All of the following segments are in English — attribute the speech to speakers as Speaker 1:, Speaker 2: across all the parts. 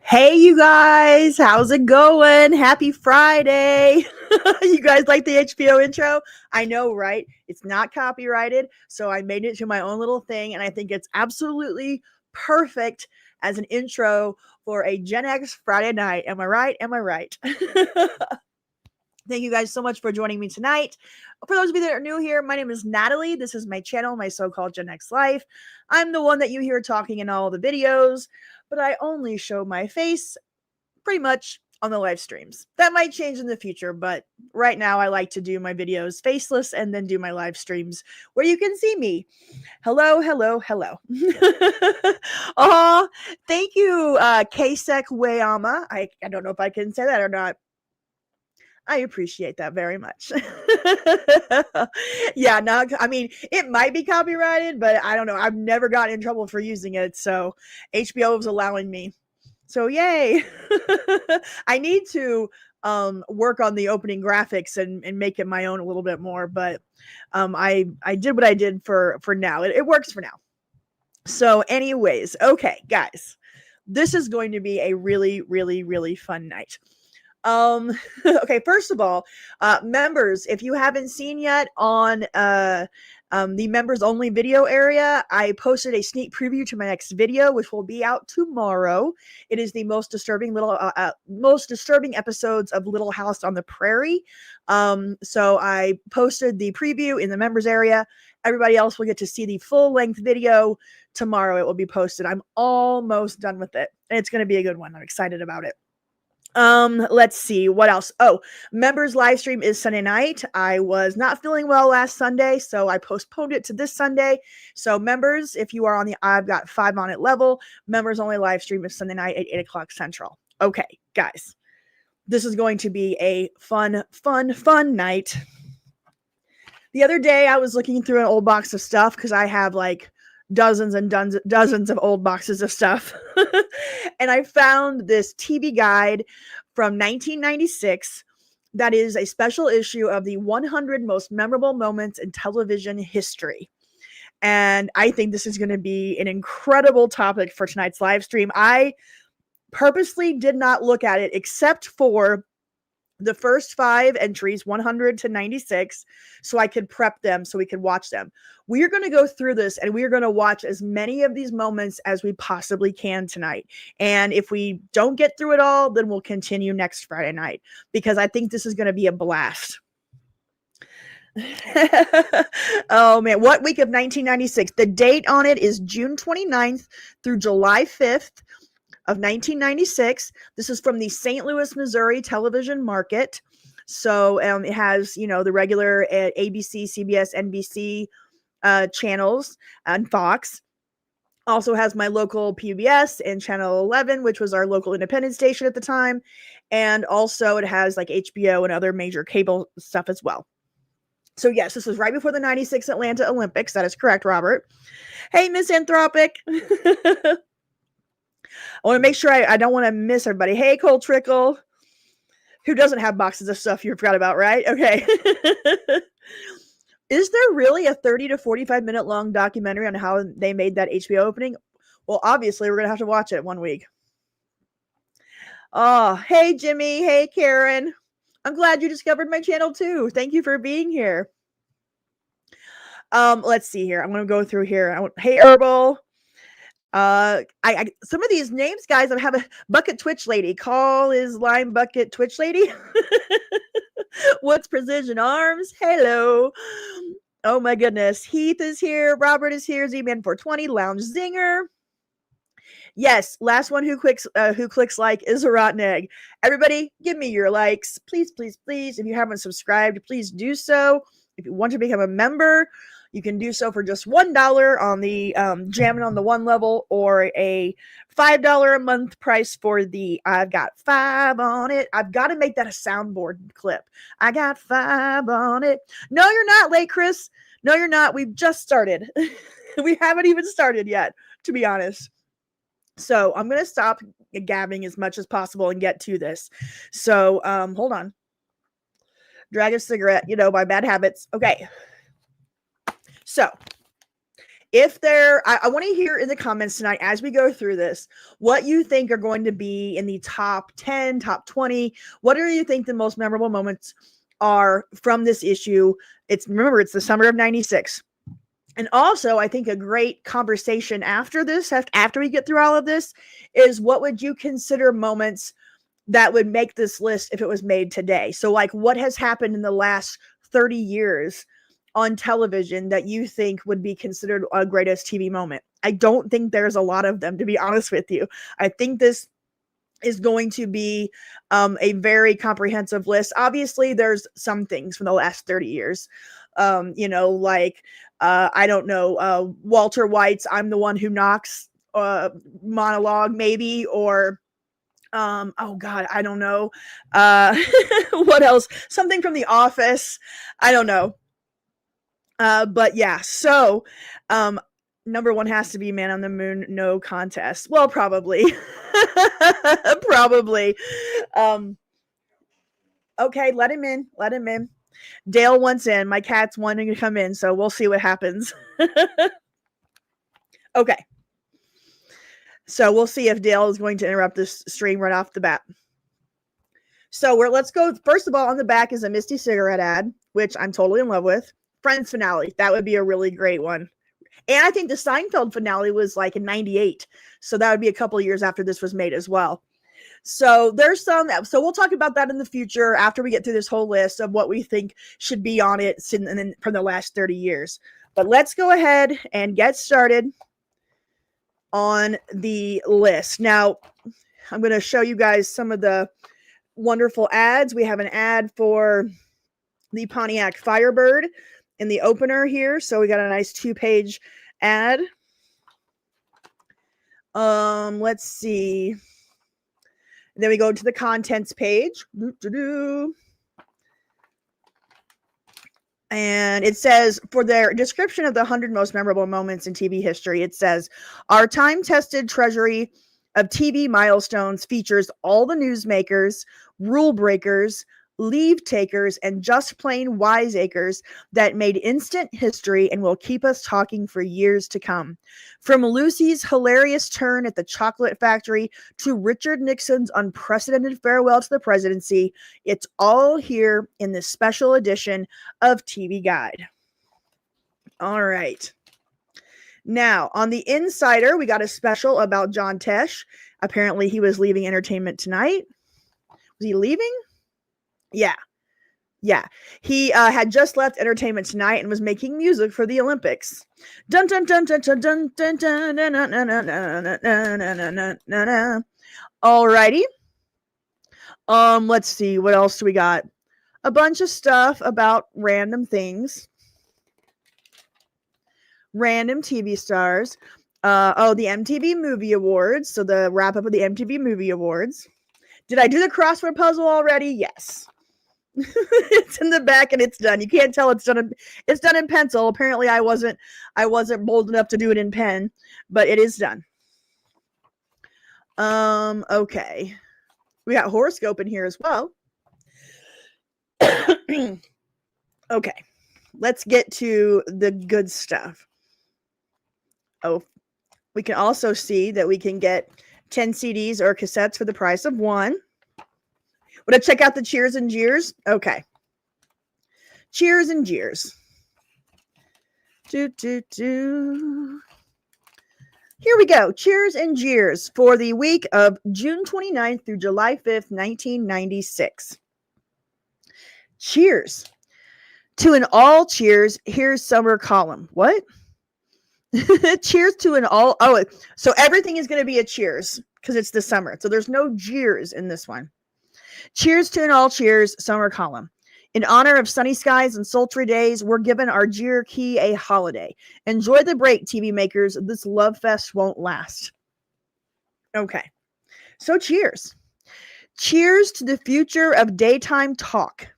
Speaker 1: Hey, you guys, how's it going? Happy Friday. You guys like the HBO intro? I know, right? It's not copyrighted, so I made it to my own little thing, and I think it's absolutely perfect as an intro for a Gen X Friday night. Am I right? Am I right? Thank you guys so much for joining me tonight. For those of you that are new here, my name is Natalie. This is my channel, my so-called Gen X Life. I'm the one that you hear talking in all the videos, but I only show my face pretty much on the live streams. That might change in the future, but right now I like to do my videos faceless and then do my live streams where you can see me. Hello, hello, hello. Oh, thank you, Kasek Wayama. I don't know if I can say that or not. I appreciate that very much. Yeah, no, I mean, it might be copyrighted, but I don't know. I've never gotten in trouble for using it, so HBO was allowing me. So yay. I need to work on the opening graphics and make it my own a little bit more, but I did what I did for now. It works for now. So anyways, okay, guys. This is going to be a really, really, really fun night. Okay, first of all, members, if you haven't seen yet on the members only video area, I posted a sneak preview to my next video, which will be out tomorrow. It is the most disturbing episodes of Little House on the Prairie. So I posted the preview in the members area. Everybody else will get to see the full length video tomorrow. It will be posted. I'm almost done with it, and it's going to be a good one. I'm excited about it. Let's see what else. Oh, members live stream is Sunday night. I was not feeling well last Sunday, so I postponed it to this Sunday. So members, if you are on the I've got 5 on it level, members only live stream is Sunday night at 8 o'clock Central. Okay, guys, this is going to be a fun night. The other day I was looking through an old box of stuff because I have like dozens and dozens of old boxes of stuff. And I found this TV guide from 1996 that is a special issue of the 100 most memorable moments in television history. And I think this is going to be an incredible topic for tonight's live stream. I purposely did not look at it except for the first 5 entries, 100 to 96, so I could prep them so we could watch them. We are going to go through this and we are going to watch as many of these moments as we possibly can tonight. And if we don't get through it all, then we'll continue next Friday night because I think this is going to be a blast. Oh man, what week of 1996? The date on it is June 29th through July 5th. Of 1996. This is from the St. Louis, Missouri television market. So it has, the regular ABC, CBS, NBC channels and Fox. Also has my local PBS and Channel 11, which was our local independent station at the time. And also it has like HBO and other major cable stuff as well. So yes, this was right before the 96 Atlanta Olympics. That is correct, Robert. Hey, Misanthropic. I want to make sure I don't want to miss everybody. Hey, Cole Trickle. Who doesn't have boxes of stuff you forgot about, right? Okay. Is there really a 30 to 45 minute long documentary on how they made that HBO opening? Well, obviously, we're going to have to watch it one week. Oh, hey, Jimmy. Hey, Karen. I'm glad you discovered my channel, too. Thank you for being here. Let's see here. I'm going to go through here. Hey, Herbal. I some of these names, guys, I have a Bucket Twitch Lady. Call is Lime Bucket Twitch Lady. What's Precision Arms? Hello. Oh my goodness. Heath is here. Robert is here. Z-Man 420. Lounge Zinger. Yes, last one who clicks like is a rotten egg. Everybody, give me your likes. Please, please, please. If you haven't subscribed, please do so. If you want to become a member, you can do so for just $1 on the Jamming on the One level, or a $5 a month price for the I've got 5 on it. I've got to make that a soundboard clip. I got 5 on it. No, you're not late, Chris. No, you're not. We've just started. We haven't even started yet, to be honest. So I'm going to stop gabbing as much as possible and get to this. So hold on. Drag a cigarette, my bad habits. Okay. So If there, I want to hear in the comments tonight as we go through this, what you think are going to be in the top 10, top 20. What do you think the most memorable moments are from this issue? Remember, it's the summer of 96. And also, I think a great conversation after this, after we get through all of this, is what would you consider moments that would make this list if it was made today? So, like, what has happened in the last 30 years on television that you think would be considered a greatest TV moment? I don't think there's a lot of them, to be honest with you. I think this is going to be a very comprehensive list. Obviously, there's some things from the last 30 years, like I don't know, Walter White's "I'm the One Who Knocks" monologue, maybe, or oh God, I don't know. What else? Something from The Office. I don't know. But yeah, so number one has to be Man on the Moon, no contest. Well, probably. Probably. Okay, let him in. Let him in. Dale wants in. My cat's wanting to come in, so we'll see what happens. Okay. So we'll see if Dale is going to interrupt this stream right off the bat. So let's go. First of all, on the back is a Misty cigarette ad, which I'm totally in love with. Friends finale. That would be a really great one. And I think the Seinfeld finale was like in 98. So that would be a couple of years after this was made as well. So there's some, so we'll talk about that in the future after we get through this whole list of what we think should be on it from the last 30 years. But let's go ahead and get started on the list. Now, I'm going to show you guys some of the wonderful ads. We have an ad for the Pontiac Firebird in the opener here. So we got a nice 2-page ad. Let's see. Then we go to the contents page. And it says, for their description of the 100 most memorable moments in TV history, it says, our time-tested treasury of TV milestones features all the newsmakers, rule breakers, leave takers, and just plain wiseacres that made instant history and will keep us talking for years to come. From Lucy's hilarious turn at the chocolate factory to Richard Nixon's unprecedented farewell to the presidency, it's all here in this special edition of TV Guide. All right. Now, on the Insider, we got a special about John Tesh. Apparently, he was leaving Entertainment Tonight. Was he leaving? Yeah. He had just left Entertainment Tonight and was making music for the Olympics. Dun dun dun dun dun dun dun dun dun dun dun dun dun dun. Alrighty. Let's see, what else do we got? A bunch of stuff about random things. Random TV stars. The MTV Movie Awards. So the wrap up of the MTV Movie Awards. Did I do the crossword puzzle already? Yes. It's in the back and it's done. You can't tell it's done in pencil. Apparently I wasn't bold enough to do it in pen, but it is done. Okay. We got horoscope in here as well. Okay. Let's get to the good stuff. Oh, we can also see that we can get 10 CDs or cassettes for the price of one. Want to check out the Cheers and Jeers? Okay. Cheers and Jeers. Here we go. Cheers and Jeers for the week of June 29th through July 5th, 1996. Cheers. To an all cheers, here's summer column. What? Cheers to an all. Oh, so everything is going to be a cheers because it's the summer. So there's no jeers in this one. Cheers to an all cheers summer column. In honor of sunny skies and sultry days, we're giving our jeer key a holiday. Enjoy the break, TV makers. This love fest won't last. Okay. So cheers. Cheers to the future of daytime talk.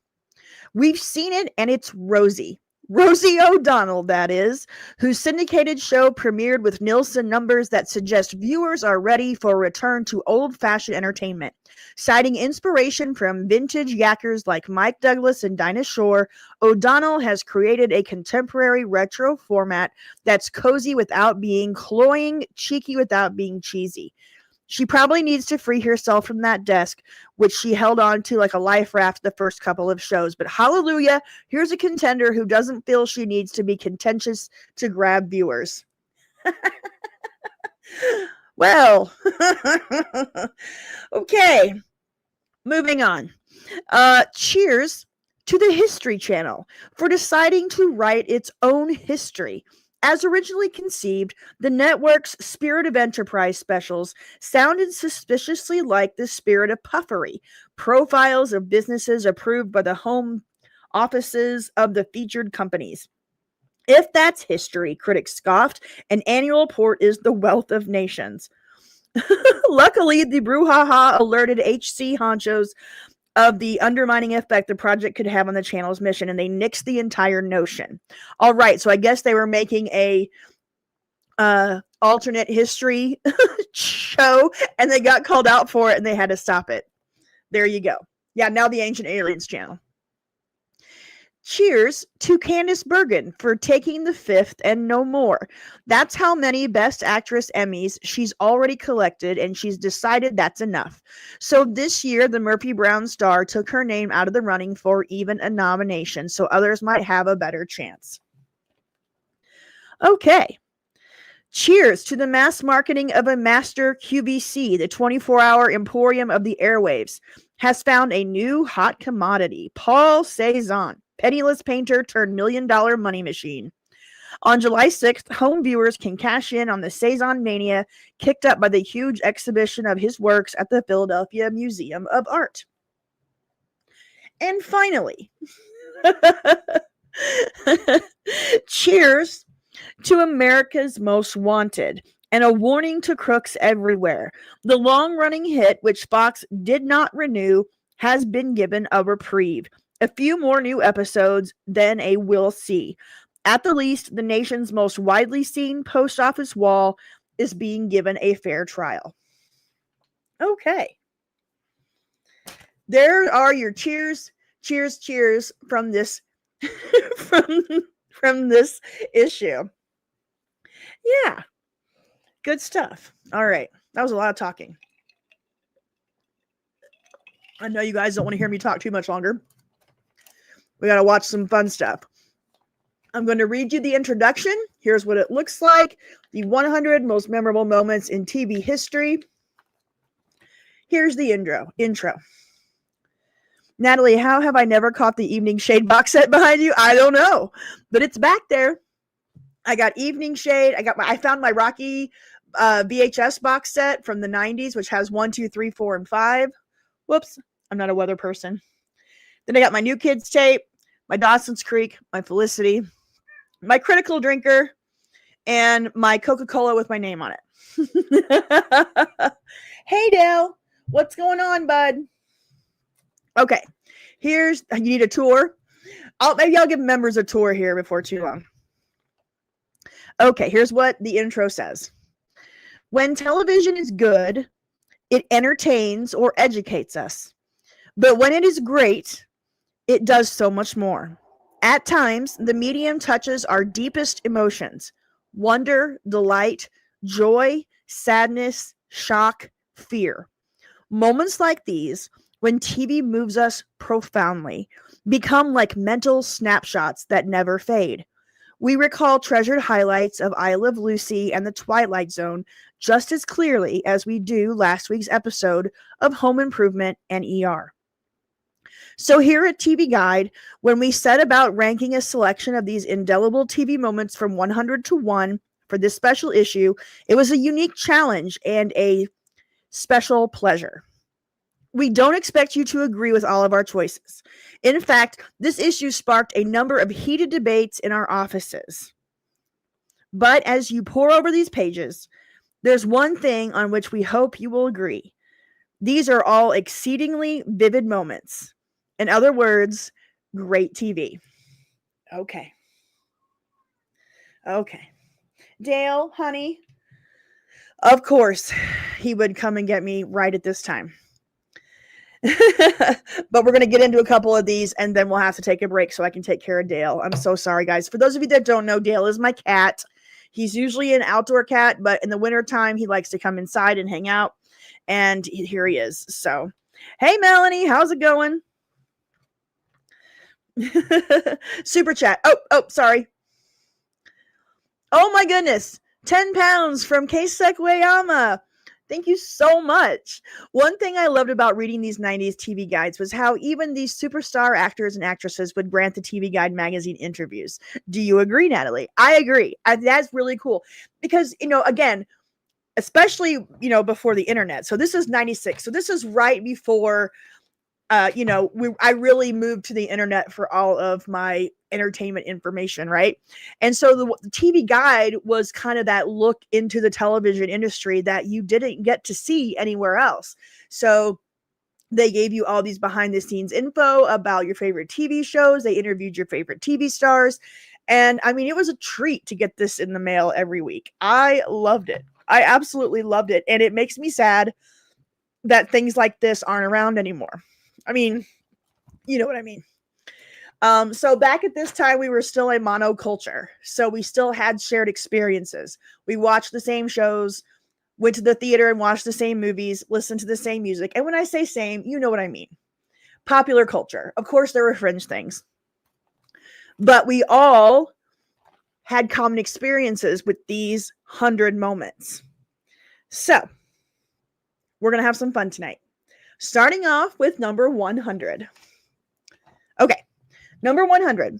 Speaker 1: We've seen it and it's rosy. Rosie O'Donnell, that is, whose syndicated show premiered with Nielsen numbers that suggest viewers are ready for a return to old-fashioned entertainment. Citing inspiration from vintage yackers like Mike Douglas and Dinah Shore, O'Donnell has created a contemporary retro format that's cozy without being cloying, cheeky without being cheesy. She probably needs to free herself from that desk, which she held on to like a life raft the first couple of shows. But hallelujah, here's a contender who doesn't feel she needs to be contentious to grab viewers. Well, okay, moving on. Cheers to the History Channel for deciding to write its own history. As originally conceived, the network's Spirit of Enterprise specials sounded suspiciously like the Spirit of Puffery, profiles of businesses approved by the home offices of the featured companies. If that's history, critics scoffed, an annual report is the wealth of nations. Luckily, the brouhaha alerted HC honchos of the undermining effect the project could have on the channel's mission, and they nixed the entire notion. All right, so I guess they were making a alternate history show, and they got called out for it, and they had to stop it. There you go. Yeah, now the Ancient Aliens channel. Cheers to Candice Bergen for taking the fifth and no more. That's how many Best Actress Emmys she's already collected, and she's decided that's enough. So this year, the Murphy Brown star took her name out of the running for even a nomination, so others might have a better chance. Okay. Cheers to the mass marketing of a master QVC. The 24-hour emporium of the airwaves has found a new hot commodity. Paul Cezanne, penniless painter turned $1 million money machine. On July 6th, home viewers can cash in on the Cezanne mania kicked up by the huge exhibition of his works at the Philadelphia Museum of Art. And finally, cheers to America's Most Wanted, and a warning to crooks everywhere. The long-running hit, which Fox did not renew, has been given a reprieve. A few more new episodes, then a we'll see. At the least, the nation's most widely seen post office wall is being given a fair trial. Okay. There are your cheers, cheers, cheers from this from this issue. Yeah. Good stuff. All right. That was a lot of talking. I know you guys don't want to hear me talk too much longer. We got to watch some fun stuff. I'm going to read you the introduction. Here's what it looks like. The 100 most memorable moments in TV history. Here's the intro. Natalie, how have I never caught the Evening Shade box set behind you? I don't know, but it's back there. I got Evening Shade. I found my Rocky VHS box set from the 90s, which has 1, 2, 3, 4, and 5. Whoops, I'm not a weather person. Then I got my New Kids tape, my Dawson's Creek, my Felicity, my Critical Drinker, and my Coca-Cola with my name on it. Hey, Dale. What's going on, bud? Okay. You need a tour? Maybe I'll give members a tour here before too long. Okay, here's what the intro says. When television is good, it entertains or educates us. But when it is great, it does so much more. At times, the medium touches our deepest emotions: wonder, delight, joy, sadness, shock, fear. Moments like these, when TV moves us profoundly, become like mental snapshots that never fade. We recall treasured highlights of I Love Lucy and The Twilight Zone just as clearly as we do last week's episode of Home Improvement and ER. So here at TV Guide, when we set about ranking a selection of these indelible TV moments from 100 to 1 for this special issue, it was a unique challenge and a special pleasure. We don't expect you to agree with all of our choices. In fact, this issue sparked a number of heated debates in our offices. But as you pore over these pages, there's one thing on which we hope you will agree. These are all exceedingly vivid moments. In other words, great TV. Okay. Okay. Dale, honey. Of course, he would come and get me right at this time. But we're going to get into a couple of these and then we'll have to take a break so I can take care of Dale. I'm so sorry, guys. For those of you that don't know, Dale is my cat. He's usually an outdoor cat, but in the wintertime, he likes to come inside and hang out. And here he is. So, hey, Melanie, how's it going? Super chat. Oh, sorry. Oh, my goodness. 10 pounds from Keisek Wayama. Thank you so much. One thing I loved about reading these 90s TV guides was how even these superstar actors and actresses would grant the TV Guide magazine interviews. Do you agree, Natalie? I agree. That's really cool because, again, especially, before the internet. So this is 96. So this is right before, I really moved to the internet for all of my entertainment information, right? And so the TV Guide was kind of that look into the television industry that you didn't get to see anywhere else. So they gave you all these behind the scenes info about your favorite TV shows. They interviewed your favorite TV stars. And I mean, it was a treat to get this in the mail every week. I loved it. I absolutely loved it. And it makes me sad that things like this aren't around anymore. I mean, you know what I mean? So back at this time, we were still a monoculture. So we still had shared experiences. We watched the same shows, went to the theater and watched the same movies, listened to the same music. And when I say same, you know what I mean. Popular culture. Of course, there were fringe things. But we all had common experiences with these 100 moments. So we're going to have some fun tonight. Starting off with number 100. Okay, number 100.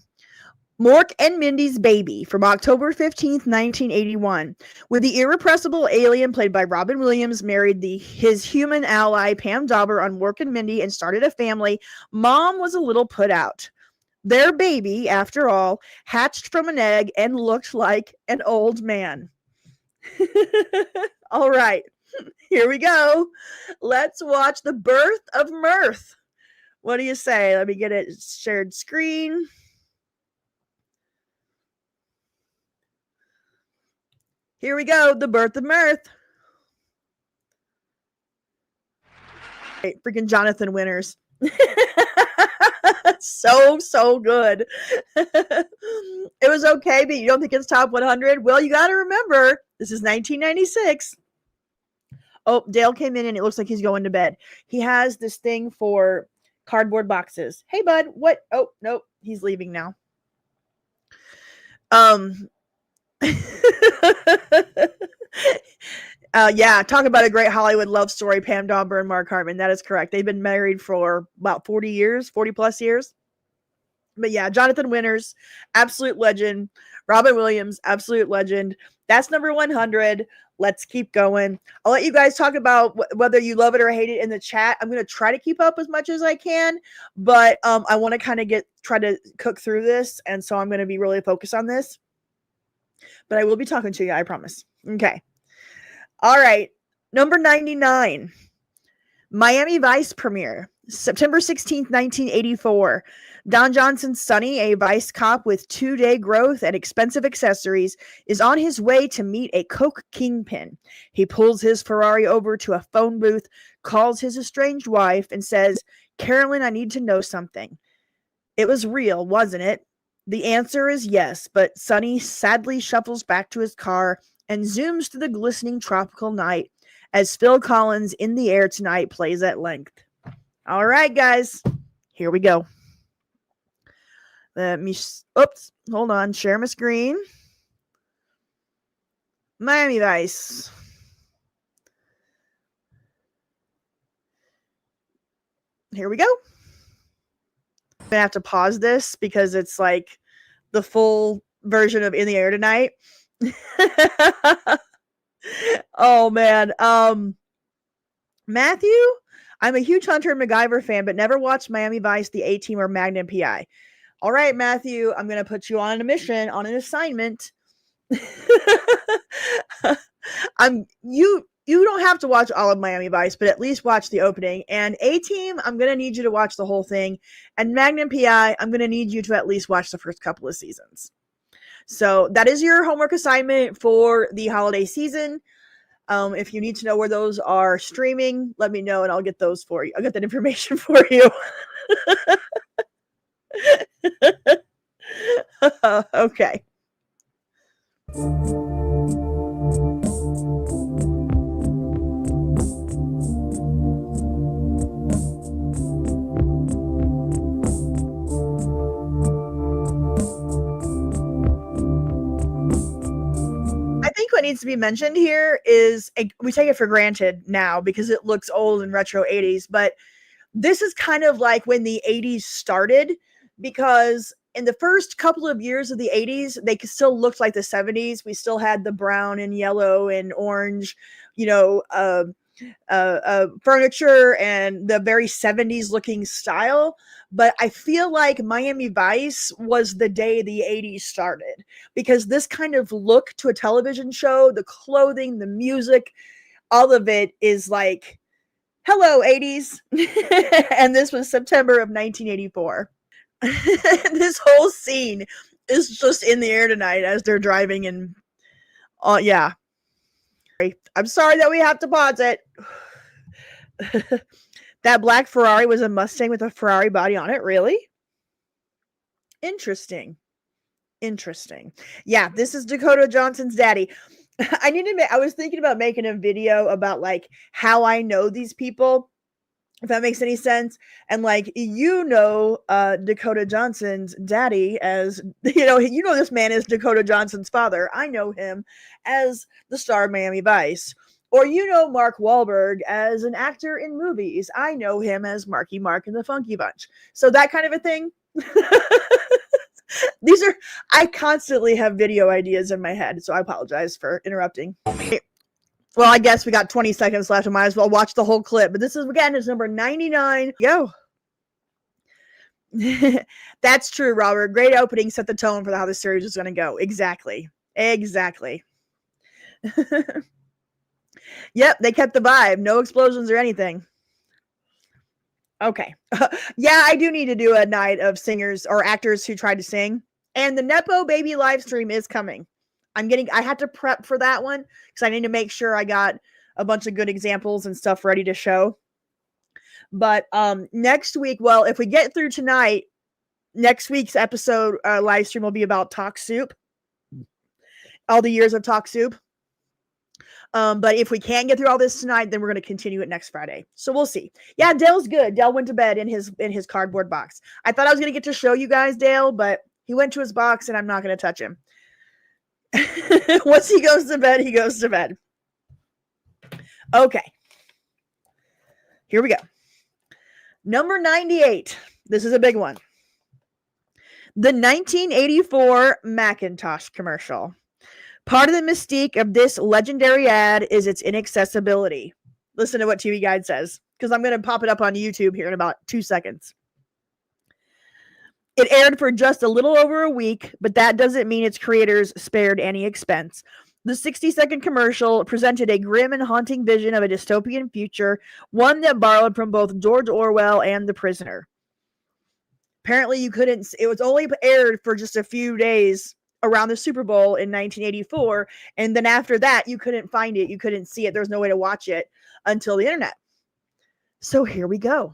Speaker 1: Mork and Mindy's Baby from October 15th, 1981. With the irrepressible alien played by Robin Williams married his human ally Pam Dauber on Mork and Mindy and started a family, Mom was a little put out. Their baby, after all, hatched from an egg and looked like an old man. All right. Here we go. Let's watch The Birth of Mirth. What do you say? Let me get it shared screen. Here we go. The Birth of Mirth. Hey, freaking Jonathan Winters. So good. It was okay, but you don't think it's top 100? Well, you got to remember, this is 1996. Oh, Dale came in and it looks like he's going to bed. He has this thing for cardboard boxes. Hey, bud, what? Oh, nope, he's leaving now. Yeah, talk about a great Hollywood love story, Pam Dauber and Mark Harmon. That is correct. They've been married for about 40 plus years. But yeah, Jonathan Winters, absolute legend. Robin Williams, absolute legend. That's number 100. Let's keep going. I'll let you guys talk about whether you love it or hate it in the chat. I'm going to try to keep up as much as I can, but I want to kind of try to cook through this. And so I'm going to be really focused on this, but I will be talking to you. I promise. Okay. All right. Number 99, Miami Vice premiere, September 16th, 1984. Don Johnson's Sonny, a vice cop with 2-day growth and expensive accessories, is on his way to meet a coke kingpin. He pulls his Ferrari over to a phone booth, calls his estranged wife, and says, "Carolyn, I need to know something. It was real, wasn't it?" The answer is yes, but Sonny sadly shuffles back to his car and zooms through the glistening tropical night as Phil Collins' In the Air Tonight plays at length. All right, guys, here we go. Let me, hold on, share my screen. Miami Vice. Here we go. I'm gonna have to pause this because it's like the full version of In the Air Tonight. Oh man. Matthew, I'm a huge Hunter and MacGyver fan, but never watched Miami Vice, The A-Team, or Magnum PI. All right, Matthew, I'm going to put you on a mission, on an assignment. You don't have to watch all of Miami Vice, but at least watch the opening. And A-Team, I'm going to need you to watch the whole thing. And Magnum PI, I'm going to need you to at least watch the first couple of seasons. So that is your homework assignment for the holiday season. If you need to know where those are streaming, let me know and I'll get those for you. I'll get that information for you. Okay. I think what needs to be mentioned here is we take it for granted now because it looks old and retro 80s, but this is kind of like when the 80s started, because in the first couple of years of the 80s, they still looked like the 70s. We still had the brown and yellow and orange, furniture and the very 70s looking style. But I feel like Miami Vice was the day the 80s started, because this kind of look to a television show, the clothing, the music, all of it is like, hello, 80s. And this was September of 1984. This whole scene is just in the air tonight as they're driving, and yeah. I'm sorry that we have to pause it. That black Ferrari was a Mustang with a Ferrari body on it, really? Interesting. Yeah, this is Dakota Johnson's daddy. I was thinking about making a video about like how I know these people, if that makes any sense. And like, Dakota Johnson's daddy as, this man is Dakota Johnson's father. I know him as the star of Miami Vice. Or Mark Wahlberg as an actor in movies. I know him as Marky Mark in the Funky Bunch. So that kind of a thing. I constantly have video ideas in my head, so I apologize for interrupting. Well, I guess we got 20 seconds left. I might as well watch the whole clip. But this is, again, it's number 99. Go. That's true, Robert. Great opening set the tone for how the series is going to go. Exactly. Yep, they kept the vibe. No explosions or anything. Okay. Yeah, I do need to do a night of singers or actors who tried to sing. And the Nepo Baby live stream is coming. I had to prep for that one because I need to make sure I got a bunch of good examples and stuff ready to show. But next week, well, if we get through tonight, next week's episode live stream will be about Talk Soup. All the years of Talk Soup. But if we can't get through all this tonight, then we're going to continue it next Friday. So we'll see. Yeah, Dale's good. Dale went to bed in his cardboard box. I thought I was going to get to show you guys Dale, but he went to his box and I'm not going to touch him. Once he goes to bed, he goes to bed. Okay. Here we go. Number 98. This is a big one. The 1984 Macintosh commercial. Part of the mystique of this legendary ad is its inaccessibility. Listen to what TV Guide says, because I'm going to pop it up on YouTube here in about 2 seconds. It aired for just a little over a week, but that doesn't mean its creators spared any expense. The 60-second commercial presented a grim and haunting vision of a dystopian future, one that borrowed from both George Orwell and The Prisoner. Apparently, it was only aired for just a few days around the Super Bowl in 1984, and then after that, you couldn't find it, you couldn't see it, there's no way to watch it until the internet. So here we go.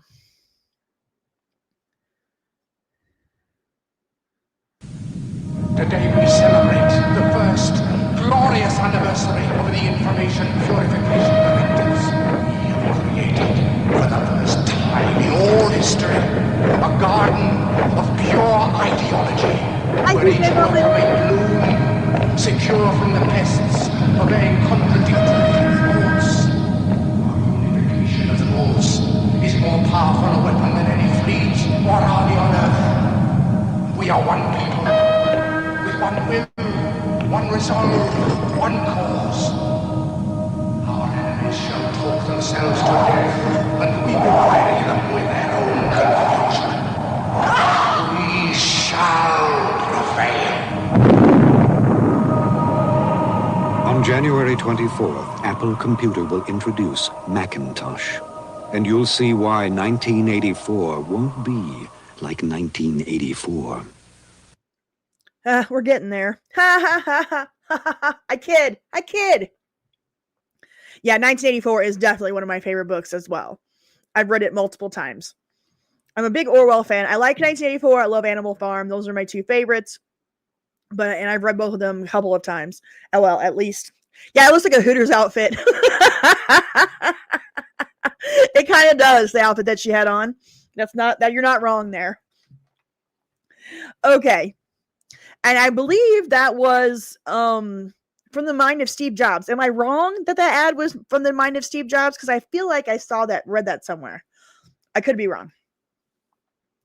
Speaker 2: Today we celebrate the first glorious anniversary of the Information Purification Directives. We have created, for the first time in all history, a garden of pure ideology, where each one may bloom, secure from the pests, obeying contradictory thoughts. Our unification of the rules is more powerful a weapon than any fleet or army on earth. We are one people, with one will, one resolve, one cause. Our enemies shall talk themselves to death, and we will bury them with their own confusion. We shall prevail.
Speaker 3: On January 24th, Apple Computer will introduce Macintosh. And you'll see why 1984 won't be like 1984.
Speaker 1: We're getting there. Ha ha ha ha ha ha. I kid. Yeah, 1984 is definitely one of my favorite books as well. I've read it multiple times. I'm a big Orwell fan. I like 1984. I love Animal Farm. Those are my two favorites. And I've read both of them a couple of times. Well, at least. Yeah, it looks like a Hooters outfit. It kind of does, the outfit that she had on. You're not wrong there. Okay. And I believe that was from the mind of Steve Jobs. Am I wrong that ad was from the mind of Steve Jobs? Because I feel like I read that somewhere. I could be wrong.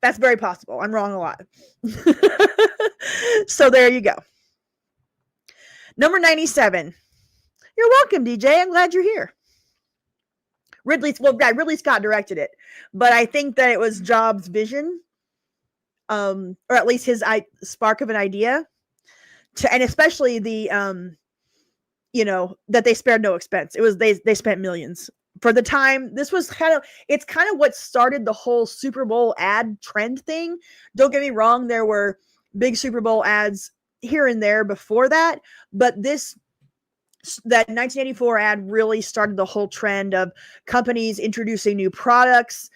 Speaker 1: That's very possible. I'm wrong a lot. So there you go. Number 97. You're welcome, DJ. I'm glad you're here. Ridley Scott directed it, but I think that it was Jobs' vision, or at least his spark of an idea, and especially the, that they spared no expense. It was they spent millions for the time. This was kind of what started the whole Super Bowl ad trend thing. Don't get me wrong, there were big Super Bowl ads here and there before that, but that 1984 ad really started the whole trend of companies introducing new products,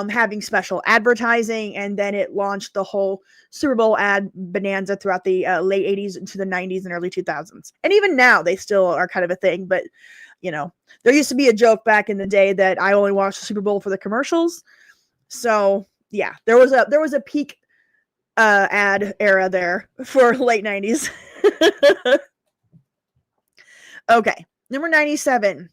Speaker 1: having special advertising, and then it launched the whole Super Bowl ad bonanza throughout the late 80s into the 90s and early 2000s. And even now, they still are kind of a thing, but there used to be a joke back in the day that I only watched the Super Bowl for the commercials. So yeah, there was a peak ad era there for late 90s. Okay, number 97.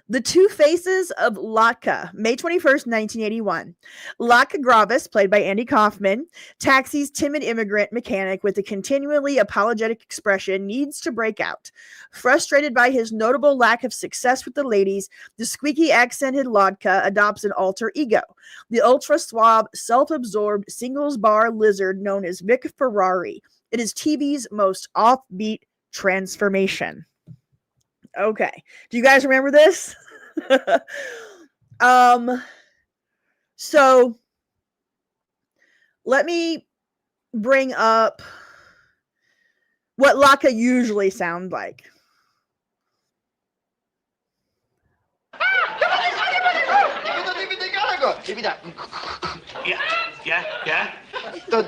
Speaker 1: The Two Faces of Latka, May 21st, 1981. Latka Gravis, played by Andy Kaufman, Taxi's timid immigrant mechanic with a continually apologetic expression, needs to break out. Frustrated by his notable lack of success with the ladies, the squeaky-accented Latka adopts an alter ego, the ultra-suave, self-absorbed, singles-bar lizard known as Vic Ferrari. It is TV's most offbeat transformation. Okay. Do you guys remember this? So let me bring up what Latka usually sounds like.
Speaker 2: Yeah.
Speaker 1: So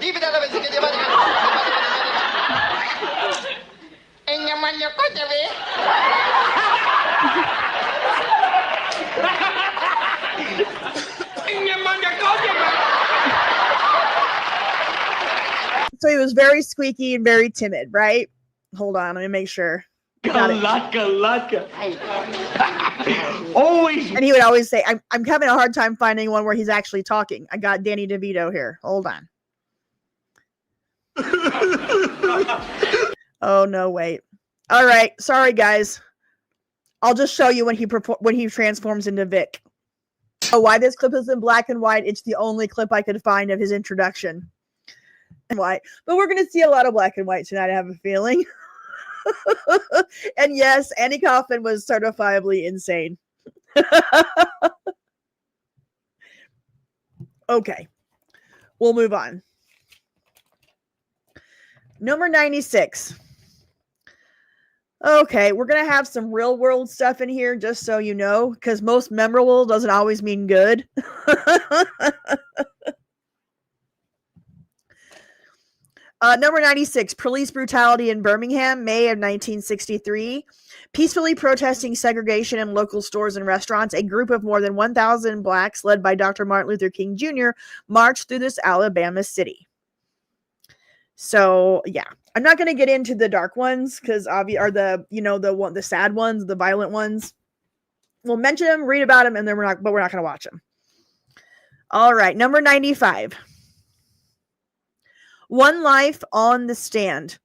Speaker 1: he was very squeaky and very timid, right? Hold on, let me make sure.
Speaker 2: Latka. Always.
Speaker 1: And he would always say, I'm having a hard time finding one where he's actually talking. I got Danny DeVito here. Hold on. Oh, no, wait. All right. Sorry, guys. I'll just show you when he transforms into Vic. Oh, why this clip is in black and white. It's the only clip I could find of his introduction. And white. But we're going to see a lot of black and white tonight, I have a feeling. And yes, Andy Kaufman was certifiably insane. Okay. We'll move on. Number 96. Okay, we're going to have some real world stuff in here, just so you know, because most memorable doesn't always mean good. Number 96, police brutality in Birmingham, May of 1963. Peacefully protesting segregation in local stores and restaurants, a group of more than 1,000 blacks, led by Dr. Martin Luther King Jr., marched through this Alabama city. So, yeah. I'm not going to get into the dark ones because the sad ones, the violent ones. We'll mention them, read about them, and then we're not going to watch them. All right, number 95. One Life on the Stand,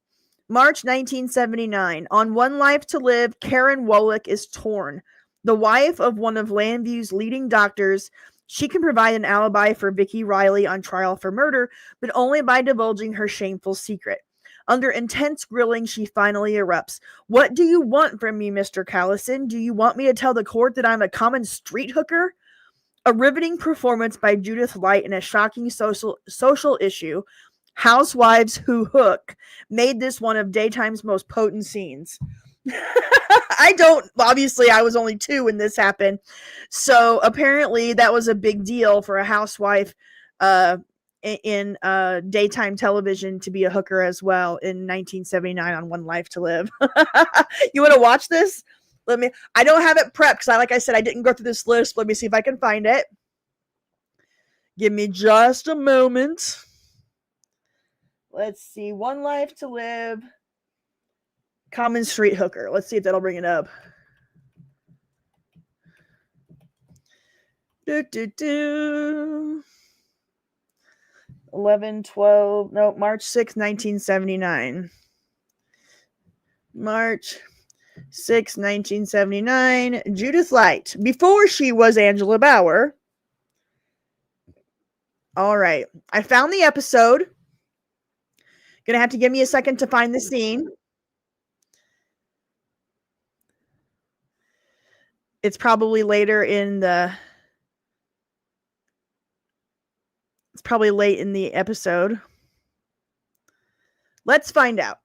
Speaker 1: March 1979. On One Life to Live, Karen Wolick is torn. The wife of one of Landview's leading doctors, she can provide an alibi for Vicki Riley on trial for murder, but only by divulging her shameful secret. Under intense grilling, she finally erupts. What do you want from me, Mr. Callison? Do you want me to tell the court that I'm a common street hooker? A riveting performance by Judith Light in a shocking social issue. housewives who hook made this one of daytime's most potent scenes. Obviously I was only 2 when this happened. So apparently that was a big deal for a housewife in daytime television to be a hooker as well in 1979 on One Life to Live. You want to watch this? I don't have it prepped because like I said, I didn't go through this list. Let me see if I can find it. Give me just a moment. Let's see. One Life to Live. Common street hooker. Let's see if that'll bring it up. Do. 11/12. No, March 6, 1979. March 6, 1979. Judith Light. Before she was Angela Bauer. All right. I found the episode. Gonna have to give me a second to find the scene. It's probably later in the... It's probably late in the episode. Let's find out.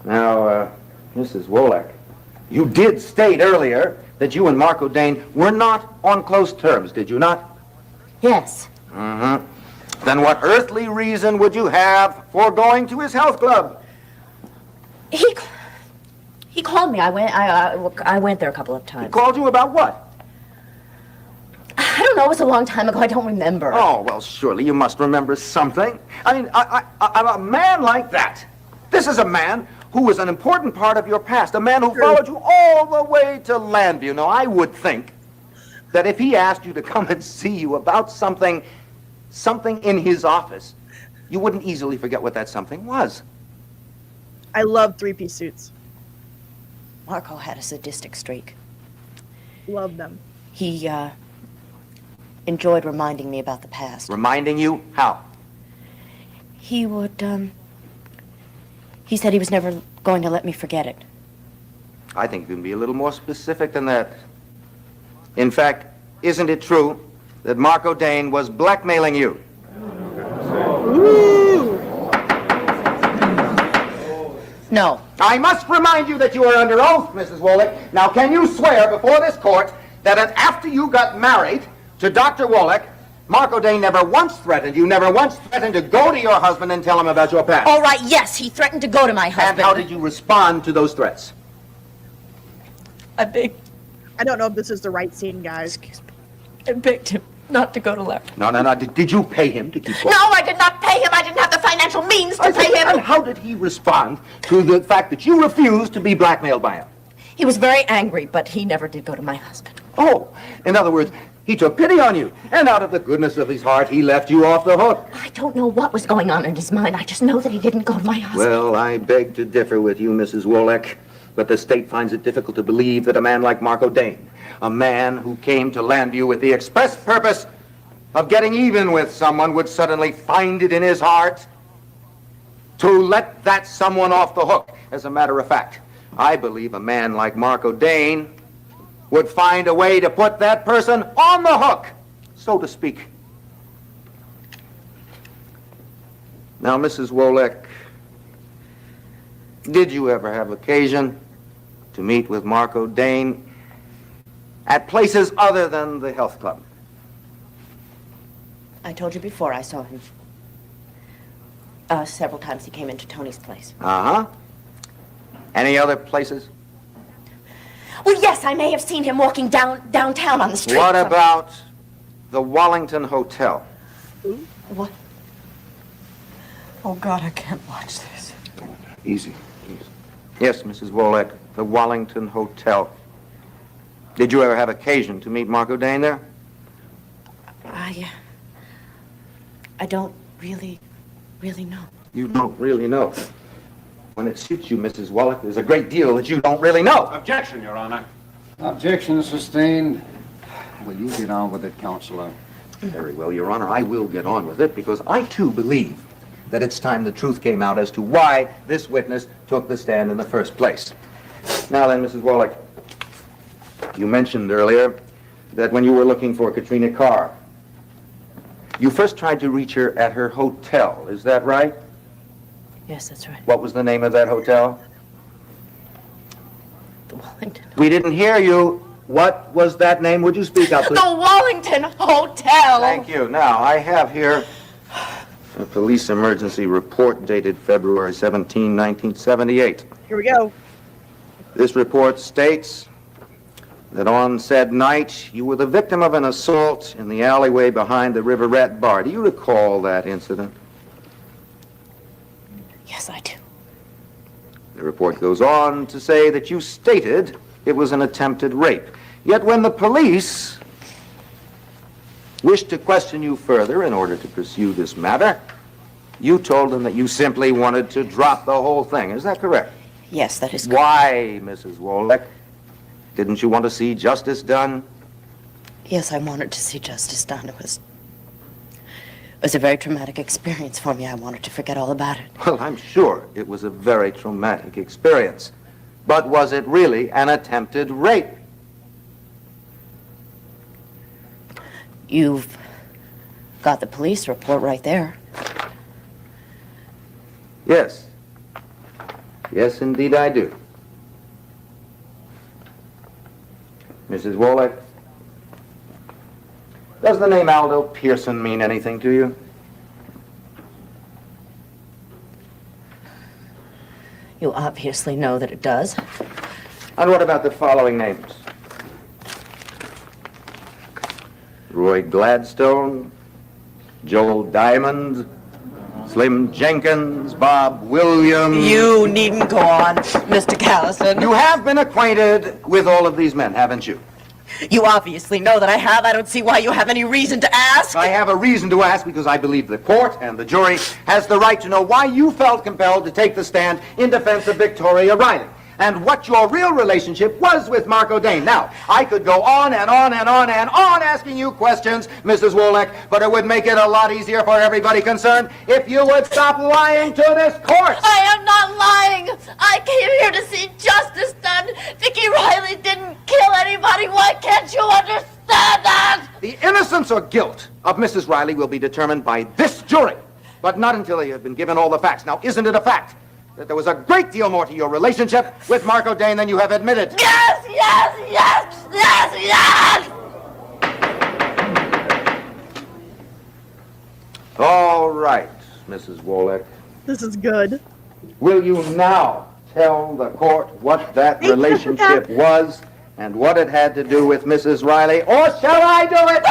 Speaker 4: Now, Mrs. Wolek, you did state earlier that you and Marco Dane were not on close terms, did you not?
Speaker 5: Yes.
Speaker 4: Mm-hmm. Then what earthly reason would you have for going to his health club?
Speaker 5: He called me. I went there a couple of
Speaker 4: He
Speaker 5: times.
Speaker 4: called you about what?
Speaker 5: I don't know. It was a long time ago. I don't remember.
Speaker 4: Oh, well, surely you must remember something. I mean, a man like that. This is a man who was an important part of your past, a man who followed you all the way to Landview. Now, I would think that if he asked you to come and see you about something in his office, you wouldn't easily forget what that something was.
Speaker 1: I love 3-piece suits.
Speaker 5: Marco had a sadistic streak.
Speaker 1: Love them.
Speaker 5: He enjoyed reminding me about the past.
Speaker 4: Reminding you? How?
Speaker 5: He would, he said he was never going to let me forget it.
Speaker 4: I think you can be a little more specific than that. In fact, isn't it true that Marco Dane was blackmailing you?
Speaker 1: Ooh.
Speaker 5: No.
Speaker 4: I must remind you that you are under oath, Mrs. Wolek. Now, can you swear before this court that after you got married to Dr. Wolek, Marco Dane never once threatened you, never once threatened to go to your husband and tell him about your past?
Speaker 5: All right, yes, he threatened to go to my husband.
Speaker 4: And how did you respond to those threats?
Speaker 5: I begged
Speaker 1: I don't know if this is the right scene, guys.
Speaker 5: him not to go to Larry.
Speaker 4: No. Did you pay him to keep quiet?
Speaker 5: No, I did not pay him. I didn't have the financial means to pay
Speaker 4: And
Speaker 5: him.
Speaker 4: how did he respond to the fact that you refused to be blackmailed by him?
Speaker 5: He was very angry, but he never did go to my husband.
Speaker 4: Oh, in other words, he took pity on you, and out of the goodness of his heart, he left you off the hook.
Speaker 5: I don't know what was going on in his mind. I just know that he didn't go to my husband.
Speaker 4: Well, I beg to differ with you, Mrs. Wolek, but the state finds it difficult to believe that a man like Marco Dane, a man who came to Landview with the express purpose of getting even with someone, would suddenly find it in his heart to let that someone off the hook. As a matter of fact, I believe a man like Marco Dane would find a way to put that person on the hook, so to speak. Now, Mrs. Wolek, did you ever have occasion to meet with Marco Dane at places other than the health club?
Speaker 5: I told you before I saw him. Several times he came into Tony's place.
Speaker 4: Uh-huh. Any other places?
Speaker 5: Well, yes, I may have seen him walking downtown on the street.
Speaker 4: What about the Wallington Hotel?
Speaker 5: What? Oh, God, I can't watch this.
Speaker 4: Easy. Yes, Mrs. Wolek, the Wallington Hotel. Did you ever have occasion to meet Marco Dane there?
Speaker 5: I don't really know.
Speaker 4: You don't really know. When it suits you, Mrs. Wolek, there's a great deal that you don't really know.
Speaker 6: Objection, Your Honor.
Speaker 7: Objection sustained. Will you get on with it, Counselor?
Speaker 4: Very well, Your Honor, I will get on with it because I, too, believe that it's time the truth came out as to why this witness took the stand in the first place. Now then, Mrs. Wolek, you mentioned earlier that when you were looking for Katrina Carr, You first tried to reach her at her hotel, is that right?
Speaker 5: Yes, that's right.
Speaker 4: What was the name of that hotel?
Speaker 5: The Wallington.
Speaker 4: We didn't hear you. What was that name? Would you speak up, please?
Speaker 5: The Wallington Hotel!
Speaker 4: Thank you. Now, I have here a police emergency report dated February 17, 1978.
Speaker 1: Here we go.
Speaker 4: This report states that on said night, you were the victim of an assault in the alleyway behind the Riverette Bar. Do you recall that incident?
Speaker 5: Yes, I do.
Speaker 4: The report goes on to say that you stated it was an attempted rape. Yet when the police wished to question you further in order to pursue this matter, you told them that you simply wanted to drop the whole thing. Is that correct?
Speaker 5: Yes, that is correct.
Speaker 4: Why, Mrs. Wolek? Didn't you want to see justice done?
Speaker 5: Yes, I wanted to see justice done. It was a very traumatic experience for me. I wanted to forget all about it.
Speaker 4: Well, I'm sure it was a very traumatic experience. But was it really an attempted rape?
Speaker 5: You've got the police report right there.
Speaker 4: Yes. Yes, indeed I do. Mrs. Wolek, does the name Aldo Pearson mean anything to you?
Speaker 5: You obviously know that it does.
Speaker 4: And what about the following names? Roy Gladstone, Joel Diamond, Slim Jenkins, Bob Williams.
Speaker 5: You needn't go on, Mr. Callison.
Speaker 4: You have been acquainted with all of these men, haven't you?
Speaker 5: You obviously know that I have. I don't see why you have any reason to ask.
Speaker 4: I have a reason to ask because I believe the court and the jury has the right to know why you felt compelled to take the stand in defense of Victoria Riley and what your real relationship was with Marco Dane. Now, I could go on and on and on and on asking you questions, Mrs. Wolek, but it would make it a lot easier for everybody concerned if you would stop lying to this court.
Speaker 6: I am not lying. I came here to see justice done. Vicky Riley didn't kill anybody. Why can't you understand that?
Speaker 4: The innocence or guilt of Mrs. Riley will be determined by this jury, but not until they have been given all the facts. Now, isn't it a fact that there was a great deal more to your relationship with Marco Dane than you have admitted?
Speaker 6: Yes, yes, yes, yes, yes!
Speaker 4: All right, Mrs. Wolek.
Speaker 1: This is good.
Speaker 4: Will you now tell the court what that relationship was and what it had to do with Mrs. Riley, or shall I do it?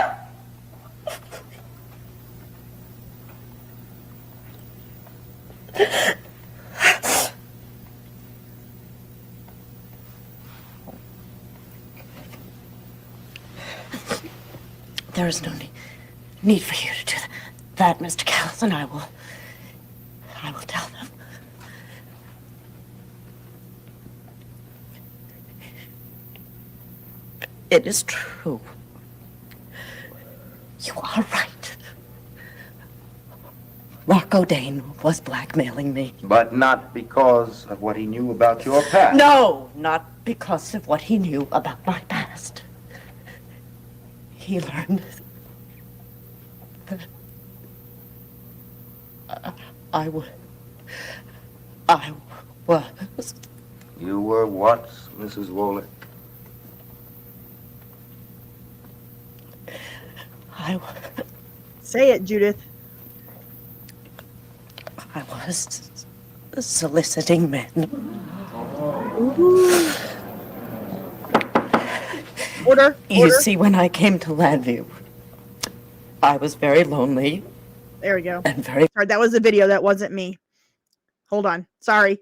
Speaker 5: There is no need for you to do that, Mr. Callison. I will tell them. It is true. You are right. Marco Dane was blackmailing me.
Speaker 4: But not because of what he knew about your past.
Speaker 5: No, not because of what he knew about my past. He learned that I was.
Speaker 4: You were what, Mrs. Wolek?
Speaker 5: I was.
Speaker 1: Say it, Judith.
Speaker 5: I was soliciting men.
Speaker 1: Order.
Speaker 5: You
Speaker 1: Order.
Speaker 5: see, when I came to Landview, I was very lonely
Speaker 1: There we go.
Speaker 5: and very.
Speaker 1: Sorry, that was a video. That wasn't me. Hold on. Sorry.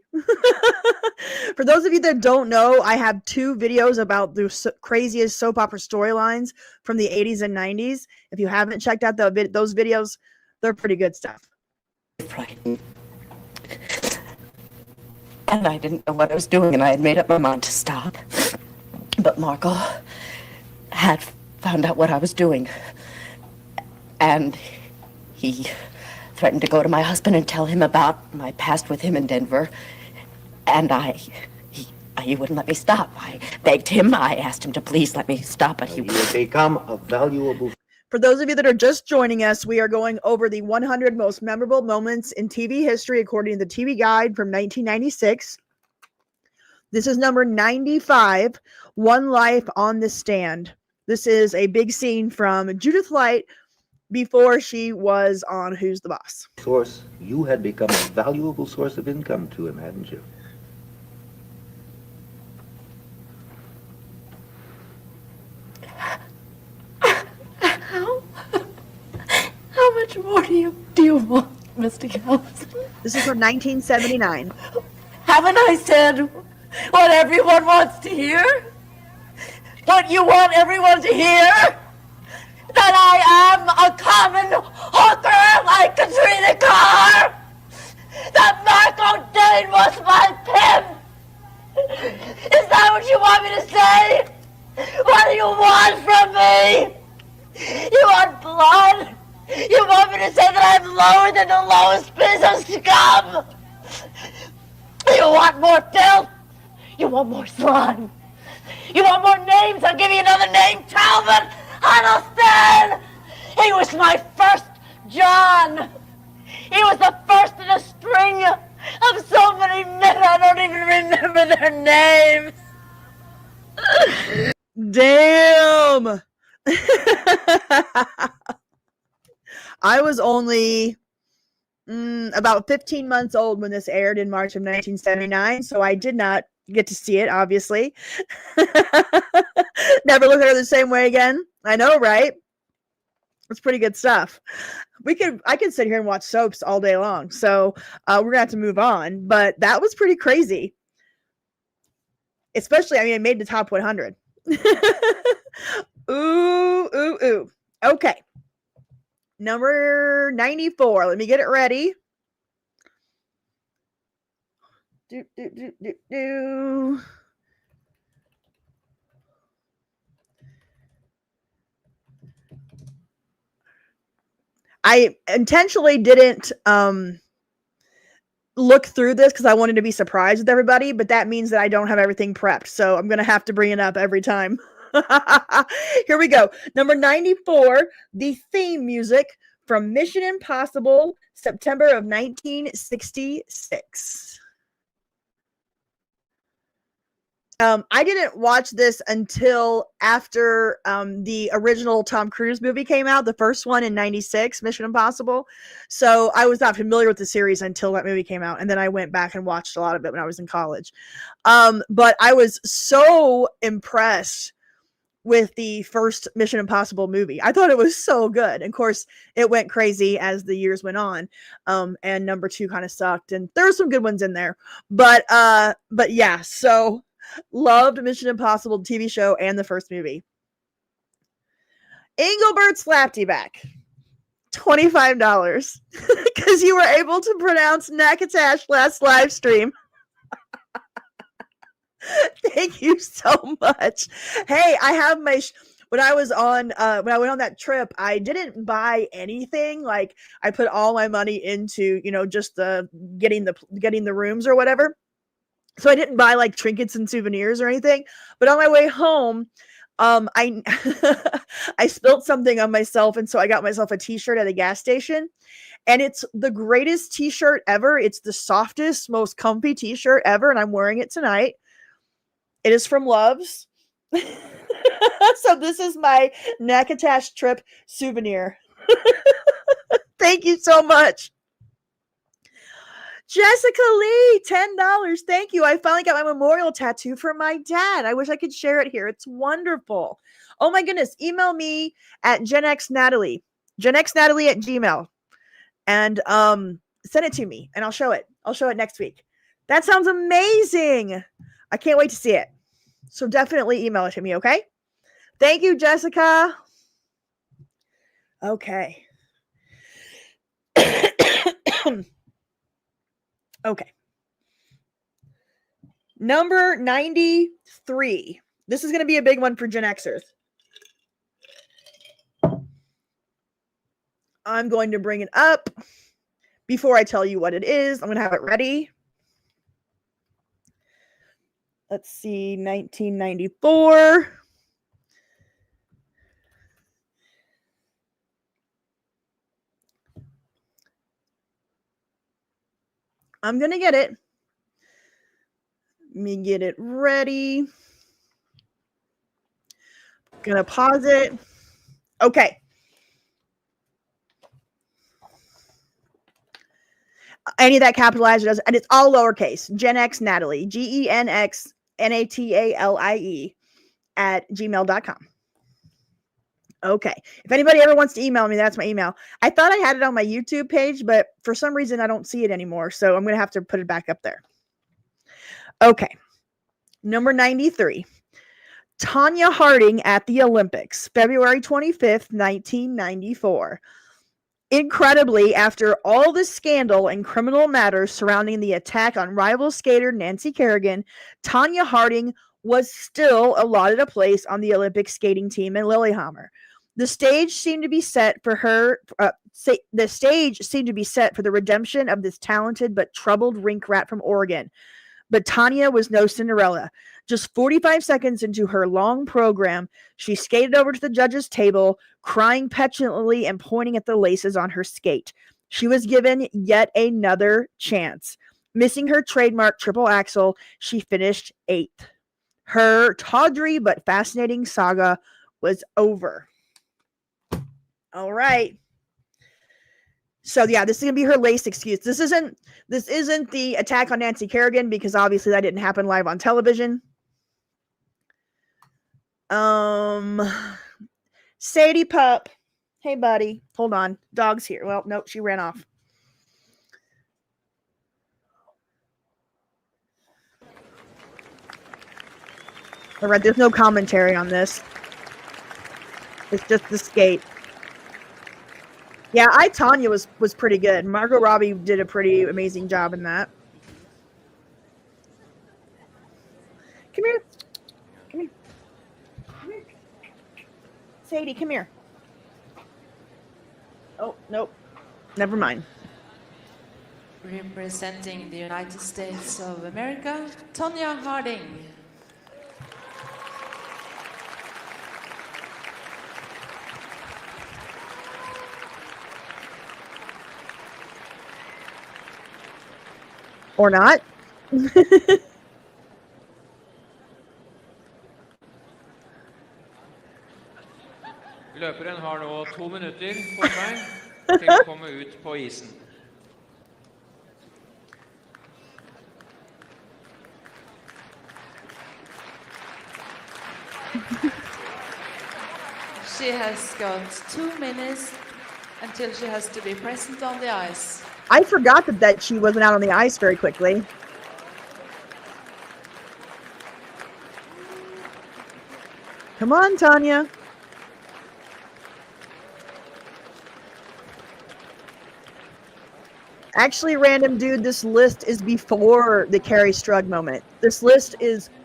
Speaker 1: For those of you that don't know, I have 2 videos about the craziest soap opera storylines from the 80s and 90s. If you haven't checked out those videos, they're pretty good stuff.
Speaker 5: Frightened. And I didn't know what I was doing, and I had made up my mind to stop. But Marco had found out what I was doing. And he threatened to go to my husband and tell him about my past with him in Denver. And he wouldn't let me stop. I begged him. I asked him to please let me stop, but he
Speaker 4: You have become a valuable...
Speaker 1: For those of you that are just joining us, we are going over the 100 most memorable moments in TV history according to the TV Guide from 1996. This is number 95, One Life on the Stand. This is a big scene from Judith Light before she was on Who's the Boss.
Speaker 4: Source, you had become a valuable source of income to him, hadn't you?
Speaker 6: How much more do you want, Mr. Galveston?
Speaker 1: This is from 1979.
Speaker 6: Haven't I said what everyone wants to hear? What you want everyone to hear? That I am a common hooker like Katrina Carr? That Mark O'Dane was my pimp? Is that what you want me to say? What do you want from me? You want blood? You want me to say that I'm lower than the lowest piece of scum? You want more filth? You want more slime? You want more names? I'll give you another name. Talbot Huddleston! He was my first John. He was the first in a string of so many men I don't even remember their names.
Speaker 1: Damn! I was only about 15 months old when this aired in March of 1979, so I did not get to see it, obviously. Never look at her the same way again. I know, right? It's pretty good stuff. I could sit here and watch soaps all day long, so we're gonna have to move on. But that was pretty crazy. Especially, I mean, it made the top 100. Ooh. Okay. Number 94. Let me get it ready. I intentionally didn't look through this because I wanted to be surprised with everybody, but that means that I don't have everything prepped. So I'm going to have to bring it up every time. Here we go. Number 94, the theme music from Mission Impossible, September of 1966. I didn't watch this until after the original Tom Cruise movie came out, the first one in 96, Mission Impossible. So I was not familiar with the series until that movie came out. And then I went back and watched a lot of it when I was in college. But I was so impressed with the first Mission Impossible movie. I thought it was so good. And of course, it went crazy as the years went on. And number 2 kind of sucked. And there were some good ones in there. But yeah, so loved Mission Impossible TV show and the first movie. Engelbert slapped you back. $25. Because you were able to pronounce Nakatash last live stream. Thank you so much. Hey, I have my when I went on that trip, I didn't buy anything. Like I put all my money into, just getting the rooms or whatever. So I didn't buy like trinkets and souvenirs or anything. But on my way home, I I spilled something on myself, and so I got myself a t-shirt at a gas station. And it's the greatest t-shirt ever. It's the softest, most comfy t-shirt ever, and I'm wearing it tonight. It is from Love's. So this is my Nakatash trip souvenir. Thank you so much. Jessica Lee, $10. Thank you. I finally got my memorial tattoo for my dad. I wish I could share it here. It's wonderful. Oh my goodness. Email me at GenXNatalie. GenXNatalie at Gmail. And send it to me and I'll show it. I'll show it next week. That sounds amazing. I can't wait to see it. So definitely email it to me, okay? Thank you, Jessica. Okay. Okay. Number 93. This is going to be a big one for Gen Xers. I'm going to bring it up. Before I tell you what it is, I'm going to have it ready. Let's see, 1994. I'm going to get it. Let me get it ready. Gonna pause it. Okay. Any of that capitalized, and it's all lowercase. Gen X Natalie, GenXNatalie at gmail.com. Okay. If anybody ever wants to email me, that's my email. I thought I had it on my YouTube page, but for some reason I don't see it anymore. So I'm going to have to put it back up there. Okay. Number 93. Tonya Harding at the Olympics, February 25th, 1994. Incredibly, after all the scandal and criminal matters surrounding the attack on rival skater Nancy Kerrigan, Tonya Harding was still allotted a place on the Olympic skating team in Lillehammer. The stage seemed to be set for her. The stage seemed to be set for the redemption of this talented but troubled rink rat from Oregon. But Tonya was no Cinderella. Just 45 seconds into her long program, she skated over to the judge's table, crying petulantly and pointing at the laces on her skate. She was given yet another chance. Missing her trademark triple axel, she finished 8th. Her tawdry but fascinating saga was over. All right. So yeah, this is gonna be her lace excuse. This isn't the attack on Nancy Kerrigan, because obviously that didn't happen live on television. Sadie Pup. Hey buddy. Hold on. Dog's here. Well, nope, she ran off. All right, there's no commentary on this. It's just the skate. Yeah, Tonya was pretty good. Margot Robbie did a pretty amazing job in that. Come here. Come here. Come here. Sadie, come here. Oh, nope. Never mind.
Speaker 8: Representing the United States of America, Tonya Harding.
Speaker 1: Or not.
Speaker 9: Løperen har nå 2 minutter på seg til å komme ut på isen.
Speaker 8: She has got 2 minutes until she has to be present on the ice.
Speaker 1: I forgot that she wasn't out on the ice very quickly. Come on, Tonya. Actually, random dude, this list is before the Carrie Strug moment. This list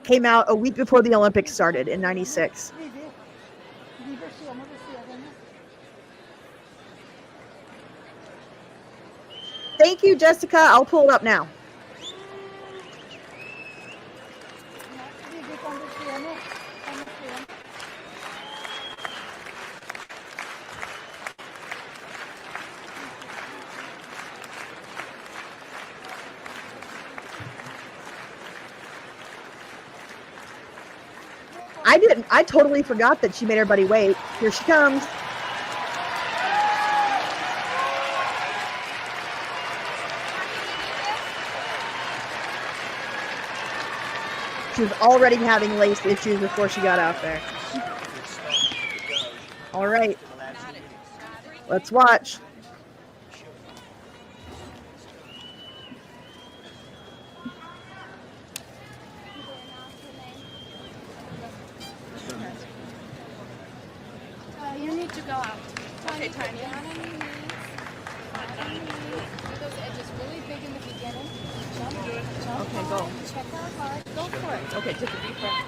Speaker 1: came out a week before the Olympics started in '96. Thank you, Jessica. I'll pull it up now. I totally forgot that she made everybody wait. Here she comes. She was already having lace issues before she got out there. All right. Let's watch.
Speaker 10: You need to go out. Okay, Tanya. Those edges really big in the beginning. Jump
Speaker 1: Okay, go.
Speaker 10: Check out hard. Go for it.
Speaker 1: Okay, take a deep breath.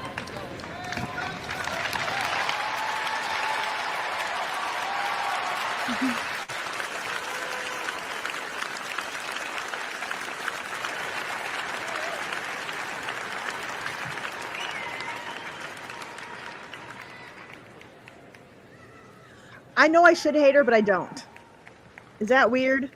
Speaker 1: I know I should hate her, but I don't. Is that weird?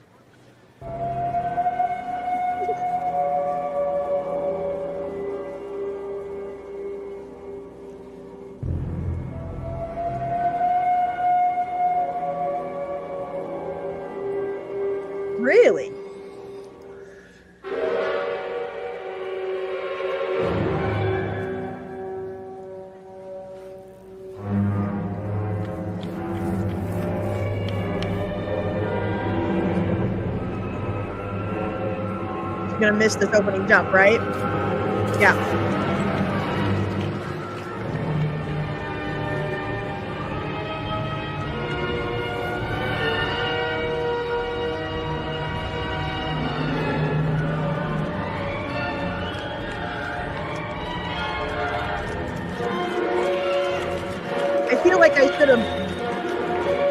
Speaker 1: Really? You're gonna miss this opening jump, right? Yeah.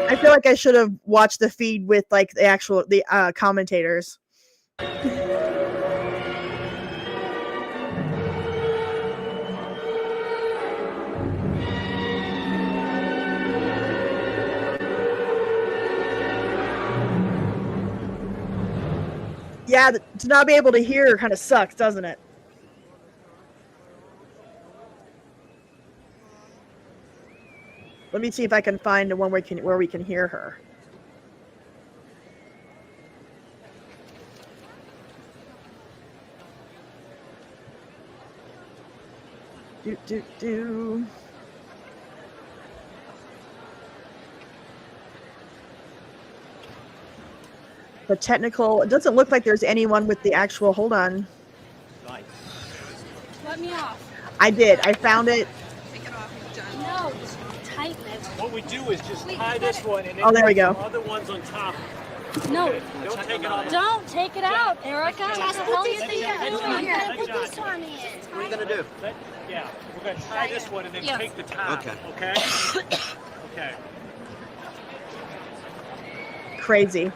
Speaker 1: I feel like I should have watched the feed with like the commentators. Yeah, to not be able to hear kind of sucks, doesn't it? Let me see if I can find one where we can hear her. Do. The technical, it doesn't look like there's anyone with the actual, hold on.
Speaker 10: Let me off.
Speaker 1: I did, I found it.
Speaker 10: Take it off, John. No, just tighten it.
Speaker 11: What we do is just tie this one and then
Speaker 1: there we go.
Speaker 11: the other ones on top.
Speaker 10: No.
Speaker 11: Don't take it off.
Speaker 10: Don't take it out, Erica.
Speaker 11: Just
Speaker 10: What the hell
Speaker 11: put
Speaker 10: you think you're doing? You gotta put this one in.
Speaker 4: What are you going to do?
Speaker 11: Yeah, we're going to tie this one and then
Speaker 10: Yes.
Speaker 11: take the top. Okay? Okay.
Speaker 1: Crazy.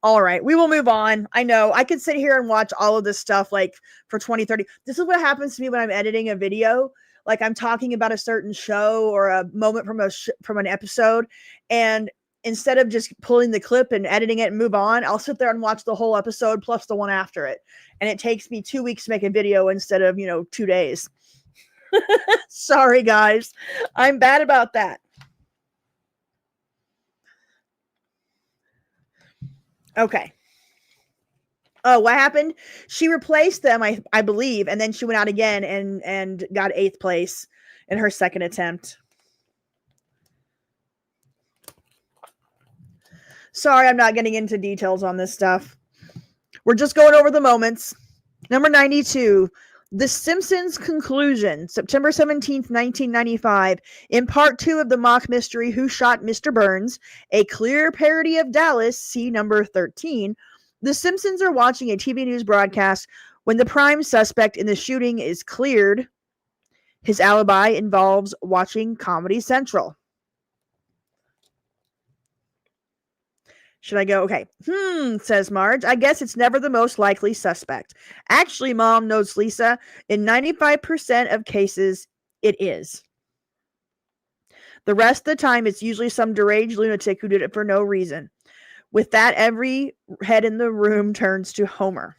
Speaker 1: All right, we will move on. I know I could sit here and watch all of this stuff like for 20, 30. This is what happens to me when I'm editing a video. Like I'm talking about a certain show or a moment from an episode, and instead of just pulling the clip and editing it and move on, I'll sit there and watch the whole episode plus the one after it. And it takes me 2 weeks to make a video instead of, 2 days. Sorry, guys. I'm bad about that. Okay. Oh, what happened? She replaced them, I believe, and then she went out again and got 8th place in her second attempt. Sorry, I'm not getting into details on this stuff. We're just going over the moments. Number 92, The Simpsons Conclusion, September 17th, 1995. In part 2 of the mock mystery, Who Shot Mr. Burns? A clear parody of Dallas, see number 13. The Simpsons are watching a TV news broadcast when the prime suspect in the shooting is cleared. His alibi involves watching Comedy Central. Should I go? Okay. Says Marge. I guess it's never the most likely suspect. Actually, Mom, notes Lisa, in 95% of cases, it is. The rest of the time, it's usually some deranged lunatic who did it for no reason. With that, every head in the room turns to Homer.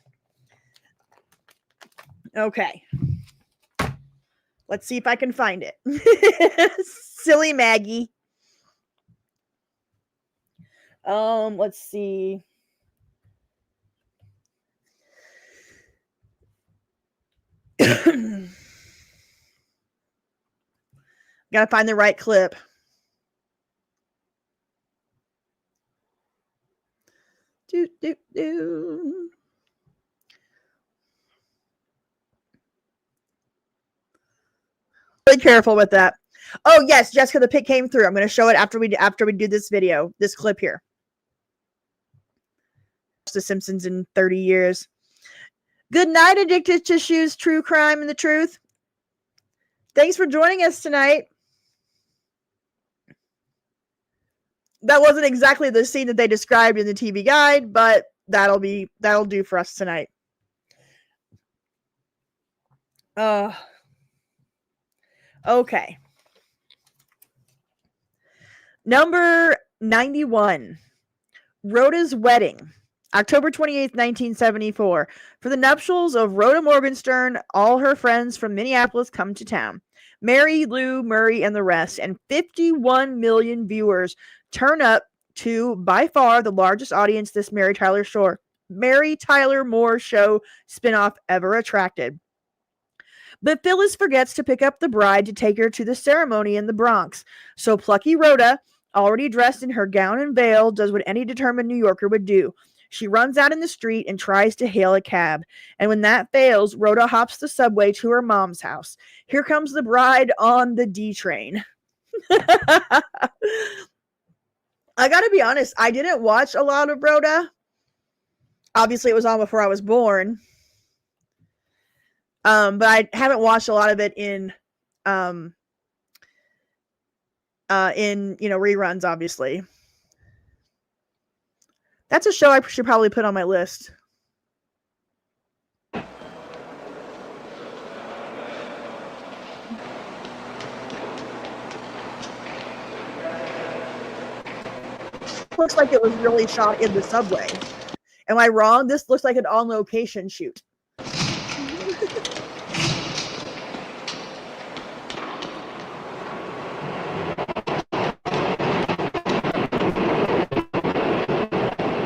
Speaker 1: Okay. Let's see if I can find it. Silly Maggie. Let's see. Gotta find the right clip. Do. Be careful with that. Oh yes, Jessica, the pic came through. I'm going to show it after we do this video, this clip here. The Simpsons in 30 years. Good night, Addicted to Shoes, True Crime and the Truth. Thanks for joining us tonight. That wasn't exactly the scene that they described in the TV guide, but that'll do for us tonight. Okay. Number 91. Rhoda's Wedding. October 28th, 1974. For the nuptials of Rhoda Morgenstern, all her friends from Minneapolis come to town. Mary, Lou, Murray, and the rest, and 51 million viewers turn up to, by far, the largest audience this Mary Tyler Mary Tyler Moore Show spinoff ever attracted. But Phyllis forgets to pick up the bride to take her to the ceremony in the Bronx. So plucky Rhoda, already dressed in her gown and veil, does what any determined New Yorker would do. She runs out in the street and tries to hail a cab. And when that fails, Rhoda hops the subway to her mom's house. Here comes the bride on the D train. I gotta be honest, I didn't watch a lot of Rhoda. Obviously, it was on before I was born. But I haven't watched a lot of it in reruns, obviously. That's a show I should probably put on my list. Looks like it was really shot in the subway. Am I wrong? This looks like an on-location shoot.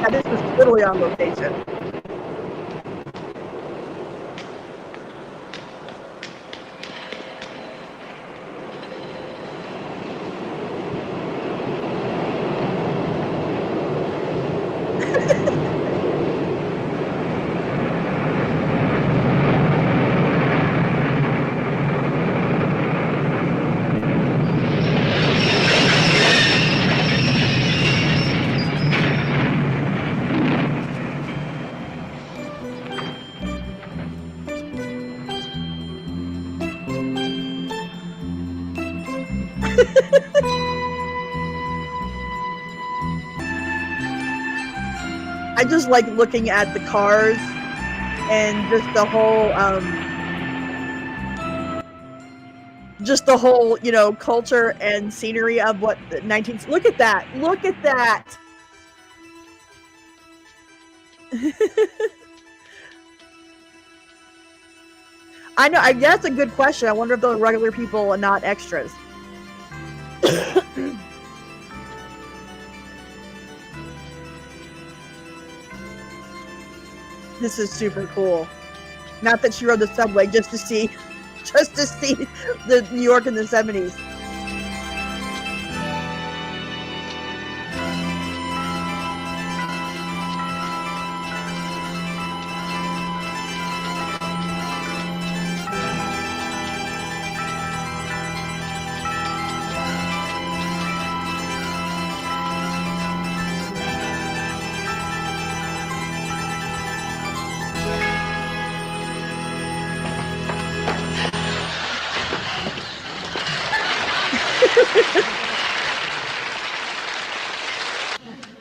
Speaker 1: Yeah, this was literally on location. I just like looking at the cars and just the whole, culture and scenery of what the 19th. Look at that. Look at that. I know. That's a good question. I wonder if those regular people are not extras. This is super cool. Not that she rode the subway just to see the New York in the 70s.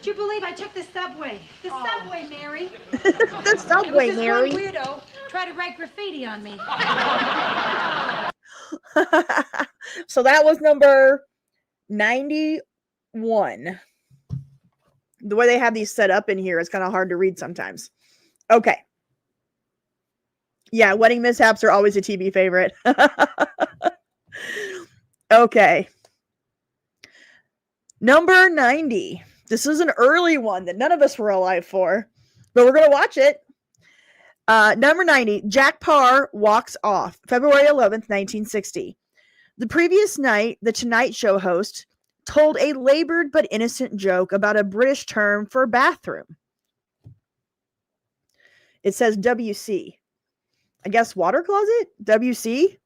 Speaker 10: Do you believe I took the subway? The subway, Mary.
Speaker 1: The subway,
Speaker 10: it was this
Speaker 1: Mary.
Speaker 10: One weirdo tried to write graffiti on me.
Speaker 1: So that was number 91. The way they have these set up in here is kind of hard to read sometimes. Okay. Yeah, wedding mishaps are always a TV favorite. Okay. Number 90. This is an early one that none of us were alive for, but we're going to watch it. Number 90, Jack Parr walks off, February 11th, 1960. The previous night, the Tonight Show host told a labored but innocent joke about a British term for bathroom. It says WC. I guess water closet? WC?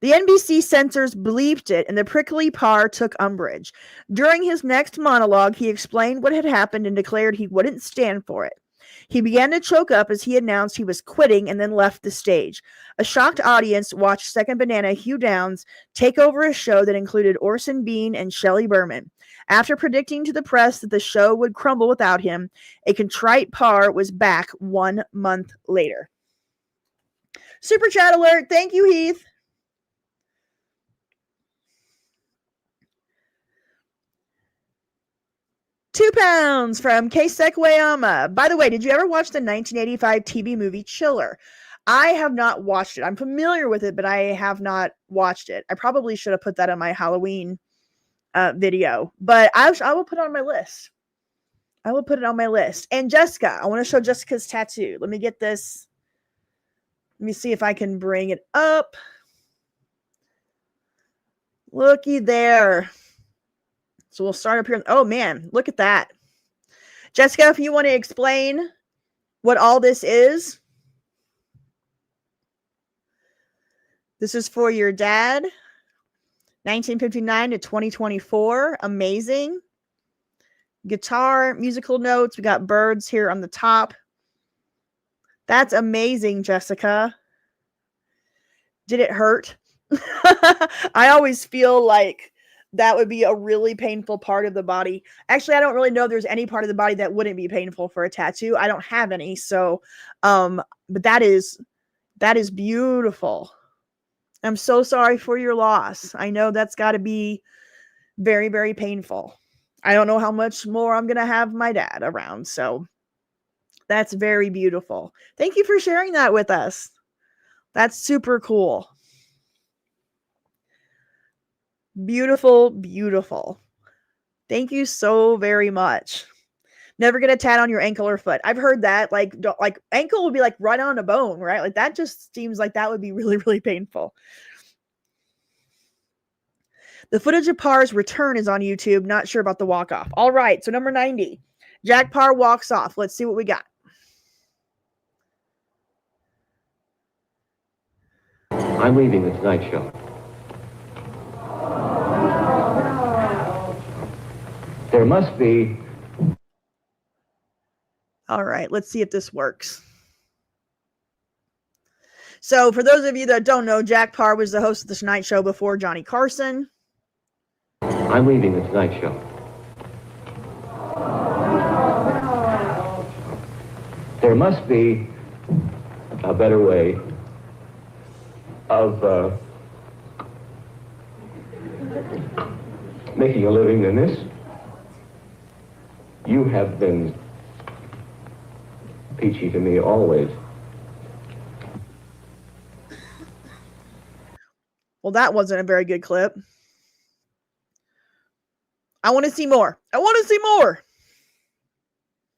Speaker 1: The NBC censors bleeped it, and the prickly Parr took umbrage. During his next monologue, he explained what had happened and declared he wouldn't stand for it. He began to choke up as he announced he was quitting and then left the stage. A shocked audience watched Second Banana Hugh Downs take over a show that included Orson Bean and Shelley Berman. After predicting to the press that the show would crumble without him, a contrite Parr was back 1 month later. Super chat alert. Thank you, Heath. £2 from K-Sekwayama. By the way, did you ever watch the 1985 TV movie Chiller? I have not watched it. I'm familiar with it, but I have not watched it. I probably should have put that on my Halloween video, but I will put it on my list. I will put it on my list. And Jessica, I want to show Jessica's tattoo. Let me get this. Let me see if I can bring it up. Looky there. So we'll start up here. Oh, man, look at that. Jessica, if you want to explain what all this is. This is for your dad. 1959 to 2024. Amazing. Guitar, musical notes. We got birds here on the top. That's amazing, Jessica. Did it hurt? I always feel like that would be a really painful part of the body. Actually, I don't really know if there's any part of the body that wouldn't be painful for a tattoo. I don't have any. So, but that is beautiful. I'm so sorry for your loss. I know that's got to be very, very painful. I don't know how much more I'm going to have my dad around. So that's very beautiful. Thank you for sharing that with us. That's super cool. Beautiful, beautiful. Thank you so very much. Never get a tat on your ankle or foot. I've heard that. Like ankle would be like right on a bone, right? Like that just seems like that would be really, really painful. The footage of Parr's return is on YouTube. Not sure about the walk-off. All right, so number 90. Jack Parr walks off. Let's see what we got.
Speaker 12: I'm leaving the Tonight Show. There must be...
Speaker 1: All right, let's see if this works. So for those of you that don't know, Jack Parr was the host of the Tonight Show before Johnny Carson.
Speaker 12: I'm leaving the Tonight Show. There must be a better way of making a living than this. You have been peachy to me always.
Speaker 1: Well, that wasn't a very good clip. I want to see more. I want to see more.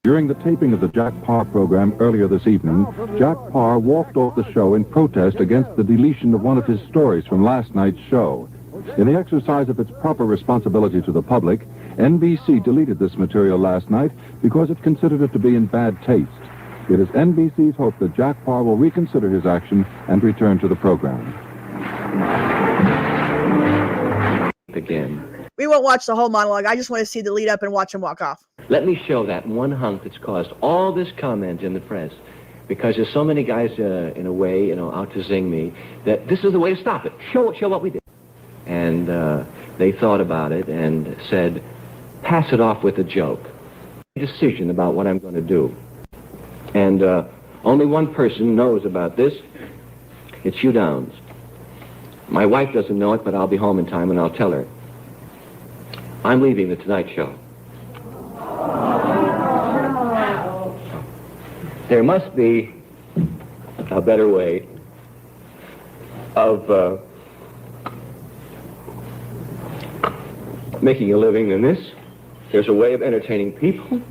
Speaker 13: During the taping of the Jack Parr program earlier this evening, Jack Parr walked off the show in protest against the deletion of one of his stories from last night's show. In the exercise of its proper responsibility to the public, NBC deleted this material last night because it considered it to be in bad taste. It is NBC's hope that Jack Parr will reconsider his action and return to the program.
Speaker 12: Again.
Speaker 1: We won't watch the whole monologue. I just want to see the lead up and watch him walk off.
Speaker 12: Let me show that one hunk that's caused all this comment in the press, because there's so many guys, in a way, out to zing me, that this is the way to stop it. Show what we did. And they thought about it and said, pass it off with a joke. Decision about what I'm going to do. And only one person knows about this. It's Hugh Downs. My wife doesn't know it, but I'll be home in time and I'll tell her. I'm leaving the Tonight Show. There must be a better way of making a living than this. There's a way of entertaining people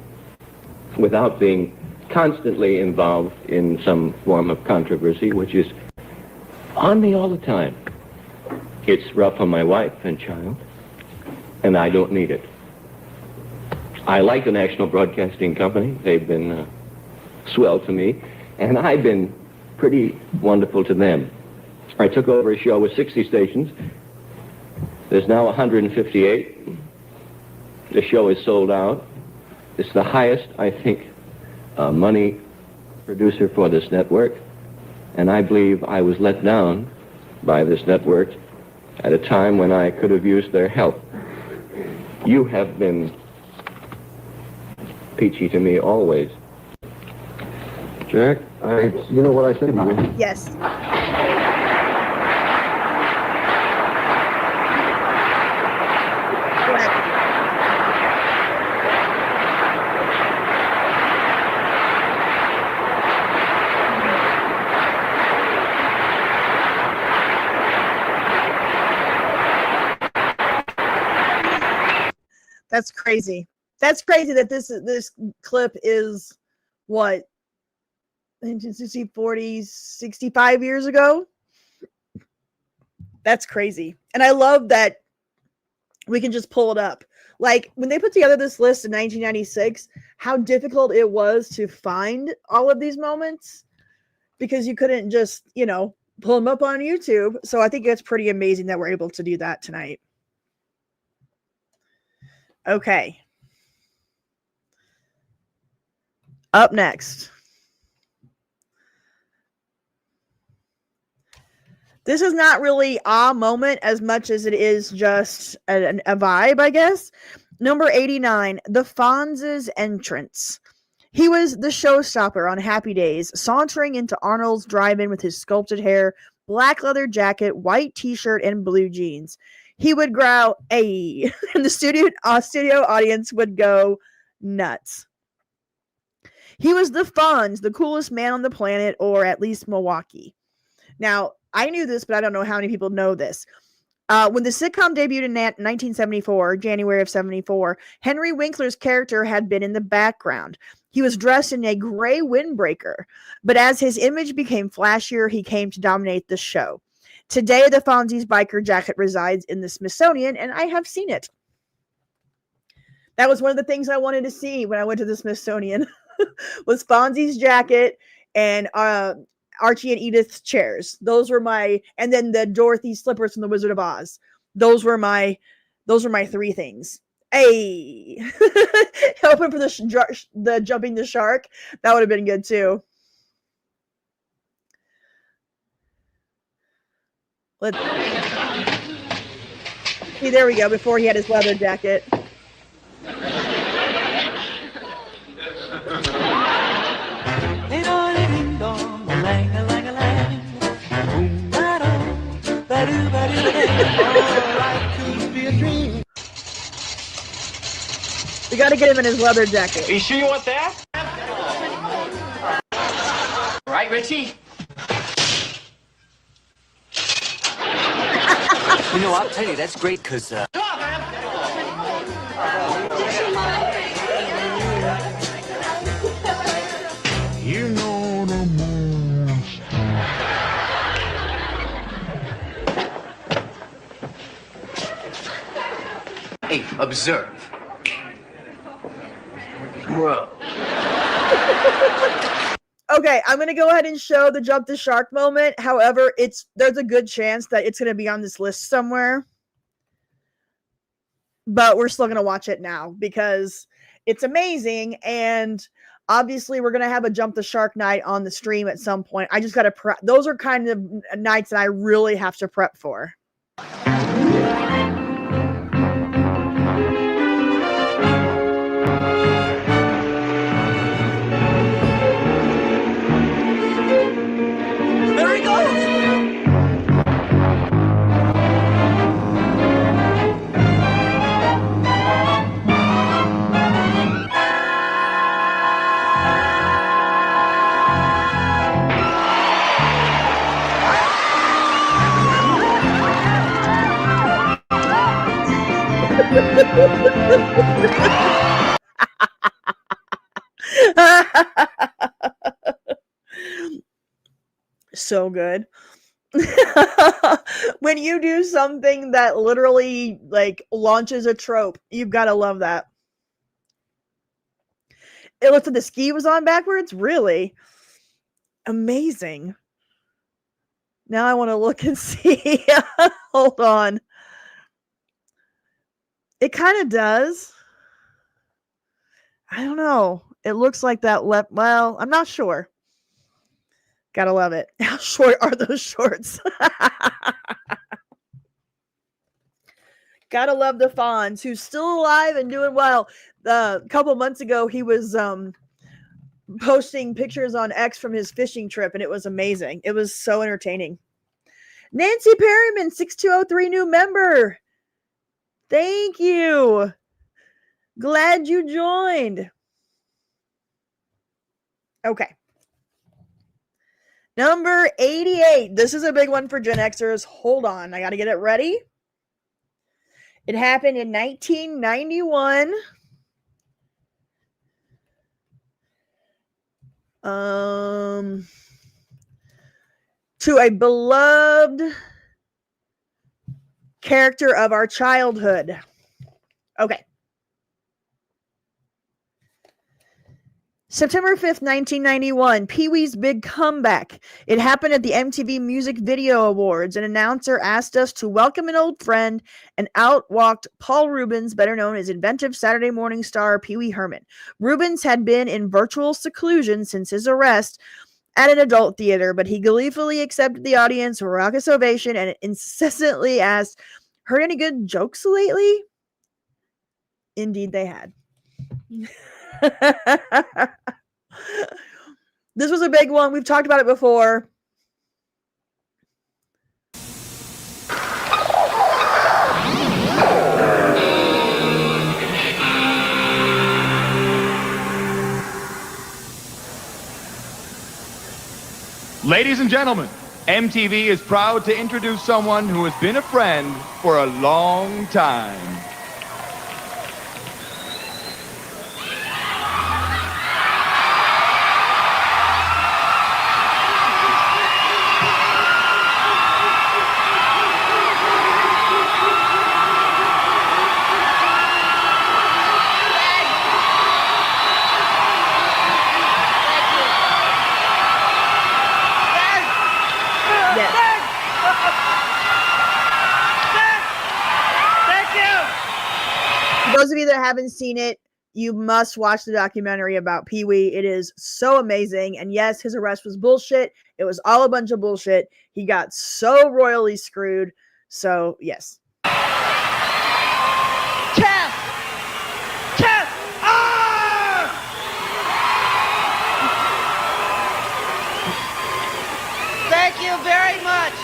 Speaker 12: without being constantly involved in some form of controversy, which is on me all the time. It's rough on my wife and child, and I don't need it. I like the National Broadcasting Company. They've been swell to me, and I've been pretty wonderful to them. I took over a show with 60 stations. There's now 158. The show is sold out. It's the highest, I think, money producer for this network, and I believe I was let down by this network at a time when I could have used their help. You have been peachy to me always.
Speaker 7: Jack, you know what I said to you?
Speaker 1: Yes. That's crazy. That's crazy that this clip is what 1960, 40, 65 years ago. That's crazy. And I love that we can just pull it up. Like when they put together this list in 1996, how difficult it was to find all of these moments because you couldn't just, pull them up on YouTube. So I think it's pretty amazing that we're able to do that tonight. Okay. Up next. This is not really a moment as much as it is just a vibe, I guess. Number 89, the Fonz's entrance. He was the showstopper on Happy Days, sauntering into Arnold's drive-in with his sculpted hair, black leather jacket, white t-shirt, and blue jeans. He would growl, "Ay," and the studio audience would go nuts. He was the Fonz, the coolest man on the planet, or at least Milwaukee. Now, I knew this, but I don't know how many people know this. When the sitcom debuted in 1974, January of 74, Henry Winkler's character had been in the background. He was dressed in a gray windbreaker, but as his image became flashier, he came to dominate the show. Today, the Fonzie's biker jacket resides in the Smithsonian, and I have seen it. That was one of the things I wanted to see when I went to the Smithsonian, was Fonzie's jacket and Archie and Edith's chairs. Those were and then the Dorothy slippers from the Wizard of Oz. Those were my 3 things. Hey, hoping for the jumping the shark. That would have been good too. Let's see. There we go. Before he had his leather jacket. We got to get him in his leather jacket.
Speaker 11: Are you sure you want that? Right, Richie?
Speaker 14: I'll tell you, that's great, because,
Speaker 2: You know the most.
Speaker 14: Hey, observe. Whoa.
Speaker 1: Okay, I'm going to go ahead and show the jump the shark moment. However, there's a good chance that it's going to be on this list somewhere. But we're still going to watch it now because it's amazing. And obviously, we're going to have a jump the shark night on the stream at some point. I just got to prep. Those are kind of nights that I really have to prep for.
Speaker 14: There he goes!
Speaker 1: So good. When you do something that literally launches a trope, you've got to love that. It looks like the ski was on backwards. Really amazing. Now I want to look and see. Hold on. It kind of does. I don't know. It looks like that left. Well, I'm not sure. Gotta love it. How short are those shorts? Gotta love the Fonz, who's still alive and doing well. A couple months ago, he was posting pictures on X from his fishing trip, and it was amazing. It was so entertaining. Nancy Perryman, 6203 new member. Thank you. Glad you joined. Okay. Number 88. This is a big one for Gen Xers. Hold on. I got to get it ready. It happened in 1991. To a beloved character of our childhood. Okay. September 5th, 1991, Pee-wee's Big Comeback. It happened at the MTV Music Video Awards. An announcer asked us to welcome an old friend, and out walked Paul Reubens, better known as inventive Saturday morning star Pee-wee Herman. Reubens had been in virtual seclusion since his arrest at an adult theater, but he gleefully accepted the audience raucous ovation and incessantly asked, "Heard any good jokes lately?" Indeed, they had. This was a big one. We've talked about it before.
Speaker 15: Ladies and gentlemen, MTV is proud to introduce someone who has been a friend for a long time. Those of you that haven't seen it, you must watch the documentary about Pee-wee. It is so amazing. And yes, his arrest was bullshit. It was all a bunch of bullshit. He got so royally screwed. So, yes.
Speaker 6: Chef! Chef! Ah! Thank you very much.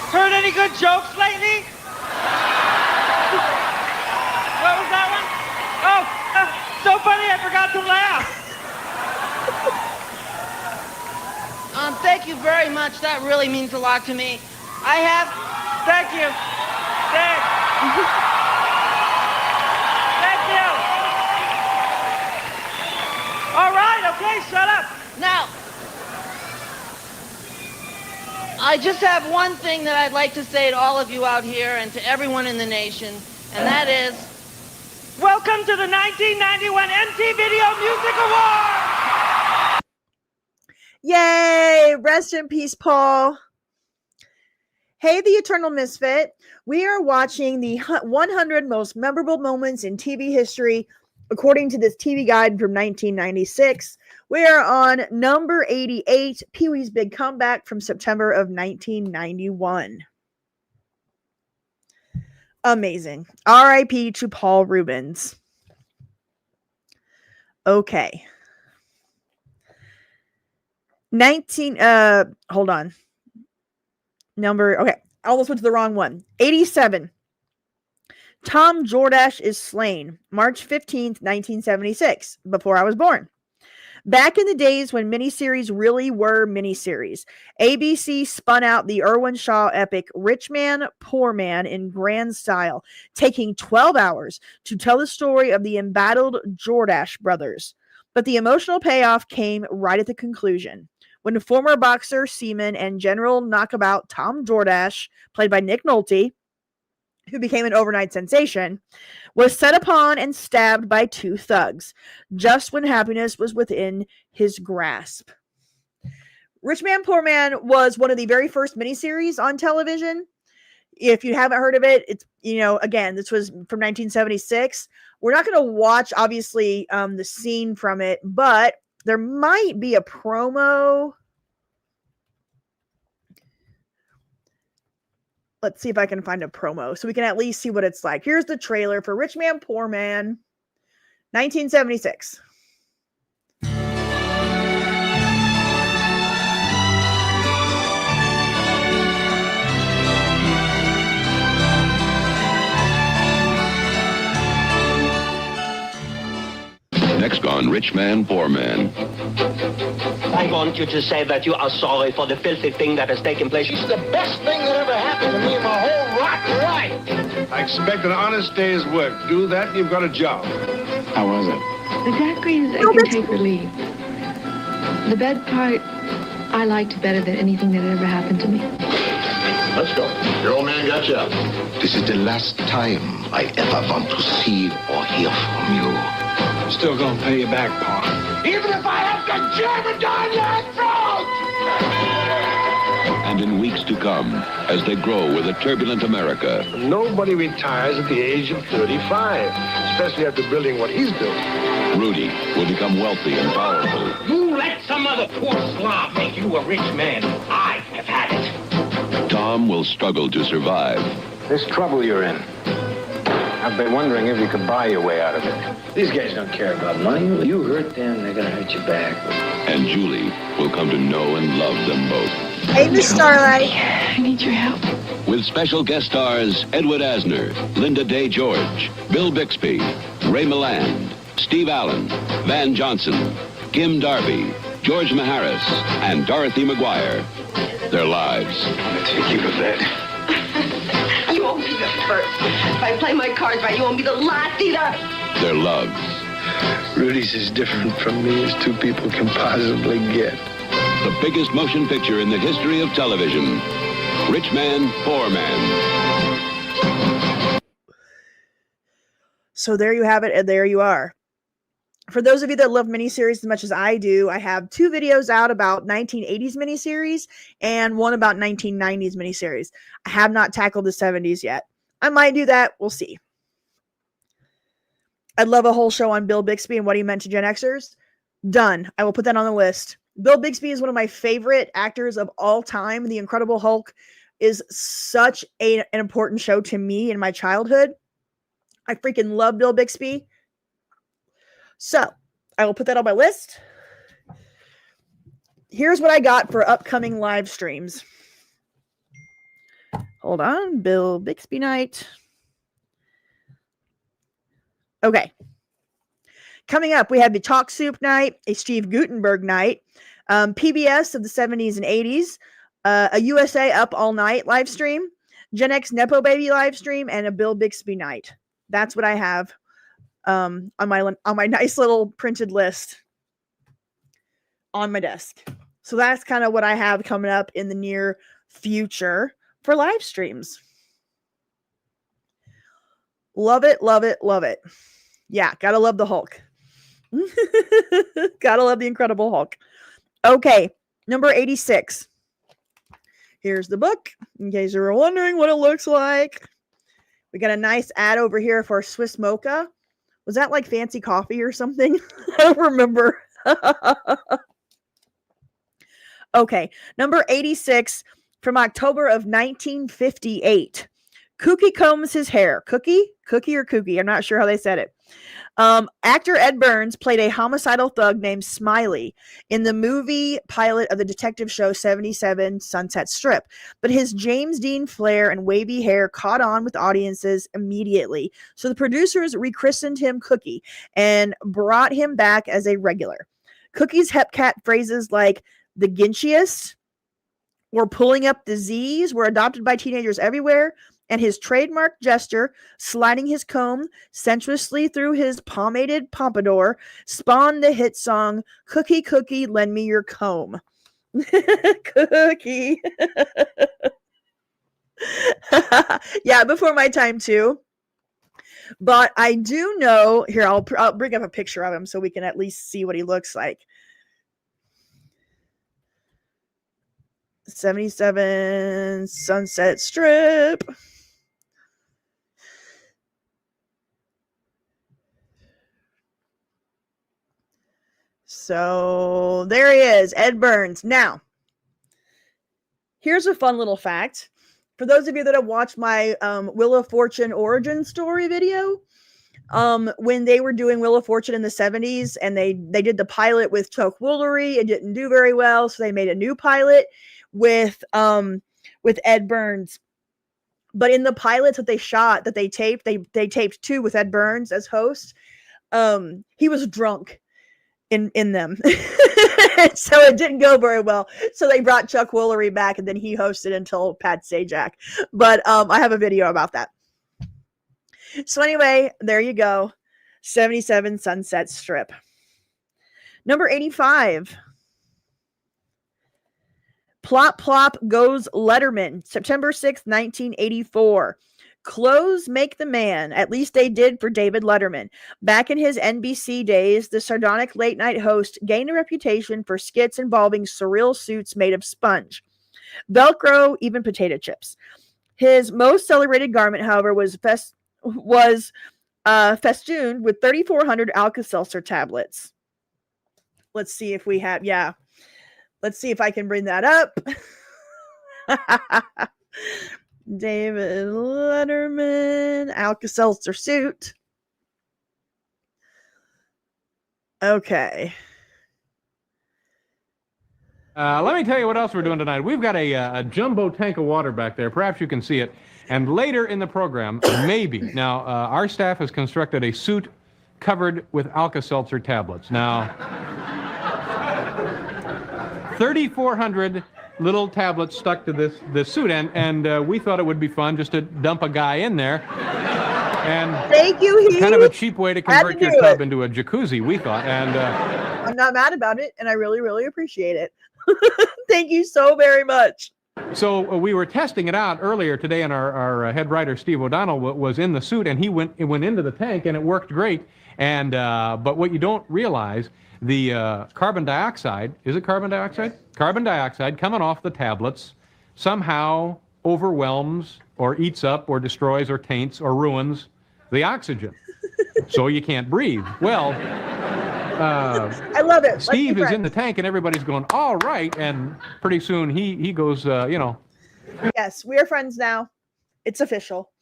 Speaker 6: Heard any good jokes lately? What was that one? Oh, so funny I forgot to laugh. Thank you very much. That really means a lot to me. I have. Thank you. Thank you. All right. Okay. Shut up. Now. I just have one thing that I'd like to say to all of you out here and to everyone in the nation, and that is, welcome to the 1991 MTV Video Music Awards!
Speaker 1: Yay! Rest in peace, Paul. Hey, the Eternal Misfit. We are watching the 100 most memorable moments in TV history, according to this TV guide from 1996. We are on number 88, Pee-wee's Big Comeback from September of 1991. Amazing. R.I.P. to Paul Reubens. Okay. Hold on. Okay. I almost went to the wrong one. 87. Tom Jordache is slain. March 15th, 1976, before I was born. Back in the days when miniseries really were miniseries, ABC spun out the Irwin Shaw epic Rich Man, Poor Man in grand style, taking 12 hours to tell the story of the embattled Jordache brothers. But the emotional payoff came right at the conclusion, when former boxer, seaman, and general knockabout Tom Jordache, played by Nick Nolte, who became an overnight sensation, was set upon and stabbed by two thugs, just when happiness was within his grasp. Rich Man, Poor Man was one of the very first miniseries on television. If you haven't heard of it, it's, again, this was from 1976. We're not going to watch, obviously, the scene from it, but there might be a promo. Let's see if I can find a promo so we can at least see what it's like. Here's the trailer for Rich Man, Poor Man, 1976.
Speaker 16: Rich Man, Poor Man.
Speaker 11: I want you to say that you are sorry for the filthy thing that has taken place. It's the best thing that ever happened to me in my whole rotten life.
Speaker 17: I expect an honest day's work. Do that, and you've got a job.
Speaker 18: How was it?
Speaker 19: The daiquiris I can take or leave. The bed part, I liked better than anything that ever happened to me.
Speaker 17: Let's go. Your old man got you up.
Speaker 2: This is the last time I ever want to see or hear from you.
Speaker 17: Still gonna pay you back, Pa.
Speaker 2: Even if I have to jam it down your throat!
Speaker 16: And in weeks to come, as they grow with a turbulent America,
Speaker 17: Nobody retires at the age of 35, especially after building what he's built.
Speaker 16: Rudy will become wealthy and powerful.
Speaker 11: You let some other poor slob make you a rich man. I have had it.
Speaker 16: Tom will struggle to survive.
Speaker 7: This trouble you're in, I've been wondering if you could buy your way out of it.
Speaker 17: These guys don't care about money.
Speaker 7: You hurt them, they're gonna hurt you back.
Speaker 16: And Julie will come to know and love them both.
Speaker 15: Hey, Miss Starlight.
Speaker 19: I need your help.
Speaker 16: With special guest stars Edward Asner, Linda Day George, Bill Bixby, Ray Milland, Steve Allen, Van Johnson, Kim Darby, George Maharis, and Dorothy McGuire. Their lives.
Speaker 7: I'll take you to bed.
Speaker 6: You won't be the first. If I play my cards right, you won't be the last either.
Speaker 16: Their loves.
Speaker 17: Rudy's as different from me as two people can possibly get.
Speaker 16: The biggest motion picture in the history of television. Rich Man, Poor Man.
Speaker 15: So there you have it, and there you are. For those of you that love miniseries as much as I do, I have 2 videos out about 1980s miniseries and one about 1990s miniseries. I have not tackled the 70s yet. I might do that. We'll see. I'd love a whole show on Bill Bixby and what he meant to Gen Xers. Done. I will put that on the list. Bill Bixby is one of my favorite actors of all time. The Incredible Hulk is such an important show to me in my childhood. I freaking love Bill Bixby. So, I will put that on my list. Here's what I got for upcoming live streams. Hold on. Bill Bixby night. Okay. Coming up, we have the Talk Soup night, a Steve Guttenberg night, PBS of the 70s and 80s, a USA Up All Night live stream, Gen X Nepo Baby live stream, and a Bill Bixby night. That's what I have on my nice little printed list on my desk. So that's kind of what I have coming up in the near future for live streams. Love it, love it, love it. Yeah, gotta love the Hulk. Gotta love the Incredible Hulk. Okay, number 86. Here's the book, in case you were wondering what it looks like. We got a nice ad over here for Swiss Mocha. Was that like fancy coffee or something? I don't remember. Okay, number 86 from October of 1958. Cookie combs his hair. Cookie or Kookie? I'm not sure how they said it. Actor Ed Burns played a homicidal thug named Smiley in the movie pilot of the detective show 77 Sunset Strip, but his James Dean flair and wavy hair caught on with audiences immediately, so the producers rechristened him Cookie and brought him back as a regular. Cookie's hepcat phrases like the Ginchiest or pulling up the Z's were adopted by teenagers everywhere, and his trademark gesture, sliding his comb sensuously through his pomaded pompadour, spawned the hit song, Cookie, Cookie, Lend Me Your Comb. Cookie. Yeah, before my time too. But I do know, here, I'll bring up a picture of him so we can at least see what he looks like. 77 Sunset Strip. So there he is, Ed Burns. Now, here's a fun little fact. For those of you that have watched my Wheel of Fortune origin story video, when they were doing Wheel of Fortune in the 70s and they did the pilot with Toke Woolery, it didn't do very well, so they made a new pilot with Ed Burns. But in the pilots that they shot, that they taped, they taped 2 with Ed Burns as host. He was drunk. in them. So it didn't go very well. So they brought Chuck Woolery back, and then he hosted until Pat Sajak. But I have a video about that. So anyway, there you go. 77 Sunset Strip. Number 85. Plop Plop Goes Letterman, September 6th, 1984. Clothes make the man. At least they did for David Letterman. Back in his NBC days, the sardonic late-night host gained a reputation for skits involving surreal suits made of sponge, Velcro, even potato chips. His most celebrated garment, however, was festooned with 3,400 Alka-Seltzer tablets. Let's see if we have, let's see if I can bring that up. David Letterman, Alka-Seltzer suit. Okay.
Speaker 18: Let me tell you what else we're doing tonight. We've got a jumbo tank of water back there. Perhaps you can see it. And later in the program, maybe. Now, our staff has constructed a suit covered with Alka-Seltzer tablets. Now, 3,400 little tablets stuck to this suit, and we thought it would be fun just to dump a guy in there. And
Speaker 15: thank you, Heath.
Speaker 18: Kind of a cheap way to convert your tub into a jacuzzi, we thought. And
Speaker 15: I'm not mad about it, and I really, really appreciate it. Thank you so very much.
Speaker 18: So we were testing it out earlier today, and our head writer Steve O'Donnell was in the suit, and it went into the tank, and it worked great. And but what you don't realize, the carbon dioxide, is it carbon dioxide? Carbon dioxide coming off the tablets somehow overwhelms or eats up or destroys or taints or ruins the oxygen. So you can't breathe. Well,
Speaker 15: I love it.
Speaker 18: Steve is in the tank and everybody's going, all right. And pretty soon he goes, you know.
Speaker 15: Yes, we are friends now. It's official.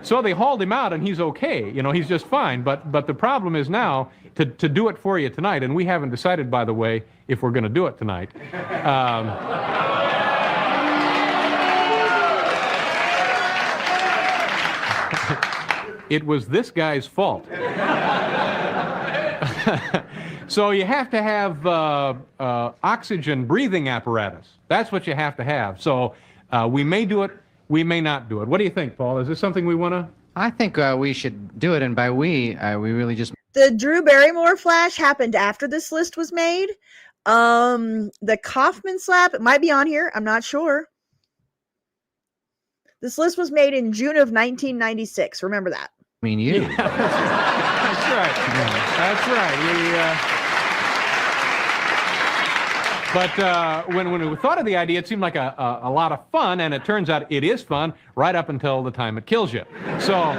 Speaker 18: So they hauled him out, and he's okay. You know, he's just fine. But the problem is now to do it for you tonight, and we haven't decided, by the way, if we're going to do it tonight. It was this guy's fault. So you have to have oxygen breathing apparatus. That's what you have to have. So we may do it. We may not do it. What do you think, Paul? Is this something we want to?
Speaker 20: I think we should do it, and by we really just...
Speaker 15: The Drew Barrymore flash happened after this list was made. The Kaufman slap, it might be on here. I'm not sure. This list was made in June of 1996. Remember that.
Speaker 20: I mean, you.
Speaker 18: Yeah, that's right. That's right. But when we thought of the idea, it seemed like a lot of fun, and it turns out it is fun right up until the time it kills you. So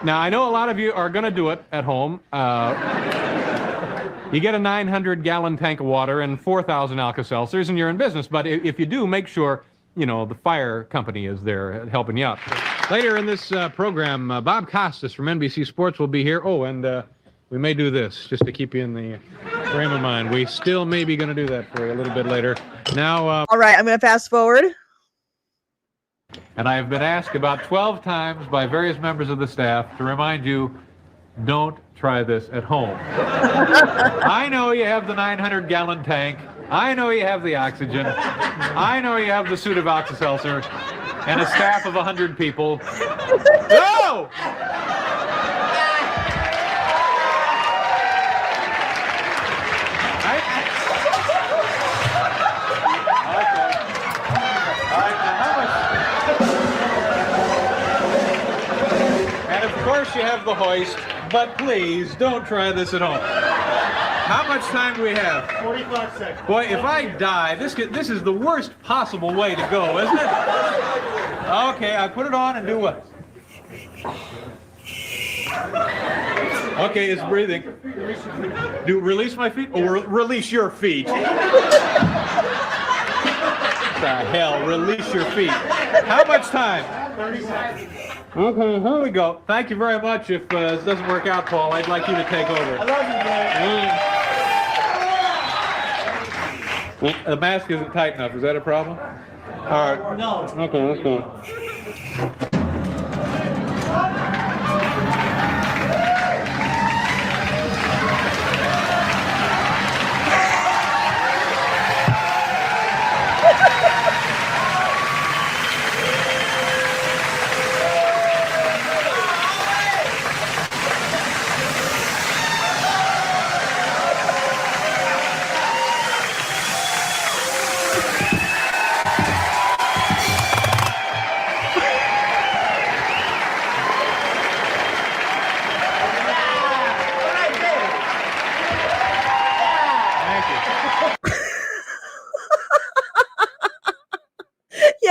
Speaker 18: now I know a lot of you are going to do it at home. You get a 900-gallon tank of water and 4,000 Alka-Seltzers, and you're in business. But if you do, make sure, you know, the fire company is there helping you out. Later in this program, Bob Costas from NBC Sports will be here. Oh, and we may do this just to keep you in the frame of mind. We still may be going to do that for you a little bit later. Now,
Speaker 15: all right, I'm going to fast forward.
Speaker 18: And I have been asked about 12 times by various members of the staff to remind you, don't try this at home. I know you have the 900-gallon tank. I know you have the oxygen. I know you have the suit of Alka-Seltzer and a staff of 100 people. No! And of course you have the hoist, but please don't try this at home. How much time do we have?
Speaker 21: 45 seconds.
Speaker 18: Boy, if I die, this is the worst possible way to go, isn't it? Okay, I put it on and do what? Okay, it's breathing. Do release my feet? Or release your feet? What the hell? Release your feet. How much time?
Speaker 21: 30 seconds.
Speaker 18: Okay, here we go. Thank you very much. If this doesn't work out, Paul, I'd like you to take over.
Speaker 21: I love you, man.
Speaker 18: The mask isn't tight enough. Is that a problem? All right.
Speaker 21: No.
Speaker 18: Okay, let's go.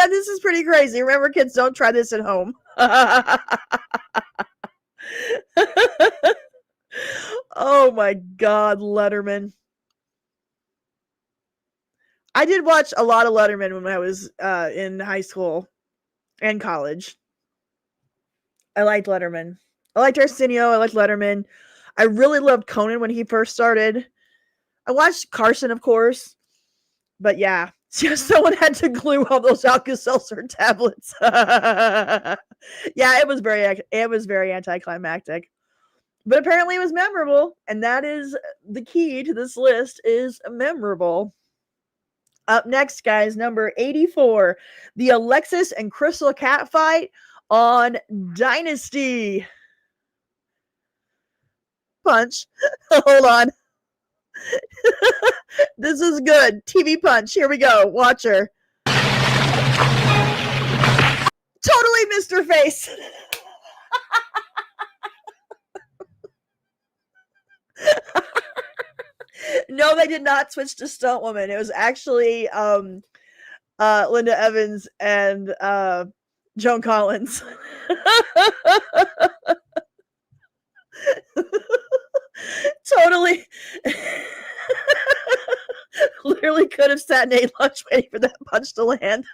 Speaker 15: Yeah, this is pretty crazy. Remember, kids, don't try this at home. Oh my God, Letterman. I did watch a lot of Letterman when I was in high school and college. I liked Letterman. I liked Arsenio. I liked Letterman. I really loved Conan when he first started. I watched Carson, of course. But yeah, just someone had to glue all those Alka-Seltzer tablets. Yeah, it was very anticlimactic. But apparently it was memorable, and that is the key to this list is memorable. Up next, guys, number 84, the Alexis and Crystal Cat fight on Dynasty. Punch. Hold on. This is good. TV punch. Here we go. Watch her. Totally missed her face. No, they did not switch to Stunt Woman. It was actually Linda Evans and Joan Collins. Totally. Literally could have sat and ate lunch waiting for that punch to land.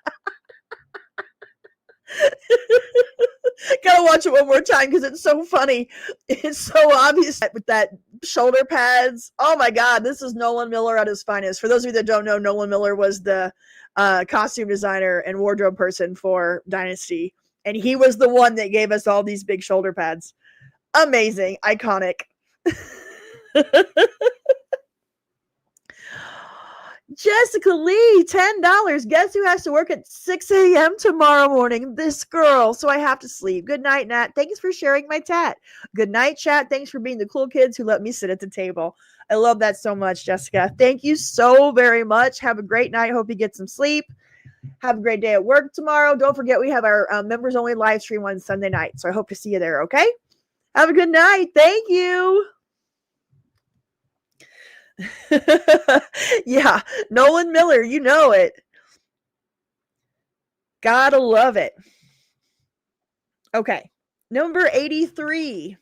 Speaker 15: Gotta watch it one more time because it's so funny. It's so obvious with that shoulder pads. Oh my God, this is Nolan Miller at his finest. For those of you that don't know, Nolan Miller was the costume designer and wardrobe person for Dynasty. And he was the one that gave us all these big shoulder pads. Amazing. Iconic. Jessica Lee, $10. Guess who has to work at 6 a.m. tomorrow morning? This girl. So I have to sleep. Good night, Nat. Thanks for sharing my tat. Good night, chat. Thanks for being the cool kids who let me sit at the table. I love that so much, Jessica. Thank you so very much. Have a great night. Hope you get some sleep. Have a great day at work tomorrow. Don't forget we have our members only live stream on Sunday night. So I hope to see you there, okay? Have a good night. Thank you. Yeah, Nolan Miller, you know it. Gotta love it. Okay, number 83.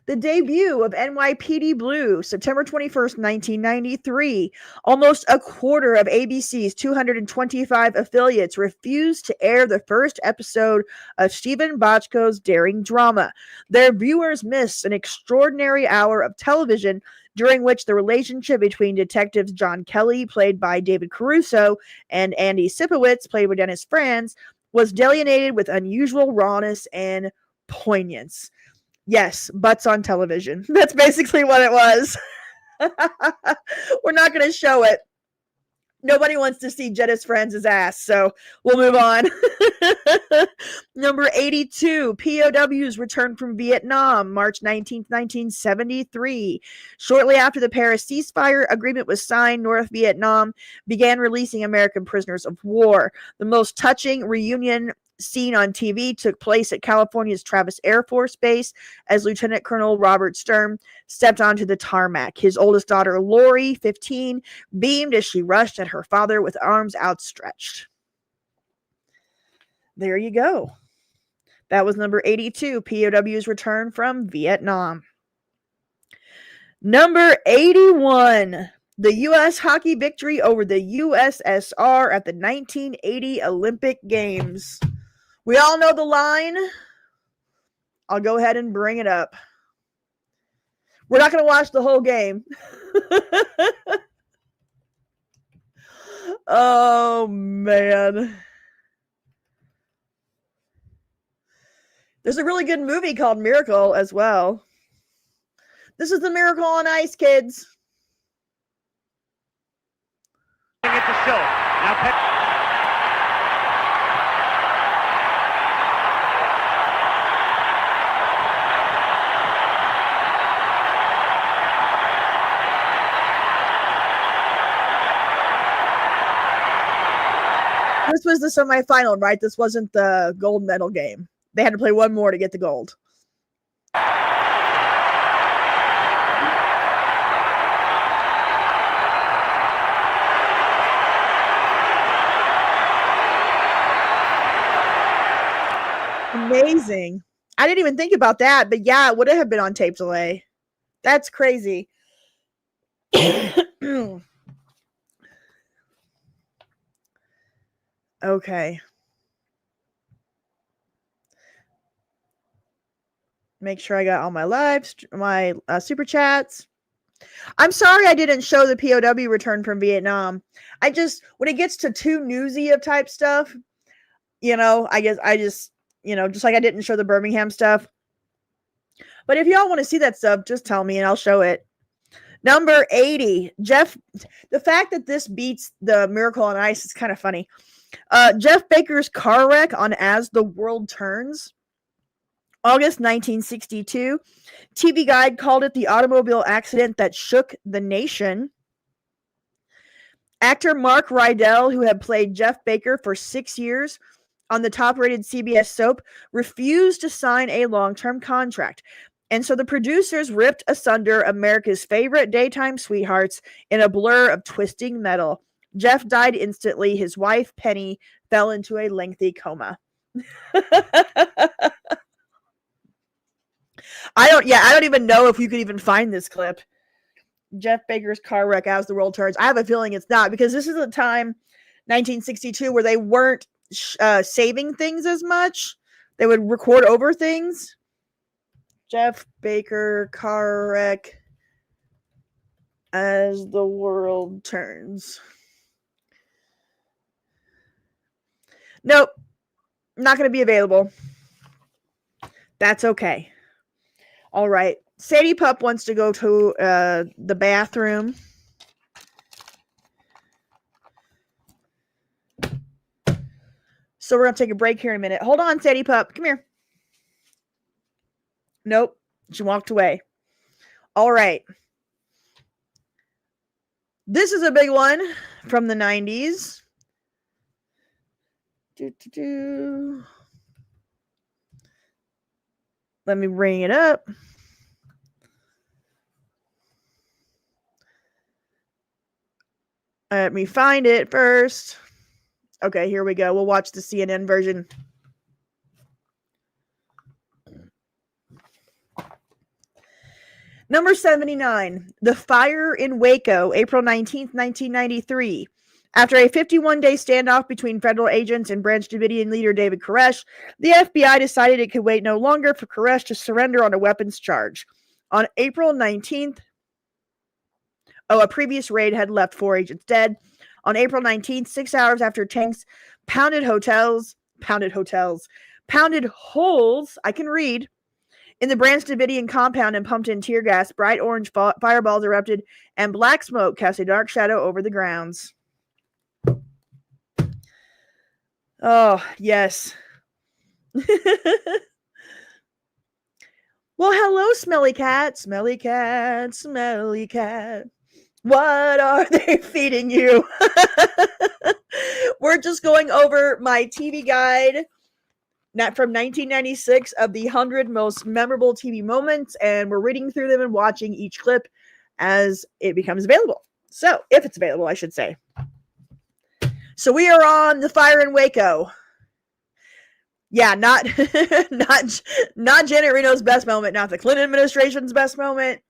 Speaker 15: The debut of NYPD Blue, September 21st, 1993. Almost a quarter of ABC's 225 affiliates refused to air the first episode of Stephen Bochco's daring drama. Their viewers missed an extraordinary hour of television during which the relationship between detectives John Kelly, played by David Caruso, and Andy Sipowicz, played by Dennis Franz, was delineated with unusual rawness and poignance. Yes, butts on television. That's basically what it was. We're not going to show it. Nobody wants to see Dennis Franz's ass, so we'll move on. Number 82, POWs returned from Vietnam, March 19, 1973. Shortly after the Paris ceasefire agreement was signed, North Vietnam began releasing American prisoners of war. The most touching reunion scene on TV took place at California's Travis Air Force Base as Lieutenant Colonel Robert Sturm stepped onto the tarmac. His oldest daughter, Lori, 15, beamed as she rushed at her father with arms outstretched. There you go. That was number 82, POW's return from Vietnam. Number 81, the U.S. hockey victory over the USSR at the 1980 Olympic Games. We all know the line. I'll go ahead and bring it up. We're not going to watch the whole game. Oh, man. There's a really good movie called Miracle as well. This is the Miracle on Ice, kids.
Speaker 21: At the show. Now,
Speaker 15: this was the semifinal, right? This wasn't the gold medal game. They had to play one more to get the gold. amazing. I didn't even think about that, but yeah, it would have been on tape delay. That's crazy. Okay. Make sure I got all my super chats. I'm sorry I didn't show the POW return from Vietnam. When it gets to too newsy of type stuff, I guess just like I didn't show the Birmingham stuff. But if y'all want to see that stuff, just tell me and I'll show it. Number 80, Jeff. The fact that this beats the Miracle on Ice is kind of funny. Jeff Baker's car wreck on As the World Turns. August 1962. TV Guide called it the automobile accident that shook the nation. Actor Mark Rydell, who had played Jeff Baker for 6 years on the top-rated CBS soap, refused to sign a long-term contract. And so the producers ripped asunder America's favorite daytime sweethearts in a blur of twisting metal. Jeff died instantly. His wife, Penny, fell into a lengthy coma. I don't even know if you could even find this clip. Jeff Baker's car wreck as the world turns. I have a feeling it's not, because this is a time, 1962, where they weren't saving things as much. They would record over things. Jeff Baker car wreck as the world turns. Nope. Not going to be available. That's okay. All right. Sadie Pup wants to go to the bathroom. So we're going to take a break here in a minute. Hold on, Sadie Pup. Come here. Nope. She walked away. All right. This is a big one from the 90s. Let me bring it up. Let me find it first. Okay, here we go. We'll watch the CNN version. Number 79, The Fire in Waco, April 19th, 1993. After a 51-day standoff between federal agents and Branch Davidian leader David Koresh, the FBI decided it could wait no longer for Koresh to surrender on a weapons charge. On April 19th, a previous raid had left 4 agents dead. On April 19th, 6 hours after tanks pounded holes, I can read, in the Branch Davidian compound and pumped in tear gas, bright orange fireballs erupted, and black smoke cast a dark shadow over the grounds. Oh, yes. Well, hello, smelly cat. Smelly cat, smelly cat. What are they feeding you? We're just going over my TV guide from 1996 of the 100 most memorable TV moments, and we're reading through them and watching each clip as it becomes available. So, if it's available, I should say. So we are on The Fire in Waco. Yeah, not Janet Reno's best moment, not the Clinton administration's best moment.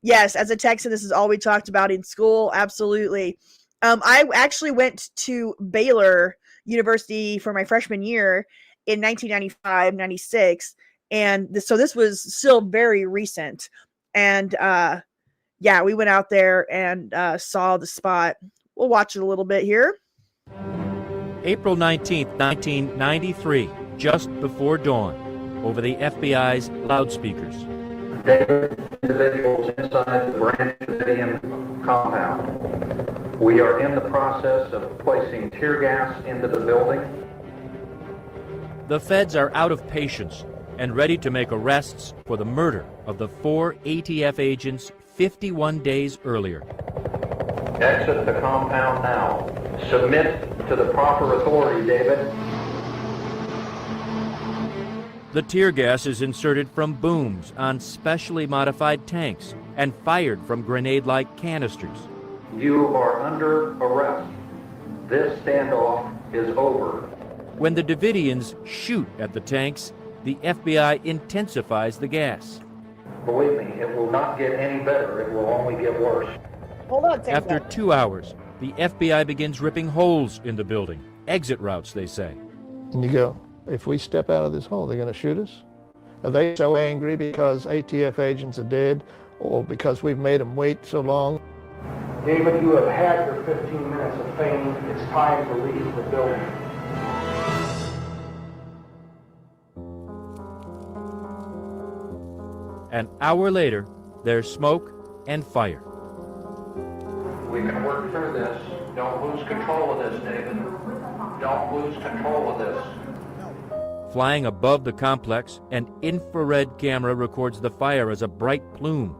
Speaker 15: Yes, as a Texan, this is all we talked about in school. Absolutely. I actually went to Baylor University for my freshman year in 1995, 96. And so this was still very recent. And yeah, we went out there and saw the spot. We'll watch it a little bit here.
Speaker 3: April 19th, 1993, just before dawn, over the FBI's loudspeakers.
Speaker 22: Individuals inside the Branch Davidian compound. We are in the process of placing tear gas into the building.
Speaker 3: The feds are out of patience and ready to make arrests for the murder of the 4 ATF agents 51 days earlier.
Speaker 22: Exit the compound now. Submit to the proper authority, David.
Speaker 3: The tear gas is inserted from booms on specially modified tanks and fired from grenade-like canisters.
Speaker 22: You are under arrest. This standoff is over.
Speaker 3: When the Davidians shoot at the tanks, the FBI intensifies the gas.
Speaker 22: Believe me, it will not get any better. It will only get worse.
Speaker 15: Hold on,
Speaker 3: After 2 hours, the FBI begins ripping holes in the building. Exit routes, they say.
Speaker 5: And you go, if we step out of this hole, they're going to shoot us? Are they so angry because ATF agents are dead or because we've made them wait so long?
Speaker 22: David, you have had your 15 minutes of fame. It's time to leave the building.
Speaker 3: An hour later, there's smoke and fire.
Speaker 22: We can work through this. Don't lose control of this, David. Don't lose control of this.
Speaker 3: Flying above the complex, an infrared camera records the fire as a bright plume.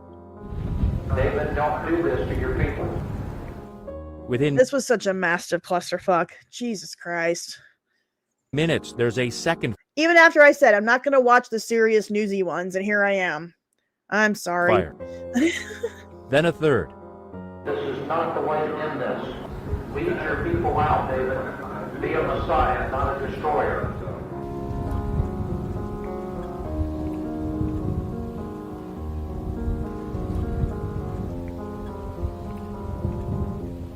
Speaker 22: David, don't do this to your people.
Speaker 3: Within
Speaker 15: This was such a massive clusterfuck. Jesus Christ.
Speaker 3: minutes, there's a second
Speaker 15: Even after I said I'm not going to watch the serious newsy ones, and here I am. I'm sorry.
Speaker 3: fire. Then a third.
Speaker 22: This is not the way to end this. Lead your people out, David. Be a Messiah, not a destroyer.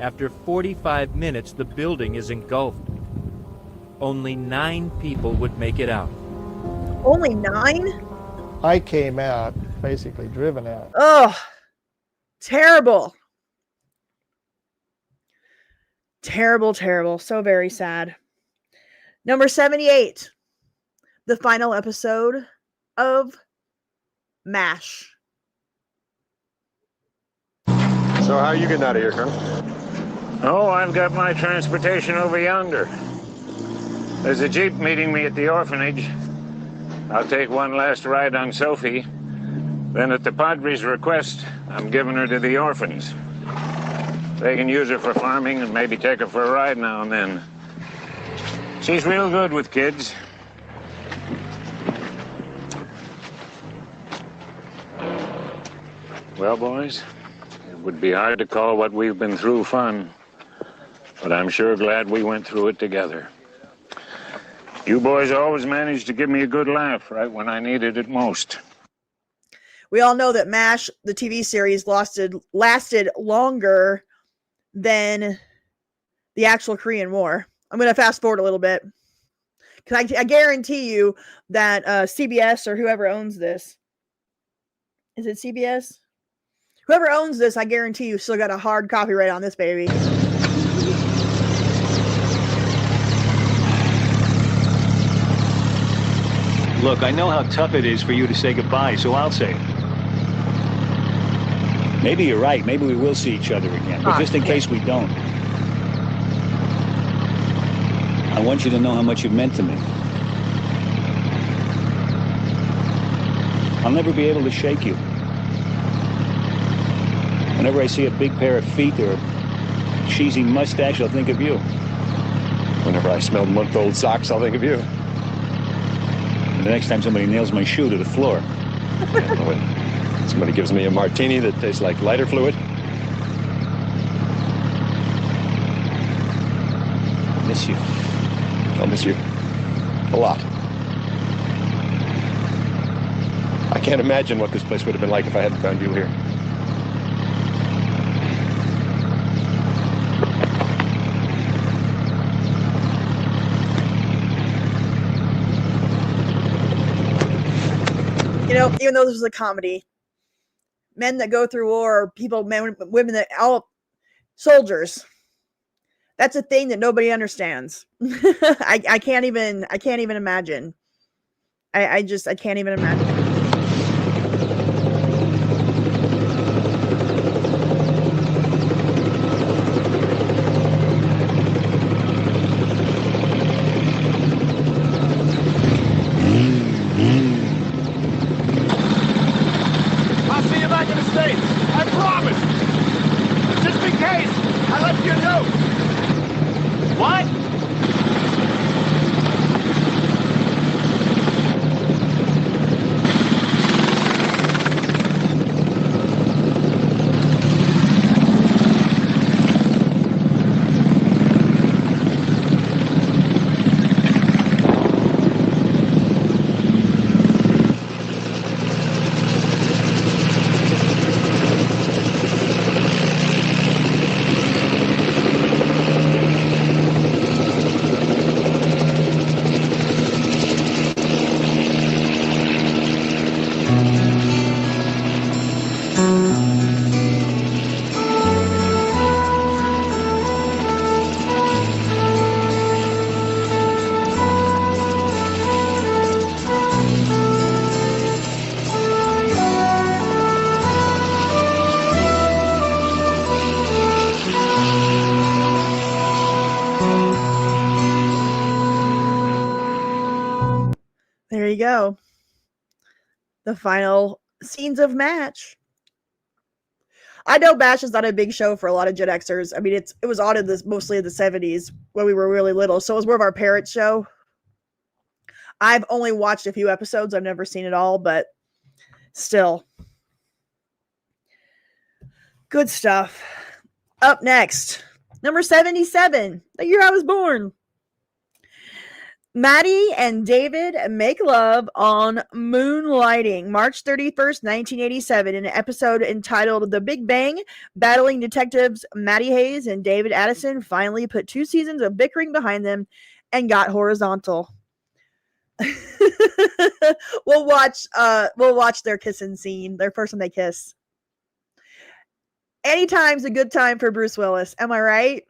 Speaker 3: After 45 minutes, the building is engulfed. Only 9 people would make it out.
Speaker 15: Only 9?
Speaker 5: I came out, basically driven out.
Speaker 15: Oh, terrible. Terrible, terrible. So very sad. Number 78. The final episode of MASH.
Speaker 17: So how are you getting out of here, Colonel?
Speaker 9: Oh, I've got my transportation over yonder. There's a Jeep meeting me at the orphanage. I'll take one last ride on Sophie. Then at the Padre's request, I'm giving her to the orphans. They can use her for farming and maybe take her for a ride now and then. She's real good with kids. Well, boys, it would be hard to call what we've been through fun, but I'm sure glad we went through it together. You boys always managed to give me a good laugh right when I needed it most.
Speaker 15: We all know that MASH, the TV series, lasted longer than the actual Korean War. I'm going to fast forward a little bit. Because I guarantee you that CBS or whoever owns this, is it CBS? Whoever owns this, I guarantee you still got a hard copyright on this baby.
Speaker 23: Look, I know how tough it is for you to say goodbye, so I'll say it. Maybe you're right. Maybe we will see each other again. But just in case we don't, I want you to know how much you've meant to me. I'll never be able to shake you. Whenever I see a big pair of feet or a cheesy mustache, I'll think of you.
Speaker 17: Whenever I smell month-old socks, I'll think of you.
Speaker 23: The next time somebody nails my shoe to the floor.
Speaker 17: Yeah, when somebody gives me a martini that tastes like lighter fluid.
Speaker 23: Miss you.
Speaker 17: I'll miss you a lot. I can't imagine what this place would have been like if I hadn't found you here.
Speaker 15: You know, even though this was a comedy, men that go through war, people, men, women that all soldiers. That's a thing that nobody understands. I can't even imagine. I can't even imagine.
Speaker 2: I'll see you back in the States. I promise. Just in case, I left you a note. What?
Speaker 15: you go. The final scenes of MASH. I know MASH is not a big show for a lot of Gen Xers. I mean, it was on in mostly in the 70s when we were really little, so it was more of our parents' show. I've only watched a few episodes. I've never seen it all, but still. Good stuff. Up next, number 77, the year I was born. Maddie and David make love on Moonlighting, March 31st, 1987, in an episode entitled The Big Bang. Battling detectives Maddie Hayes and David Addison finally put 2 seasons of bickering behind them and got horizontal. We'll watch their kissing scene, their first time they kiss. Anytime's a good time for Bruce Willis. Am I right?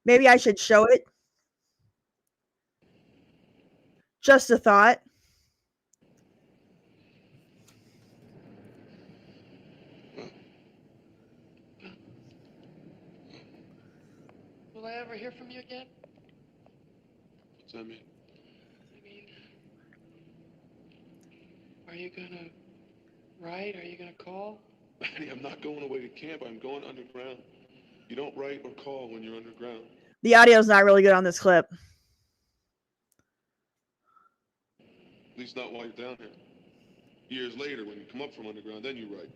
Speaker 15: Maybe I should show it. Just a thought.
Speaker 4: Will I ever hear from you again?
Speaker 8: What's that mean?
Speaker 4: I mean, are you gonna write? Are you gonna call?
Speaker 8: Manny, I'm not going away to camp. I'm going underground. You don't write or call when you're underground.
Speaker 15: The audio's not really good on this clip.
Speaker 8: At least not while you're down here. Years later, when you come up from underground, then you write.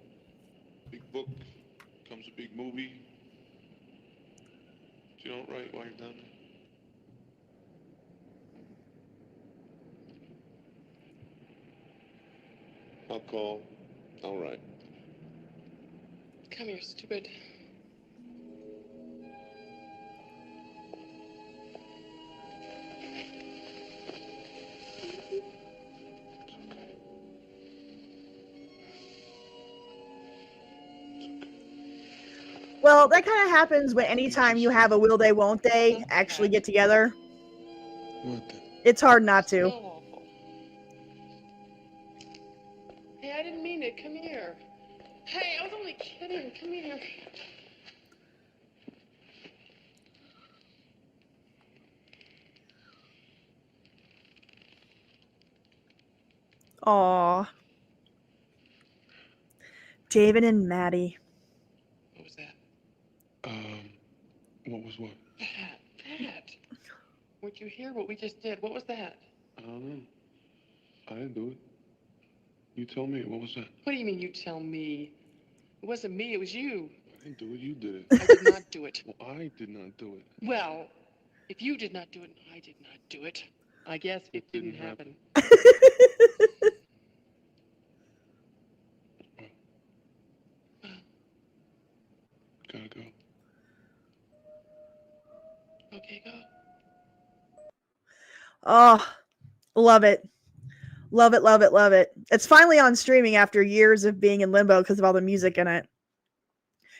Speaker 8: Big book, comes a big movie. But you don't write while you're down there. I'll call. I'll write.
Speaker 4: Come here, stupid.
Speaker 15: Well, that kind of happens when anytime you have a will they, won't they actually get together. It's hard not to.
Speaker 4: Hey, I didn't mean it. Come here. Hey, I was only kidding. Come here.
Speaker 15: Aw. David and Maddie.
Speaker 4: What was that?
Speaker 8: What was what?
Speaker 4: That. Would you hear what we just did? What was that?
Speaker 8: I don't know. I didn't do it. You tell me. What was that?
Speaker 4: What do you mean you tell me? It wasn't me, it was you.
Speaker 8: I didn't do it. You did it.
Speaker 4: I did not do it.
Speaker 8: Well, I did not do it.
Speaker 4: Well, if you did not do it and I did not do it, I guess it didn't happen.
Speaker 8: Gotta go.
Speaker 4: Okay, go.
Speaker 15: Oh, love it. Love it, love it, love it. It's finally on streaming after years of being in limbo because of all the music in it.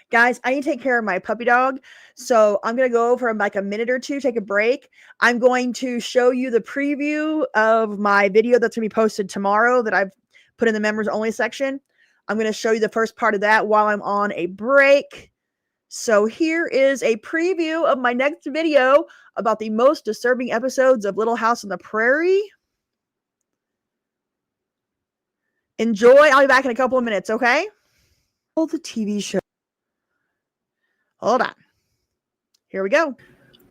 Speaker 15: Guys, I need to take care of my puppy dog, so I'm going to go over in like a minute or two, take a break. I'm going to show you the preview of my video that's going to be posted tomorrow that I've put in the members only section. I'm going to show you the first part of that while I'm on a break. So here is a preview of my next video about the most disturbing episodes of Little House on the Prairie. Enjoy. I'll be back in a couple of minutes, okay? All the TV shows. Hold on. Here we go.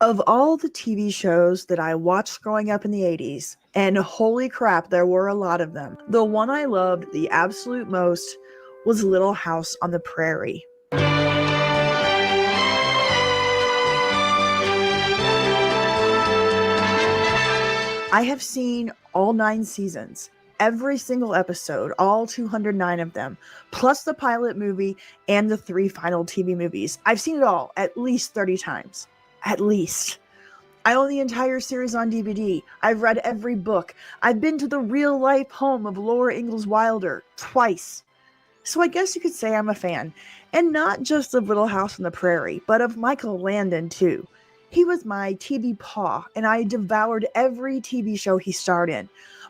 Speaker 15: Of all the TV shows that I watched growing up in the 80s, and holy crap, there were a lot of them, the one I loved the absolute most was Little House on the Prairie. I have seen all 9 seasons, every single episode, all 209 of them, plus the pilot movie and the 3 final TV movies. I've seen it all at least 30 times. At least. I own the entire series on DVD. I've read every book. I've been to the real-life home of Laura Ingalls Wilder twice. So I guess you could say I'm a fan. And not just of Little House on the Prairie, but of Michael Landon too. He was my TV paw, and I devoured every TV show he starred in.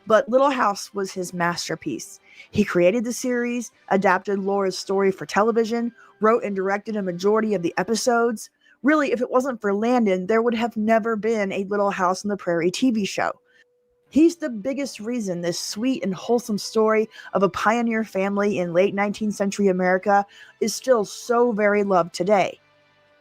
Speaker 15: but Little House was his masterpiece. He created the series, adapted Laura's story for television, wrote and directed a majority of the episodes. Really, if it wasn't for Landon, there would have never been a Little House on the Prairie TV show. He's the biggest reason this sweet and wholesome story of a pioneer family in late 19th century America is still so very loved today.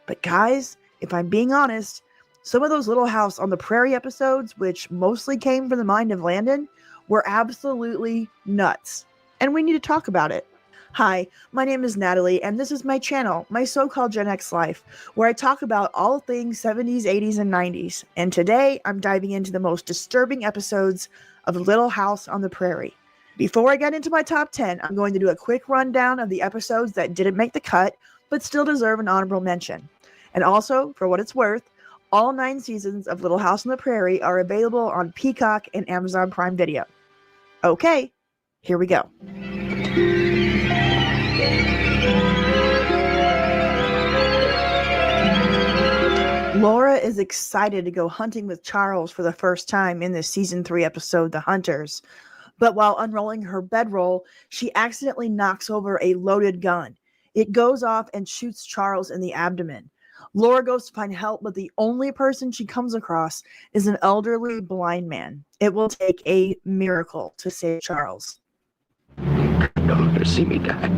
Speaker 15: But guys, if I'm being honest, some of those Little House on the Prairie episodes, which mostly came from the mind of Landon, were absolutely nuts. And we need to talk about it. Hi, my name is Natalie, and this is my channel, My So-Called Gen X Life, where I talk about all things 70s, 80s, and 90s. And today, I'm diving into the most disturbing episodes of Little House on the Prairie. Before I get into my top 10, I'm going to do a quick rundown of the episodes that didn't make the cut, but still deserve an honorable mention. And also, for what it's worth, all 9 seasons of Little House on the Prairie are available on Peacock and Amazon Prime Video. Okay, here we go. Laura is excited to go hunting with Charles for the first time in the season 3 episode, The Hunters. But while unrolling her bedroll, she accidentally knocks over a loaded gun. It goes off and shoots Charles in the abdomen. Laura goes to find help, but the only person she comes across is an elderly blind man. It will take a miracle to save Charles.
Speaker 14: Don't let her see me die.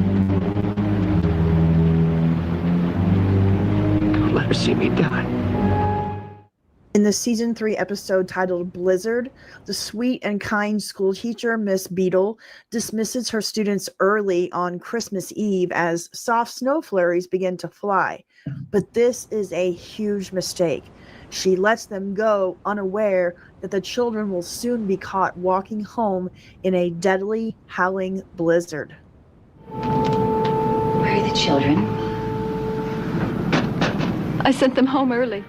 Speaker 14: Don't let her see me die.
Speaker 15: In the season 3 episode titled Blizzard, the sweet and kind school teacher, Miss Beadle, dismisses her students early on Christmas Eve as soft snow flurries begin to fly. But this is a huge mistake. She lets them go unaware that the children will soon be caught walking home in a deadly, howling blizzard.
Speaker 10: Where are the children?
Speaker 19: I sent them home early.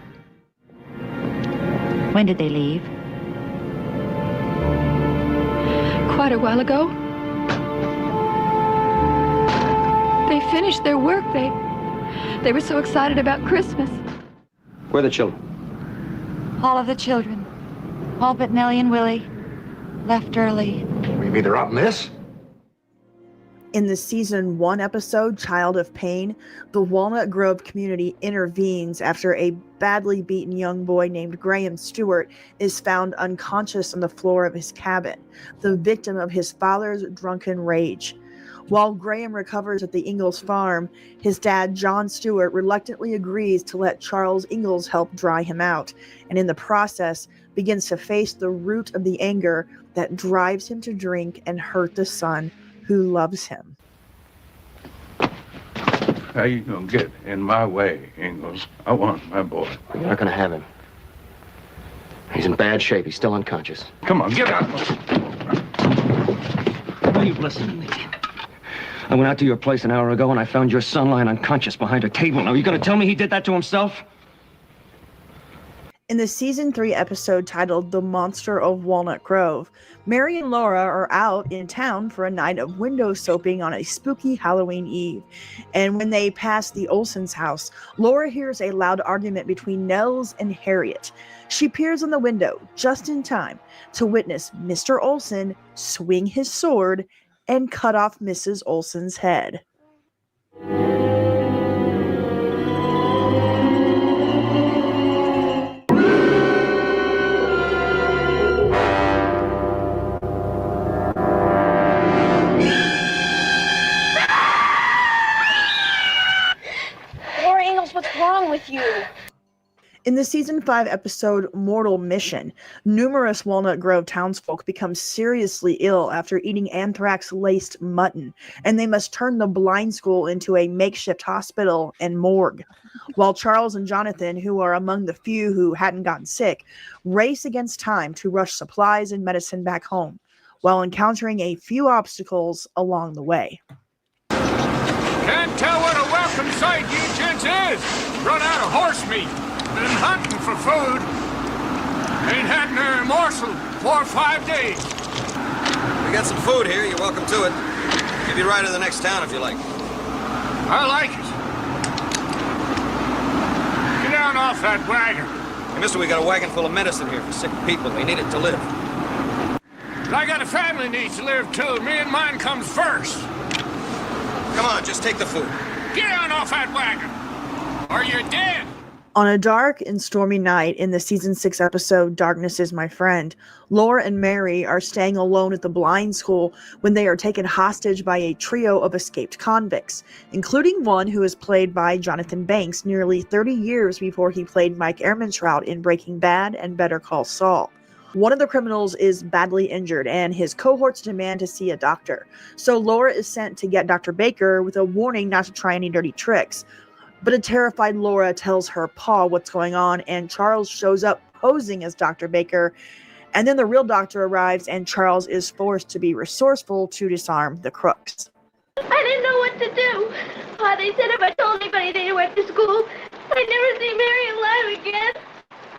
Speaker 10: When did they leave?
Speaker 19: Quite a while ago. They finished their work. They were so excited about Christmas.
Speaker 14: Where are the children?
Speaker 10: All of the children. All but Nellie and Willie. Left early.
Speaker 14: Maybe they're out in this?
Speaker 15: In the season 1 episode, Child of Pain, the Walnut Grove community intervenes after a badly beaten young boy named Graham Stewart is found unconscious on the floor of his cabin, the victim of his father's drunken rage. While Graham recovers at the Ingalls farm, his dad, John Stewart, reluctantly agrees to let Charles Ingalls help dry him out, and in the process begins to face the root of the anger that drives him to drink and hurt the son who loves him.
Speaker 17: How you gonna get in my way, Ingalls? I want my boy.
Speaker 14: You're not gonna have him. He's in bad shape. He's still unconscious.
Speaker 17: Come on, get out.
Speaker 14: Will you listen to me? I went out to your place an hour ago and I found your son lying unconscious behind a table. Now, are you gonna tell me he did that to himself?
Speaker 15: In the season 3 episode titled The Monster of Walnut Grove, Mary and Laura are out in town for a night of window soaping on a spooky Halloween Eve. And when they pass the Olsons' house, Laura hears a loud argument between Nels and Harriet. She peers in the window just in time to witness Mr. Olson swing his sword and cut off Mrs. Olson's head.
Speaker 6: What's wrong with you?
Speaker 15: In the season 5 episode Mortal Mission, numerous Walnut Grove townsfolk become seriously ill after eating anthrax-laced mutton, and they must turn the blind school into a makeshift hospital and morgue. While Charles and Jonathan, who are among the few who hadn't gotten sick, race against time to rush supplies and medicine back home, while encountering a few obstacles along the way.
Speaker 12: Can't tell what a welcome sight you gents is. Run out of horse meat. Been hunting for food. Ain't had nary morsel 4 or 5 days.
Speaker 13: We got some food here. You're welcome to it. Give you a ride to the next town if you like.
Speaker 12: I like it. Get down off that wagon.
Speaker 13: Hey, mister, we got a wagon full of medicine here for sick people. They need it to live.
Speaker 12: But I got a family needs to live too. Me and mine comes first.
Speaker 13: Come on, just take the food.
Speaker 12: Get on off that wagon, or you're dead.
Speaker 15: On a dark and stormy night in the season 6 episode Darkness Is My Friend, Laura and Mary are staying alone at the blind school when they are taken hostage by a trio of escaped convicts, including one who is played by Jonathan Banks nearly 30 years before he played Mike Ehrmantraut in Breaking Bad and Better Call Saul. One of the criminals is badly injured and his cohorts demand to see a doctor, so Laura is sent to get Dr. Baker with a warning not to try any dirty tricks. But a terrified Laura tells her pa what's going on, and Charles shows up posing as Dr. Baker. And then the real doctor arrives, and Charles is forced to be resourceful to disarm the crooks.
Speaker 1: I didn't know what to do. Pa, they said if I told anybody they went to school, I'd never see Mary alive again.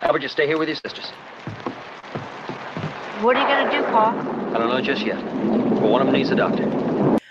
Speaker 14: How about you stay here with your sisters?
Speaker 10: What are you going to do, Pa?
Speaker 14: I don't know just yet. But one of them needs a doctor.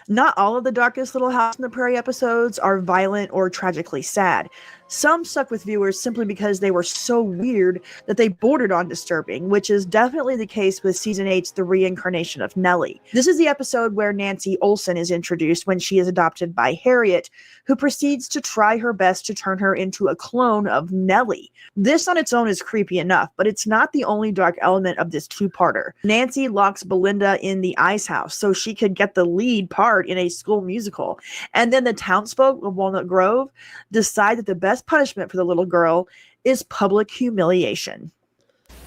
Speaker 15: Not all of the Darkest Little House on the Prairie episodes are violent or tragically sad. Some stuck with viewers simply because they were so weird that they bordered on disturbing, which is definitely the case with Season 8's The Reincarnation of Nellie. This is the episode where Nancy Olson is introduced when she is adopted by Harriet, who proceeds to try her best to turn her into a clone of Nellie. This on its own is creepy enough, but it's not the only dark element of this two-parter. Nancy locks Belinda in the ice house so she could get the lead part in a school musical, and then the townsfolk of Walnut Grove decide that the best punishment for the little girl is public humiliation.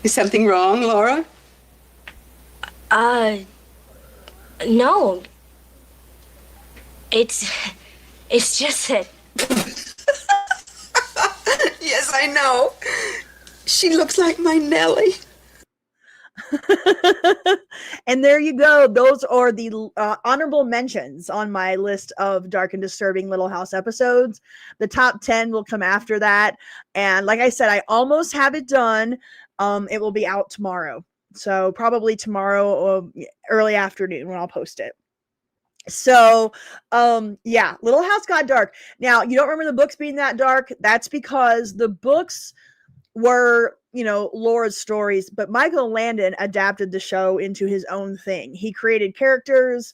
Speaker 7: Is something wrong, Laura?
Speaker 1: No. It's just that...
Speaker 7: Yes, I know. She looks like my Nellie.
Speaker 15: And there you go. Those are the honorable mentions on my list of dark and disturbing Little House episodes. The top 10 will come after that. And like I said, I almost have it done. It will be out tomorrow. So probably tomorrow or early afternoon when I'll post it. So, yeah, Little House got dark. Now, you don't remember the books being that dark? That's because the books were, Laura's stories, but Michael Landon adapted the show into his own thing. He created characters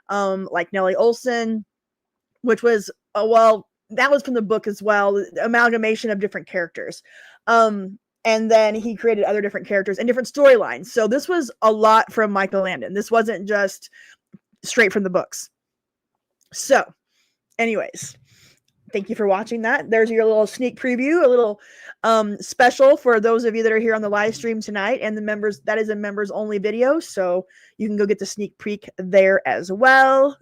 Speaker 15: like Nellie Olson, which was, that was from the book as well, the amalgamation of different characters. And then he created other different characters and different storylines. So this was a lot from Michael Landon. This wasn't just straight from the books. So, anyways, thank you for watching that. There's your little sneak preview, a little special for those of you that are here on the live stream tonight, and the members. That is a members only video, so you can go get the sneak peek there as well.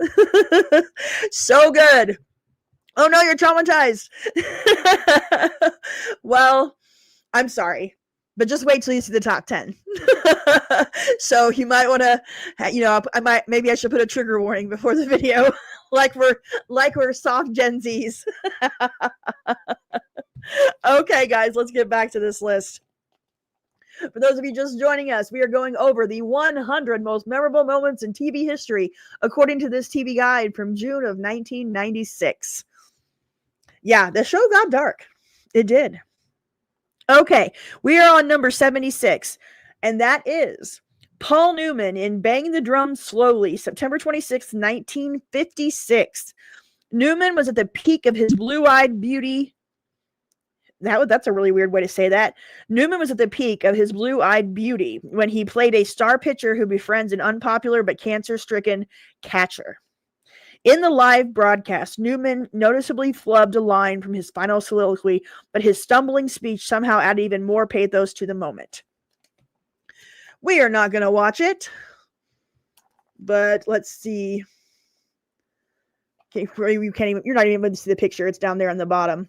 Speaker 15: So good. Oh no, you're traumatized. Well, I'm sorry, but just wait till you see the top 10. So you might want to, maybe I should put a trigger warning before the video, like we're soft Gen Zs. Okay, guys, let's get back to this list. For those of you just joining us, we are going over the 100 most memorable moments in TV history, according to this TV guide from June of 1996. Yeah, the show got dark. It did. Okay, we are on number 76, and that is Paul Newman in Bang the Drum Slowly, September 26, 1956. Newman was at the peak of his blue-eyed beauty. That's a really weird way to say that. Newman was at the peak of his blue-eyed beauty when he played a star pitcher who befriends an unpopular but cancer-stricken catcher. In the live broadcast, Newman noticeably flubbed a line from his final soliloquy, but his stumbling speech somehow added even more pathos to the moment. We are not going to watch it, but let's see. Okay, you're not even able to see the picture. It's down there on the bottom.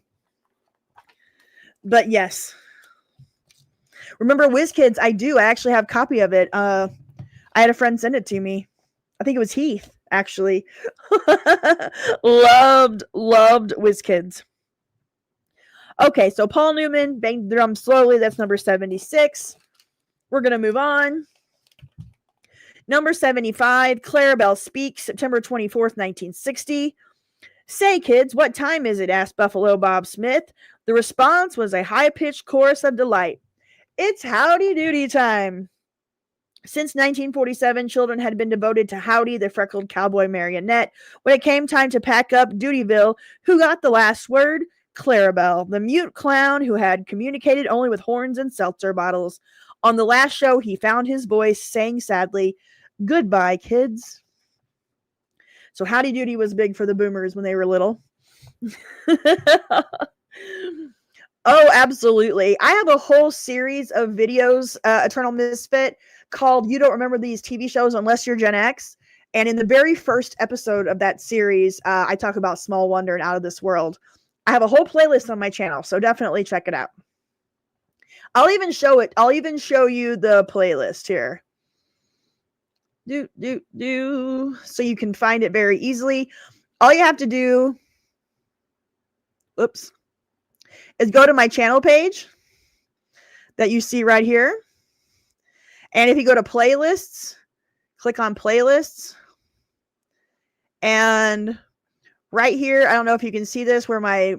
Speaker 15: But yes. Remember WizKids? I do. I actually have a copy of it. I had a friend send it to me. I think it was Heath, actually. Loved WizKids. Okay, so Paul Newman, Bang the Drum Slowly. That's number 76. We're going to move on. Number 75, Clarabelle Speaks, September 24th, 1960. Say, kids, what time is it? Asked Buffalo Bob Smith. The response was a high-pitched chorus of delight. It's howdy doody time. Since 1947, children had been devoted to Howdy, the freckled cowboy marionette. When it came time to pack up Dutyville, who got the last word? Clarabelle, the mute clown who had communicated only with horns and seltzer bottles. On the last show, he found his voice, saying sadly, "Goodbye, kids." So Howdy Doody was big for the boomers when they were little. Oh, absolutely. I have a whole series of videos, Eternal Misfit, called You Don't Remember These TV Shows Unless You're Gen X. And in the very first episode of that series, I talk about Small Wonder and Out of This World. I have a whole playlist on my channel, so definitely check it out. I'll even show it. I'll even show you the playlist here. So you can find it very easily. All you have to do, is go to my channel page that you see right here. And if you go to playlists, click on playlists. And right here, I don't know if you can see this where my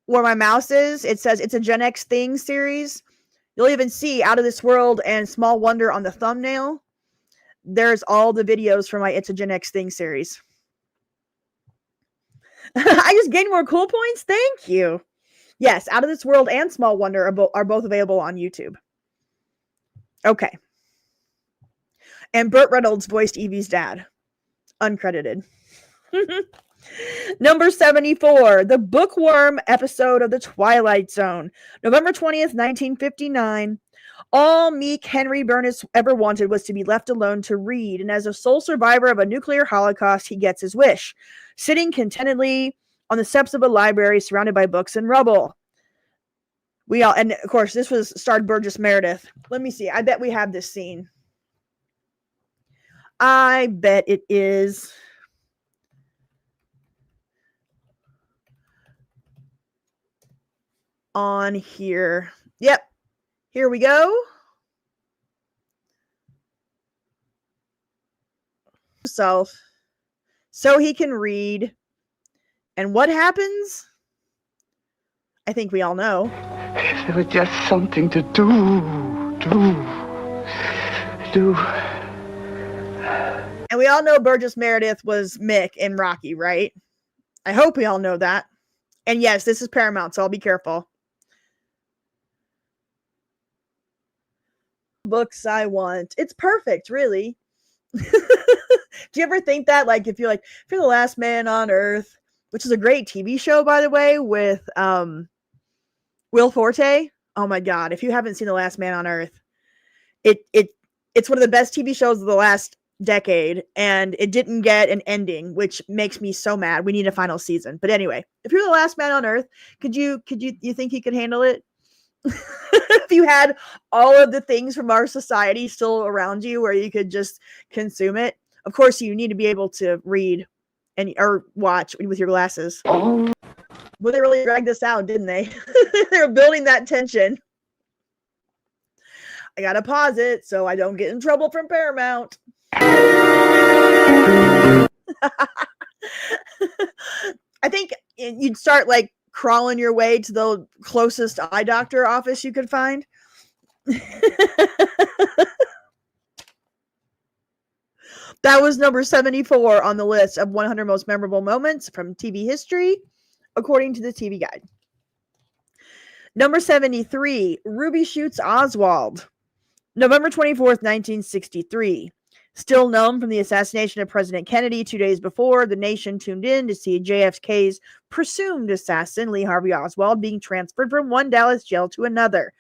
Speaker 15: mouse is, it says it's a Gen X thing series. You'll even see Out of This World and Small Wonder on the thumbnail. There's all the videos for my It's a Gen X thing series. I just gained more cool points. Thank you. Yes, Out of This World and Small Wonder are both available on YouTube. Okay. And Burt Reynolds voiced Evie's dad. Uncredited. Number 74, the bookworm episode of The Twilight Zone. November 20th, 1959. All meek Henry Burness ever wanted was to be left alone to read, and as a sole survivor of a nuclear holocaust, he gets his wish, sitting contentedly on the steps of a library surrounded by books and rubble. And of course, this was starred Burgess Meredith. Let me see. I bet we have this scene. I bet it is. On here. Yep. Here we go. So he can read. And what happens? I think we all know.
Speaker 11: If there was just something to do.
Speaker 15: And we all know Burgess Meredith was Mick in Rocky, right? I hope we all know that. And yes, this is Paramount, so I'll be careful. Books I want. It's perfect, really. Do you ever think that? Like, if you're the last man on Earth, which is a great TV show, by the way, with Will Forte. Oh my God. If you haven't seen The Last Man on Earth, it's one of the best TV shows of the last decade, and it didn't get an ending, which makes me so mad. We need a final season. But anyway, if you're the last man on Earth, you think you could handle it? If you had all of the things from our society still around you where you could just consume it. Of course, you need to be able to read or watch with your glasses. Well, they really dragged this out, didn't they? They were building that tension. I gotta pause it so I don't get in trouble from Paramount. I think you'd start crawling your way to the closest eye doctor office you could find. That was number 74 on the list of 100 most memorable moments from TV history, according to the TV Guide. Number 73, Ruby shoots Oswald. November 24th, 1963. Still known from the assassination of President Kennedy 2 days before, the nation tuned in to see JFK's presumed assassin, Lee Harvey Oswald, being transferred from one Dallas jail to another.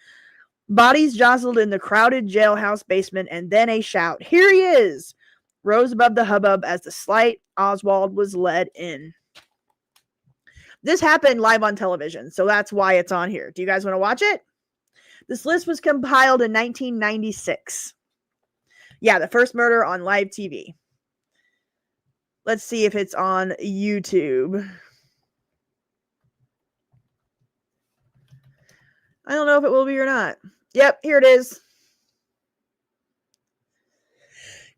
Speaker 15: Bodies jostled in the crowded jailhouse basement, and then a shout, "Here he is!" rose above the hubbub as the slight Oswald was led in. This happened live on television, so that's why it's on here. Do you guys want to watch it? This list was compiled in 1996. Yeah, the first murder on live TV. Let's see if it's on YouTube. I don't know if it will be or not. Yep, here it is.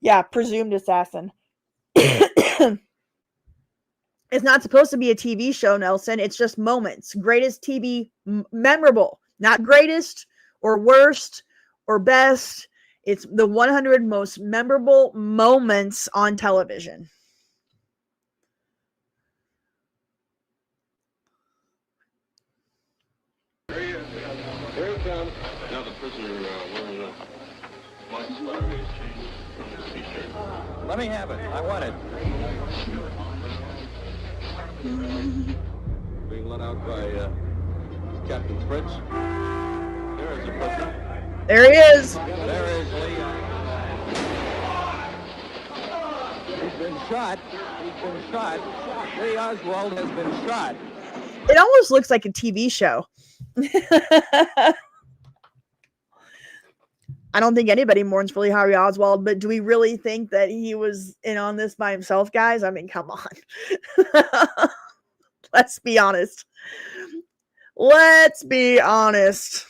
Speaker 15: Yeah, presumed assassin. It's not supposed to be a TV show, Nelson. It's just moments. Greatest TV memorable. Not greatest or worst or best. It's the 100 most memorable moments on television.
Speaker 8: Here he is. Here he comes. Now the prisoner wearing a license plate is changed from his t-shirt.
Speaker 23: Let me have it. I want it.
Speaker 8: Being let out by Captain Fritz. There is the prisoner.
Speaker 15: There he is.
Speaker 23: There is Lee. He's been shot. He's been shot. Lee Oswald has been shot.
Speaker 15: It almost looks like a TV show. I don't think anybody mourns for Lee Harvey Oswald, but do we really think that he was in on this by himself, guys? I mean, come on. Let's be honest. Let's be honest.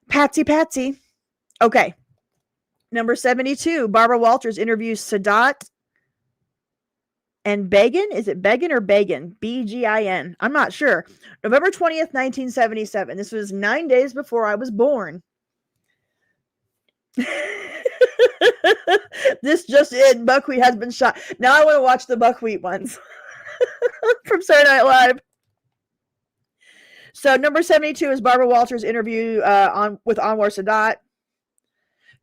Speaker 15: Patsy. Okay. Number 72, Barbara Walters interviews Sadat and Begin. Is it Begin or Begin? B-G-I-N. I'm not sure. November 20th, 1977. This was 9 days before I was born. This just in. Buckwheat has been shot. Now I want to watch the Buckwheat ones from Saturday Night Live. So number 72 is Barbara Walters' interview with Anwar Sadat.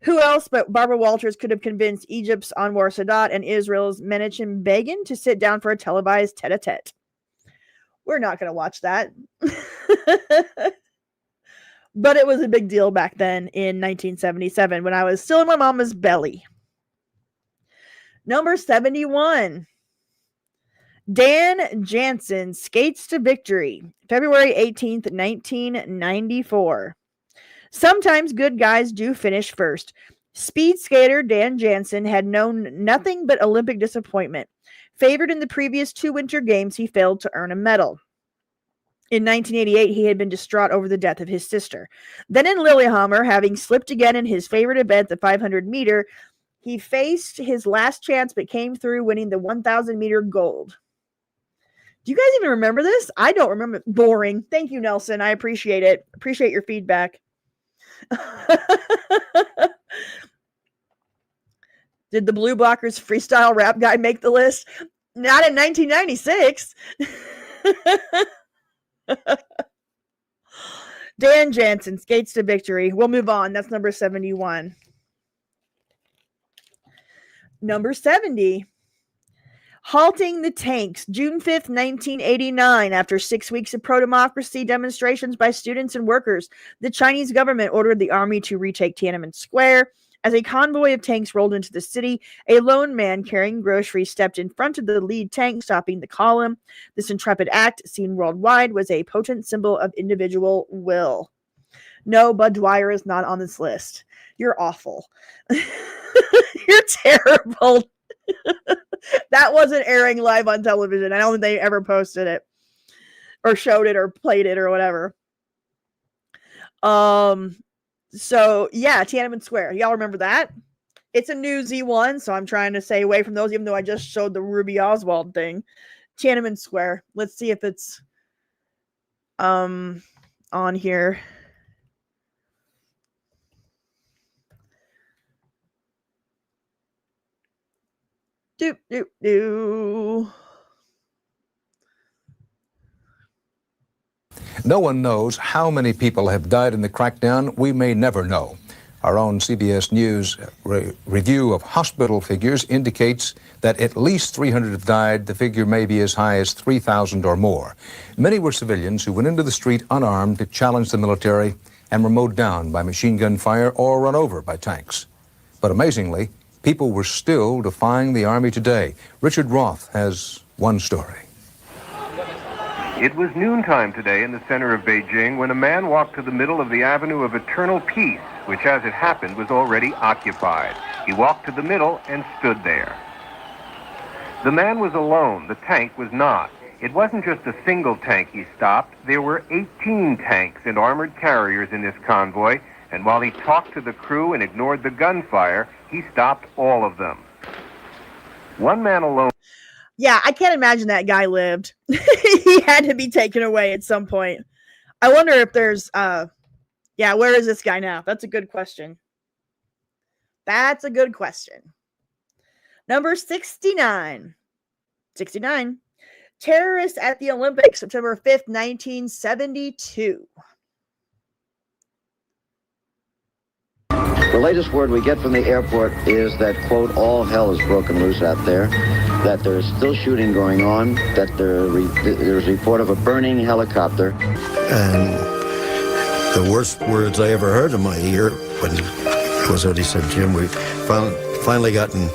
Speaker 15: Who else but Barbara Walters could have convinced Egypt's Anwar Sadat and Israel's Menachem Begin to sit down for a televised tete-a-tete? We're not going to watch that. But it was a big deal back then in 1977 when I was still in my mama's belly. Number 71. Dan Jansen skates to victory. February 18th, 1994. Sometimes good guys do finish first. Speed skater Dan Jansen had known nothing but Olympic disappointment. Favored in the previous 2 Winter Games, he failed to earn a medal. In 1988, he had been distraught over the death of his sister. Then in Lillehammer, having slipped again in his favorite event, the 500-meter, he faced his last chance but came through, winning the 1,000-meter gold. Do you guys even remember this? I don't remember. Boring. Thank you, Nelson. I appreciate it. Appreciate your feedback. Did the Blue Blockers freestyle rap guy make the list? Not in 1996. Dan Jansen skates to victory. We'll move on. That's number 71. Number 70. Halting the tanks. June 5th, 1989. After 6 weeks of pro-democracy demonstrations by students and workers, the Chinese government ordered the army to retake Tiananmen Square. As a convoy of tanks rolled into the city, a lone man carrying groceries stepped in front of the lead tank, stopping the column. This intrepid act, seen worldwide, was a potent symbol of individual will. No, Bud Dwyer is not on this list. You're awful. You're terrible. That wasn't airing live on television. I don't think they ever posted it or showed it or played it or whatever. So yeah, Tiananmen Square. Y'all remember that? It's a newsy one, so I'm trying to stay away from those, even though I just showed the Ruby Oswald thing. Tiananmen Square. Let's see if it's on here. Doop, doop, doo.
Speaker 16: No one knows how many people have died in the crackdown. We may never know. Our own CBS News review of hospital figures indicates that at least 300 have died. The figure may be as high as 3,000 or more. Many were civilians who went into the street unarmed to challenge the military and were mowed down by machine gun fire or run over by tanks. But amazingly, people were still defying the army today. Richard Roth has one story.
Speaker 18: It was noontime today in the center of Beijing when a man walked to the middle of the Avenue of Eternal Peace, which, as it happened, was already occupied. He walked to the middle and stood there. The man was alone. The tank was not. It wasn't just a single tank he stopped. There were 18 tanks and armored carriers in this convoy, and while he talked to the crew and ignored the gunfire, he stopped all of them. One man alone.
Speaker 15: Yeah, I can't imagine that guy lived. He had to be taken away at some point. I wonder if there's Yeah, where is this guy now? That's a good question. That's a good question. Number 69. 69. Terrorists at the Olympics, September 5th, 1972.
Speaker 20: The latest word we get from the airport is that, quote, all hell is broken loose out there, that there is still shooting going on, that there's a report of a burning helicopter.
Speaker 21: And the worst words I ever heard in my ear was what he said, Jim, we've finally gotten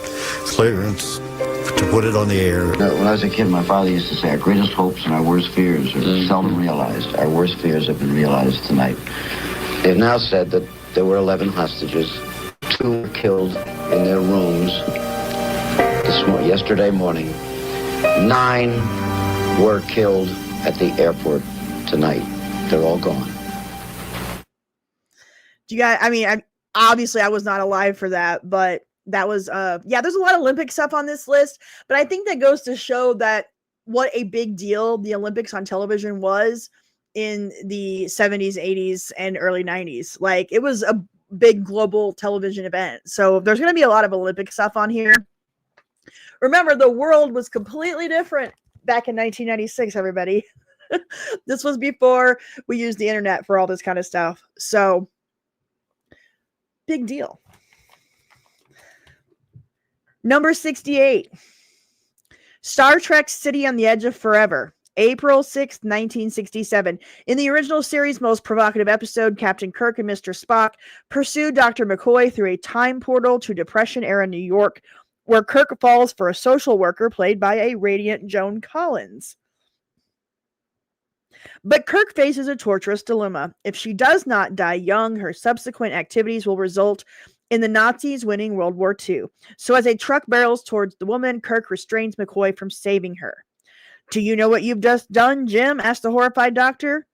Speaker 21: clearance to put it on the air.
Speaker 20: When I was a kid, my father used to say, our greatest hopes and our worst fears are seldom realized. Our worst fears have been realized tonight. They've now said that there were 11 hostages. 2 were killed in their rooms yesterday morning. 9 were killed at the airport tonight. They're all gone.
Speaker 15: Do you guys, obviously I was not alive for that, but that was, there's a lot of Olympic stuff on this list, but I think that goes to show that what a big deal the Olympics on television was in the 70s, 80s, and early 90s. Like, it was a big global television event. So there's going to be a lot of Olympic stuff on here. Remember, the world was completely different back in 1996, everybody. This was before we used the internet for all this kind of stuff. So, big deal. Number 68. Star Trek City on the Edge of Forever. April 6, 1967. In the original series' most provocative episode, Captain Kirk and Mr. Spock pursued Dr. McCoy through a time portal to Depression-era New York, where Kirk falls for a social worker played by a radiant Joan Collins. But Kirk faces a torturous dilemma. If she does not die young, her subsequent activities will result in the Nazis winning World War II. So as a truck barrels towards the woman, Kirk restrains McCoy from saving her. Do you know what you've just done, Jim? Asked the horrified doctor.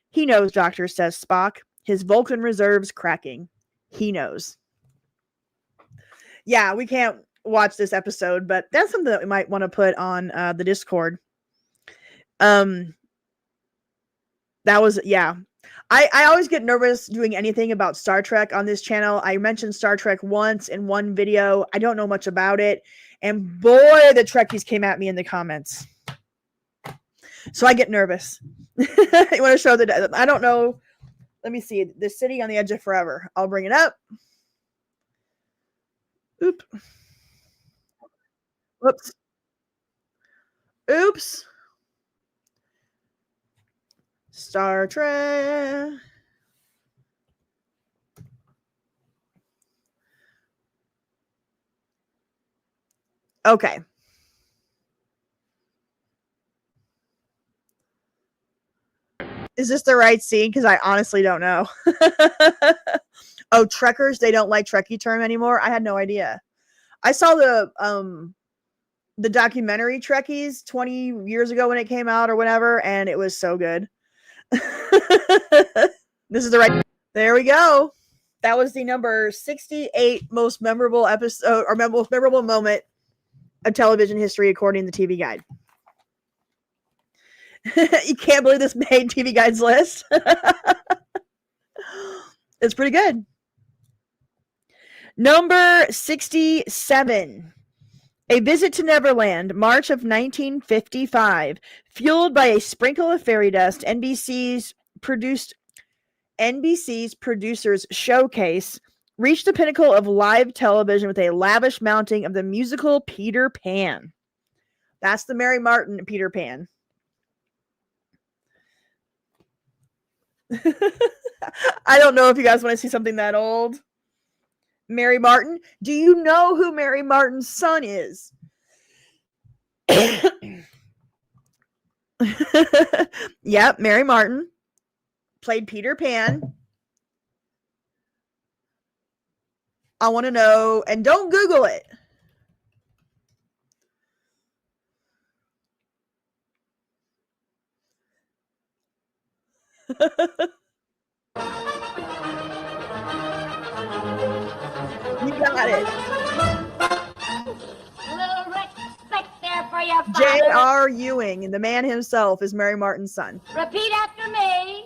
Speaker 15: He knows, doctor, says Spock, his Vulcan reserves cracking. He knows. Yeah, we can't watch this episode, but that's something that we might want to put on the Discord. That was, yeah. I always get nervous doing anything about Star Trek on this channel. I mentioned Star Trek once in one video. I don't know much about it. And boy, the Trekkies came at me in the comments. So I get nervous. You want to show the, I don't know. Let me see. The City on the Edge of Forever. I'll bring it up. Oop. Whoops. Oops. Star Trek. Okay. Is this the right scene? Because I honestly don't know. Oh, Trekkers, they don't like Trekkie term anymore? I had no idea. I saw the documentary Trekkies 20 years ago when it came out or whatever, and it was so good. This is the right. There we go. That was the number 68 most memorable episode or most memorable moment of television history according to the TV Guide. You can't believe this made TV Guide's list. It's pretty good. Number 67. A Visit to Neverland, March of 1955. Fueled by a sprinkle of fairy dust, NBC's producers showcase reached the pinnacle of live television with a lavish mounting of the musical Peter Pan. That's the Mary Martin Peter Pan. I don't know if you guys want to see something that old. Mary Martin. Do you know who Mary Martin's son is? Yep, Mary Martin played Peter Pan. I want to know, and don't Google it. You got it. J.R. Ewing, the man himself, is Mary Martin's son.
Speaker 1: Repeat after me.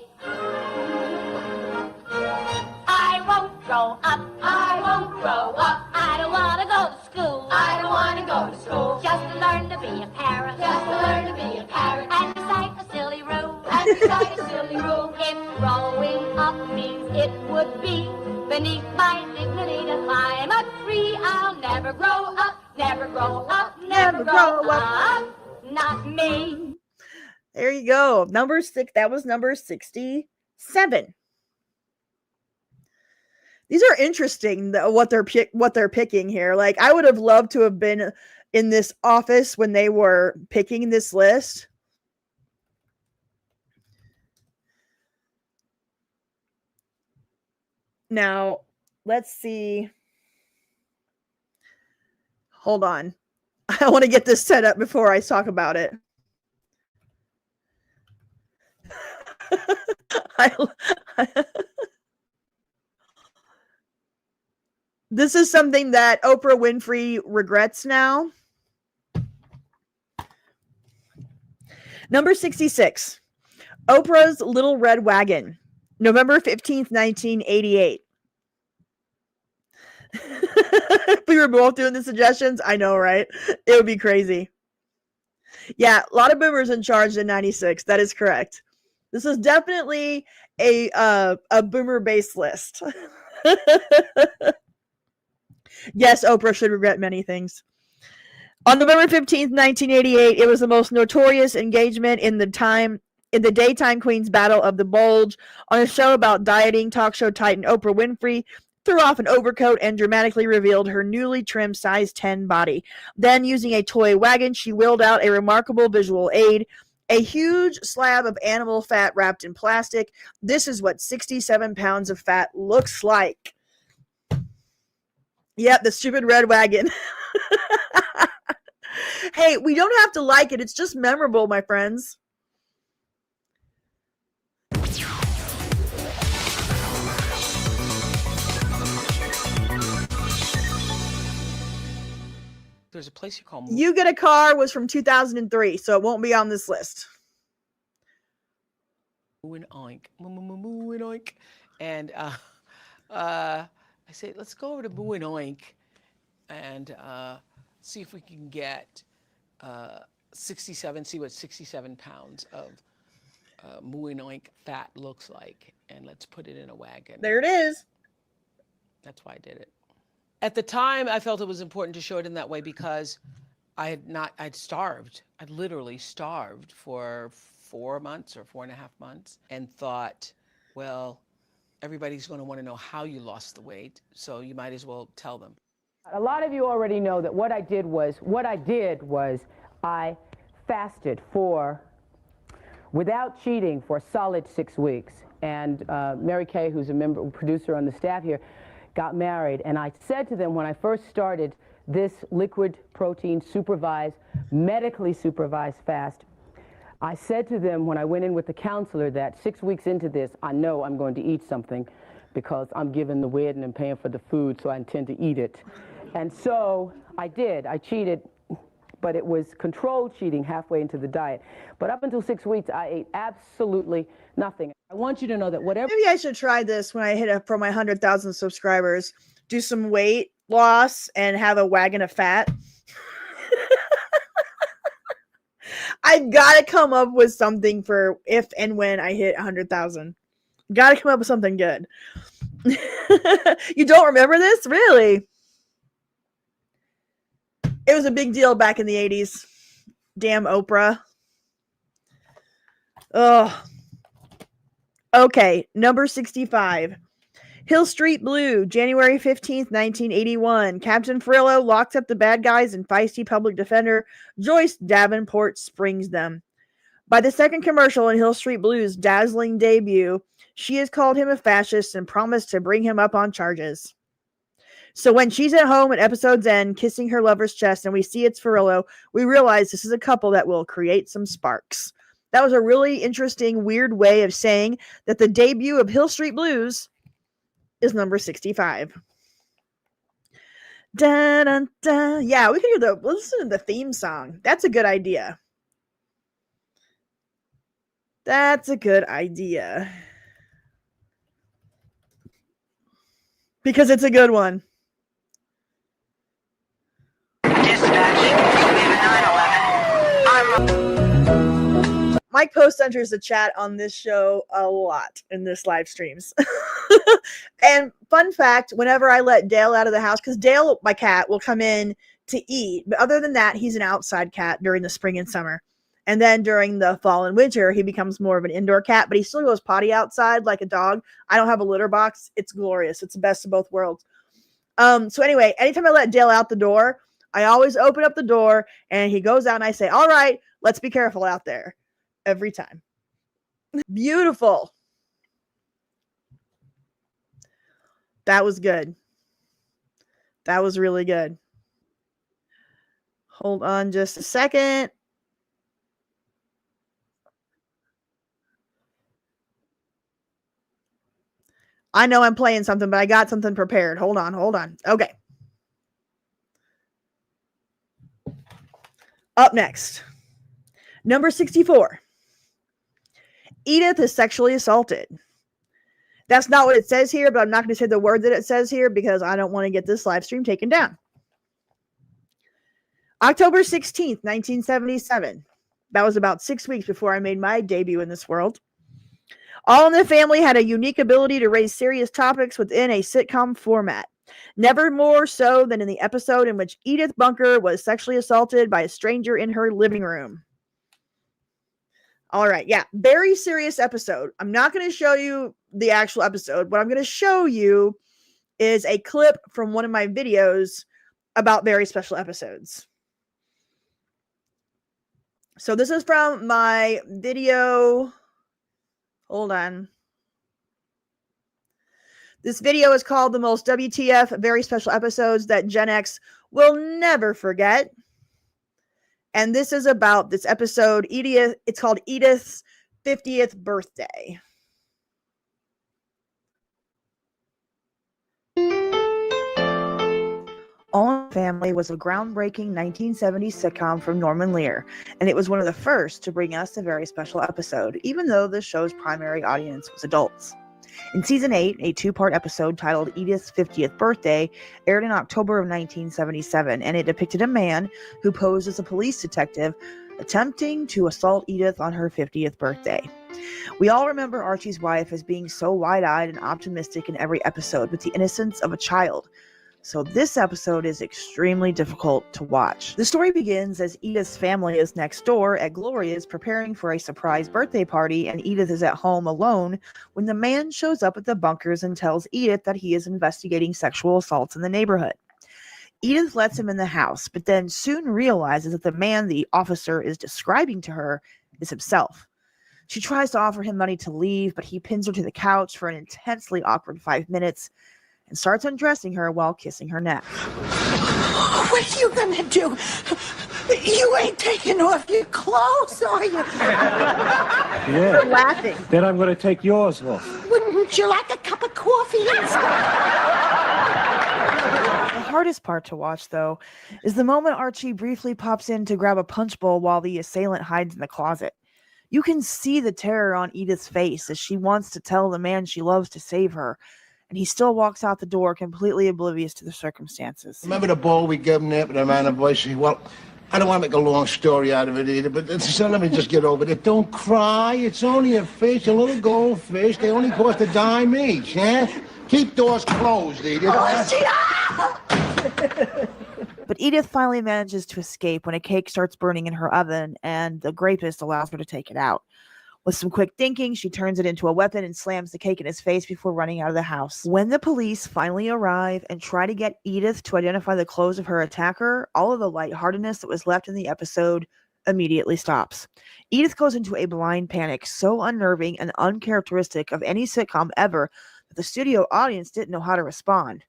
Speaker 1: grow up. I won't grow up. I don't want to go to school. I don't want to go to school. Just to learn to be a parrot. Just to learn to be a parrot. And recite a silly rule. And recite a silly rule. If growing up means it would be beneath my dignity to climb a tree, I'll never grow up. Never grow up. Never grow up. Not me.
Speaker 15: There you go. Number 6. That was number 67. These are interesting, what they're picking here. Like, I would have loved to have been in this office when they were picking this list. Now, let's see. Hold on. I want to get this set up before I talk about it. This is something that Oprah Winfrey regrets now. Number 66. Oprah's Little Red Wagon. November 15th, 1988. We were both doing the suggestions. I know, right? It would be crazy. Yeah, a lot of boomers in charge in 96. That is correct. This is definitely a boomer-based list. Yes, Oprah should regret many things. On November 15th, 1988, it was the most notorious engagement in the daytime Queen's Battle of the Bulge. On a show about dieting, talk show titan Oprah Winfrey threw off an overcoat and dramatically revealed her newly trimmed size 10 body. Then, using a toy wagon, she wheeled out a remarkable visual aid, a huge slab of animal fat wrapped in plastic. This is what 67 pounds of fat looks like. Yep, the stupid red wagon. Hey, we don't have to like it. It's just memorable, my friends.
Speaker 3: There's a place you call
Speaker 15: You Get a Car was from 2003, so it won't be on this list.
Speaker 3: Moo and Oink. Moo and Oink. And I say, let's go over to Moo and Oink and see if we can get 67, see what 67 pounds of Moo and Oink fat looks like. And let's put it in a wagon.
Speaker 15: There it is.
Speaker 3: That's why I did it. At the time, I felt it was important to show it in that way because I'd starved. I'd literally starved for 4 months or 4.5 months and thought, well, everybody's going to want to know how you lost the weight, so you might as well tell them.
Speaker 5: A lot of you already know that what I did was I fasted without cheating for a solid 6 weeks. And Mary Kay, who's a producer on the staff here, got married, and I said to them when I first started this liquid protein supervised, medically supervised fast, I said to them when I went in with the counselor that 6 weeks into this, I know I'm going to eat something because I'm given the wedding and paying for the food, so I intend to eat it. And so I did. I cheated, but it was controlled cheating halfway into the diet. But up until 6 weeks, I ate absolutely nothing. I want you to know that whatever...
Speaker 15: Maybe I should try this when I hit up for my 100,000 subscribers. Do some weight loss and have a wagon of fat. I've got to come up with something for if and when I hit 100,000. Got to come up with something good. You don't remember this? Really? It was a big deal back in the 80s. Damn Oprah. Ugh. Okay, number 65. Hill Street Blue, January 15th, 1981. Captain Frillo locks up the bad guys and feisty public defender Joyce Davenport springs them. By the second commercial in Hill Street Blue's dazzling debut, she has called him a fascist and promised to bring him up on charges. So when she's at home at episode's end, kissing her lover's chest, and we see it's Frillo, we realize this is a couple that will create some sparks. That was a really interesting, weird way of saying that the debut of Hill Street Blues is number 65. Dun, dun, dun. Yeah, we can listen to the theme song. That's a good idea. That's a good idea. Because it's a good one. Mike Post enters the chat on this show a lot in this live streams. And fun fact, whenever I let Dale out of the house, because Dale, my cat, will come in to eat. But other than that, he's an outside cat during the spring and summer. And then during the fall and winter, he becomes more of an indoor cat, but he still goes potty outside like a dog. I don't have a litter box. It's glorious. It's the best of both worlds. So anyway, anytime I let Dale out the door, I always open up the door and he goes out and I say, all right, let's be careful out there. Every time. Beautiful. That was good. That was really good. Hold on just a second. I know I'm playing something, but I got something prepared. Hold on. Okay. Up next. Number 64. Edith is sexually assaulted. That's not what it says here, but I'm not going to say the word that it says here because I don't want to get this live stream taken down. October 16th, 1977. That was about 6 weeks before I made my debut in this world. All in the Family had a unique ability to raise serious topics within a sitcom format. Never more so than in the episode in which Edith Bunker was sexually assaulted by a stranger in her living room. All right, yeah, very serious episode. I'm not going to show you the actual episode. What I'm going to show you is a clip from one of my videos about very special episodes. So this is from my video. Hold on. This video is called The Most WTF Very Special Episodes That Gen X Will Never Forget. And this is about this episode. Edith. It's called Edith's 50th birthday. All in the Family was a groundbreaking 1970s sitcom from Norman Lear, and it was one of the first to bring us a very special episode, even though the show's primary audience was adults. In Season 8, a two-part episode titled Edith's 50th Birthday aired in October of 1977, and it depicted a man who posed as a police detective attempting to assault Edith on her 50th birthday. We all remember Archie's wife as being so wide-eyed and optimistic in every episode with the innocence of a child. So this episode is extremely difficult to watch. The story begins as Edith's family is next door at Gloria's preparing for a surprise birthday party, and Edith is at home alone when the man shows up at the Bunkers and tells Edith that he is investigating sexual assaults in the neighborhood. Edith lets him in the house, but then soon realizes that the man the officer is describing to her is himself. She tries to offer him money to leave, but he pins her to the couch for an intensely awkward 5 minutes and starts undressing her while kissing her neck.
Speaker 6: What are you gonna do? You ain't taking off your clothes, are you?
Speaker 23: Yeah.
Speaker 15: They're laughing.
Speaker 23: Then I'm going to take yours off.
Speaker 6: Wouldn't you like a cup of coffee instead?
Speaker 15: The hardest part to watch, though, is the moment Archie briefly pops in to grab a punch bowl while the assailant hides in the closet. You can see the terror on Edith's face as she wants to tell the man she loves to save her, and he still walks out the door completely oblivious to the circumstances.
Speaker 17: Remember the ball we gave him there for the man of voice? Well, I don't want to make a long story out of it either, but so let me just get over it. Don't cry. It's only a fish, a little goldfish. They only cost a dime each, yeah? Keep doors closed, Edith.
Speaker 15: But Edith finally manages to escape when a cake starts burning in her oven, and the rapist allows her to take it out. With some quick thinking, she turns it into a weapon and slams the cake in his face before running out of the house. When the police finally arrive and try to get Edith to identify the clothes of her attacker, all of the lightheartedness that was left in the episode immediately stops. Edith goes into a blind panic so unnerving and uncharacteristic of any sitcom ever that the studio audience didn't know how to respond.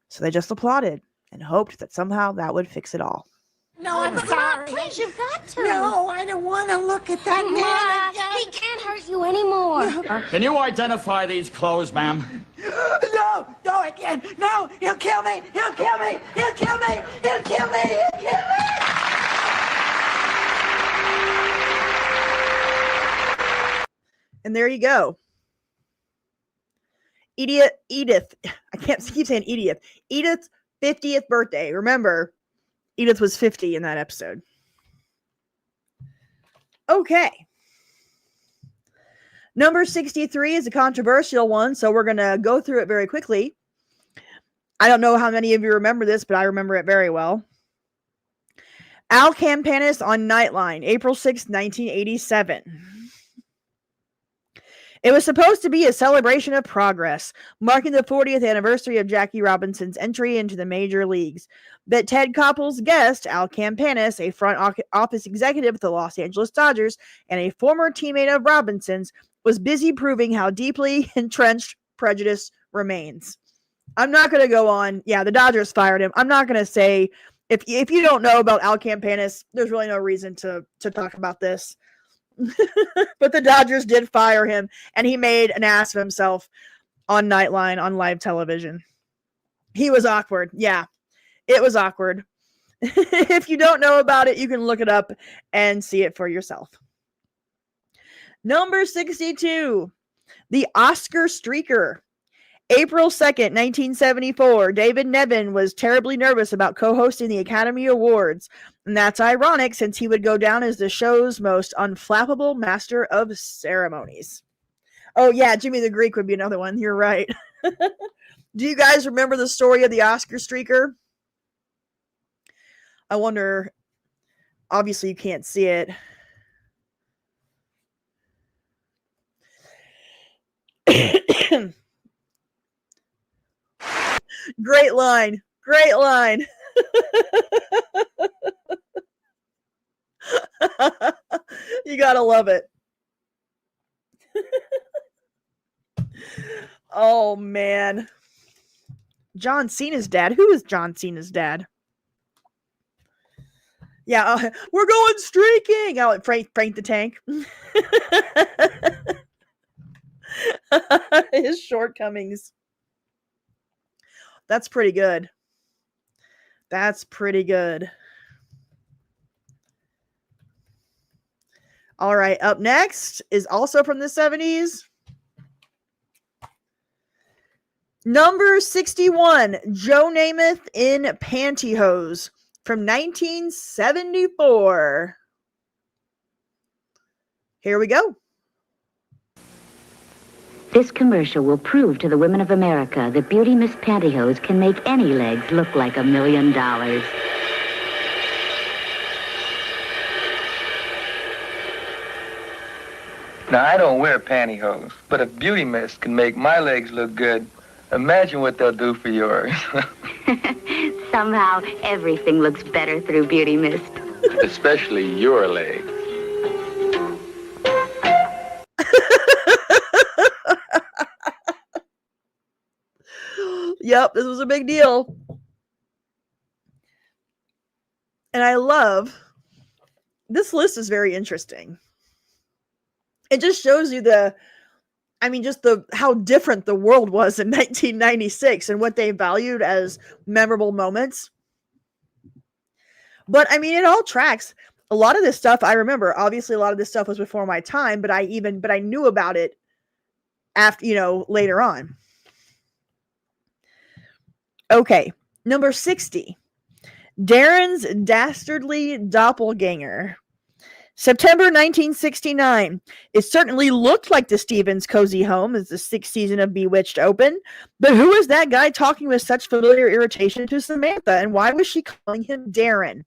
Speaker 15: So they just applauded and hoped that somehow that would fix it all.
Speaker 6: No, I'm sorry.
Speaker 1: Please, you've got to.
Speaker 6: No, I don't want to look at that man again.
Speaker 1: He can't hurt you anymore.
Speaker 2: Can you identify these clothes, ma'am?
Speaker 6: No, again. No, he'll kill me. He'll kill me. He'll kill me. He'll kill me. He'll kill me.
Speaker 15: And there you go. Edith. I can't keep saying Edith. Edith's 50th birthday. Remember, Edith was 50 in that episode. Okay. Number 63 is a controversial one, so we're going to go through it very quickly. I don't know how many of you remember this, but I remember it very well. Al Campanis on Nightline, April 6, 1987. It was supposed to be a celebration of progress, marking the 40th anniversary of Jackie Robinson's entry into the major leagues. But Ted Koppel's guest, Al Campanis, a front office executive with the Los Angeles Dodgers and a former teammate of Robinson's, was busy proving how deeply entrenched prejudice remains. I'm not going to go on. Yeah, the Dodgers fired him. I'm not going to say, if you don't know about Al Campanis, there's really no reason to talk about this. But the Dodgers did fire him, and he made an ass of himself on Nightline on live television. He was awkward. Yeah, it was awkward. If you don't know about it, you can look it up and see it for yourself. Number 62, the Oscar Streaker. April 2nd, 1974, David Nevin was terribly nervous about co-hosting the Academy Awards. And that's ironic since he would go down as the show's most unflappable master of ceremonies. Oh yeah, Jimmy the Greek would be another one. You're right. Do you guys remember the story of the Oscar Streaker? I wonder, obviously you can't see it. Great line. Great line. You gotta love it. Oh, man. John Cena's dad. Who is John Cena's dad? Yeah, we're going streaking. Oh, Frank the Tank. His shortcomings. That's pretty good. That's pretty good. All right, up next is also from the 70s. Number 61, Joe Namath in Pantyhose from 1974. Here we go.
Speaker 4: This commercial will prove to the women of America that Beauty Miss Pantyhose can make any legs look like $1 million.
Speaker 9: Now, I don't wear pantyhose, but if Beauty Mist can make my legs look good, imagine what they'll do for yours.
Speaker 4: Somehow, everything looks better through Beauty Mist.
Speaker 9: Especially your legs.
Speaker 15: Yep, this was a big deal. And I love, this list is very interesting. It just shows you how different the world was in 1996 and what they valued as memorable moments. But I mean, it all tracks. A lot of this stuff I remember. Obviously, a lot of this stuff was before my time, but I knew about it after, later on. Okay, number 60. Darren's Dastardly Doppelganger. September 1969. It certainly looked like the Stevens cozy home as the 6th season of Bewitched opened. But who is that guy talking with such familiar irritation to Samantha, and why was she calling him Darren?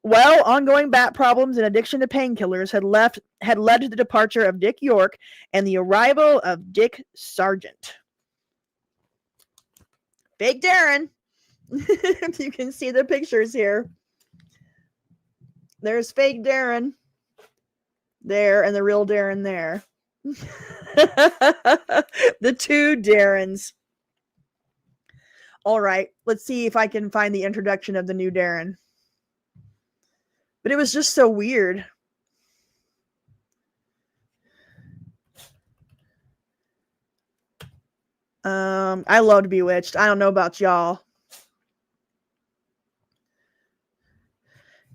Speaker 15: Well, ongoing back problems and addiction to painkillers had led to the departure of Dick York and the arrival of Dick Sargent. Fake Darren. You can see the pictures here. There's fake Darren there and the real Darren there. The two Darrens. All right, let's see if I can find the introduction of the new Darren. But it was just so weird. I loved Bewitched. I don't know about y'all.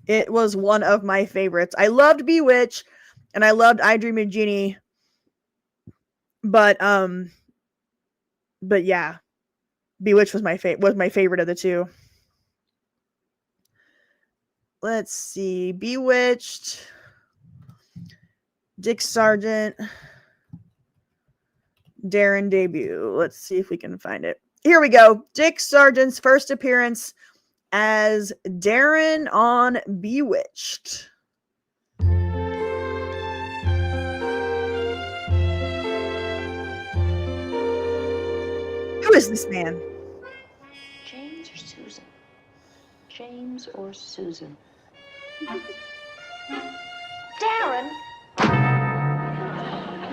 Speaker 15: It was one of my favorites. I loved Bewitched, and I loved I Dream of Jeannie. But But yeah, Bewitched was my favorite of the two. Let's see. Bewitched, Dick Sargent, Darren debut. Let's see if we can find it. Here we go. Dick Sargent's first appearance as Darren on Bewitched. Who is this man?
Speaker 13: James or Susan? James or Susan? Darren,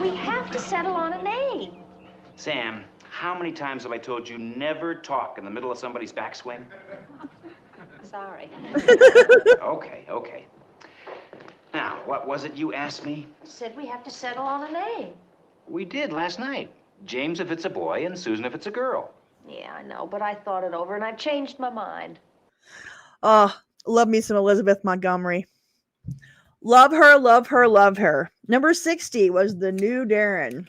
Speaker 13: we have to settle on a name.
Speaker 19: Sam, how many times have I told you never talk in the middle of somebody's backswing?
Speaker 13: Sorry.
Speaker 19: Okay. Now, what was it you asked me?
Speaker 13: Said we have to settle on a name.
Speaker 19: We did last night. James if it's a boy and Susan if it's a girl.
Speaker 13: Yeah, I know, but I thought it over and I've changed my mind.
Speaker 15: Oh, love me some Elizabeth Montgomery. Love her, love her, love her. Number 60 was the new Darren.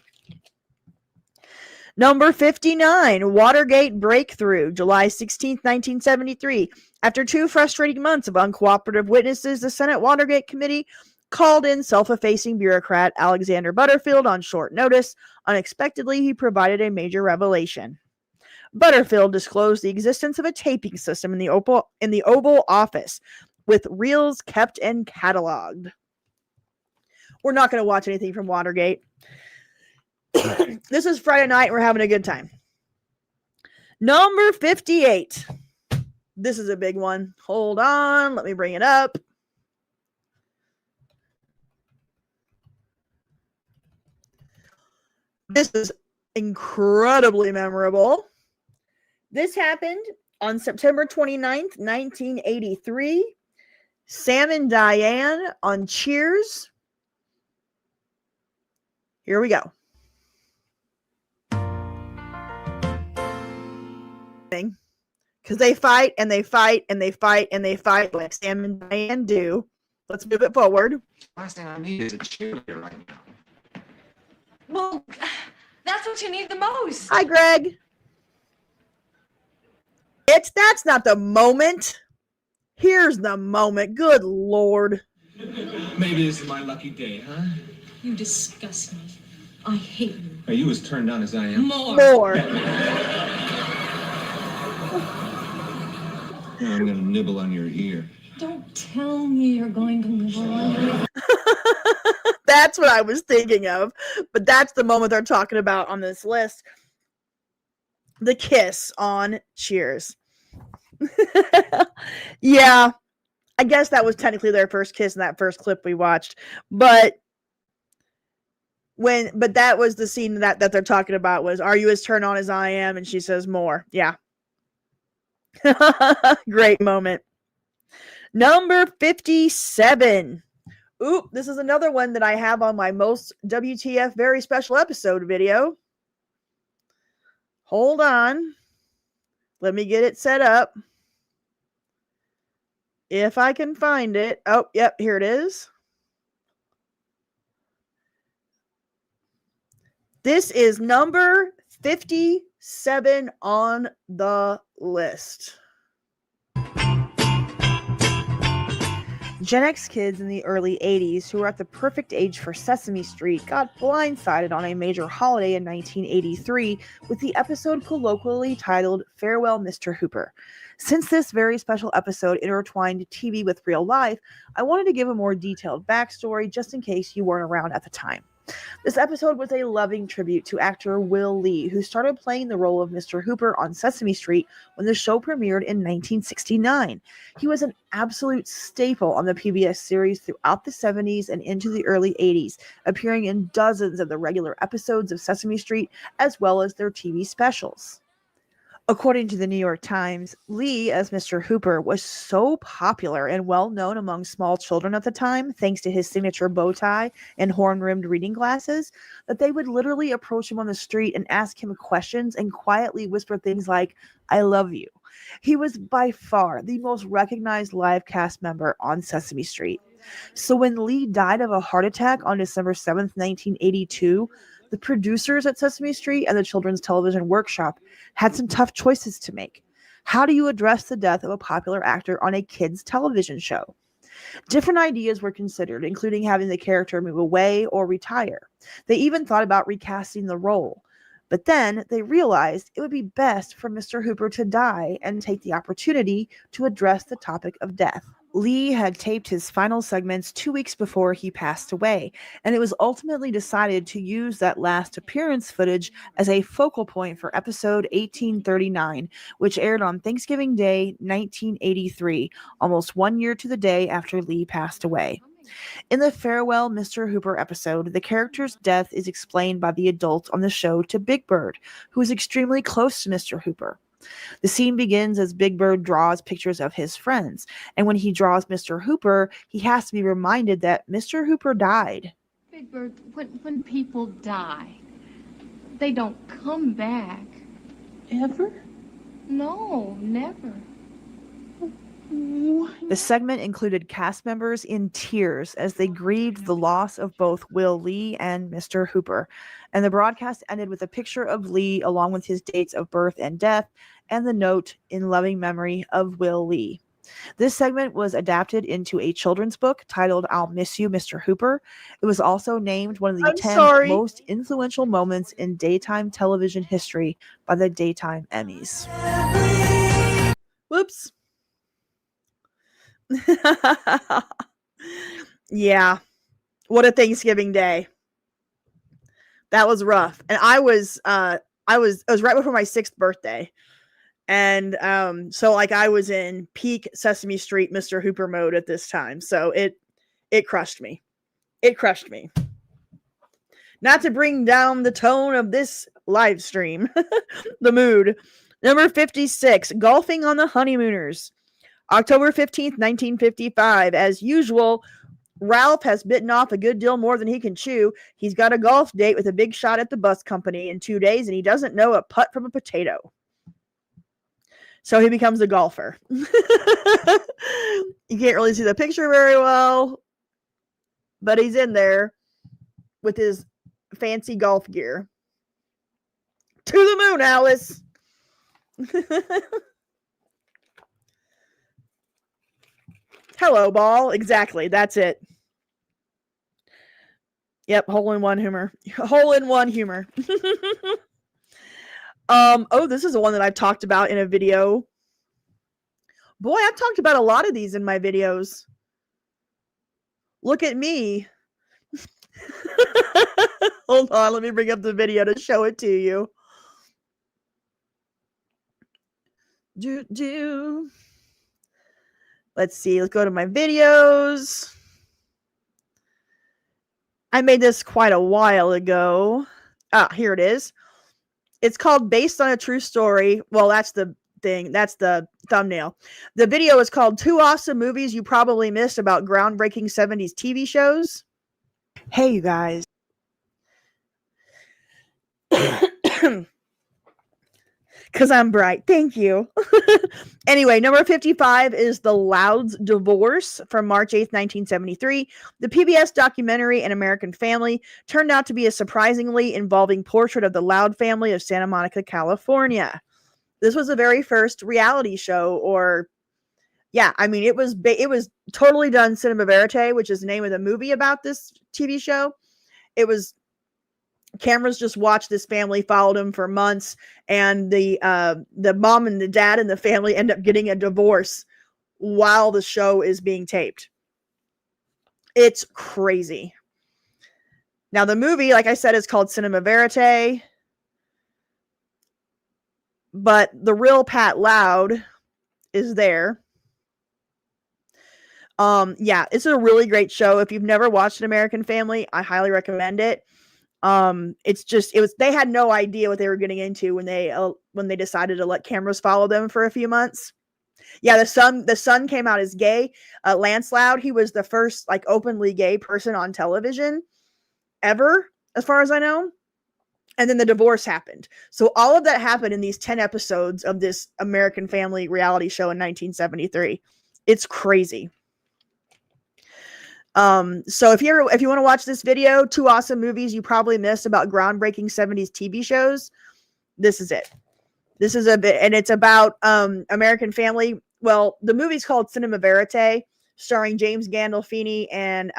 Speaker 15: Number 59, Watergate Breakthrough, July 16th, 1973. After 2 frustrating months of uncooperative witnesses, the Senate Watergate Committee called in self-effacing bureaucrat Alexander Butterfield on short notice. Unexpectedly, he provided a major revelation. Butterfield disclosed the existence of a taping system in the Oval Office with reels kept and cataloged. We're not going to watch anything from Watergate. This is Friday night. We're having a good time. Number 58. This is a big one. Hold on. Let me bring it up. This is incredibly memorable. This happened on September 29th, 1983. Sam and Diane on Cheers. Here we go. Because they fight and they fight and they fight and they fight like Sam and Diane do. Let's move it forward.
Speaker 22: Last thing I need is a cheerleader right now.
Speaker 24: Well, that's what you need the most.
Speaker 15: Hi, Greg. That's not the moment. Here's the moment. Good Lord.
Speaker 22: Maybe this is my lucky day, huh?
Speaker 24: You disgust me. I hate you.
Speaker 22: Are you as turned on as I am?
Speaker 15: More.
Speaker 22: I'm gonna nibble on your ear.
Speaker 24: Don't tell me you're going to nibble on me.
Speaker 15: That's what I was thinking of. But that's the moment they're talking about on this list. The kiss on Cheers. Yeah. I guess that was technically their first kiss in that first clip we watched. But that was the scene that they're talking about was, are you as turned on as I am? And she says more. Yeah. Great moment. Number 57. Oop, this is another one that I have on my most WTF very special episode video. Hold on. Let me get it set up. If I can find it. Oh, yep, here it is. This is number 57 on the list. Gen X kids in the early 80s who were at the perfect age for Sesame Street got blindsided on a major holiday in 1983 with the episode colloquially titled Farewell, Mr. Hooper. Since this very special episode intertwined TV with real life, I wanted to give a more detailed backstory just in case you weren't around at the time. This episode was a loving tribute to actor Will Lee, who started playing the role of Mr. Hooper on Sesame Street when the show premiered in 1969. He was an absolute staple on the PBS series throughout the 70s and into the early 80s, appearing in dozens of the regular episodes of Sesame Street as well as their TV specials. According to the New York Times, Lee as Mr. Hooper was so popular and well known among small children at the time, thanks to his signature bow tie and horn-rimmed reading glasses, that they would literally approach him on the street and ask him questions and quietly whisper things like, "I love you." He was by far the most recognized live cast member on Sesame Street. So when Lee died of a heart attack on December 7th, 1982, The producers at Sesame Street and the Children's Television Workshop had some tough choices to make. How do you address the death of a popular actor on a kids' television show? Different ideas were considered, including having the character move away or retire. They even thought about recasting the role. But then they realized it would be best for Mr. Hooper to die and take the opportunity to address the topic of death. Lee had taped his final segments 2 weeks before he passed away, and it was ultimately decided to use that last appearance footage as a focal point for episode 1839, which aired on Thanksgiving Day, 1983, almost 1 year to the day after Lee passed away. In the Farewell Mr. Hooper episode, the character's death is explained by the adult on the show to Big Bird, who is extremely close to Mr. Hooper. The scene begins as Big Bird draws pictures of his friends, and when he draws Mr. Hooper, he has to be reminded that Mr. Hooper died.
Speaker 24: Big Bird, when people die, they don't come back. Ever? No, never.
Speaker 15: The segment included cast members in tears as they grieved the loss of both Will Lee and Mr. Hooper, and the broadcast ended with a picture of Lee along with his dates of birth and death and the note "In loving memory of Will Lee." This segment was adapted into a children's book titled "I'll Miss You, Mr. Hooper." It was also named one of the 10 most influential moments in daytime television history by the Daytime Emmys. Whoops. Yeah, what a Thanksgiving day. That was rough. And it was right before my 6th birthday. And so like I was in peak Sesame Street Mr. Hooper mode at this time. So it crushed me. It crushed me. Not to bring down the tone of this live stream, the mood. Number 56, Golfing on the Honeymooners. October 15th, 1955. As usual, Ralph has bitten off a good deal more than he can chew. He's got a golf date with a big shot at the bus company in 2 days, and he doesn't know a putt from a potato. So he becomes a golfer. You can't really see the picture very well, but he's in there with his fancy golf gear. To the moon, Alice! Hello, ball. Exactly. That's it. Yep. Hole in one humor. Hole in one humor. Oh, this is the one that I've talked about in a video. Boy, I've talked about a lot of these in my videos. Look at me. Hold on. Let me bring up the video to show it to you. Let's see. Let's go to my videos. I made this quite a while ago. Ah, here it is. It's called Based on a True Story. Well, that's the thing. That's the thumbnail. The video is called 2 Awesome Movies You Probably Missed About Groundbreaking 70s TV Shows. Hey, you guys. Because I'm bright. Thank you. Anyway, number 55 is The Loud's Divorce from March 8th, 1973. The PBS documentary An American Family turned out to be a surprisingly involving portrait of the Loud family of Santa Monica, California. This was the very first reality show, or yeah, I mean, it was totally done cinema verite, which is the name of the movie about this TV show. It was cameras just watched this family, followed them for months, and the mom and the dad and the family end up getting a divorce while the show is being taped. It's crazy. Now, the movie, like I said, is called Cinema Verite, but the real Pat Loud is there. Yeah, it's a really great show. If you've never watched An American Family, I highly recommend it. They had no idea what they were getting into when they decided to let cameras follow them for a few months. Yeah, the son came out as gay. Lance Loud, he was the first like openly gay person on television ever, as far as I know. And then the divorce happened. So all of that happened in these 10 episodes of this American Family reality show in 1973. It's crazy. So if you want to watch this video, 2 awesome movies you probably missed about groundbreaking 70s TV shows, this is it. This is a bit, and it's about American Family. Well, the movie's called Cinema Verite, starring James Gandolfini and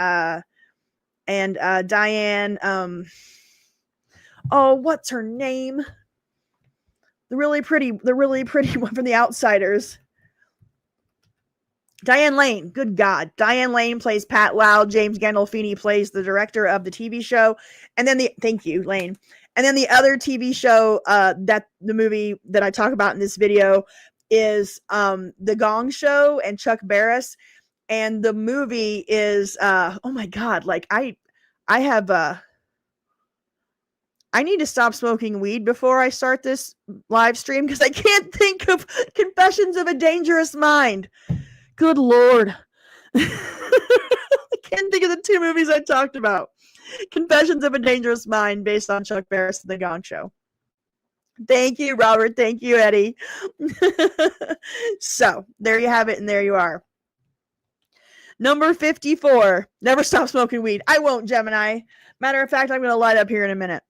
Speaker 15: Diane. Oh, what's her name? The really pretty one from The Outsiders. Diane Lane. Good God. Diane Lane plays Pat Loud. James Gandolfini plays the director of the TV show. And then thank you, Lane. And then the other TV show that the movie that I talk about in this video is The Gong Show and Chuck Barris. And the movie is oh my God, like I need to stop smoking weed before I start this live stream because I can't think of Confessions of a Dangerous Mind. Good Lord. I can't think of the 2 movies I talked about. Confessions of a Dangerous Mind based on Chuck Barris and The Gong Show. Thank you, Robert. Thank you, Eddie. So, there you have it, and there you are. Number 54. Never stop smoking weed. I won't, Gemini. Matter of fact, I'm going to light up here in a minute.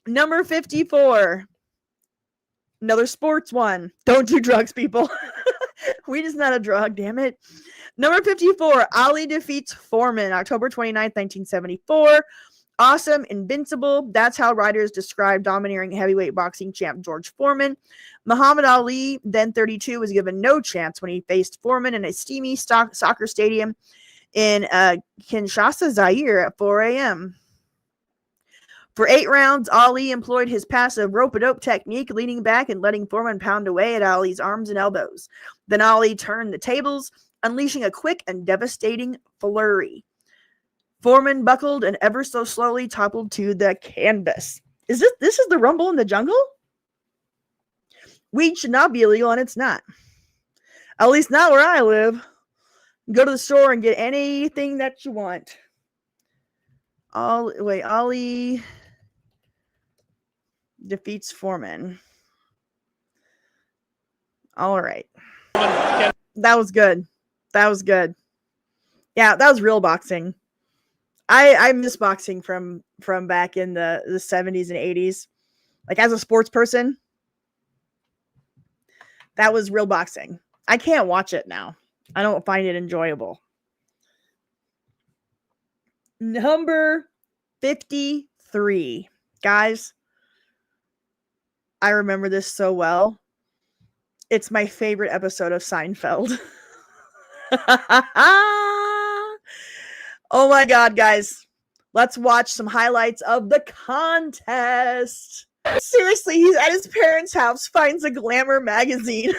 Speaker 15: Number 54. Another sports one. Don't do drugs, people. Weed is not a drug, damn it. Number 54. Ali defeats Foreman, October 29th, 1974. Awesome, invincible. That's how writers describe domineering heavyweight boxing champ George Foreman. Muhammad Ali, then 32, was given no chance when he faced Foreman in a steamy soccer stadium in Kinshasa, Zaire at 4 a.m. For 8 rounds, Ali employed his passive rope-a-dope technique, leaning back and letting Foreman pound away at Ali's arms and elbows. Then Ali turned the tables, unleashing a quick and devastating flurry. Foreman buckled and ever so slowly toppled to the canvas. This is the Rumble in the Jungle? Weed should not be illegal, and it's not. At least not where I live. Go to the store and get anything that you want. Ali defeats Foreman. All right. That was good. That was good. Yeah, that was real boxing. I miss boxing from back in the 70s and 80s. Like, as a sports person, that was real boxing. I can't watch it now. I don't find it enjoyable. Number 53. Guys, I remember this so well. It's my favorite episode of Seinfeld. Oh my God, guys. Let's watch some highlights of the contest. Seriously, he's at his parents' house, finds a Glamour magazine.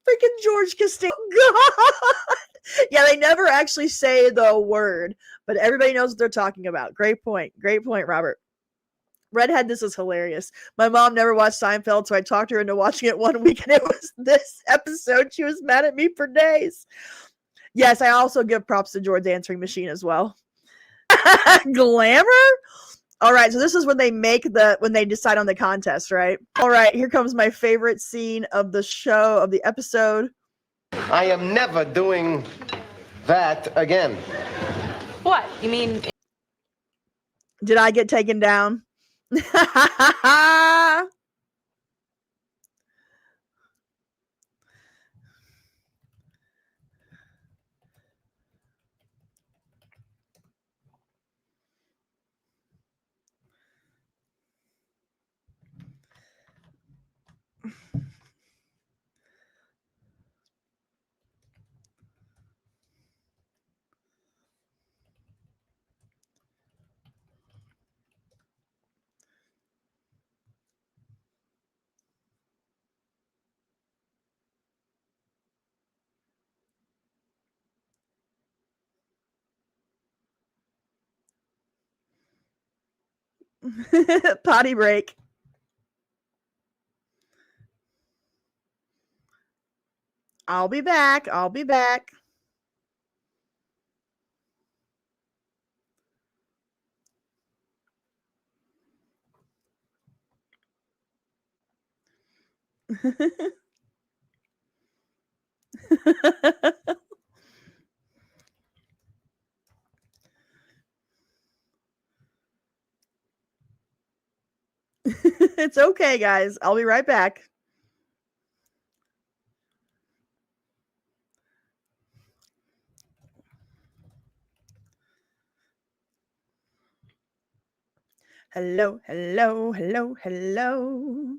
Speaker 15: Freaking George Costanza. God. Yeah, they never actually say the word, but everybody knows what they're talking about. Great point. Great point, Robert. Redhead, this is hilarious. My mom never watched Seinfeld, so I talked her into watching it one week, and it was this episode. She was mad at me for days. Yes, I also give props to George's answering machine as well. Glamour? All right, so this is when they decide on the contest, right? All right, here comes my favorite scene of the show, of the episode.
Speaker 7: I am never doing that again.
Speaker 24: What? You mean...
Speaker 15: Did I get taken down? Potty break. I'll be back. I'll be back. It's okay, guys. I'll be right back. Hello, hello, hello, hello.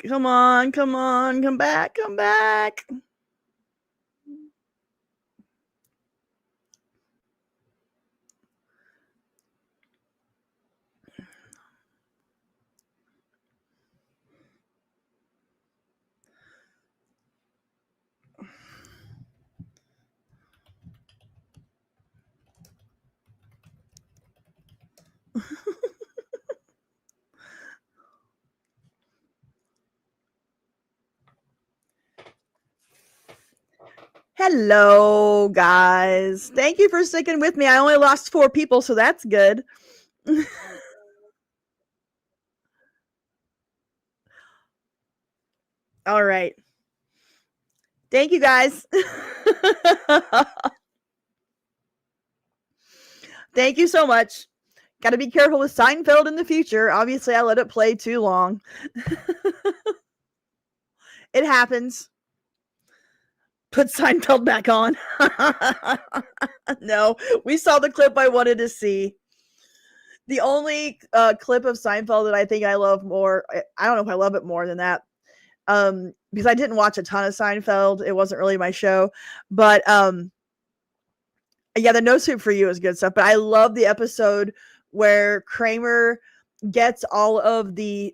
Speaker 15: Come on, come on, come back, come back. Hello, guys. Thank you for sticking with me. I only lost 4 people, so that's good. All right. Thank you, guys. Thank you so much. Got to be careful with Seinfeld in the future. Obviously, I let it play too long. It happens. Put Seinfeld back on. No, we saw the clip I wanted to see. The only clip of Seinfeld that I think I love more, I don't know if I love it more than that, because I didn't watch a ton of Seinfeld. It wasn't really my show. But yeah, the No Soup for You is good stuff. But I love the episode where Kramer gets all of the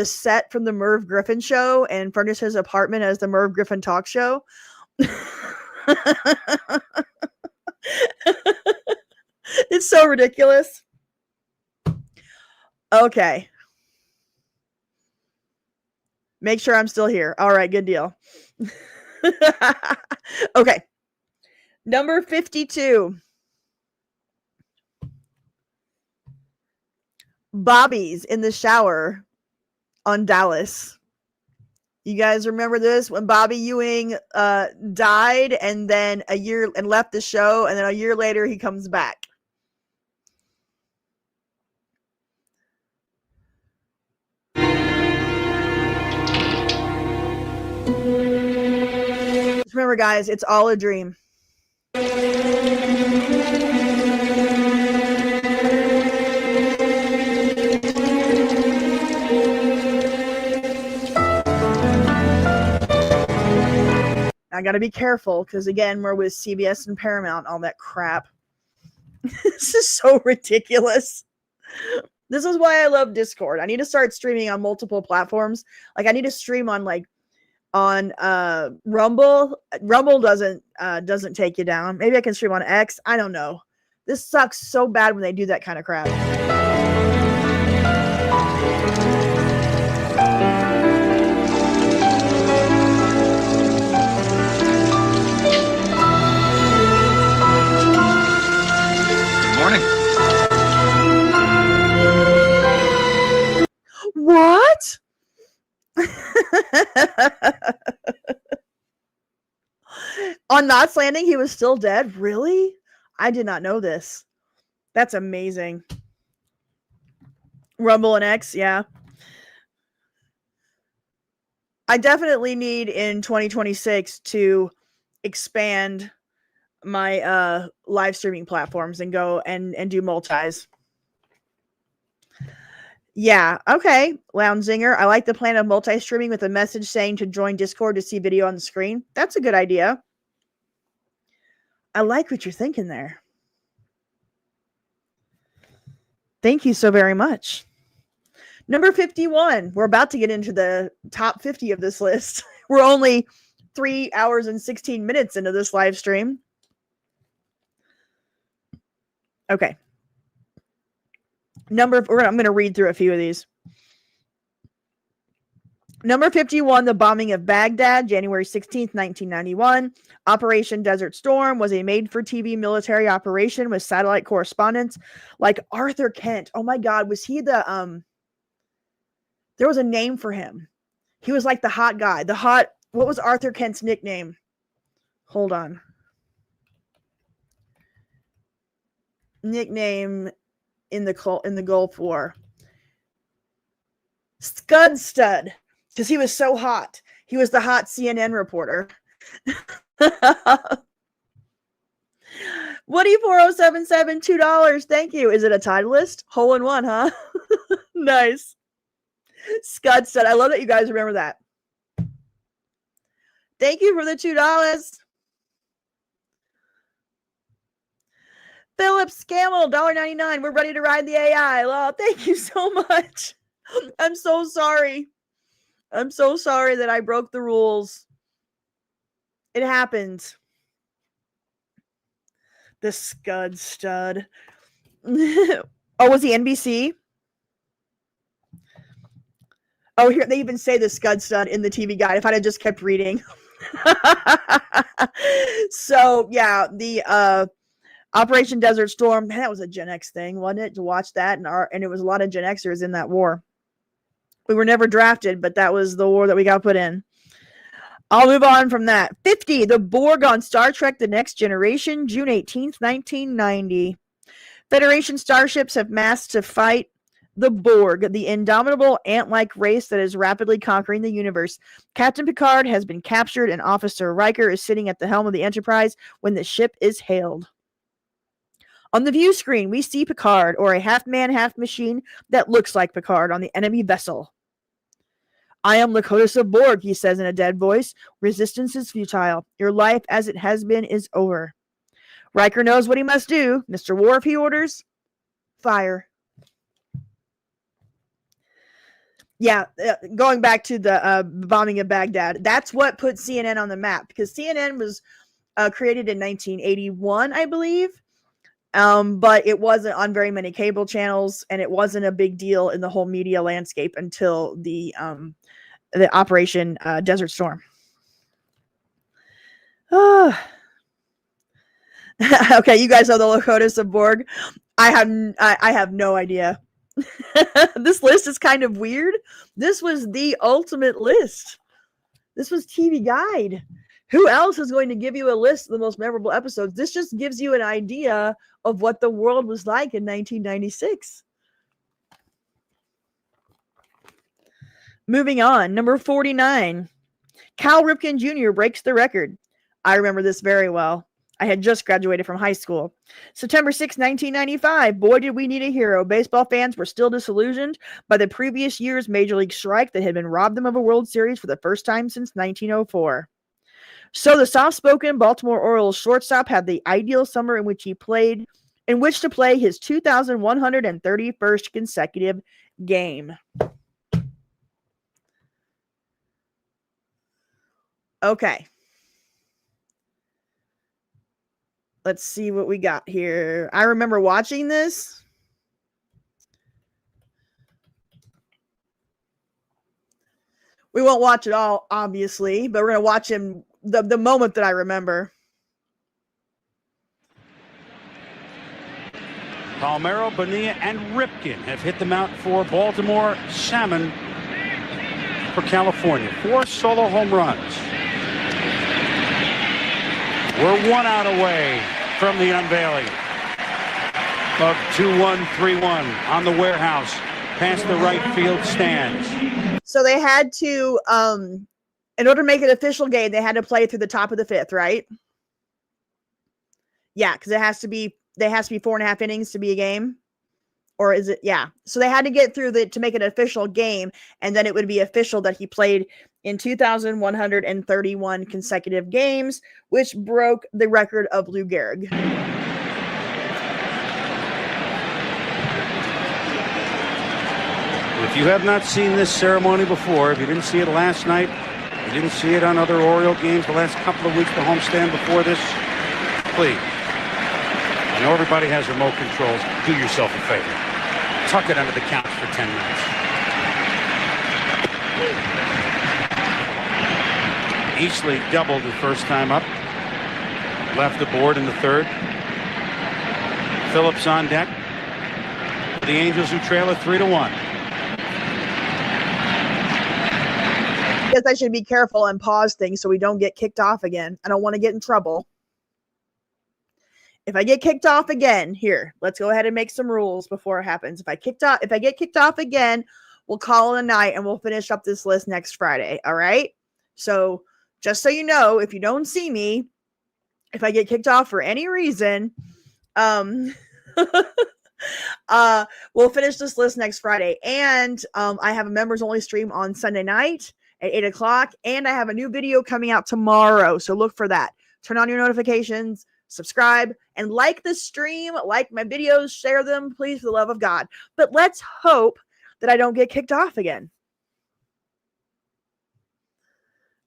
Speaker 15: set from the Merv Griffin show and furnishes his apartment as the Merv Griffin talk show. It's so ridiculous. Okay. Make sure I'm still here. All right, good deal. Okay. Number 52. Bobby's in the shower on Dallas. You guys remember this when Bobby Ewing died and then left the show, and then a year later he comes back. Just remember, guys, it's all a dream. I got to be careful because, again, we're with CBS and Paramount, all that crap. This is so ridiculous. This is why I love Discord. I need to start streaming on multiple platforms. Like, I need to stream on Rumble. Rumble doesn't take you down. Maybe I can stream on X. I don't know. This sucks so bad when they do that kind of crap.
Speaker 10: Morning.
Speaker 15: What? On Knots Landing, he was still dead? Really? I did not know this. That's amazing. Rumble and X, yeah. I definitely need in 2026 to expand my live streaming platforms and go and do multis. Yeah, okay, Lounginger. I like the plan of multi-streaming with a message saying to join Discord to see video on the screen. That's a good idea. I like what you're thinking there. Thank you so very much. Number 51. We're about to get into the top 50 of this list. We're only 3 hours and 16 minutes into this live stream. Okay. I'm going to read through a few of these. Number 51, the bombing of Baghdad, January 16th, 1991. Operation Desert Storm was a made-for-TV military operation with satellite correspondents like Arthur Kent. Oh my God, was he the there was a name for him. He was like the hot guy. What was Arthur Kent's nickname? Hold on. Nickname in the Gulf War. Scud Stud. Because he was so hot. He was the hot CNN reporter. Woody4077, $2. Thank you. Is it a Titleist? Hole in one, huh? Nice. Scud Stud. I love that you guys remember that. Thank you for the $2. Philip Scammell, $1.99. We're ready to ride the AI. Oh, thank you so much. I'm so sorry. I'm so sorry that I broke the rules. It happened. The Scud Stud. Oh, was he NBC? Oh, here they even say the Scud Stud in the TV guide. If I had just kept reading. So yeah, the Operation Desert Storm. Man, that was a Gen X thing, wasn't it? To watch that, and it was a lot of Gen Xers in that war. We were never drafted, but that was the war that we got put in. I'll move on from that. 50, the Borg on Star Trek The Next Generation, June 18th, 1990. Federation starships have massed to fight the Borg, the indomitable ant-like race that is rapidly conquering the universe. Captain Picard has been captured, and Officer Riker is sitting at the helm of the Enterprise when the ship is hailed. On the view screen, we see Picard, or a half-man, half-machine that looks like Picard on the enemy vessel. I am Lakota of Borg, he says in a dead voice. Resistance is futile. Your life as it has been is over. Riker knows what he must do. Mr. Worf, he orders. Fire. Yeah, going back to the bombing of Baghdad, that's what put CNN on the map, because CNN was created in 1981, I believe. But it wasn't on very many cable channels, and it wasn't a big deal in the whole media landscape until the Operation Desert Storm. Okay, you guys know the Lakotas of Borg. I have no idea. This list is kind of weird. This was the ultimate list. This was TV Guide. Who else is going to give you a list of the most memorable episodes? This just gives you an idea of what the world was like in 1996. Moving on, number 49. Cal Ripken Jr. breaks the record. I remember this very well. I had just graduated from high school. September 6, 1995. Boy, did we need a hero. Baseball fans were still disillusioned by the previous year's Major League strike that had been robbed them of a World Series for the first time since 1904. So the soft-spoken Baltimore Orioles shortstop had the ideal summer in which to play his 2,131st consecutive game. Okay. Let's see what we got here. I remember watching this. We won't watch it all, obviously, but we're going to watch him the moment that I remember.
Speaker 8: Palmeiro, Bonilla, and Ripken have hit the mound for Baltimore. Salmon for California. 4 solo home runs. We're 1 out away from the unveiling of 2-1-3-1 on the warehouse past the right field stands.
Speaker 15: So they had to, in order to make it an official game, they had to play through the top of the 5th, right? Yeah, because they has to be 4.5 innings to be a game. Or is it? Yeah. So they had to get through to make it an official game, and then it would be official that he played in 2,131 consecutive games, which broke the record of Lou Gehrig.
Speaker 8: If you have not seen this ceremony before, if you didn't see it last night, you didn't see it on other Oriole games the last couple of weeks, the homestand before this, please I know everybody has remote controls. Do yourself a favor. Tuck it under the couch for 10 minutes. Easley doubled the first time up. Left the board in the third. Phillips on deck. The Angels who trail it 3-1.
Speaker 15: I guess I should be careful and pause things so we don't get kicked off again. I don't want to get in trouble. If I get kicked off again, here, let's go ahead and make some rules before it happens. If I get kicked off again, we'll call it a night and we'll finish up this list next Friday. All right. So just so you know, if you don't see me, if I get kicked off for any reason, we'll finish this list next Friday. And I have a members only stream on Sunday night at 8 o'clock. And I have a new video coming out tomorrow. So look for that. Turn on your notifications, subscribe, and like the stream, like my videos, share them, please, for the love of God. But let's hope that I don't get kicked off again.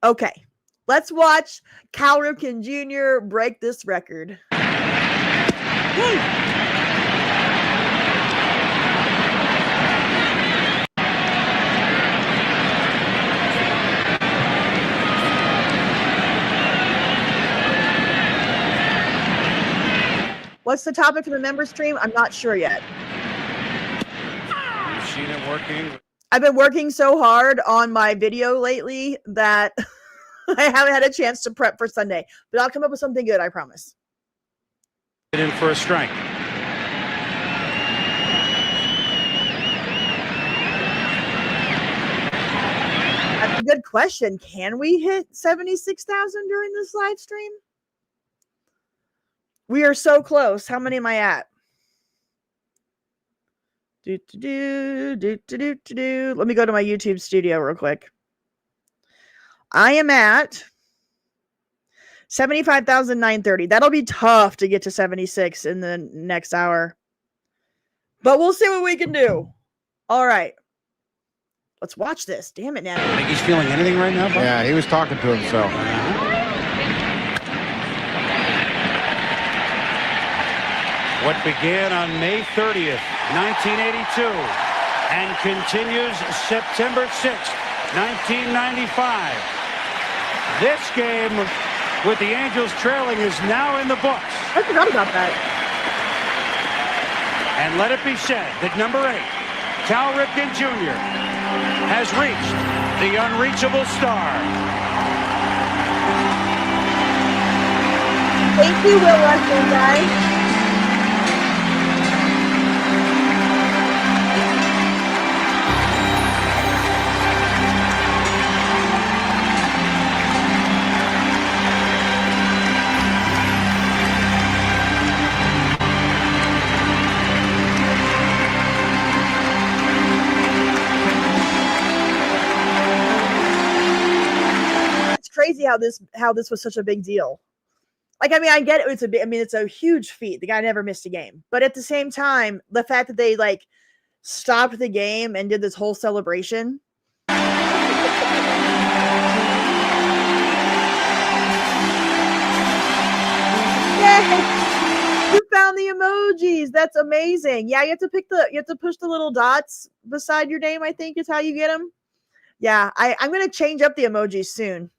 Speaker 15: Okay, let's watch Cal Ripken Jr. break this record. Woo! What's the topic for the member stream? I'm not sure yet.
Speaker 8: You've seen it working.
Speaker 15: I've been working so hard on my video lately that I haven't had a chance to prep for Sunday. But I'll come up with something good, I promise.
Speaker 8: In for a strike.
Speaker 15: That's a good question. Can we hit 76,000 during this live stream? We are so close. How many am I at? Let me go to my YouTube studio real quick. I am at 75,930. That'll be tough to get to 76 in the next hour. But we'll see what we can do. All right. Let's watch this. Damn it, Natalie.
Speaker 8: Think he's feeling anything right now, Bob?
Speaker 11: Yeah, he was talking to himself.
Speaker 8: What began on May 30th, 1982, and continues September 6th, 1995. This game with the Angels trailing is now in the books.
Speaker 15: I forgot about that.
Speaker 8: And let it be said that number 8, Cal Ripken Jr., has reached the unreachable star.
Speaker 15: Thank you, Will Rushing, guys. Crazy how this was such a big deal. Like, I mean, I get it. It's a huge feat. The guy never missed a game. But at the same time, the fact that they like stopped the game and did this whole celebration. Yay! You found the emojis. That's amazing. Yeah, you have to push the little dots beside your name, I think is how you get them. Yeah, I'm gonna change up the emojis soon.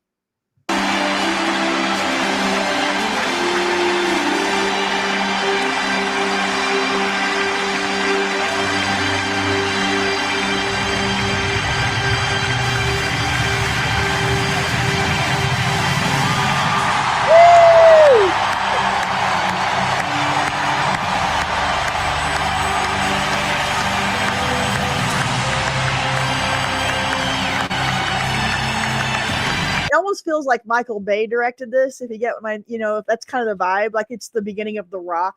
Speaker 15: It almost feels like Michael Bay directed this. If you get my, if that's kind of the vibe, like it's the beginning of The Rock,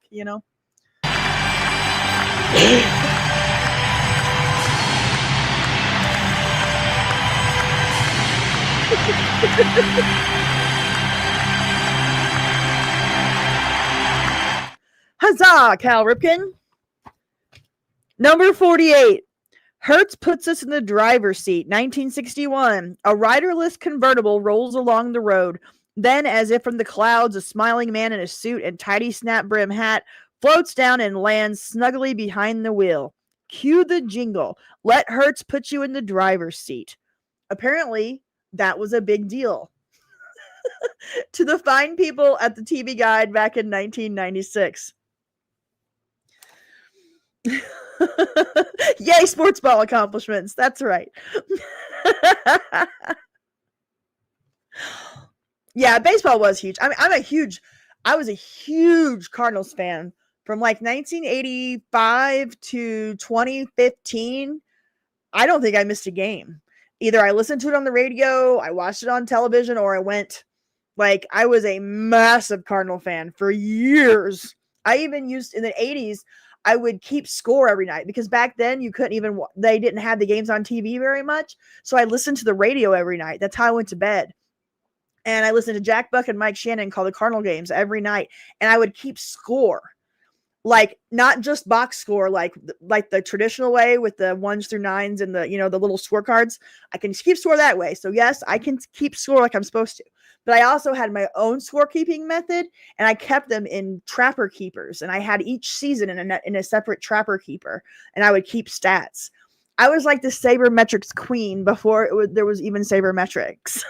Speaker 15: Huzzah, Cal Ripken. Number 48. Hertz puts us in the driver's seat. 1961. A riderless convertible rolls along the road. Then, as if from the clouds, a smiling man in a suit and tidy snap brim hat floats down and lands snugly behind the wheel. Cue the jingle. Let Hertz put you in the driver's seat. Apparently, that was a big deal to the fine people at the TV Guide back in 1996. Yay, sports ball accomplishments. That's right. Yeah, baseball was huge. I mean, I was a huge Cardinals fan from like 1985 to 2015. I don't think I missed a game. Either I listened to it on the radio, I watched it on television, or I went. Like, I was a massive Cardinal fan for years. I even used, in the 80s, I would keep score every night because back then you couldn't even, they didn't have the games on TV very much. So I listened to the radio every night. That's how I went to bed. And I listened to Jack Buck and Mike Shannon call the Cardinal games every night. And I would keep score. Like, not just box score, like the traditional way with the 1s through 9s and the, the little scorecards. I can keep score that way. So yes, I can keep score like I'm supposed to. But I also had my own scorekeeping method, and I kept them in trapper keepers. And I had each season in a separate trapper keeper, and I would keep stats. I was like the sabermetrics queen before there was even sabermetrics.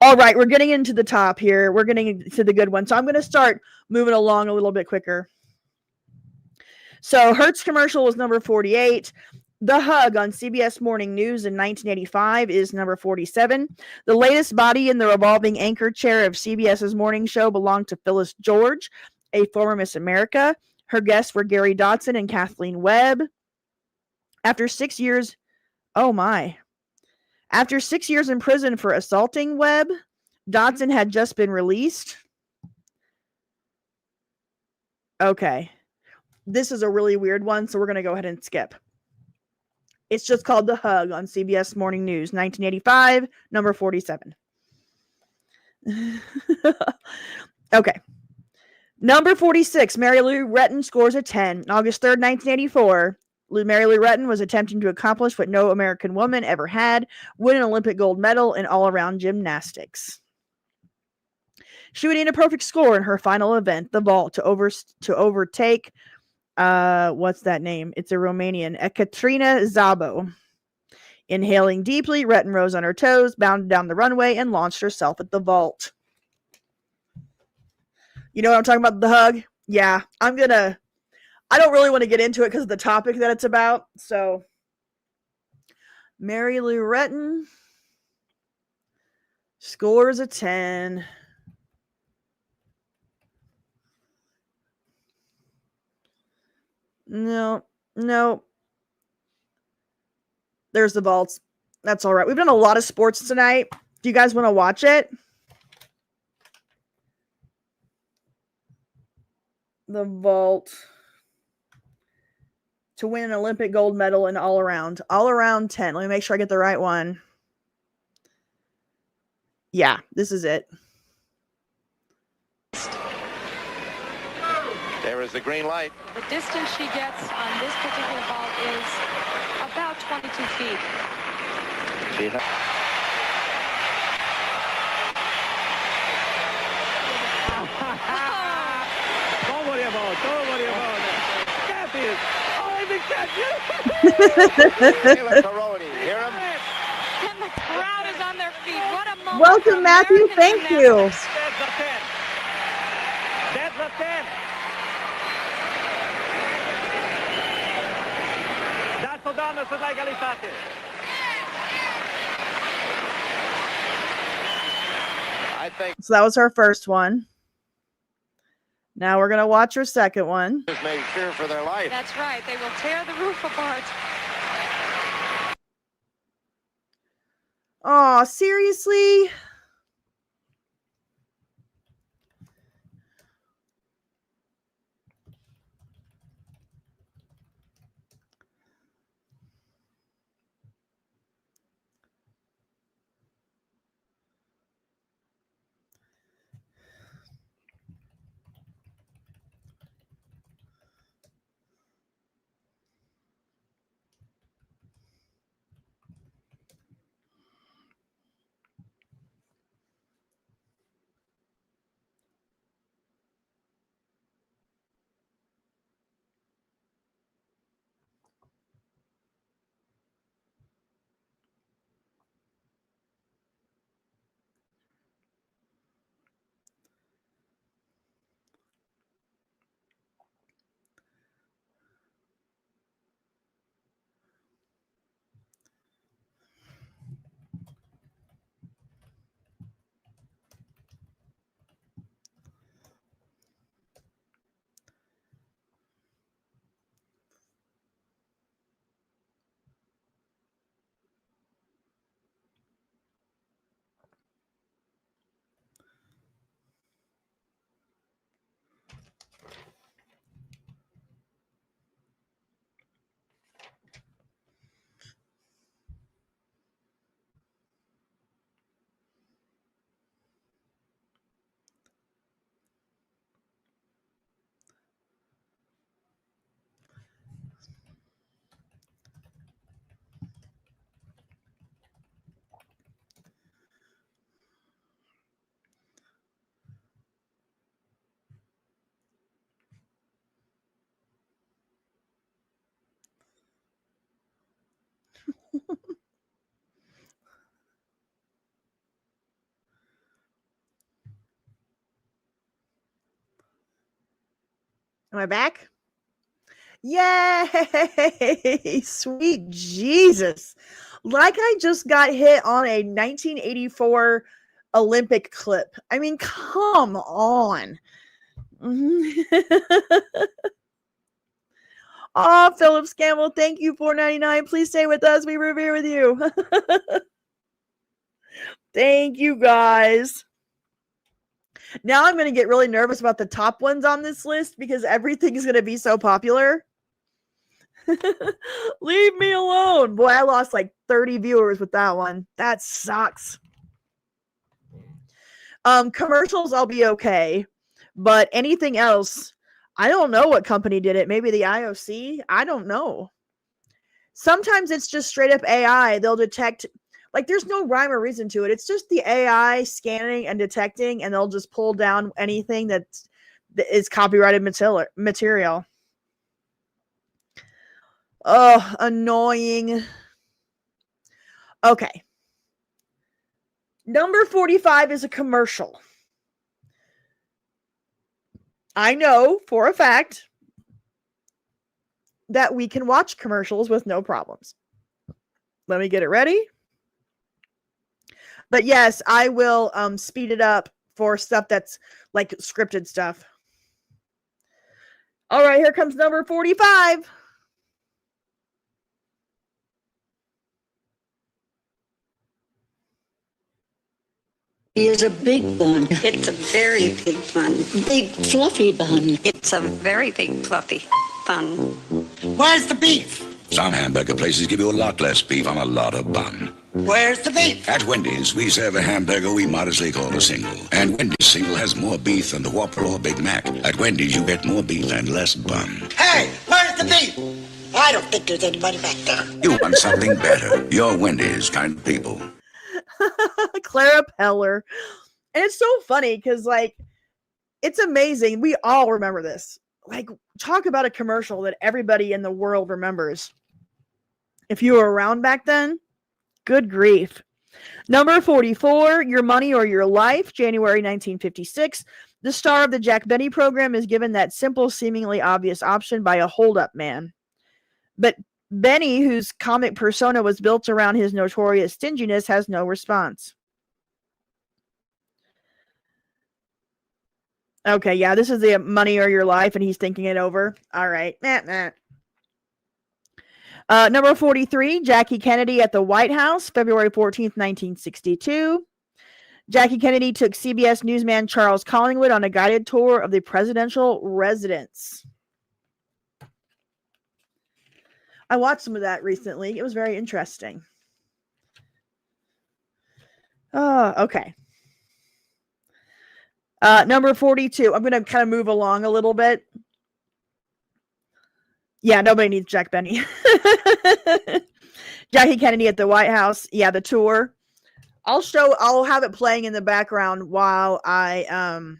Speaker 15: All right, we're getting into the top here. We're getting into the good one. So I'm going to start moving along a little bit quicker. So Hertz commercial was number 48. The Hug on CBS Morning News in 1985 is number 47. The latest body in the revolving anchor chair of CBS's morning show belonged to Phyllis George, a former Miss America. Her guests were Gary Dotson and Kathleen Webb. After 6 years, After 6 years in prison for assaulting Webb, Dotson had just been released. Okay. This is a really weird one, so we're going to go ahead and skip. It's just called The Hug on CBS Morning News, 1985, number 47. Okay. Number 46, Mary Lou Retton scores a 10. August 3rd, 1984, Mary Lou Retton was attempting to accomplish what no American woman ever had, win an Olympic gold medal in all-around gymnastics. She would need a perfect score in her final event, the vault, to overtake what's that name? It's a Romanian, Ekaterina Szabo. Inhaling deeply, Retton rose on her toes, bounded down the runway, and launched herself at the vault. You know what I'm talking about? The Hug? Yeah, I don't really want to get into it because of the topic that it's about. So, Mary Lou Retton scores a 10. No. There's the vaults. That's all right. We've done a lot of sports tonight. Do you guys want to watch it? The vault to win an Olympic gold medal in all around 10. Let me make sure I get the right one. Yeah, this is it.
Speaker 11: There is the green light.
Speaker 24: The distance she gets on this particular vault is about 22 feet.
Speaker 23: Don't worry about it. That is. Oh, I think that's you.
Speaker 11: Hear him?
Speaker 24: And the crowd is on their feet. What a moment.
Speaker 15: Welcome, Matthew. Thank you.
Speaker 23: That's the 10. That's the 10. That's the donna su legalitate.
Speaker 11: I think
Speaker 15: So that was her first one. Now we're going to watch her second one.
Speaker 11: just made fear for their life.
Speaker 24: That's right. They will tear the roof apart.
Speaker 15: Oh, seriously? Am I back? Yay! Sweet Jesus. Like I just got hit on a 1984 Olympic clip. I mean, come on. Oh, Phillips Campbell, thank you, $4.99. Please stay with us. We revere with you. Thank you, guys. Now I'm going to get really nervous about the top ones on this list because everything is going to be so popular. Leave me alone. Boy, I lost like 30 viewers with that one. That sucks. Commercials, I'll be okay. But anything else, I don't know what company did it. Maybe the IOC? I don't know. Sometimes it's just straight up AI. They'll detect, like, there's no rhyme or reason to it. It's just the AI scanning and detecting, and they'll just pull down anything that is copyrighted material. Oh, annoying. Okay. Number 45 is a commercial. I know for a fact that we can watch commercials with no problems. Let me get it ready. But yes, I will speed it up for stuff that's like scripted stuff. All right, here comes number 45.
Speaker 12: Is a big bun. It's a very big bun. Big fluffy bun. It's a very big fluffy bun.
Speaker 14: Where's the beef? Some hamburger places give you a lot less beef on a lot of bun. Where's the beef? At Wendy's, we serve a hamburger we modestly call a single. And Wendy's single has more beef than the Whopper or Big Mac. At Wendy's, you get more beef and less bun. Hey, where's the beef? I don't think there's anybody back there. You want something better. You're Wendy's kind of people.
Speaker 15: Clara Peller. And it's so funny because, like, it's amazing. We all remember this. Like, talk about a commercial that everybody in the world remembers. If you were around back then, good grief. Number 44, Your Money or Your Life, January 1956. The star of the Jack Benny program is given that simple, seemingly obvious option by a hold-up man. But Benny, whose comic persona was built around his notorious stinginess, has no response. Okay, yeah, this is the Money or Your Life, and he's thinking it over. All right. Number 43, Jackie Kennedy at the White House, February 14th, 1962. Jackie Kennedy took CBS newsman Charles Collingwood on a guided tour of the presidential residence. I watched some of that recently. It was very interesting. Oh, okay. Number 42. I'm going to kind of move along a little bit. Yeah, nobody needs Jack Benny. Jackie Kennedy at the White House. Yeah, the tour. I'll have it playing in the background while I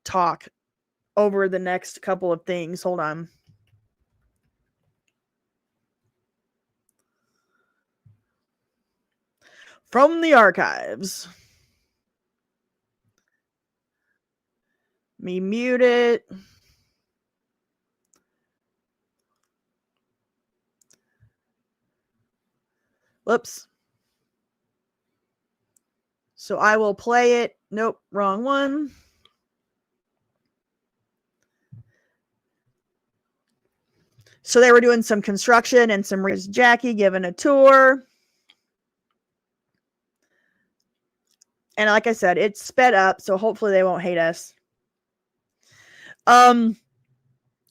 Speaker 15: talk over the next couple of things. Hold on. From the archives. Me mute it. Whoops. So I will play it. Nope, wrong one. So they were doing some construction and some Jackie giving a tour. And like I said, it's sped up, so hopefully they won't hate us.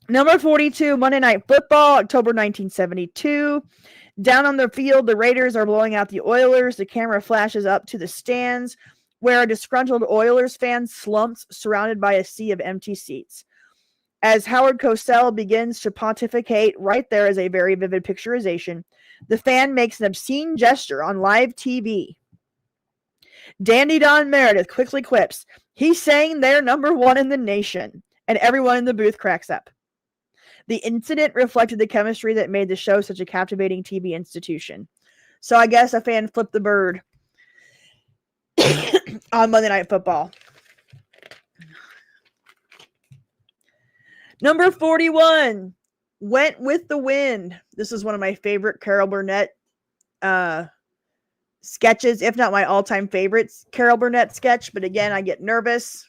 Speaker 15: Number 42, Monday Night Football, October 1972. Down on the field, the Raiders are blowing out the Oilers. The camera flashes up to the stands, where a disgruntled Oilers fan slumps, surrounded by a sea of empty seats. As Howard Cosell begins to pontificate, right there is a very vivid picturization. The fan makes an obscene gesture on live TV. Dandy Don Meredith quickly quips, "He's saying they're number one in the nation," and everyone in the booth cracks up. The incident reflected the chemistry that made the show such a captivating TV institution. So I guess a fan flipped the bird on Monday Night Football. Number 41, Went with the Wind. This is one of my favorite Carol Burnett sketches, if not my all-time favorites Carol Burnett sketch, but again, I get nervous.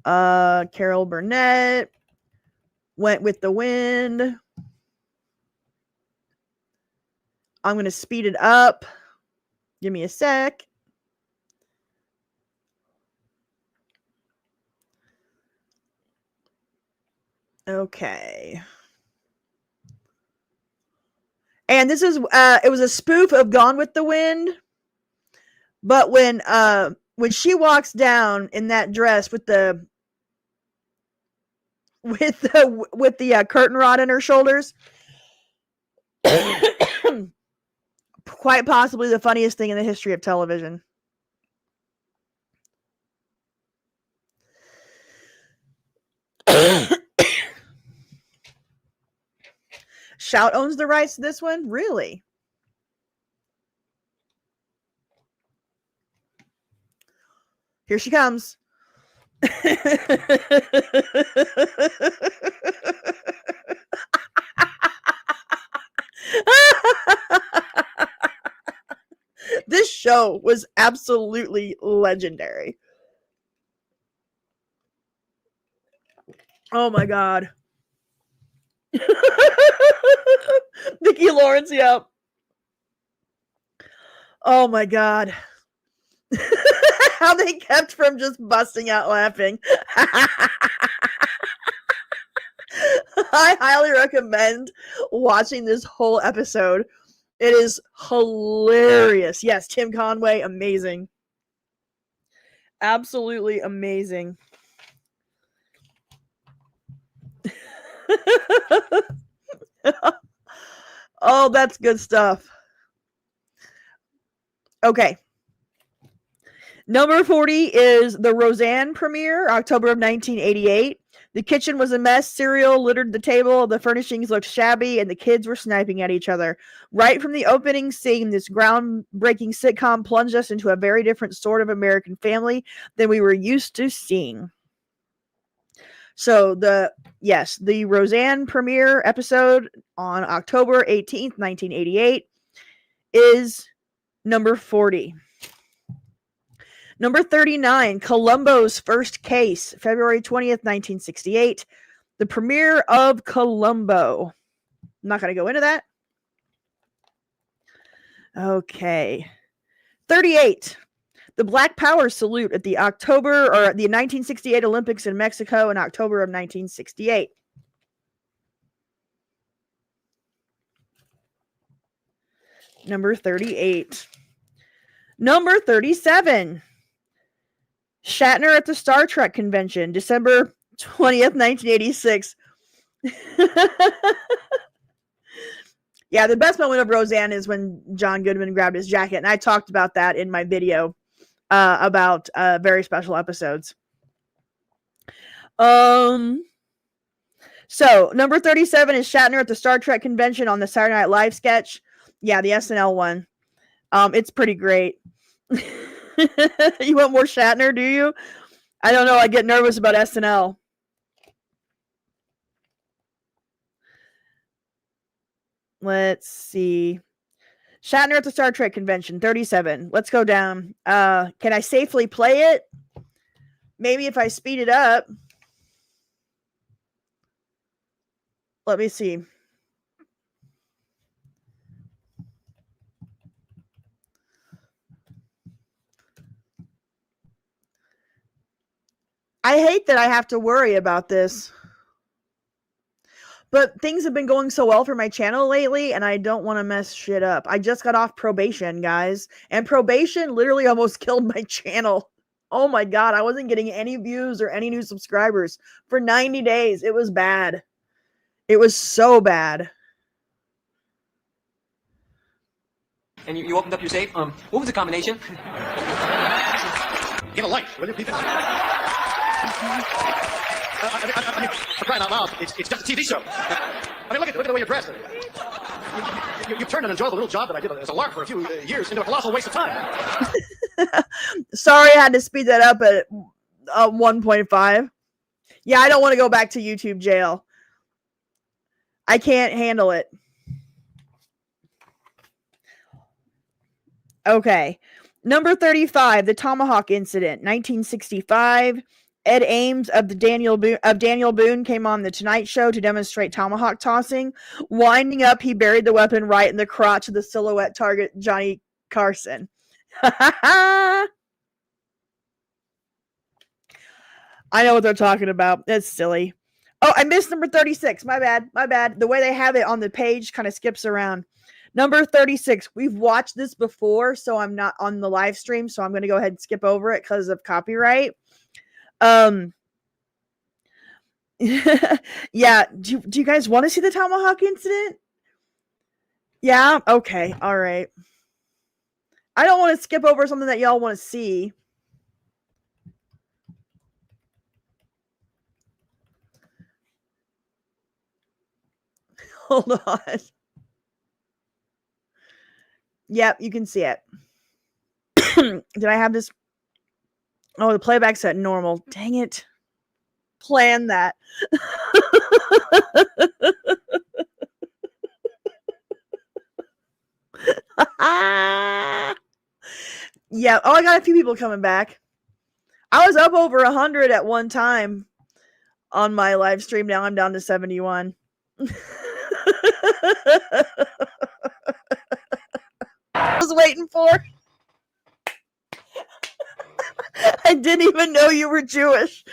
Speaker 15: Carol Burnett, Went with the Wind. I'm going to speed it up. Give me a sec. Okay. And this is it was a spoof of Gone with the Wind. But when she walks down in that dress with the curtain rod in her shoulders, quite possibly the funniest thing in the history of television. Shout owns the rights to this one? Really? Here she comes. This show was absolutely legendary. Oh my God. Vicki Lawrence, yep. Oh my God. How they kept from just busting out laughing. I highly recommend watching this whole episode. It is hilarious. Yes, Tim Conway, amazing. Absolutely amazing. Oh, that's good stuff. Okay. Number 40 is the Roseanne premiere, October of 1988. The kitchen was a mess. Cereal littered the table. The furnishings looked shabby, and the kids were sniping at each other. Right from the opening scene, this groundbreaking sitcom plunged us into a very different sort of American family than we were used to seeing. So the Roseanne premiere episode on October 18th, 1988 is number 40. Number 39, Columbo's First Case, February 20th, 1968. The premiere of Columbo. I'm not going to go into that. Okay. 38. The Black Power salute at the 1968 Olympics in Mexico in October of 1968. Number 38. Number 37. Shatner at the Star Trek convention, December 20th, 1986. Yeah, the best moment of Roseanne is when John Goodman grabbed his jacket, and I talked about that in my video about very special episodes. So, number 37 is Shatner at the Star Trek convention on the Saturday Night Live sketch. Yeah, the SNL one. It's pretty great. You want more Shatner, do you? I don't know. I get nervous about SNL. Let's see. Shatner at the Star Trek convention, 37. Let's go down. Can I safely play it? Maybe if I speed it up. Let me see. I hate that I have to worry about this. But things have been going so well for my channel lately, and I don't want to mess shit up. I just got off probation, guys. And probation literally almost killed my channel. Oh my God, I wasn't getting any views or any new subscribers for 90 days. It was bad. It was so bad.
Speaker 16: And you opened up your safe? What was the combination?
Speaker 7: Get a life, will you people? I mean, for crying out loud, it's just a TV show. I mean, look at the way you're dressed. You turned an enjoyable little job that I did as a lark for a few years into a colossal waste of time.
Speaker 15: Sorry I had to speed that up, but 1.5. Yeah, I don't want to go back to YouTube jail. I can't handle it. Okay. Number 35, the Tomahawk Incident, 1965. Ed Ames of Daniel Boone came on the Tonight Show to demonstrate tomahawk tossing. Winding up, he buried the weapon right in the crotch of the silhouette target, Johnny Carson. I know what they're talking about. It's silly. Oh, I missed number 36. My bad. The way they have it on the page kind of skips around. Number 36. We've watched this before, so I'm not on the live stream, so I'm going to go ahead and skip over it because of copyright. Yeah. Do you guys want to see the Tomahawk Incident? Yeah? Okay. All right. I don't want to skip over something that y'all want to see. Hold on. Yep, you can see it. Did I have this? Oh, the playback's at normal. Dang it. Plan that. Yeah. Oh, I got a few people coming back. I was up over 100 at one time on my live stream. Now I'm down to 71. I was waiting for. I didn't even know you were Jewish.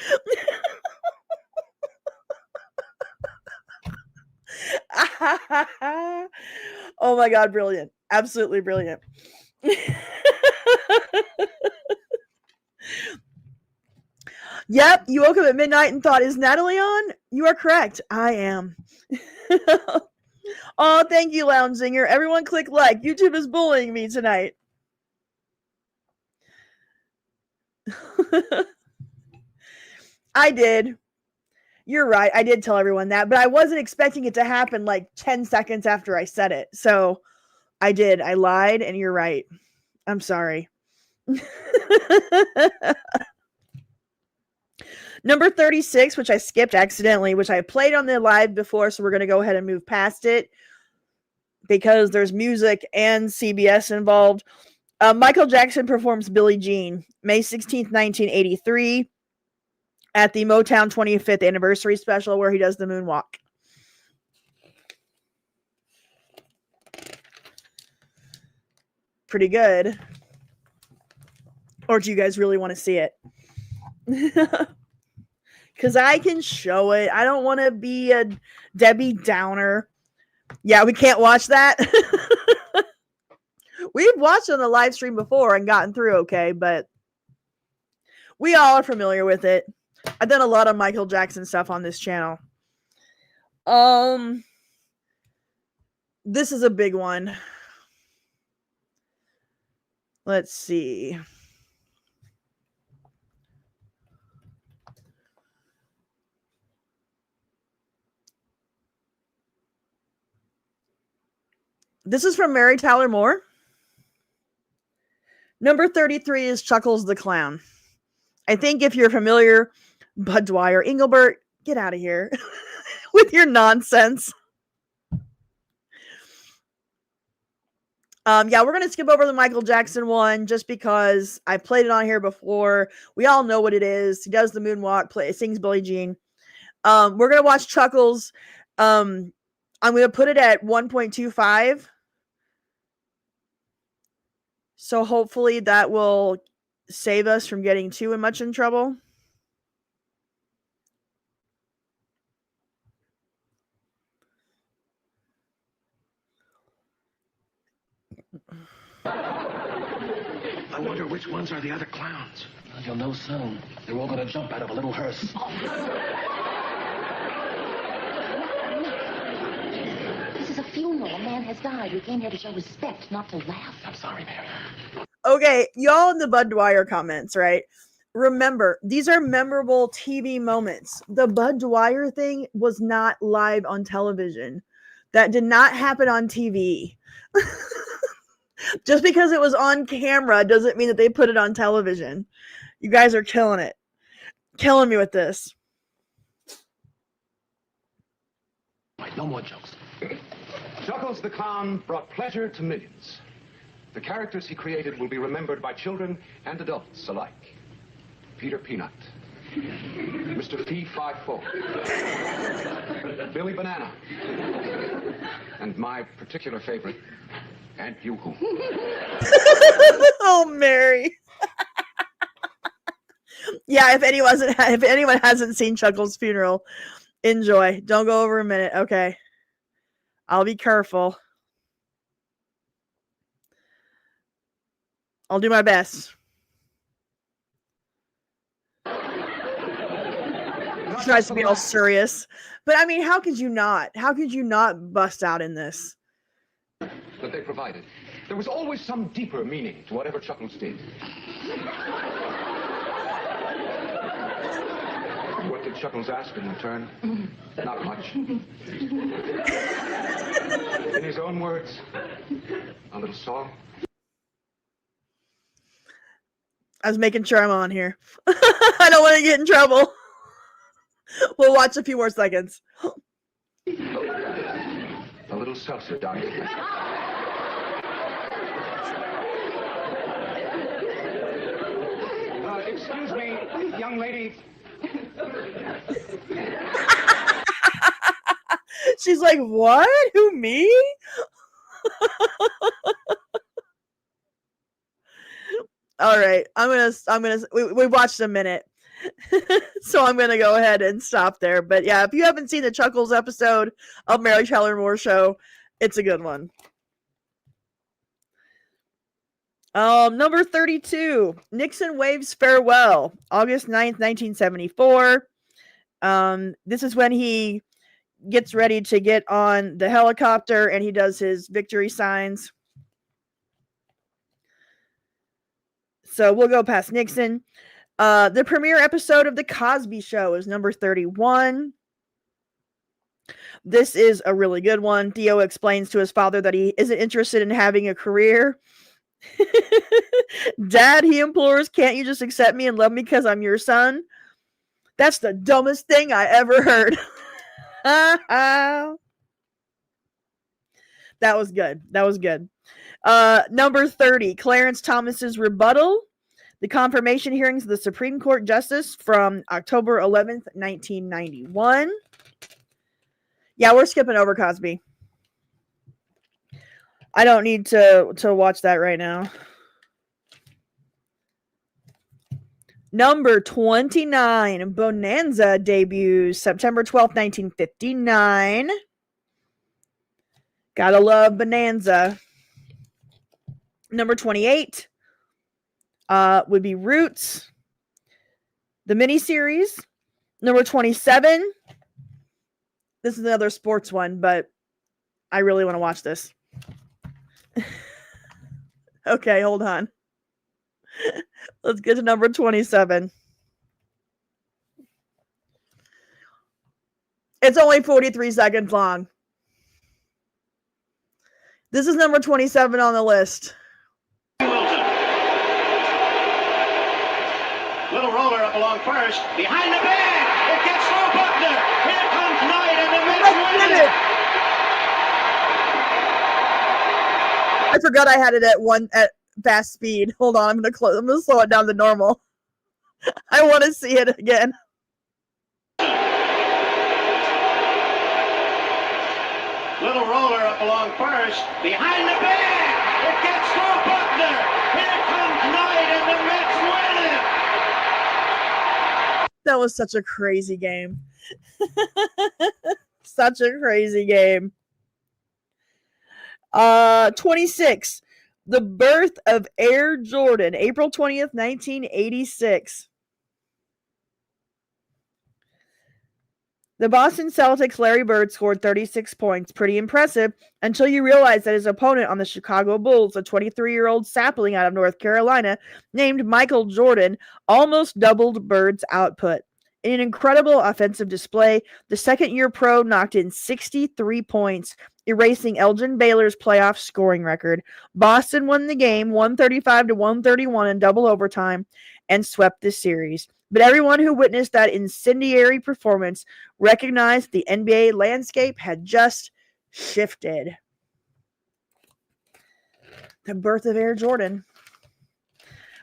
Speaker 15: Oh my God, brilliant. Absolutely brilliant. Yep, you woke up at midnight and thought, is Natalie on? You are correct. I am. Oh, thank you, Lounge Singer. Everyone click like. YouTube is bullying me tonight. I did. You're right. I did tell everyone that, but I wasn't expecting it to happen like 10 seconds after I said it. So I did. I lied, and you're right. I'm sorry. Number 36, which I skipped accidentally, which I played on the live before, so we're going to go ahead and move past it because there's music and CBS involved. Michael Jackson performs Billie Jean, May 16th, 1983, at the Motown 25th anniversary special where he does the moonwalk. Pretty good. Or do you guys really want to see it? Because I can show it. I don't want to be a Debbie Downer. Yeah, we can't watch that. We've watched it on the live stream before and gotten through okay, but we all are familiar with it. I've done a lot of Michael Jackson stuff on this channel. This is a big one. Let's see. This is from Mary Tyler Moore. Number 33 is Chuckles the Clown. I think if you're familiar, Bud Dwyer, Engelbert, get out of here with your nonsense. Yeah, we're going to skip over the Michael Jackson one just because I played it on here before. We all know what it is. He does the moonwalk, sings Billie Jean. We're going to watch Chuckles. I'm going to put it at 1.25. So hopefully that will save us from getting too much in trouble.
Speaker 3: I wonder which ones are the other clowns. You'll know soon. They're all going to jump out of a little hearse.
Speaker 4: This is a funeral. A man has died. We came here to show respect, not to laugh.
Speaker 3: I'm sorry, Mary.
Speaker 15: Okay, y'all in the Bud Dwyer comments, right? Remember, these are memorable TV moments. The Bud Dwyer thing was not live on television. That did not happen on TV. Just because it was on camera doesn't mean that they put it on television. You guys are killing it. Killing me with this.
Speaker 3: Right, no more jokes. Chuckles the Clown brought pleasure to millions. The characters he created will be remembered by children and adults alike. Peter Peanut, Mr. Fee-Fi-Fo, Billy Banana, and my particular favorite, Aunt Yoo-Hoo.
Speaker 15: Oh, Mary. Yeah, if anyone hasn't seen Chuckles' funeral, enjoy. Don't go over a minute, okay? I'll be careful. I'll do my best. He tries to be all serious. But I mean, how could you not? How could you not bust out in this?
Speaker 3: That they provided. There was always some deeper meaning to whatever Chuckles did. What did Chuckles ask in return? Not much. In his own words, a little song.
Speaker 15: I was making sure I'm on here. I don't want to get in trouble. We'll watch a few more seconds.
Speaker 3: A little seltzer, Doctor. Excuse me, young lady.
Speaker 15: She's like, what? Who, me? All right, we watched a minute. So I'm gonna go ahead and stop there. But yeah, if you haven't seen the Chuckles episode of Mary Tyler Moore Show, it's a good one. Number 32, Nixon waves farewell, August 9th, 1974. This is when he gets ready to get on the helicopter and he does his victory signs. So we'll go past Nixon. The premiere episode of The Cosby Show is number 31. This is a really good one. Theo explains to his father that he isn't interested in having a career. Dad, he implores, can't you just accept me and love me because I'm your son? That's the dumbest thing I ever heard. That was good. That was good. Number 30, Clarence Thomas's rebuttal. The confirmation hearings of the Supreme Court Justice from October 11th, 1991. Yeah, we're skipping over Cosby. I don't need to watch that right now. Number 29, Bonanza debuts September 12th, 1959. Gotta love Bonanza. Number 28 would be Roots, the miniseries. Number 27. This is another sports one, but I really want to watch this. Okay, hold on. Let's get to number 27. It's only 43 seconds long. This is number 27 on the list.
Speaker 8: Little roller up along first. Behind the bag. It gets through Buckner. Here comes Knight and the Mets win it.
Speaker 15: I forgot I had it at fast speed. Hold on, I'm gonna slow it down to normal. I want to see it again.
Speaker 8: Little roller up along first. Behind the bag. It gets through Buckner. Here comes Knight and the Mets win it.
Speaker 15: That was such a crazy game. Such a crazy game. 26. The birth of Air Jordan, April 20th, 1986. The Boston Celtics' Larry Bird scored 36 points. Pretty impressive until you realize that his opponent on the Chicago Bulls, a 23-year-old sapling out of North Carolina named Michael Jordan, almost doubled Bird's output. In an incredible offensive display, the second-year pro knocked in 63 points, erasing Elgin Baylor's playoff scoring record. Boston won the game 135-131 in double overtime and swept the series. But everyone who witnessed that incendiary performance recognized the NBA landscape had just shifted. The birth of Air Jordan.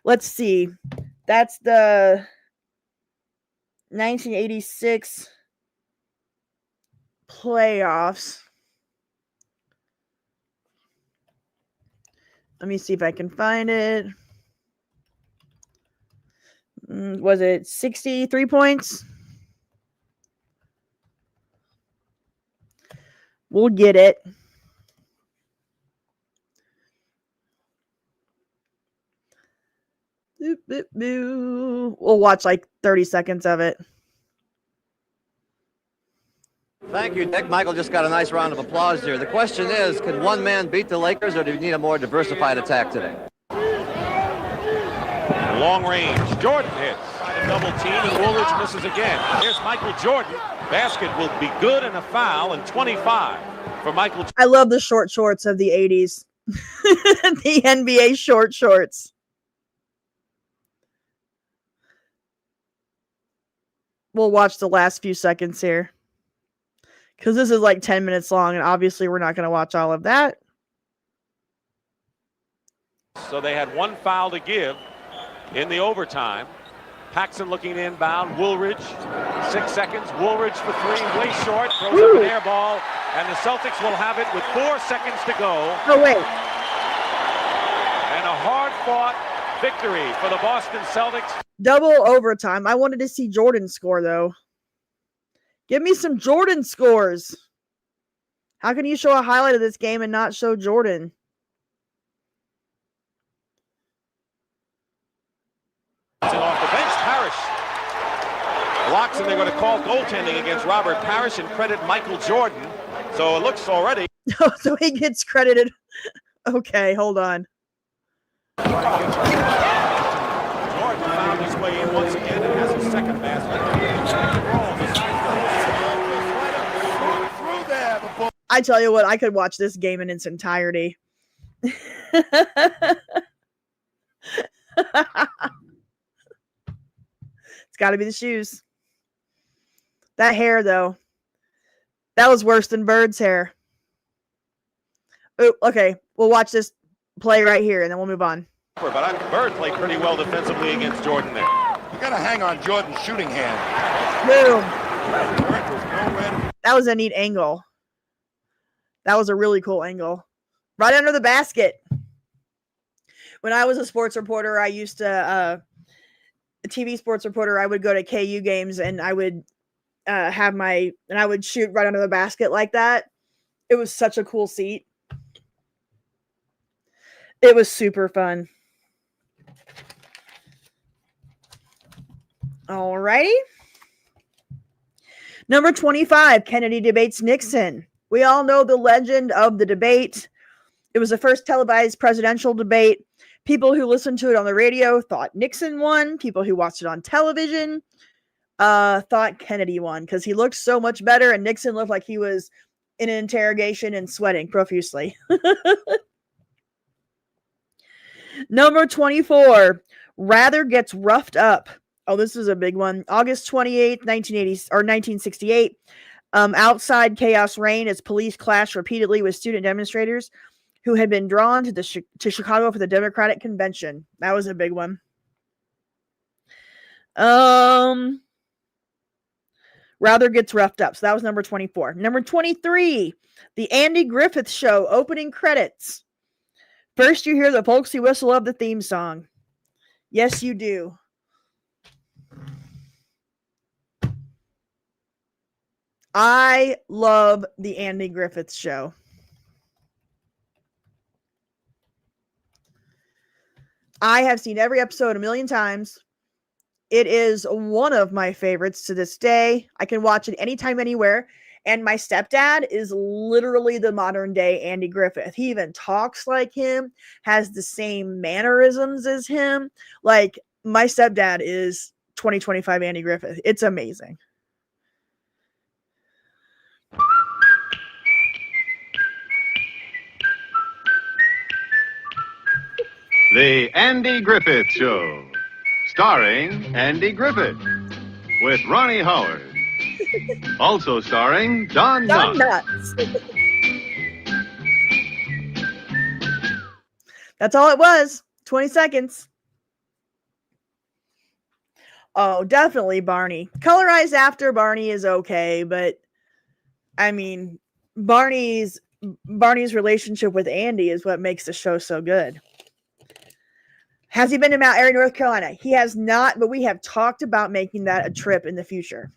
Speaker 15: Let's see. That's the 1986 playoffs. Let me see if I can find it. Was it 63 points? We'll get it. Boop, boop, boop. We'll watch like 30 seconds of it.
Speaker 5: Thank you, Nick. Michael just got a nice round of applause here. The question is, can one man beat the Lakers, or do you need a more diversified attack today?
Speaker 18: Long range. Jordan hits. A double team, and Woolridge misses again. Here's Michael Jordan. Basket will be good and a foul, and 25 for Michael.
Speaker 15: I love the short shorts of the 80s. The NBA short shorts. We'll watch the last few seconds here, because this is like 10 minutes long, and obviously we're not going to watch all of that.
Speaker 18: So they had one foul to give in the overtime. Paxson looking inbound. Woolridge, 6 seconds. Woolridge for three, way short. Throws up an air ball, and the Celtics will have it with 4 seconds to go.
Speaker 15: Oh, wait.
Speaker 18: And a hard-fought victory for the Boston Celtics.
Speaker 15: Double overtime. I wanted to see Jordan score, though. Give me some Jordan scores. How can you show a highlight of this game and not show Jordan?
Speaker 18: Off the bench, Parrish blocks, and they're going to call goaltending against Robert Parrish and credit Michael Jordan. So it looks already.
Speaker 15: So he gets credited. Okay, hold on.
Speaker 18: Jordan found his way in once again and has his second basket.
Speaker 15: I tell you what, I could watch this game in its entirety. It's got to be the shoes. That hair, though. That was worse than Bird's hair. Oh, okay. We'll watch this play right here, and then we'll move on.
Speaker 18: But Bird played pretty well defensively against Jordan there.
Speaker 17: You got to hang on Jordan's shooting hand.
Speaker 15: Boom. That was a neat angle. That was a really cool angle. Right under the basket. When I was a sports reporter, I used to, a TV sports reporter, I would go to KU games, and I would I would shoot right under the basket like that. It was such a cool seat. It was super fun. Alrighty. Number 25, Kennedy debates Nixon. We all know the legend of the debate. It was the first televised presidential debate. People who listened to it on the radio thought Nixon won. People who watched it on television thought Kennedy won because he looked so much better, and Nixon looked like he was in an interrogation and sweating profusely. Number 24, Rather gets roughed up. Oh, this is a big one. August 28th, 1968. Outside chaos reigned as police clashed repeatedly with student demonstrators who had been drawn to Chicago for the Democratic Convention. That was a big one. Rather gets roughed up. So that was number 24. Number 23, The Andy Griffith Show opening credits. First, you hear the folksy whistle of the theme song. Yes, you do. I love The Andy Griffith Show. I have seen every episode a million times. It is one of my favorites to this day. I can watch it anytime, anywhere. And my stepdad is literally the modern day Andy Griffith. He even talks like him, has the same mannerisms as him. Like, my stepdad is 2025 Andy Griffith. It's amazing.
Speaker 20: The Andy Griffith Show,
Speaker 1: starring Andy Griffith, with Ronnie Howard. Also starring Don
Speaker 15: Don
Speaker 1: Knotts.
Speaker 15: Knotts. That's all it was. 20 seconds. Oh, definitely Barney. Colorized after Barney is okay, but I mean, Barney's relationship with Andy is what makes the show so good. Has he been to Mount Airy, North Carolina? He has not, but we have talked about making that a trip in the future.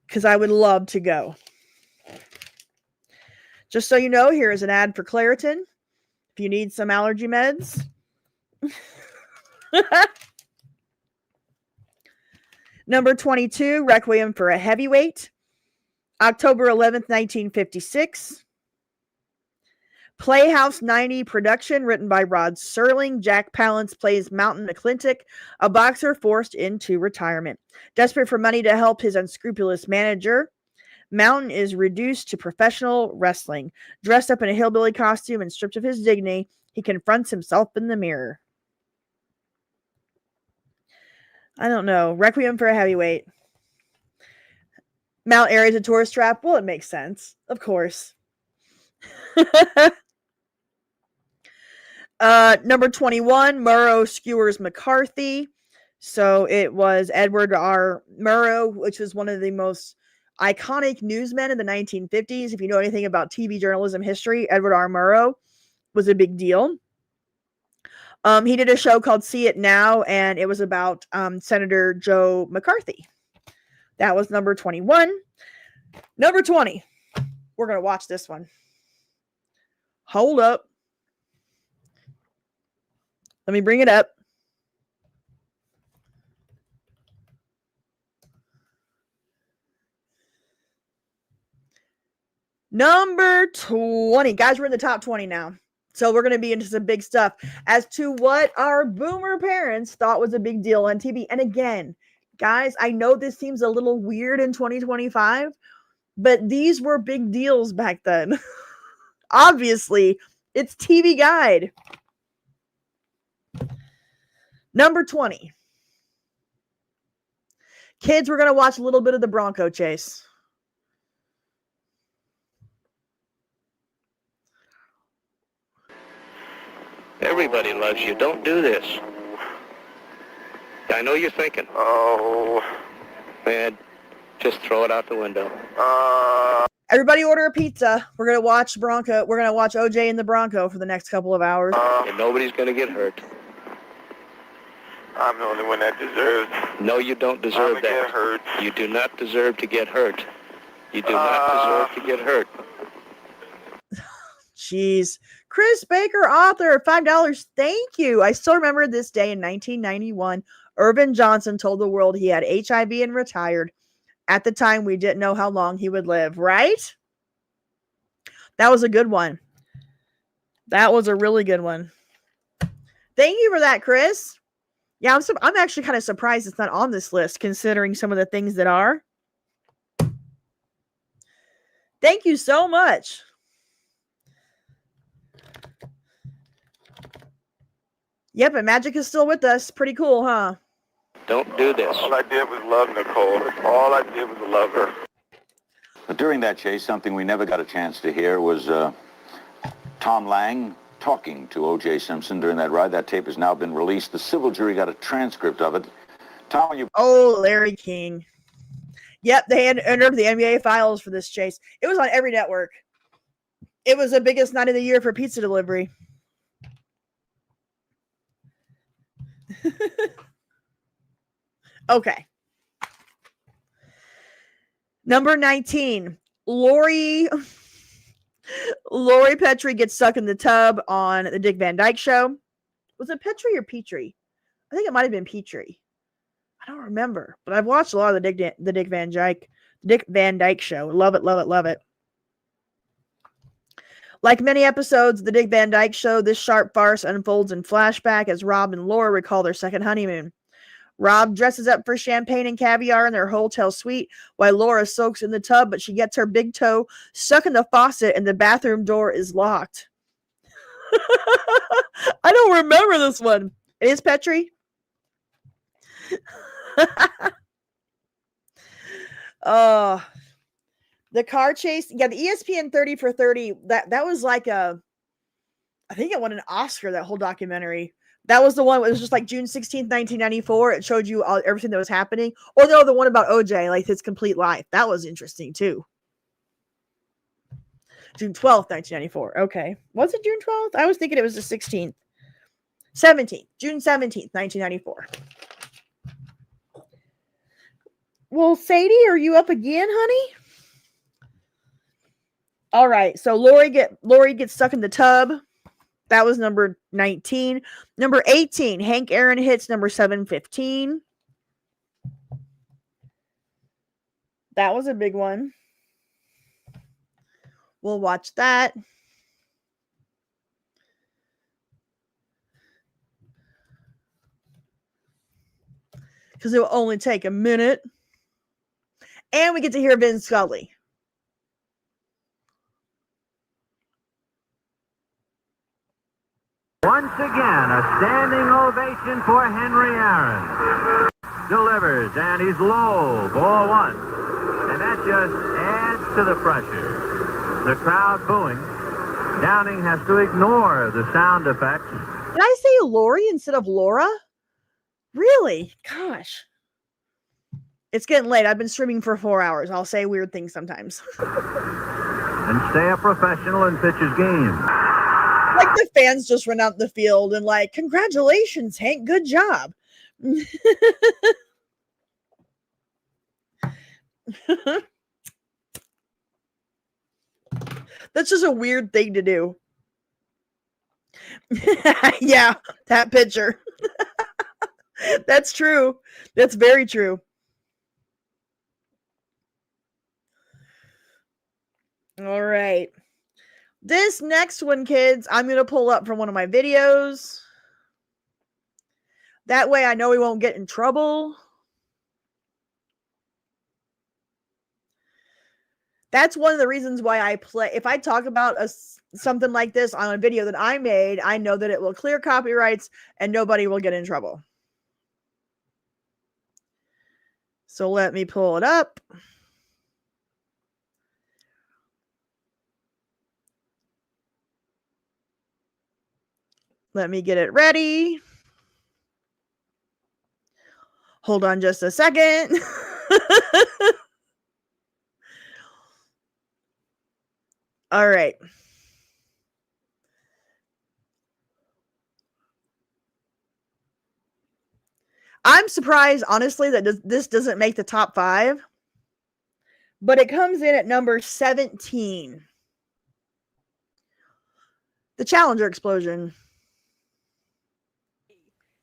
Speaker 15: Because I would love to go. Just so you know, here is an ad for Claritin. If you need some allergy meds. Number 22, Requiem for a Heavyweight. October 11th, 1956. Playhouse 90 production, written by Rod Serling. Jack Palance plays Mountain McClintock, a boxer forced into retirement. Desperate for money to help his unscrupulous manager, Mountain is reduced to professional wrestling. Dressed up in a hillbilly costume and stripped of his dignity, he confronts himself in the mirror. I don't know. Requiem for a Heavyweight. Mount Airy is a tourist trap. Well, it makes sense. Of course. Number 21, Murrow skewers McCarthy. So it was Edward R. Murrow, which was one of the most iconic newsmen in the 1950s. If you know anything about TV journalism history, Edward R. Murrow was a big deal. He did a show called See It Now, and it was about Senator Joe McCarthy. That was number 21. Number 20. We're going to watch this one. Hold up. Let me bring it up. Number 20. Guys, we're in the top 20 now. So we're going to be into some big stuff as to what our boomer parents thought was a big deal on TV. And again, guys, I know this seems a little weird in 2025, but these were big deals back then. Obviously, it's TV Guide. Number 20. Kids, we're going to watch a little bit of the Bronco chase.
Speaker 2: Everybody loves you. Don't do this. I know you're thinking. Oh. Man, just throw it out the window.
Speaker 15: Everybody order a pizza. We're going to watch Bronco. We're going to watch OJ and the Bronco for the next couple of hours.
Speaker 2: And nobody's going to get hurt.
Speaker 11: I'm the only one that deserves.
Speaker 2: No, you don't deserve that.
Speaker 11: Get hurt.
Speaker 2: You do not deserve to get hurt. You do not deserve to get hurt.
Speaker 15: Jeez. Chris Baker, author, $5. Thank you. I still remember this day in 1991. Irvin Johnson told the world he had HIV and retired. At the time, we didn't know how long he would live, right? That was a good one. That was a really good one. Thank you for that, Chris. Yeah, I'm actually kind of surprised it's not on this list, considering some of the things that are. Thank you so much. Yep, and Magic is still with us. Pretty cool, huh?
Speaker 2: Don't do this.
Speaker 11: All I did was love Nicole. All I did was love her.
Speaker 20: But during that chase, something we never got a chance to hear was Tom Lang talking to O.J. Simpson during that ride. That tape has now been released. The civil jury got a transcript of it. Tom, you...
Speaker 15: Oh, Larry King. Yep, they had entered the NBA files for this chase. It was on every network. It was the biggest night of the year for pizza delivery. Okay. Number 19. Lori Petrie gets stuck in the tub on the Dick Van Dyke Show. Was it Petrie or Petrie? I think it might have been Petrie. I don't remember, but I've watched a lot of the Dick Van Dyke Show. Love it, love it, love it. Like many episodes of the Dick Van Dyke Show, this sharp farce unfolds in flashback as Rob and Laura recall their second honeymoon. Rob dresses up for champagne and caviar in their hotel suite while Laura soaks in the tub, but she gets her big toe stuck in the faucet and the bathroom door is locked. I don't remember this one. It is Petri. The car chase. Yeah, the ESPN 30 for 30. That was like I think it won an Oscar, that whole documentary. That was the one. It was just like June 16th, 1994. It showed you everything that was happening. Or no, the one about OJ, like his complete life. That was interesting too. June 12th, 1994. Okay. Was it June 12th? I was thinking it was the 16th. 17th. June 17th, 1994. Well, Sadie, are you up again, honey? All right. So Lori gets stuck in the tub. That was number 19. Number 18, Hank Aaron hits number 715. That was a big one. We'll watch that. Because it will only take a minute. And we get to hear Vin Scully.
Speaker 6: Once again, a standing ovation for Henry Aaron. Delivers, and he's low, ball one. And that just adds to the pressure. The crowd booing. Downing has to ignore the sound effects.
Speaker 15: Did I say Lori instead of Laura? Really? Gosh. It's getting late. I've been streaming for 4 hours. I'll say weird things sometimes.
Speaker 6: And stay a professional and pitch his game.
Speaker 15: Like the fans just run out the field and like, congratulations, Hank. Good job. That's just a weird thing to do. Yeah, that picture. That's true. That's very true. All right. This next one, kids, I'm going to pull up from one of my videos. That way I know we won't get in trouble. That's one of the reasons why I play. If I talk about something like this on a video that I made, I know that it will clear copyrights and nobody will get in trouble. So let me pull it up. Let me get it ready. Hold on just a second. All right. I'm surprised, honestly, that this doesn't make the top 5. But it comes in at number 17. The Challenger explosion.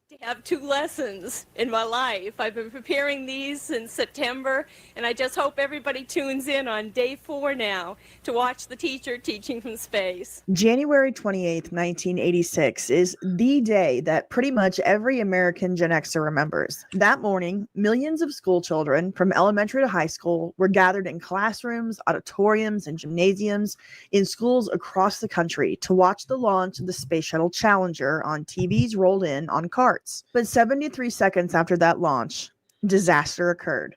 Speaker 9: To have 2 lessons in my life. I've been preparing these since September, and I just hope everybody tunes in on day 4 now to watch the teacher teaching from space.
Speaker 15: January 28th, 1986 is the day that pretty much every American Gen Xer remembers. That morning, millions of school children from elementary to high school were gathered in classrooms, auditoriums, and gymnasiums in schools across the country to watch the launch of the Space Shuttle Challenger on TVs rolled in on carts. But 73 seconds after that launch, disaster occurred.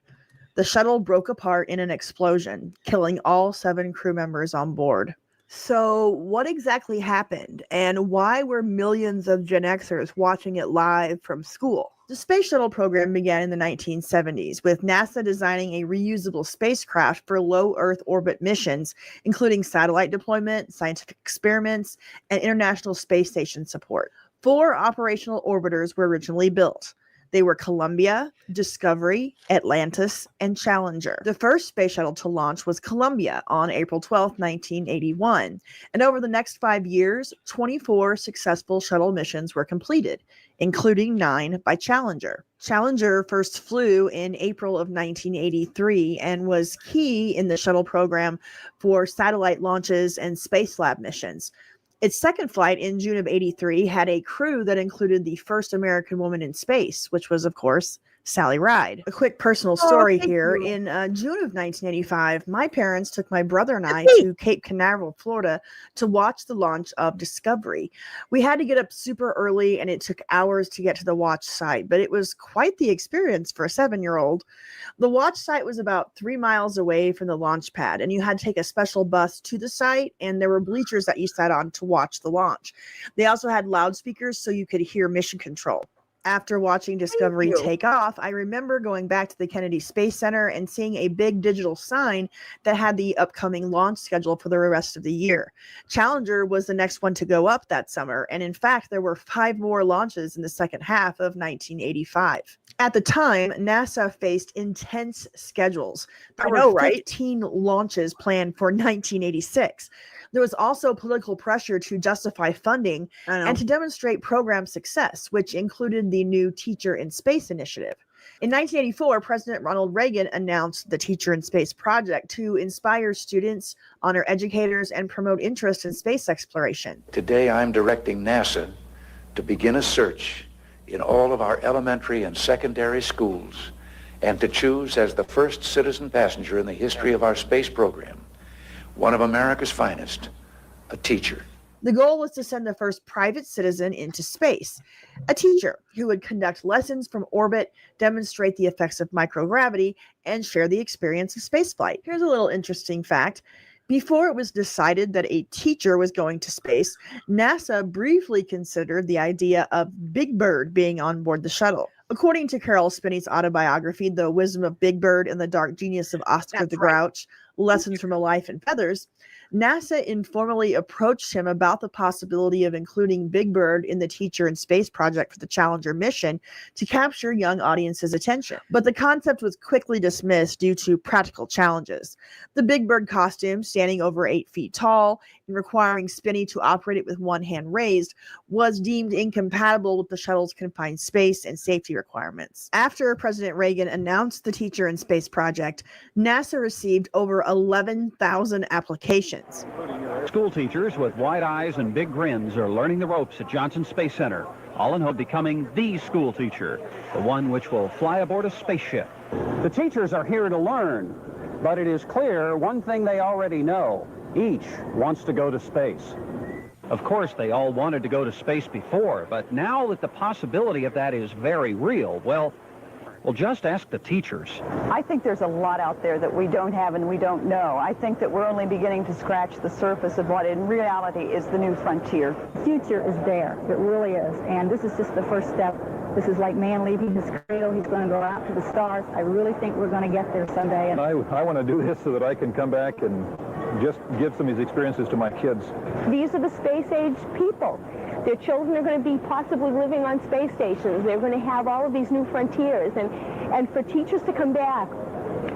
Speaker 15: The shuttle broke apart in an explosion, killing all 7 crew members on board. So what exactly happened, and why were millions of Gen Xers watching it live from school? The space shuttle program began in the 1970s, with NASA designing a reusable spacecraft for low Earth orbit missions, including satellite deployment, scientific experiments, and International Space Station support. 4 operational orbiters were originally built. They were Columbia, Discovery, Atlantis, and Challenger. The first space shuttle to launch was Columbia on April 12, 1981. And over the next 5 years, 24 successful shuttle missions were completed, including 9 by Challenger. Challenger first flew in April of 1983 and was key in the shuttle program for satellite launches and space lab missions. Its second flight in June of '83 had a crew that included the first American woman in space, which was, of course, Sally Ride. A quick personal story here. In June of 1985, my parents took my brother and I to Cape Canaveral, Florida, to watch the launch of Discovery. We had to get up super early, and it took hours to get to the watch site, but it was quite the experience for a 7-year-old. The watch site was about 3 miles away from the launch pad, and you had to take a special bus to the site, and there were bleachers that you sat on to watch the launch. They also had loudspeakers so you could hear mission control. After watching Discovery take off, I remember going back to the Kennedy Space Center and seeing a big digital sign that had the upcoming launch schedule for the rest of the year. Challenger was the next one to go up that summer, and in fact, there were 5 more launches in the second half of 1985. At the time, NASA faced intense schedules. There were 15 launches planned for 1986. There was also political pressure to justify funding and to demonstrate program success, which included the new Teacher in Space initiative. In 1984, President Ronald Reagan announced the Teacher in Space project to inspire students, honor educators, and promote interest in space exploration.
Speaker 13: Today, I'm directing NASA to begin a search in all of our elementary and secondary schools and to choose as the first citizen passenger in the history of our space program one of America's finest, a teacher.
Speaker 15: The goal was to send the first private citizen into space, a teacher who would conduct lessons from orbit, demonstrate the effects of microgravity, and share the experience of spaceflight. Here's a little interesting fact. Before it was decided that a teacher was going to space, NASA briefly considered the idea of Big Bird being on board the shuttle. According to Carol Spinney's autobiography, The Wisdom of Big Bird and the Dark Genius of Oscar the Grouch, Lessons from a Life in Feathers, NASA informally approached him about the possibility of including Big Bird in the Teacher in Space project for the Challenger mission to capture young audiences' attention. But the concept was quickly dismissed due to practical challenges. The Big Bird costume, standing over 8 feet tall and requiring Spinney to operate it with one hand raised, was deemed incompatible with the shuttle's confined space and safety requirements. After President Reagan announced the Teacher in Space project, NASA received over 11,000 applications.
Speaker 19: School teachers with wide eyes and big grins are learning the ropes at Johnson Space Center, all in hope of becoming the school teacher, the one which will fly aboard a spaceship.
Speaker 21: The teachers are here to learn, but it is clear one thing they already know. Each wants to go to space.
Speaker 19: Of course, they all wanted to go to space before, but now that the possibility of that is very real, well, just ask the teachers.
Speaker 22: I think there's a lot out there that we don't have and we don't know. I think that we're only beginning to scratch the surface of what in reality is the new frontier.
Speaker 25: The future is there. It really is. And this is just the first step. This is like man leaving his cradle. He's going to go out to the stars. I really think we're going to get there someday.
Speaker 26: And I want to do this so that I can come back and just give some of these experiences to my kids.
Speaker 27: These are the space-age people. Their children are going to be possibly living on space stations. They're going to have all of these new frontiers. And for teachers to come back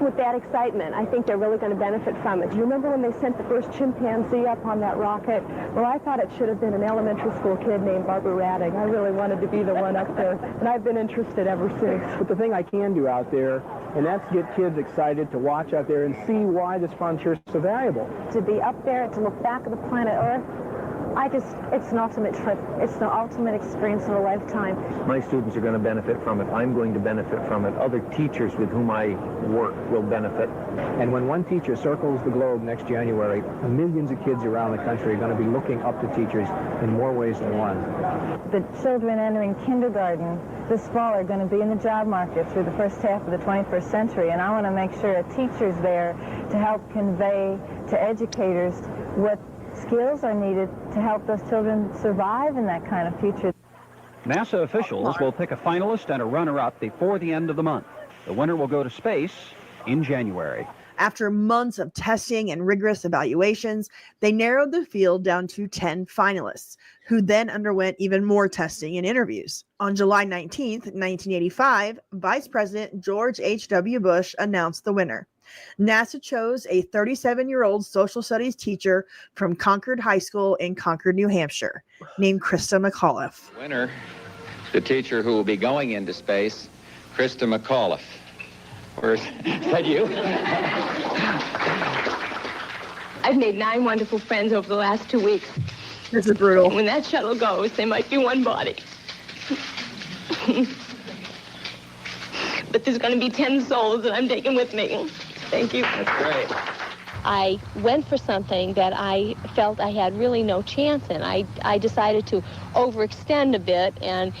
Speaker 27: with that excitement, I think they're really going to benefit from it. Do you remember when they sent the first chimpanzee up on that rocket? Well, I thought it should have been an elementary school kid named Barbara Raddick. I really wanted to be the one up there, and I've been interested ever since.
Speaker 28: But the thing I can do out there, and that's get kids excited to watch out there and see why this frontier is so valuable.
Speaker 25: To be up there, to look back at the planet Earth, it's an ultimate trip. It's the ultimate experience of a lifetime.
Speaker 26: My students are going to benefit from it. I'm going to benefit from it. Other teachers with whom I work will benefit.
Speaker 28: And when one teacher circles the globe next January, millions of kids around the country are going to be looking up to teachers in more ways than one.
Speaker 25: The children entering kindergarten this fall are going to be in the job market through the first half of the 21st century, and I want to make sure a teacher's there to help convey to educators what skills are needed to help those children survive in that kind of future.
Speaker 19: NASA officials will pick a finalist and a runner-up before the end of the month. The winner will go to space in January.
Speaker 15: After months of testing and rigorous evaluations, they narrowed the field down to 10 finalists, who then underwent even more testing and interviews. On July 19th, 1985, Vice President George H.W. Bush announced the winner. NASA chose a 37-year-old social studies teacher from Concord High School in Concord, New Hampshire, named Krista McAuliffe.
Speaker 29: Winner, the teacher who will be going into space, Krista McAuliffe. Or is that you?
Speaker 27: I've made 9 wonderful friends over the last 2 weeks.
Speaker 15: This is brutal.
Speaker 27: When that shuttle goes, they might be one body. but there's going to be 10 souls that I'm taking with me. Thank you.
Speaker 29: That's great.
Speaker 27: I went for something that I felt I had really no chance in. I decided to overextend a bit and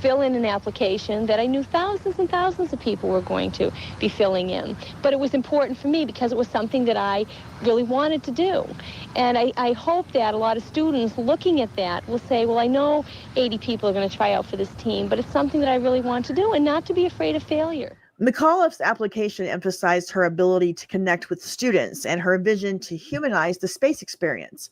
Speaker 27: fill in an application that I knew thousands and thousands of people were going to be filling in. But it was important for me because it was something that I really wanted to do. And I hope that a lot of students looking at that will say, well, I know 80 people are going to try out for this team, but it's something that I really want to do, and not to be afraid of failure.
Speaker 15: McAuliffe's application emphasized her ability to connect with students and her vision to humanize the space experience.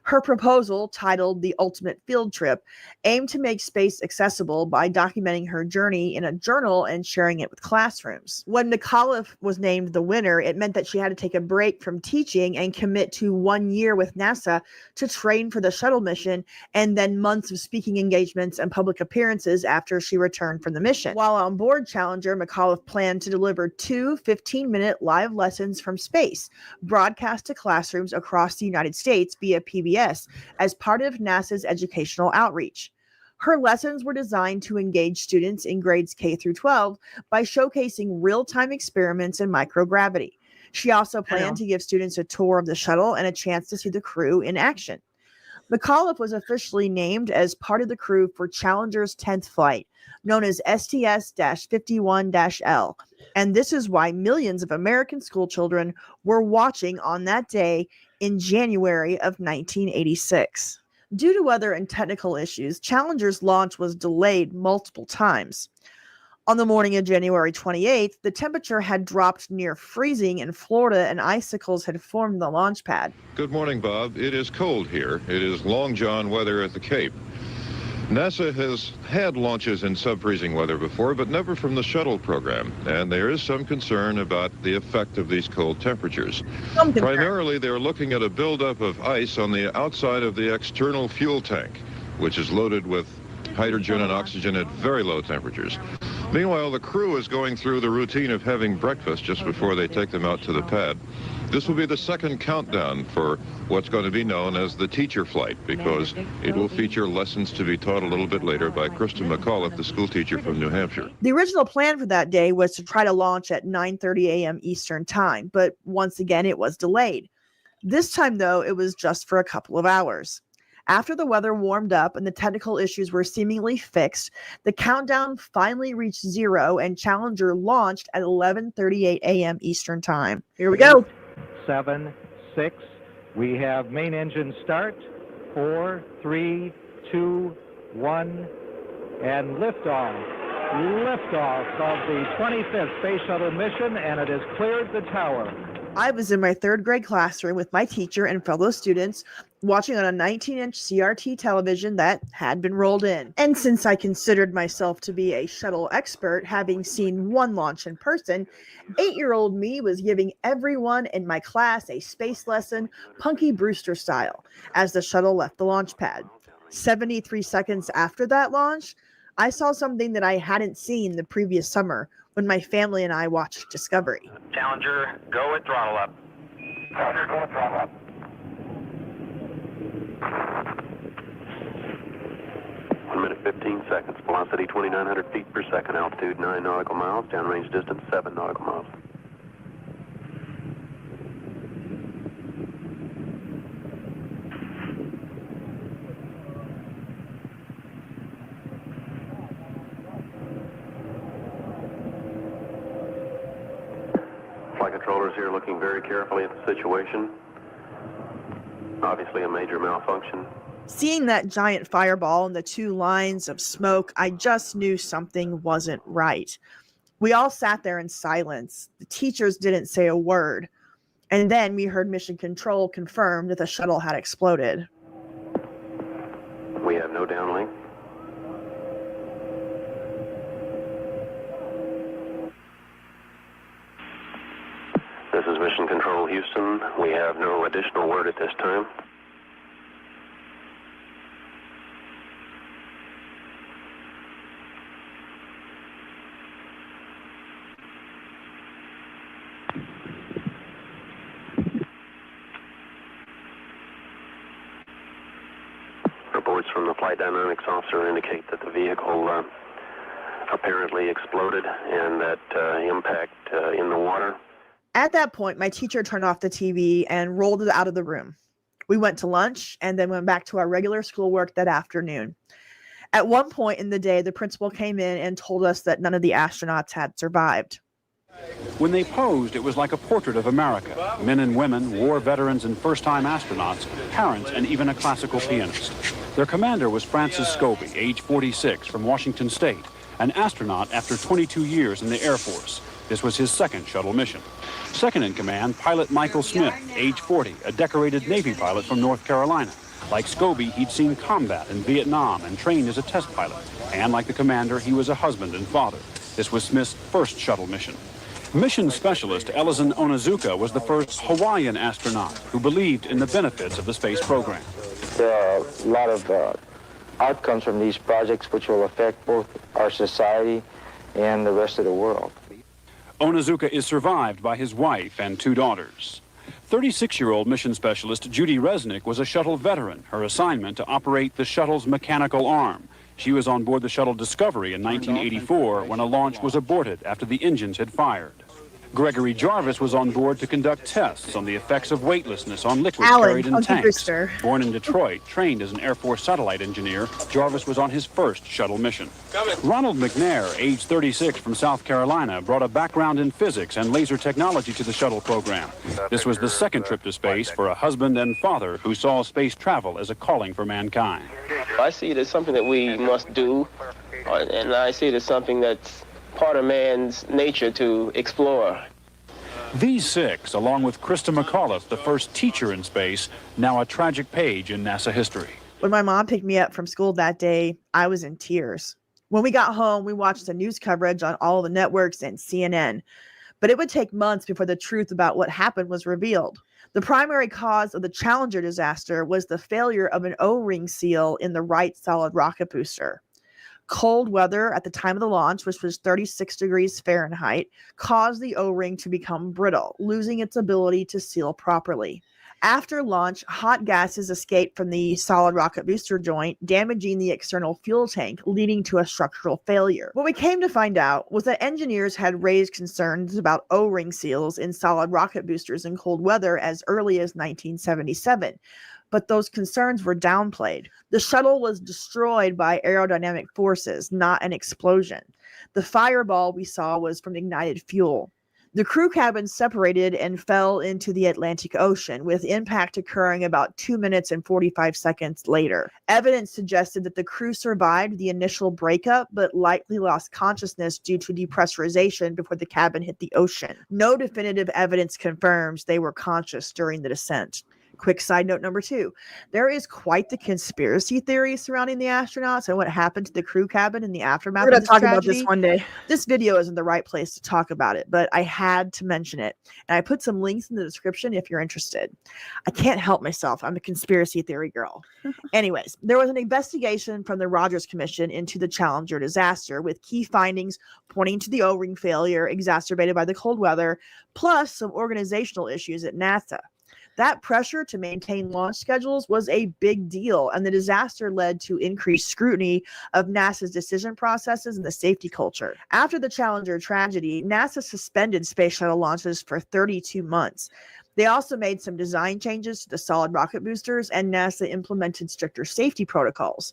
Speaker 15: Her proposal, titled The Ultimate Field Trip, aimed to make space accessible by documenting her journey in a journal and sharing it with classrooms. When McAuliffe was named the winner, it meant that she had to take a break from teaching and commit to 1 year with NASA to train for the shuttle mission, and then months of speaking engagements and public appearances after she returned from the mission. While on board Challenger, McAuliffe planned to deliver 2 15-minute live lessons from space, broadcast to classrooms across the United States via PBS as part of NASA's educational outreach. Her lessons were designed to engage students in grades K through 12 by showcasing real-time experiments in microgravity. She also planned to give students a tour of the shuttle and a chance to see the crew in action. McAuliffe was officially named as part of the crew for Challenger's 10th flight, known as STS-51-L. And this is why millions of American schoolchildren were watching on that day in January of 1986. Due to weather and technical issues, Challenger's launch was delayed multiple times. On the morning of January 28th, the temperature had dropped near freezing in Florida and icicles had formed the launch pad.
Speaker 3: Good morning, Bob. It is cold here. It is Long John weather at the Cape. NASA has had launches in sub-freezing weather before, but never from the shuttle program, and there is some concern about the effect of these cold temperatures. Primarily, they're looking at a buildup of ice on the outside of the external fuel tank, which is loaded with hydrogen and oxygen at very low temperatures. Meanwhile, the crew is going through the routine of having breakfast just before they take them out to the pad. This will be the second countdown for what's going to be known as the teacher flight, because it will feature lessons to be taught a little bit later by Krista McAuliffe, the school teacher from New Hampshire.
Speaker 15: The original plan for that day was to try to launch at 9:30 a.m. Eastern Time, but once again it was delayed. This time, though, it was just for a couple of hours. After the weather warmed up and the technical issues were seemingly fixed, the countdown finally reached 0 and Challenger launched at 11:38 a.m. Eastern Time. Here we go.
Speaker 26: 7, 6. We have main engine start. 4, 3, 2, 1, and liftoff. Liftoff of the 25th Space Shuttle mission, and it has cleared the tower.
Speaker 15: I was in my 3rd grade classroom with my teacher and fellow students watching on a 19-inch CRT television that had been rolled in. And since I considered myself to be a shuttle expert, having seen one launch in person, 8-year-old me was giving everyone in my class a space lesson, Punky Brewster style, as the shuttle left the launch pad. 73 seconds after that launch, I saw something that I hadn't seen the previous summer when my family and I watched Discovery.
Speaker 2: Challenger, go at throttle up. Challenger, go at throttle up.
Speaker 11: 1 minute 15 seconds. Velocity 2,900 feet per second. Altitude 9 nautical miles. Downrange distance 7 nautical miles. Flight controllers here looking very carefully at the situation. Obviously a major malfunction.
Speaker 15: Seeing that giant fireball and the 2 lines of smoke, I just knew something wasn't right. We all sat there in silence. The teachers didn't say a word. And then we heard Mission Control confirm that the shuttle had exploded.
Speaker 11: We have no downlink. This is Mission Control Houston. We have no additional word at this time. Reports from the flight dynamics officer indicate that the vehicle apparently exploded and that impact in the water.
Speaker 15: At that point, my teacher turned off the TV and rolled it out of the room. We went to lunch and then went back to our regular schoolwork that afternoon. At one point in the day, the principal came in and told us that none of the astronauts had survived.
Speaker 19: When they posed, it was like a portrait of America. Men and women, war veterans and first-time astronauts, parents, and even a classical pianist. Their commander was Francis Scobie, age 46, from Washington State, an astronaut after 22 years in the Air Force. This was his second shuttle mission. Second in command, pilot Michael Smith, age 40, a decorated Navy pilot from North Carolina. Like Scobie, he'd seen combat in Vietnam and trained as a test pilot. And like the commander, he was a husband and father. This was Smith's first shuttle mission. Mission specialist Ellison Onizuka was the first Hawaiian astronaut who believed in the benefits of the space program.
Speaker 4: There are a lot of outcomes from these projects which will affect both our society and the rest of the world.
Speaker 19: Onizuka is survived by his wife and 2 daughters. 36-year-old mission specialist Judy Resnick was a shuttle veteran, her assignment to operate the shuttle's mechanical arm. She was on board the shuttle Discovery in 1984 when a launch was aborted after the engines had fired. Gregory Jarvis was on board to conduct tests on the effects of weightlessness on liquids carried in tanks. Born in Detroit, trained as an Air Force satellite engineer, Jarvis was on his first shuttle mission. Ronald McNair, age 36, from South Carolina, brought a background in physics and laser technology to the shuttle program. This was the second trip to space for a husband and father who saw space travel as a calling for mankind.
Speaker 7: I see it as something that we must do, and I see it as something that's part of man's nature to explore.
Speaker 19: These 6, along with Krista McAuliffe, the first teacher in space, now a tragic page in NASA history.
Speaker 15: When my mom picked me up from school that day, I was in tears. When we got home, we watched the news coverage on all the networks and CNN, but it would take months before the truth about what happened was revealed. The primary cause of the Challenger disaster was the failure of an O-ring seal in the right solid rocket booster. Cold weather at the time of the launch, which was 36 degrees Fahrenheit, caused the O-ring to become brittle, losing its ability to seal properly. After launch, hot gases escaped from the solid rocket booster joint, damaging the external fuel tank, leading to a structural failure. What we came to find out was that engineers had raised concerns about O-ring seals in solid rocket boosters in cold weather as early as 1977. But those concerns were downplayed. The shuttle was destroyed by aerodynamic forces, not an explosion. The fireball we saw was from ignited fuel. The crew cabin separated and fell into the Atlantic Ocean, with impact occurring about 2 minutes and 45 seconds later. Evidence suggested that the crew survived the initial breakup, but likely lost consciousness due to depressurization before the cabin hit the ocean. No definitive evidence confirms they were conscious during the descent. Quick side note number 2. There is quite the conspiracy theory surrounding the astronauts and what happened to the crew cabin in the aftermath of this tragedy. We're going to talk about this one day. This video isn't the right place to talk about it, but I had to mention it. And I put some links in the description if you're interested. I can't help myself. I'm a conspiracy theory girl. Anyways, there was an investigation from the Rogers Commission into the Challenger disaster, with key findings pointing to the O-ring failure exacerbated by the cold weather, plus some organizational issues at NASA. That pressure to maintain launch schedules was a big deal, and the disaster led to increased scrutiny of NASA's decision processes and the safety culture. After the Challenger tragedy, NASA suspended space shuttle launches for 32 months. They also made some design changes to the solid rocket boosters, and NASA implemented stricter safety protocols.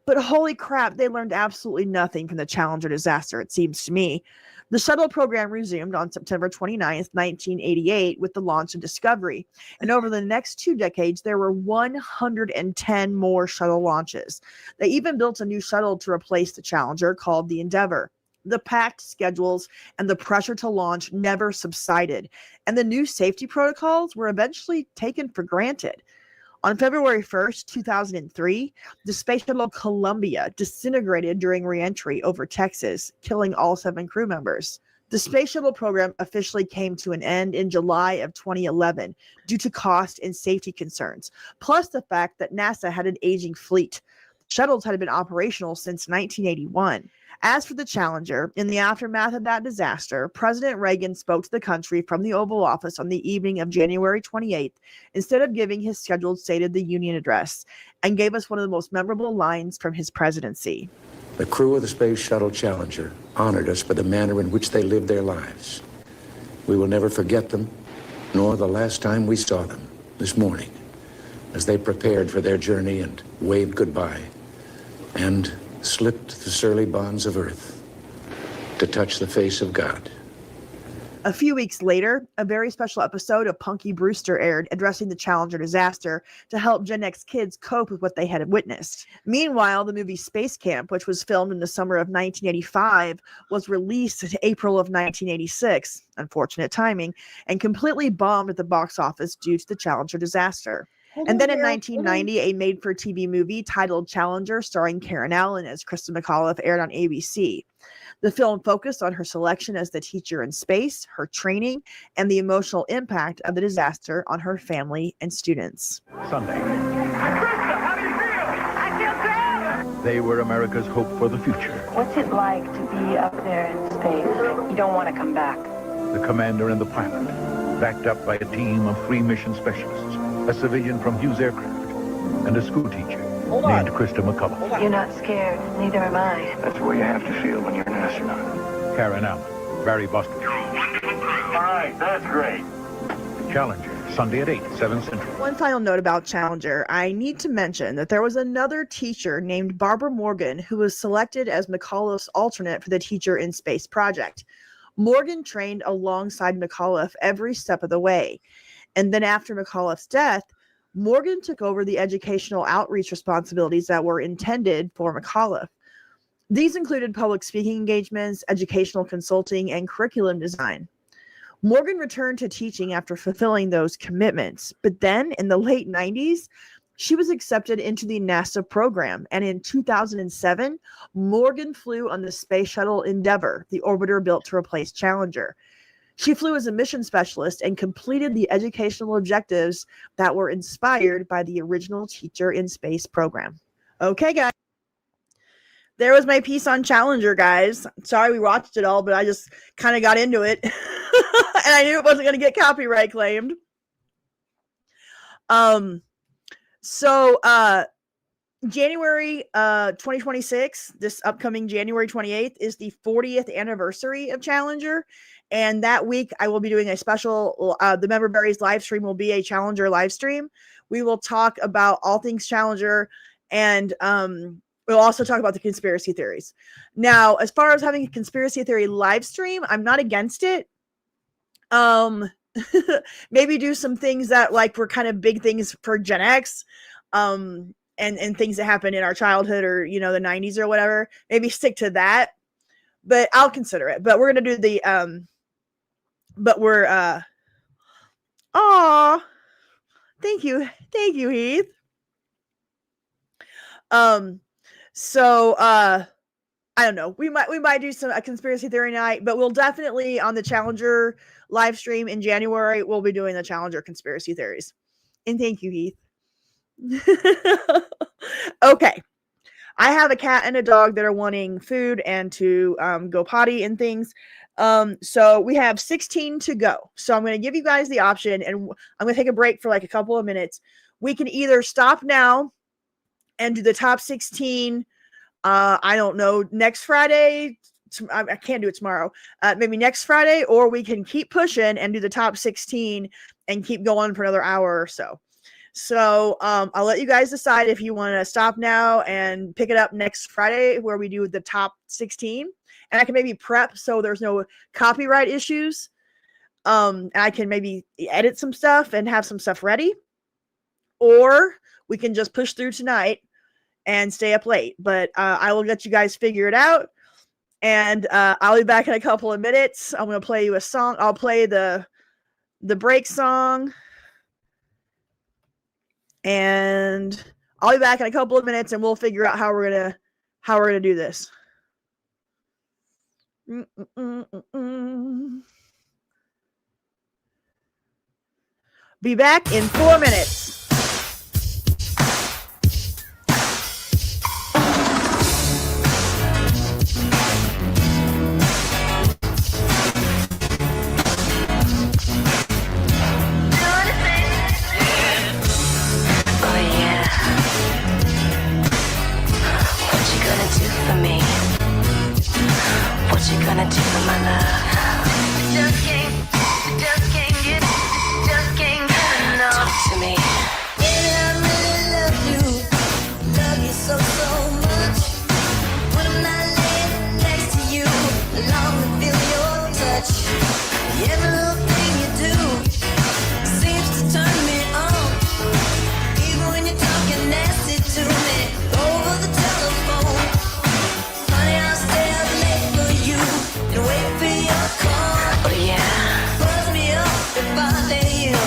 Speaker 15: But holy crap, they learned absolutely nothing from the Challenger disaster, it seems to me. The shuttle program resumed on September 29th, 1988, with the launch of Discovery. And over the next 2 decades, there were 110 more shuttle launches. They even built a new shuttle to replace the Challenger called the Endeavour. The packed schedules and the pressure to launch never subsided, and the new safety protocols were eventually taken for granted. On February 1st, 2003, the space shuttle Columbia disintegrated during re-entry over Texas, killing all 7 crew members. The space shuttle program officially came to an end in July of 2011 due to cost and safety concerns, plus the fact that NASA had an aging fleet. Shuttles had been operational since 1981. As for the Challenger, in the aftermath of that disaster, President Reagan spoke to the country from the Oval Office on the evening of January 28th, instead of giving his scheduled State of the Union address, and gave us one of the most memorable lines from his presidency.
Speaker 13: The crew of the Space Shuttle Challenger honored us for the manner in which they lived their lives. We will never forget them, nor the last time we saw them this morning, as they prepared for their journey and waved goodbye and slipped the surly bonds of Earth to touch the face of God.
Speaker 15: A few weeks later, a very special episode of Punky Brewster aired addressing the Challenger disaster to help Gen X kids cope with what they had witnessed. Meanwhile, the movie Space Camp, which was filmed in the summer of 1985, was released in April of 1986, unfortunate timing, and completely bombed at the box office due to the Challenger disaster. And then in 1990, a made-for-TV movie titled Challenger, starring Karen Allen as Krista McAuliffe, aired on ABC. The film focused on her selection as the teacher in space, her training, and the emotional impact of the disaster on her family and students.
Speaker 5: Sunday.
Speaker 8: Krista, how do you feel? I feel good.
Speaker 5: They were America's hope for the future.
Speaker 22: What's it like to be up there in space? You don't want to come back.
Speaker 5: The commander and the pilot, backed up by a team of 3 mission specialists, a civilian from Hughes Aircraft, and a school teacher named Krista McAuliffe.
Speaker 22: You're not scared. Neither am I.
Speaker 5: That's the way you have to feel when you're an astronaut. Karen Allen, Barry Bostwick.
Speaker 8: You're a wonderful crew. All right, that's great.
Speaker 5: Challenger, Sunday at 8, 7 Central.
Speaker 15: One final note about Challenger. I need to mention that there was another teacher named Barbara Morgan who was selected as McAuliffe's alternate for the Teacher in Space project. Morgan trained alongside McAuliffe every step of the way. And then after McAuliffe's death, Morgan took over the educational outreach responsibilities that were intended for McAuliffe. These included public speaking engagements, educational consulting, and curriculum design. Morgan returned to teaching after fulfilling those commitments, but then in the late 90s, she was accepted into the NASA program, and in 2007, Morgan flew on the Space Shuttle Endeavour, the orbiter built to replace Challenger. She flew as a mission specialist and completed the educational objectives that were inspired by the original Teacher in Space program. Okay, guys. There was my piece on Challenger, guys. Sorry we watched it all, but I just kind of got into it. And I knew it wasn't going to get copyright claimed. January 2026, this upcoming January 28th, is the 40th anniversary of Challenger. And that week, I will be doing a special, the Member Berries live stream will be a Challenger live stream. We will talk about all things Challenger, and we'll also talk about the conspiracy theories. Now, as far as having a conspiracy theory live stream, I'm not against it. Maybe do some things that like were kind of big things for Gen X, and things that happened in our childhood or, you know, the 90s or whatever. Maybe stick to that, but I'll consider it. But we're going to do the, thank you, Heath. I don't know. We might do a conspiracy theory night, but we'll definitely on the Challenger live stream in January, we'll be doing the Challenger conspiracy theories. And thank you, Heath. Okay. I have a cat and a dog that are wanting food and to go potty and things. So we have 16 to go. So I'm going to give you guys the option, and I'm going to take a break for like a couple of minutes. We can either stop now and do the top 16. I don't know, next Friday. I can't do it tomorrow. Maybe next Friday, or we can keep pushing and do the top 16 and keep going for another hour or so. So I'll let you guys decide if you want to stop now and pick it up next Friday where we do the top 16. And I can maybe prep so there's no copyright issues. And I can maybe edit some stuff and have some stuff ready. Or we can just push through tonight and stay up late. But I will let you guys figure it out. And I'll be back in a couple of minutes. I'm going to play you a song. I'll play the break song. And I'll be back in a couple of minutes and we'll figure out how we're gonna do this. Be back in 4 minutes.
Speaker 10: For me.
Speaker 1: you gonna do for my love? Just can't get enough. Talk to me. Baby, I really love you so much. When I'm not laying next to you, I long to feel your touch. Every little thing you do seems to turn me on. Even when you're talking nasty to me over the telephone. Honey, I'll stay up late for you and wait for your call. Oh yeah. Buzz me up if I lay you,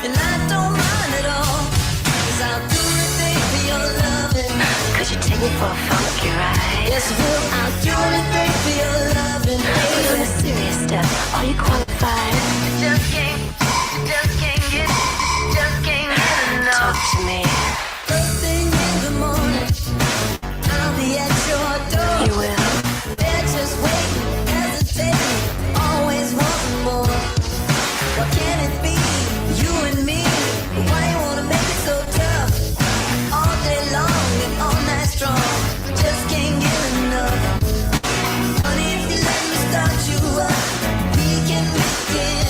Speaker 1: and I don't mind at all. 'Cause I'll do anything for your loving. Could you take me for a funky ride? Yes, will. I'll do anything for your loving. But on the serious stuff, are you qualified? Just can't get enough. Talk to me. First thing in the morning, I'll be at your door. You will. They're just waiting, hesitating, always wanting more. Why can't it be you and me? Why you wanna make it so tough? All day long and all night strong. Just can't get enough. Honey, if you let me start you up, we can begin.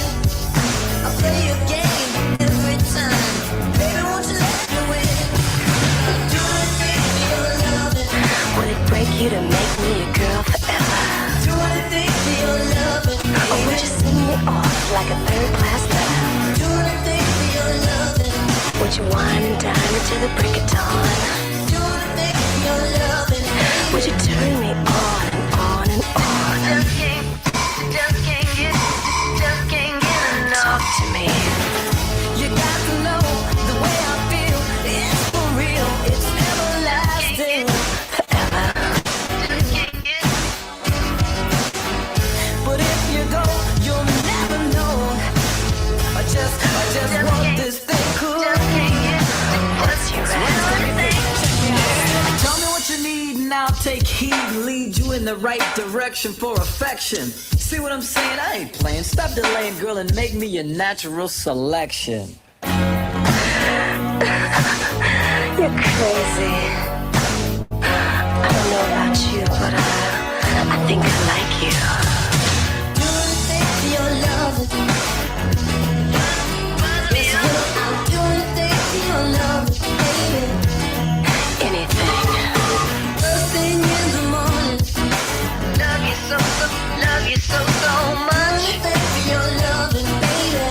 Speaker 1: I'll play your game every time. Baby, won't you let me win? I'll do anything for your loving. Would it break you to make me a girl forever? Do anything for your loving. Or would you send me off like a third-class lover? Do anything for your loving. Would you wine and dine until the break of dawn? Do anything for your loving. Would you turn me on and on and on? Just can't get enough. Talk to me. You got to know the way I feel. It's for real. It's everlasting. Forever. But if you go, you'll never know. I just want this thing cool. What's your answer? Tell me what you need and I'll take heed and lead you in the right direction for affection. See what I'm saying? I ain't playing. Stop delaying, girl, and make me your natural selection. You're crazy. I don't know about you, but I think I like you. Do anything for your love. Yes, I'll do anything for your love, baby. Anything. First thing in the morning. Love you so much. Do anything for your loving, baby.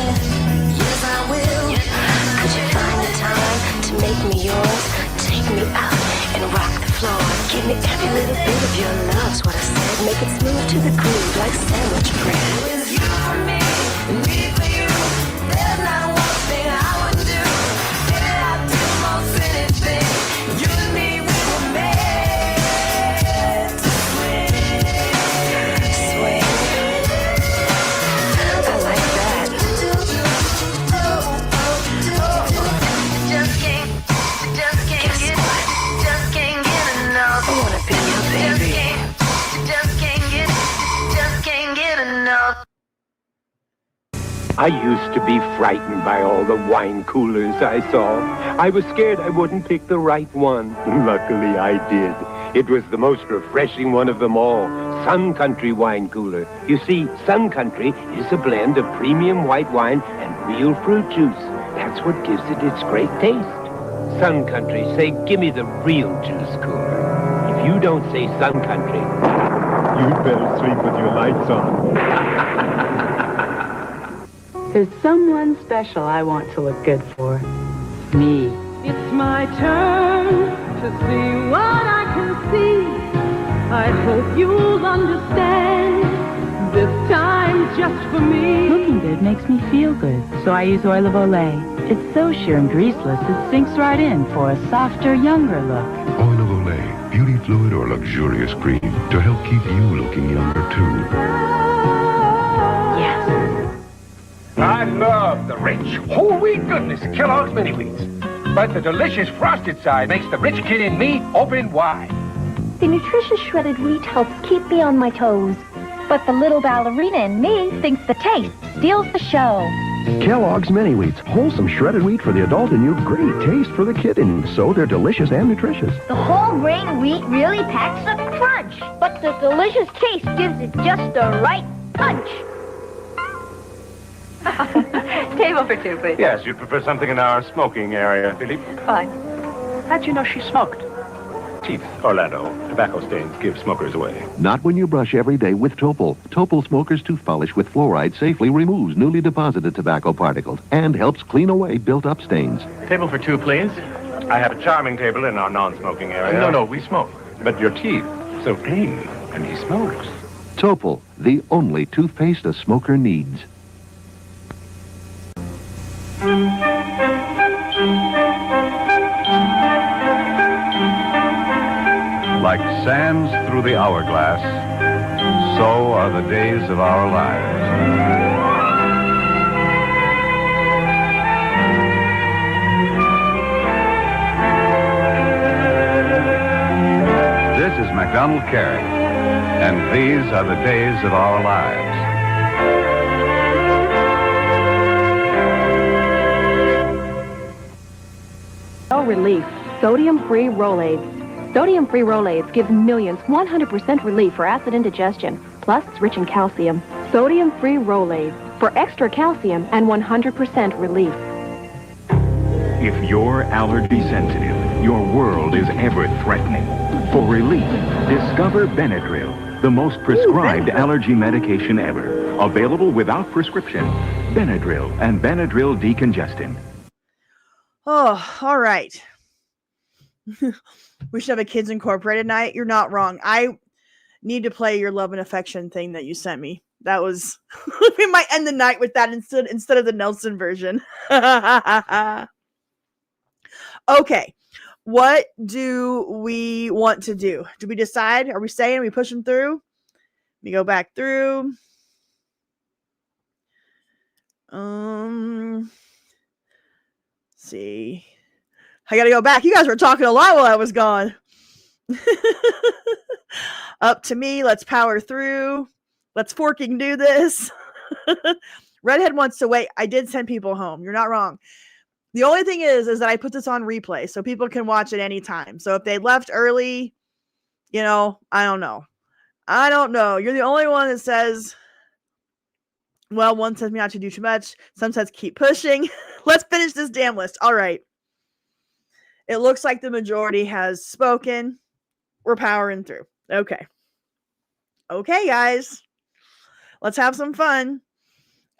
Speaker 1: Yes, I will. Could you find the time to make me yours? Take me out and rock the floor. Give me every little bit of your love's what I said. Make it smooth to the groove like sandwich bread. It's you for me, and me for you. There's not one thing I would do. Baby, I'd do most anything. You and me, we were made to swing. Swing. I like that. Just can't get enough. I wanna be your baby. Just can't get enough.
Speaker 10: I used to be frightened by all the wine coolers I saw. I was scared I wouldn't pick the right one. Luckily, I did. It was the most refreshing one of them all, Sun Country Wine Cooler. You see, Sun Country is a blend of premium white wine and real fruit juice. That's what gives it its great taste. Sun Country, say, give me the real juice cooler. If you don't say Sun Country, you'd better sleep with your lights on.
Speaker 12: There's someone special I want to look good for. Me.
Speaker 8: It's my turn to see what I can see. I hope you'll understand. This time's just for me.
Speaker 12: Looking good makes me feel good, so I use oil of Olay. It's so sheer and greaseless, it sinks right in for a softer, younger look.
Speaker 14: Oil of Olay, beauty fluid or luxurious cream to help keep you looking younger too.
Speaker 12: Yes.
Speaker 16: I love the rich, whole wheat goodness of Kellogg's Mini Wheats. But the delicious frosted side makes the rich kid in me open wide.
Speaker 17: The nutritious shredded wheat helps keep me on my toes. But the little ballerina in me thinks the taste steals the show.
Speaker 6: Kellogg's Mini Wheats, wholesome shredded wheat for the adult and you great taste for the kitten. So they're delicious and nutritious.
Speaker 17: The whole grain wheat really packs a crunch, but the delicious taste gives it just the right punch.
Speaker 9: Table for two, please.
Speaker 16: Yes, you'd prefer something in our smoking area, Philippe?
Speaker 9: Fine.
Speaker 16: How'd you know she smoked? Teeth, Orlando. Tobacco stains give smokers away.
Speaker 6: Not when you brush every day with Topol. Topol Smoker's Tooth Polish with fluoride safely removes newly deposited tobacco particles and helps clean away built-up stains.
Speaker 16: Table for two, please. I have a charming table in our non-smoking area. No, we smoke. But your teeth, so clean, and he smokes.
Speaker 6: Topol, the only toothpaste a smoker needs.
Speaker 18: Like sands through the hourglass, so are the days of our lives. This is MacDonald Carey, and these are the days of our lives.
Speaker 20: Relief, sodium-free Rolaids. Sodium-free Rolaids gives millions 100% relief for acid indigestion. Plus, it's rich in calcium. Sodium-free Rolaids for extra calcium and 100% relief.
Speaker 5: If you're allergy sensitive, your world is ever threatening. For relief, discover Benadryl, the most prescribed allergy medication ever. Available without prescription. Benadryl and Benadryl decongestant.
Speaker 15: Oh, all right. We should have a Kids Incorporated night. You're not wrong. I need to play your love and affection thing that you sent me. That was, we might end the night with that instead of the Nelson version. Okay. What do we want to do? Do we decide? Are we staying? Are we pushing through? Let me go back through. See. I gotta go back. You guys were talking a lot while I was gone. Up to me. Let's power through. Let's forking do this. Redhead wants to wait. I did send people home. You're not wrong. The only thing is that I put this on replay so people can watch it anytime. So if they left early, I don't know. You're the only one that says, well, one says me not to do too much. Some says keep pushing. Let's finish this damn list. All right. It looks like the majority has spoken. We're powering through. Okay. Okay, guys. Let's have some fun.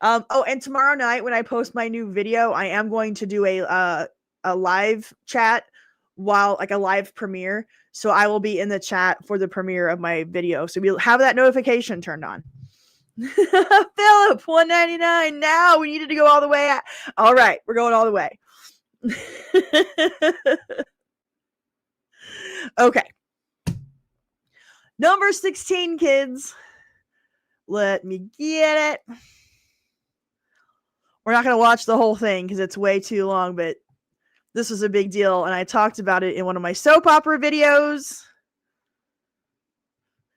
Speaker 15: And tomorrow night when I post my new video, I am going to do a live chat while a live premiere. So I will be in the chat for the premiere of my video. So we'll have that notification turned on. Philip, $1.99 now. We needed to go all the way out. All right, we're going all the way. Okay. Number 16, kids. Let me get it. We're not going to watch the whole thing because it's way too long, but this was a big deal, and I talked about it in one of my soap opera videos.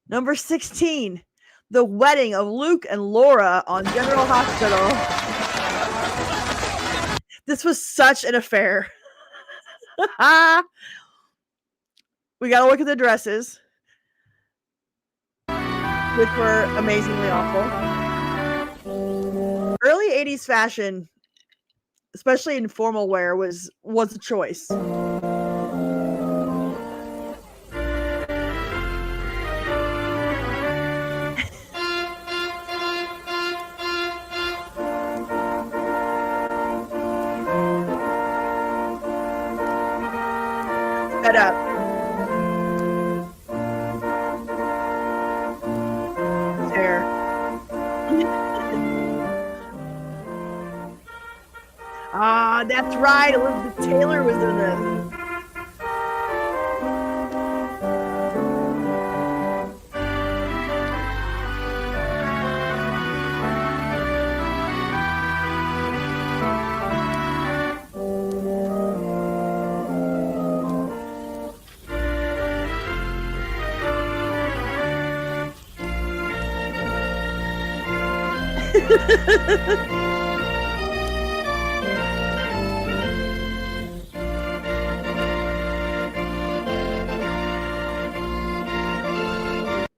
Speaker 15: Number 16, the wedding of Luke and Laura on General Hospital. This was such an affair. We got to look at the dresses, which were amazingly awful. Early 80s fashion, especially in formal wear, was a choice. Sped up. Hair. Ah, that's right. Elizabeth Taylor was in this.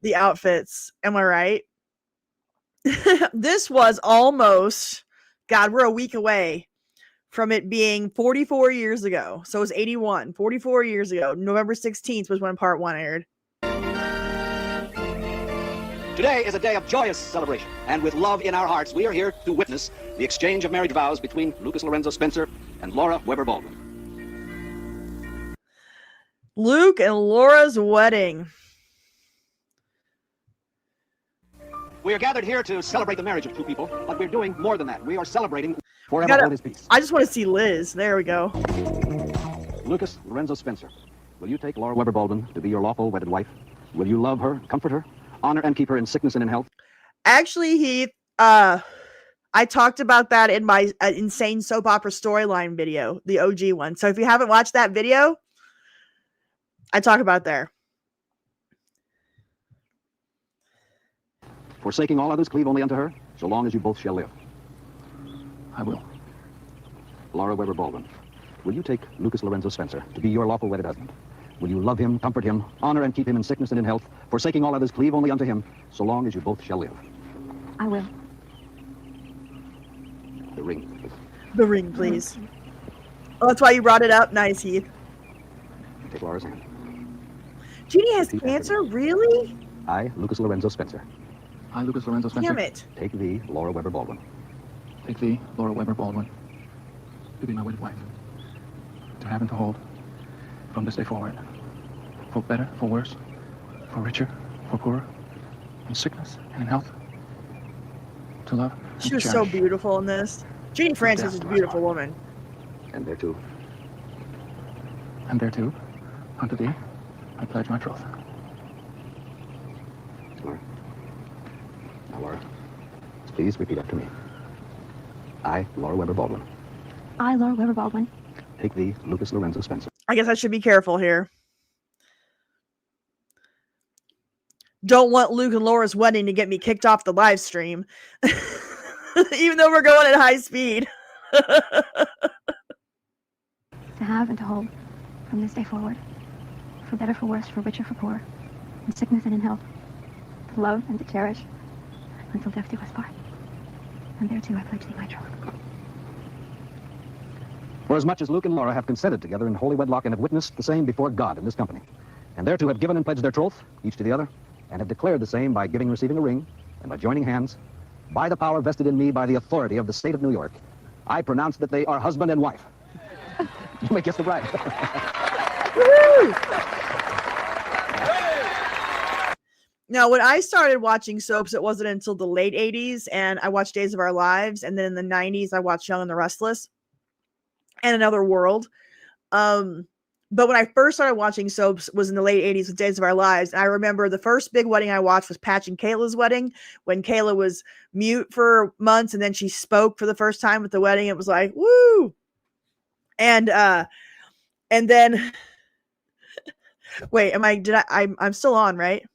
Speaker 15: the outfits. Am I right? This was almost, God, we're a week away from it being 44 years ago. So it was 81, 44 years ago. November 16th was when part 1 aired.
Speaker 3: Today is a day of joyous celebration, and with love in our hearts, we are here to witness the exchange of marriage vows between Lucas Lorenzo Spencer and Laura Weber Baldwin.
Speaker 15: Luke and Laura's wedding.
Speaker 3: We are gathered here to celebrate the marriage of two people, but we're doing more than that. We are celebrating forever hold his peace.
Speaker 15: I just want to see Liz. There we go.
Speaker 3: Lucas Lorenzo Spencer, will you take Laura Weber Baldwin to be your lawful wedded wife? Will you love her, comfort her, honor and keep her in sickness and in health?
Speaker 15: Actually, Heath, I talked about that in my insane soap opera storyline video, the OG one. So if you haven't watched that video, I talk about there.
Speaker 3: Forsaking all others, cleave only unto her, so long as you both shall live.
Speaker 21: I will.
Speaker 3: Laura Weber Baldwin, will you take Lucas Lorenzo Spencer to be your lawful wedded husband? Will you love him, comfort him, honor and keep him in sickness and in health, forsaking all others, cleave only unto him, so long as you both shall live?
Speaker 20: I will.
Speaker 3: The ring, please.
Speaker 15: The ring, please. Oh, that's why you brought it up. Nice, Heath.
Speaker 3: Take Laura's hand.
Speaker 15: Jeannie has cancer? Really?
Speaker 3: I, Lucas Lorenzo Spencer.
Speaker 21: I, Lucas Lorenzo Spencer.
Speaker 15: Damn it.
Speaker 3: Take thee, Laura Weber Baldwin.
Speaker 21: Take thee, Laura Weber Baldwin, to be my wedded wife, to have and to hold from this day forward, for better, for worse, for richer, for poorer, in sickness and in health, to love and
Speaker 15: She
Speaker 21: to
Speaker 15: was so
Speaker 21: cherish.
Speaker 15: beautiful in this. Jeannie Francis is a beautiful woman.
Speaker 3: And thereto.
Speaker 21: And thereto, unto thee, I pledge my troth.
Speaker 3: Laura. Now, Laura, please repeat after me. I, Laura Weber Baldwin,
Speaker 20: I, Laura Weber Baldwin,
Speaker 3: take thee, Lucas Lorenzo Spencer.
Speaker 15: I guess I should be careful here. Don't want Luke and Laura's wedding to get me kicked off the live stream. Even though we're going at high speed.
Speaker 20: to have and to hold from this day forward, for better, for worse, for richer, for poorer, in sickness and in health, to love and to cherish, until death do us part. And thereto I pledge thee my troth.
Speaker 3: For as much as Luke and Laura have consented together in holy wedlock and have witnessed the same before God in this company, and thereto have given and pledged their troth, each to the other, and have declared the same by giving and receiving a ring, and by joining hands, by the power vested in me by the authority of the state of New York, I pronounce that they are husband and wife. You may kiss the bride.
Speaker 15: Now, when I started watching soaps, it wasn't until the late 80s, and I watched Days of Our Lives, and then in the 90s, I watched Young and the Restless and Another World. But when I first started watching soaps was in the late 80s with Days of Our Lives. And I remember the first big wedding I watched was Patch and Kayla's wedding, when Kayla was mute for months, and then she spoke for the first time at the wedding. It was like, woo! And then, wait, I'm still on, right?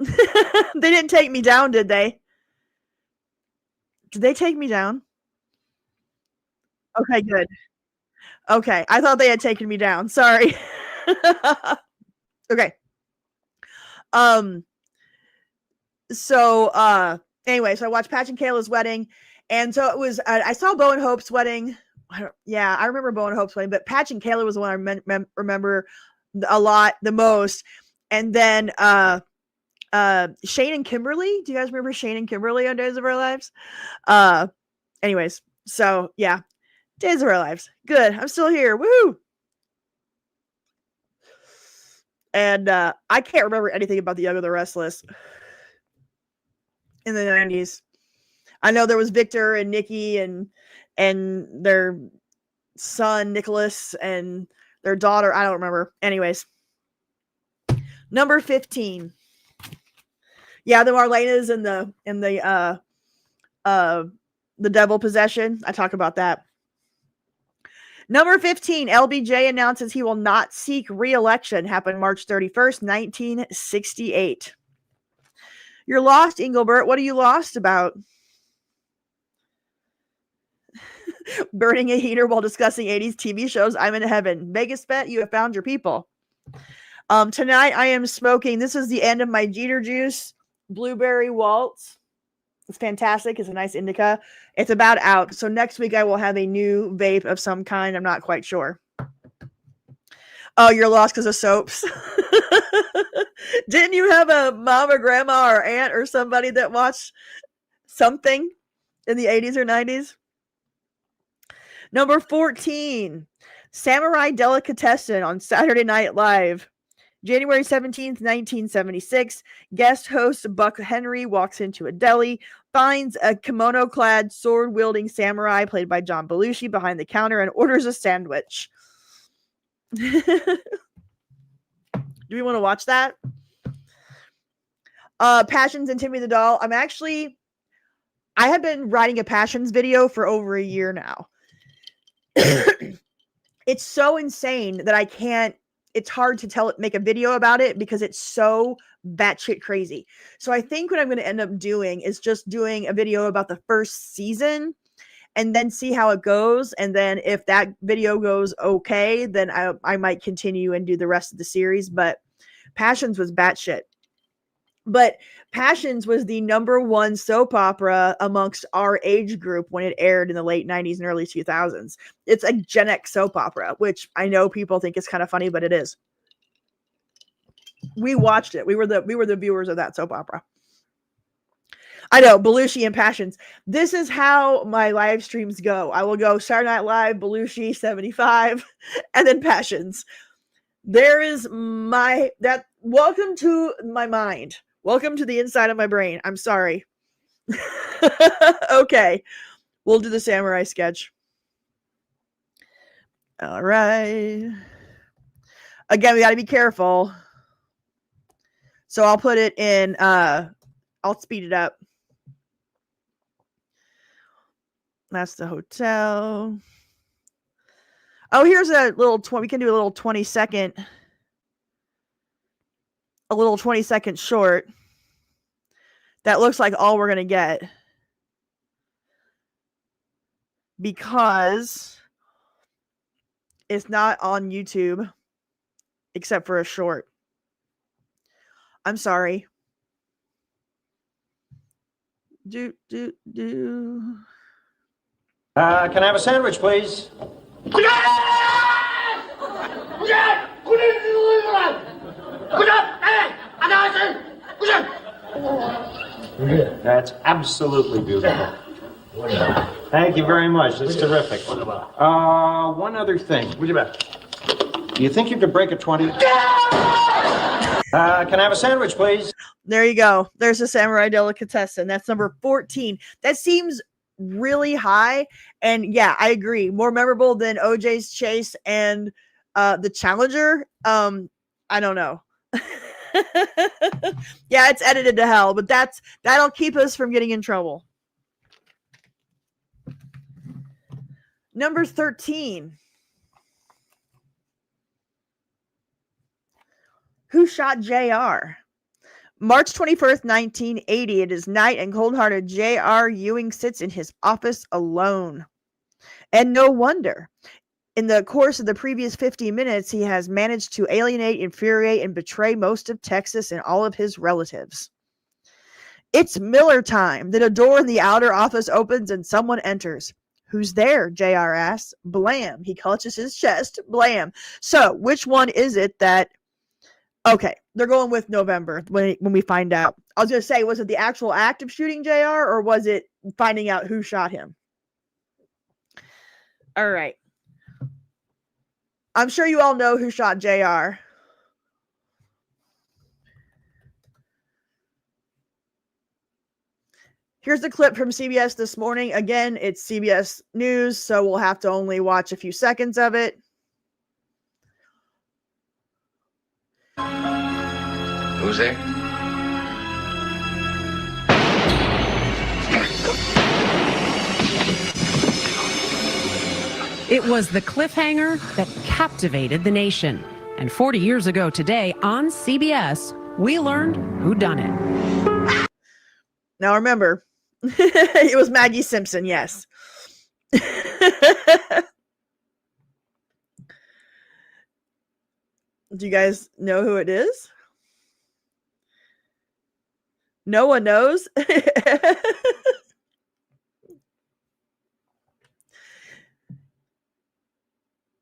Speaker 15: They didn't take me down, did they? Did they take me down? Okay, good. Okay, I thought they had taken me down. Sorry. Okay. Anyway, so I watched Patch and Kayla's wedding, and so it was. I saw Bo and Hope's wedding. I remember Bo and Hope's wedding, but Patch and Kayla was the one I remember a lot, the most. And then Shane and Kimberly. Do you guys remember Shane and Kimberly on Days of Our Lives? Anyways, so yeah. Days of Our Lives. Good. I'm still here. Woo! And I can't remember anything about the Young and the Restless in the 90s. I know there was Victor and Nikki and their son Nicholas and their daughter. I don't remember. Anyways. Number 15. Yeah, the Marlenas and the devil possession. I talk about that. Number 15, LBJ announces he will not seek re-election. Happened March 31st, 1968. You're lost, Engelbert. What are you lost about? Burning a heater while discussing 80s TV shows. I'm in heaven. Vegas bet you have found your people. Tonight I am smoking. This is the end of my Jeter Juice Blueberry Waltz. It's fantastic. It's a nice indica. It's about out. So next week I will have a new vape of some kind. I'm not quite sure. Oh, you're lost because of soaps. Didn't you have a mom or grandma or aunt or somebody that watched something in the 80s or 90s? Number 14, Samurai Delicatessen on Saturday Night Live. January 17th, 1976, guest host Buck Henry walks into a deli, finds a kimono-clad, sword-wielding samurai played by John Belushi behind the counter and orders a sandwich. Do we want to watch that? Passions and Timmy the Doll. I have been writing a Passions video for over a year now. It's so insane that it's hard to make a video about it because it's so batshit crazy. So I think what I'm going to end up doing is just doing a video about the first season and then see how it goes. And then if that video goes okay, then I might continue and do the rest of the series. But Passions was batshit. But Passions was the #1 soap opera amongst our age group when it aired in the late 90s and early 2000s. It's a Gen X soap opera, which I know people think is kind of funny, but it is. We watched it. We were the viewers of that soap opera. I know, Belushi and Passions. This is how my live streams go. I will go Saturday Night Live, Belushi, 75, and then Passions. There is welcome to my mind. Welcome to the inside of my brain. I'm sorry. Okay. We'll do the samurai sketch. All right. Again, we got to be careful. So I'll put it in, I'll speed it up. That's the hotel. Oh, here's a little, we can do a little 20-second short. That looks like all we're going to get. Because it's not on YouTube except for a short. I'm sorry.
Speaker 2: Can I have a sandwich, please? That's absolutely beautiful. Thank you very much. That's terrific. One other thing. Do you think you could break a 20? Can I have a sandwich, please?
Speaker 15: There you go. There's a Samurai Delicatessen. That's number 14. That seems really high. And yeah, I agree. More memorable than OJ's Chase and the Challenger. I don't know. Yeah, it's edited to hell, but that'll keep us from getting in trouble. Number 13. Who Shot JR? March 21st, 1980. It is night and cold-hearted J.R. Ewing sits in his office alone. And no wonder. In the course of the previous 50 minutes, he has managed to alienate, infuriate, and betray most of Texas and all of his relatives. It's Miller time. Then a door in the outer office opens and someone enters. Who's there? JR asks. Blam. He clutches his chest. Blam. So, which one is it that... Okay, they're going with November when we find out. I was going to say, was it the actual act of shooting JR or was it finding out who shot him? All right. I'm sure you all know who shot JR. Here's the clip from CBS this morning. Again, it's CBS News, so we'll have to only watch a few seconds of it.
Speaker 11: Who's there?
Speaker 23: It was the cliffhanger that captivated the nation. And 40 years ago today on CBS, we learned whodunit.
Speaker 15: Now remember, it was Maggie Simpson, yes. Do you guys know who it is? No one knows?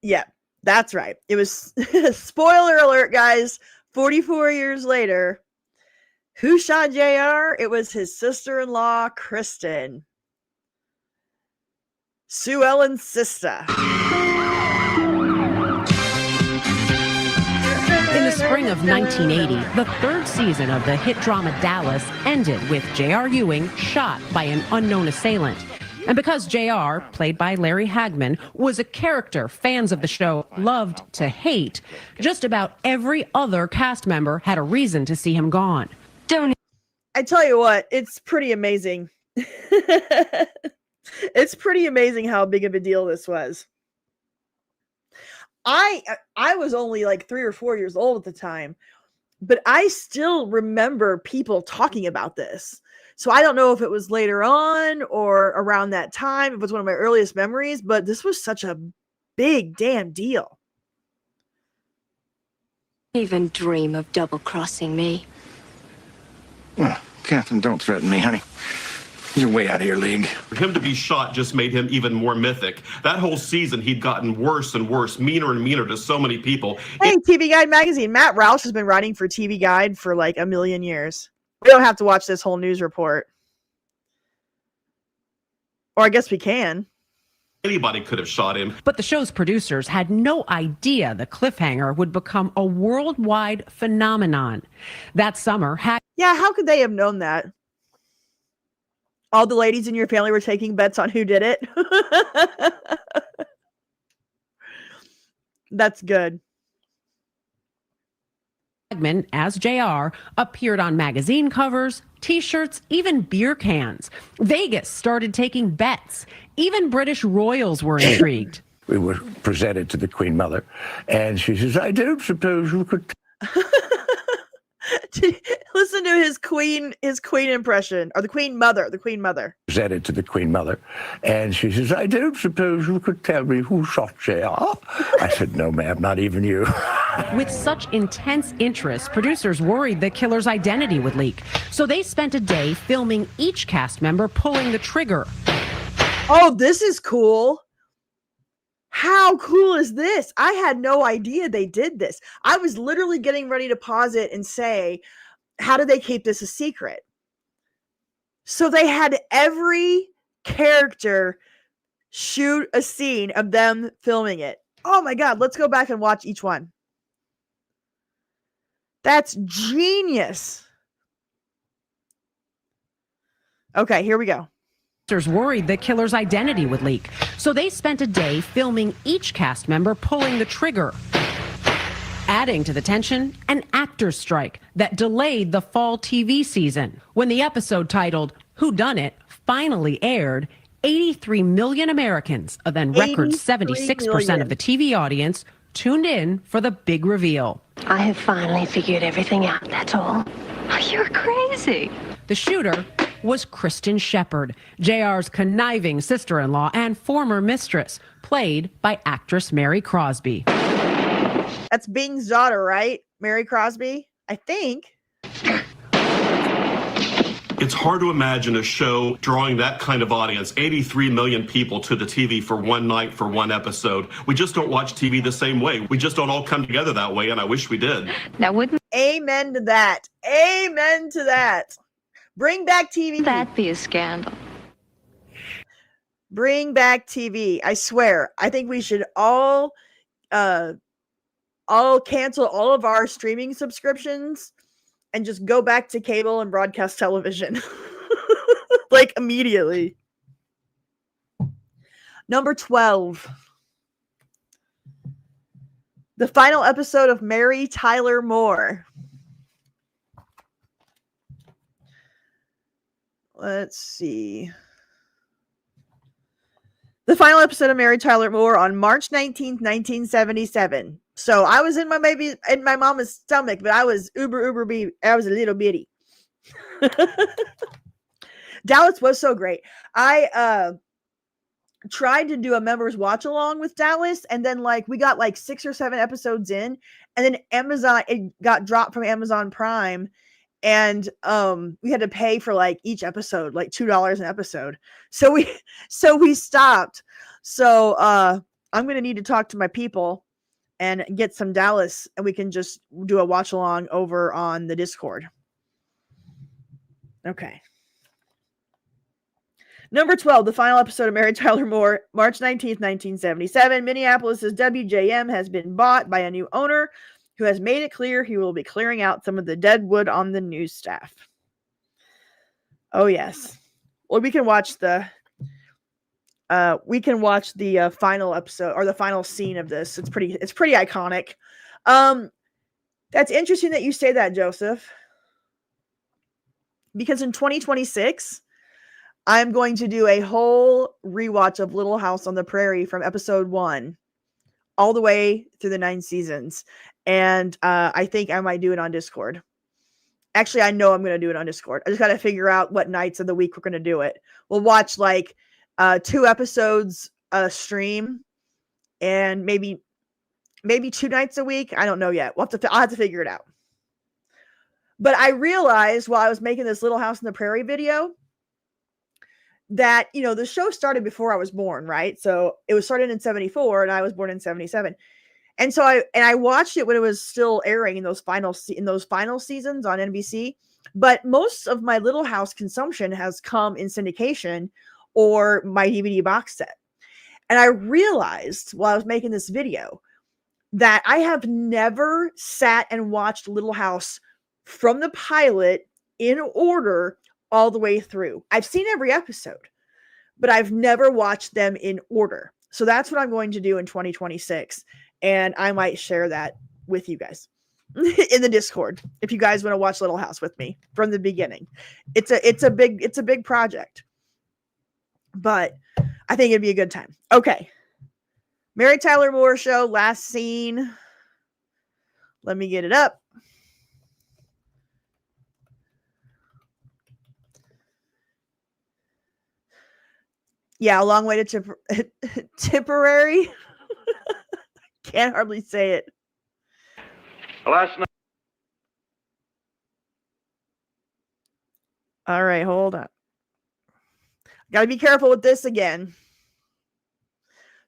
Speaker 15: Yeah, that's right. It was, spoiler alert, guys, 44 years later. Who shot JR? It was his sister-in-law, Kristen. Sue Ellen's sister.
Speaker 23: In the spring of 1980, the third season of the hit drama Dallas ended with J.R. Ewing shot by an unknown assailant. And because J.R., played by Larry Hagman, was a character fans of the show loved to hate, just about every other cast member had a reason to see him gone.
Speaker 15: I tell you what, it's pretty amazing. It's pretty amazing how big of a deal this was. I was only like 3 or 4 years old at the time, but I still remember people talking about this. So I don't know if it was later on or around that time. It was one of my earliest memories, but this was such a big damn deal.
Speaker 4: Even dream of double-crossing me.
Speaker 7: Well, Catherine, don't threaten me, honey. You're way out of your league.
Speaker 11: For him to be shot just made him even more mythic. That whole season, he'd gotten worse and worse, meaner and meaner to so many people.
Speaker 15: Hey, TV Guide magazine. Matt Roush has been writing for TV Guide for like a million years. We don't have to watch this whole news report. Or I guess we can.
Speaker 11: Anybody could have shot him.
Speaker 23: But the show's producers had no idea the cliffhanger would become a worldwide phenomenon. That summer,
Speaker 15: yeah, how could they have known that? All the ladies in your family were taking bets on who did it. That's good.
Speaker 23: Hagman, as JR, appeared on magazine covers, t-shirts, even beer cans. Vegas started taking bets. Even British royals were intrigued.
Speaker 7: We were presented to the Queen Mother, and she says, I don't suppose you could...
Speaker 15: Listen to his queen impression, or the Queen Mother.
Speaker 7: Presented to the Queen Mother, and she says, I don't suppose you could tell me who shot JR? I said, no, ma'am, not even you.
Speaker 23: With such intense interest, producers worried the killer's identity would leak. So they spent a day filming each cast member pulling the trigger.
Speaker 15: Oh, this is cool. How cool is this? I had no idea they did this. I was literally getting ready to pause it and say, how did they keep this a secret? So they had every character shoot a scene of them filming it. Oh my God, let's go back and watch each one. That's genius. Okay, here we go.
Speaker 23: Worried the killer's identity would leak. So they spent a day filming each cast member pulling the trigger. Adding to the tension, an actor's strike that delayed the fall TV season. When the episode titled Who Done It finally aired, 83 million Americans, a then record 76% of the TV audience, tuned in for the big reveal.
Speaker 4: I have finally figured everything out, that's all.
Speaker 23: You're crazy. The shooter was Kristen Shepard, JR's conniving sister-in-law and former mistress, played by actress Mary Crosby.
Speaker 15: That's Bing's daughter, right? Mary Crosby, I think.
Speaker 11: It's hard to imagine a show drawing that kind of audience, 83 million people to the TV for one night, for one episode. We just don't watch TV the same way. We just don't all come together that way, and I wish we did.
Speaker 4: Now wouldn't...
Speaker 15: Amen to that. Amen to that. Bring back TV.
Speaker 4: That'd be a scandal.
Speaker 15: Bring back TV. I swear. I think we should all cancel all of our streaming subscriptions and just go back to cable and broadcast television. Like immediately. Number 12. The final episode of Mary Tyler Moore. Let's see. The final episode of Mary Tyler Moore on March 19th, 1977. So I was in my mama's stomach, but I was I was a little bitty. Dallas was so great. tried to do a members watch along with Dallas, and then like we got like 6 or 7 episodes in, and then it got dropped from Amazon Prime, and we had to pay for like each episode like $2 an episode. So we stopped. So I'm gonna need to talk to my people and get some Dallas, and we can just do a watch along over on the Discord. Okay. Number 12, the final episode of Mary Tyler Moore, March 19th, 1977. Minneapolis's WJM has been bought by a new owner who has made it clear he will be clearing out some of the dead wood on the news staff. Oh, yes. Well, we can watch the final episode or the final scene of this. It's pretty iconic. That's interesting that you say that, Joseph, because in 2026, I'm going to do a whole rewatch of Little House on the Prairie from episode 1 all the way through the 9 seasons. And I think I might do it on Discord. Actually, I know I'm going to do it on Discord. I just got to figure out what nights of the week we're going to do it. We'll watch like 2 episodes a stream, and maybe 2 nights a week. I don't know yet. I'll have to figure it out. But I realized while I was making this Little House on the Prairie video that, you know, the show started before I was born, right? So it was started in 74 and I was born in 77. And so I watched it when it was still airing in those final seasons on NBC. But most of my Little House consumption has come in syndication or my DVD box set. And I realized while I was making this video that I have never sat and watched Little House from the pilot in order all the way through. I've seen every episode, but I've never watched them in order. So that's what I'm going to do in 2026. And I might share that with you guys in the Discord if you guys want to watch Little House with me from the beginning. It's a big project, but I think it'd be a good time. Okay. Mary Tyler Moore Show, last scene. Let me get it up. Yeah, a long way to Tipperary. Can't hardly say it.
Speaker 13: Last night.
Speaker 15: All right, hold on. Gotta be careful with this again.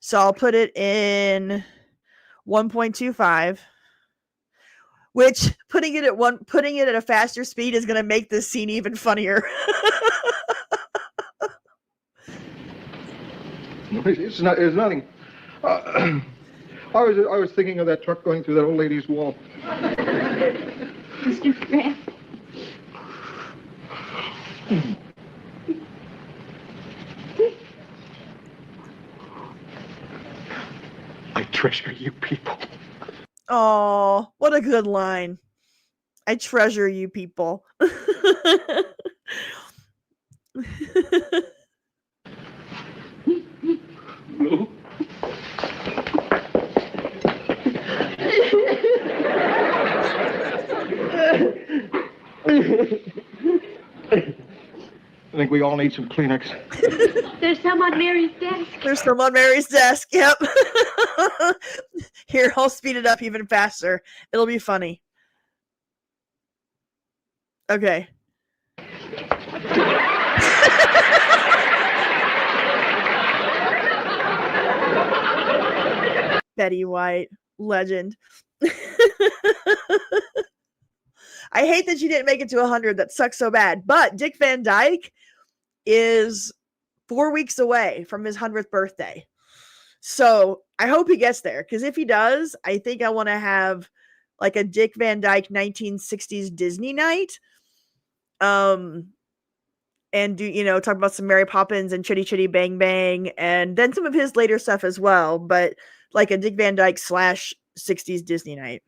Speaker 15: So I'll put it in 1.25, which putting it at a faster speed is gonna make this scene even funnier.
Speaker 19: It's nothing. I was thinking of that truck going through that old lady's wall.
Speaker 17: Mr. Grant.
Speaker 19: I treasure you people.
Speaker 15: Oh, what a good line. I treasure you people.
Speaker 19: No. I think we all need some Kleenex.
Speaker 17: There's some on Mary's desk.
Speaker 15: There's some on Mary's desk. Yep. Here, I'll speed it up even faster. It'll be funny. Okay. Betty White, legend. I hate that she didn't make it to 100. That sucks so bad. But Dick Van Dyke is 4 weeks away from his 100th birthday. So I hope he gets there, because if he does, I think I want to have like a Dick Van Dyke 1960s Disney night. And do, talk about some Mary Poppins and Chitty Chitty Bang Bang, and then some of his later stuff as well, but like a Dick Van Dyke / 60s Disney night.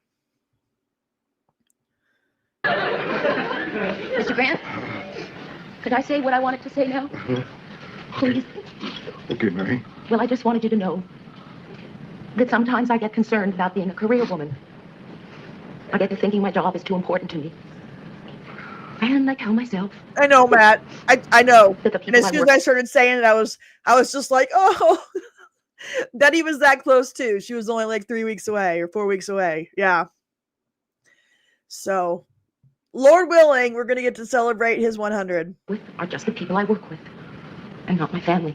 Speaker 22: Mr. Grant, could I say what I wanted to say now? Please.
Speaker 19: Okay, Mary.
Speaker 22: Well, I just wanted you to know that sometimes I get concerned about being a career woman. I get to thinking my job is too important to me. And I tell myself.
Speaker 15: I know, Matt. I know.
Speaker 22: That the
Speaker 15: And
Speaker 22: people
Speaker 15: as
Speaker 22: I
Speaker 15: soon as
Speaker 22: work
Speaker 15: I started saying it, I was just like, oh, Betty was that close too. She was only like 3 weeks away or 4 weeks away. Yeah. So, Lord willing, we're gonna get to celebrate his 100.
Speaker 22: with are just the people I work with, and not my family.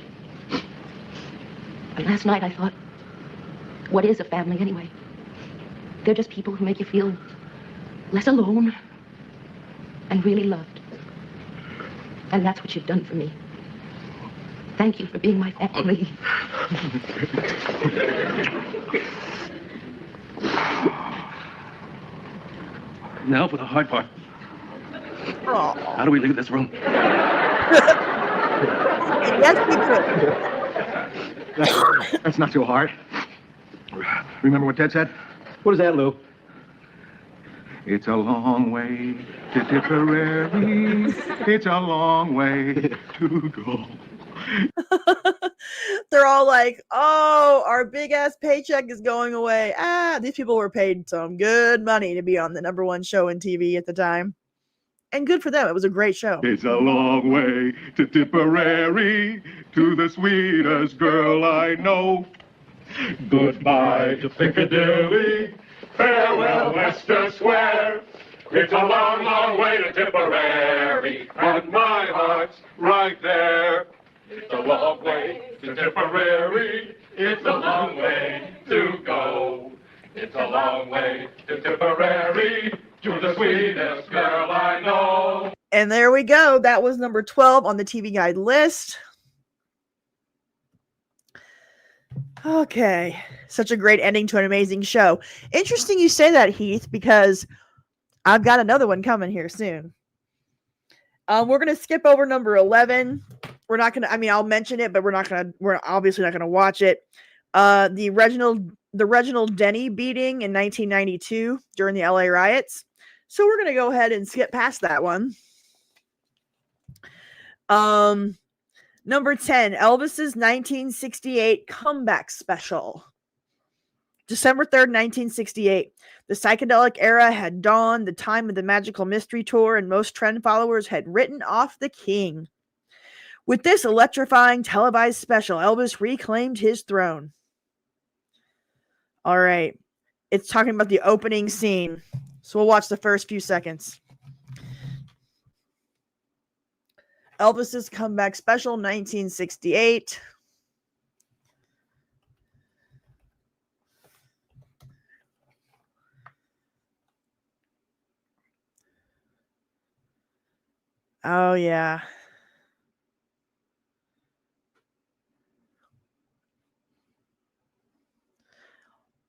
Speaker 22: And last night I thought, what is a family anyway? They're just people who make you feel less alone and really loved. And that's what you've done for me. Thank you for being my family.
Speaker 21: Now for the hard part.
Speaker 15: Oh.
Speaker 21: How do we leave this room?
Speaker 15: Yes, we could.
Speaker 21: That's not too hard. Remember what Ted said? What is that, Lou? It's a long way to Tipperary. It's a long way to go.
Speaker 15: They're all like, oh, our big ass paycheck is going away. These people were paid some good money to be on the #1 show in TV at the time. And good for them. It was a great show.
Speaker 18: It's a long way to Tipperary, to the sweetest girl I know. Goodbye to Piccadilly, farewell Leicester Square. It's a long, long way to Tipperary, and my heart's right there. It's a long way to Tipperary, it's a long way to go. It's a long way to Tipperary, to the sweetest girl I know.
Speaker 15: And there we go. That was number 12 on the TV Guide list. Okay. Such a great ending to an amazing show. Interesting you say that, Heath, because I've got another one coming here soon. We're going to skip over number 11. We're not going to, I'll mention it, but we're obviously not going to watch it. The Reginald Denny beating in 1992 during the LA riots. So we're going to go ahead and skip past that one. Number 10, Elvis's 1968 comeback special. December 3rd, 1968. The psychedelic era had dawned, the time of the Magical Mystery Tour, and most trend followers had written off the king. With this electrifying televised special, Elvis reclaimed his throne. All right. It's talking about the opening scene. So we'll watch the first few seconds. Elvis's comeback special, 1968. Oh, yeah.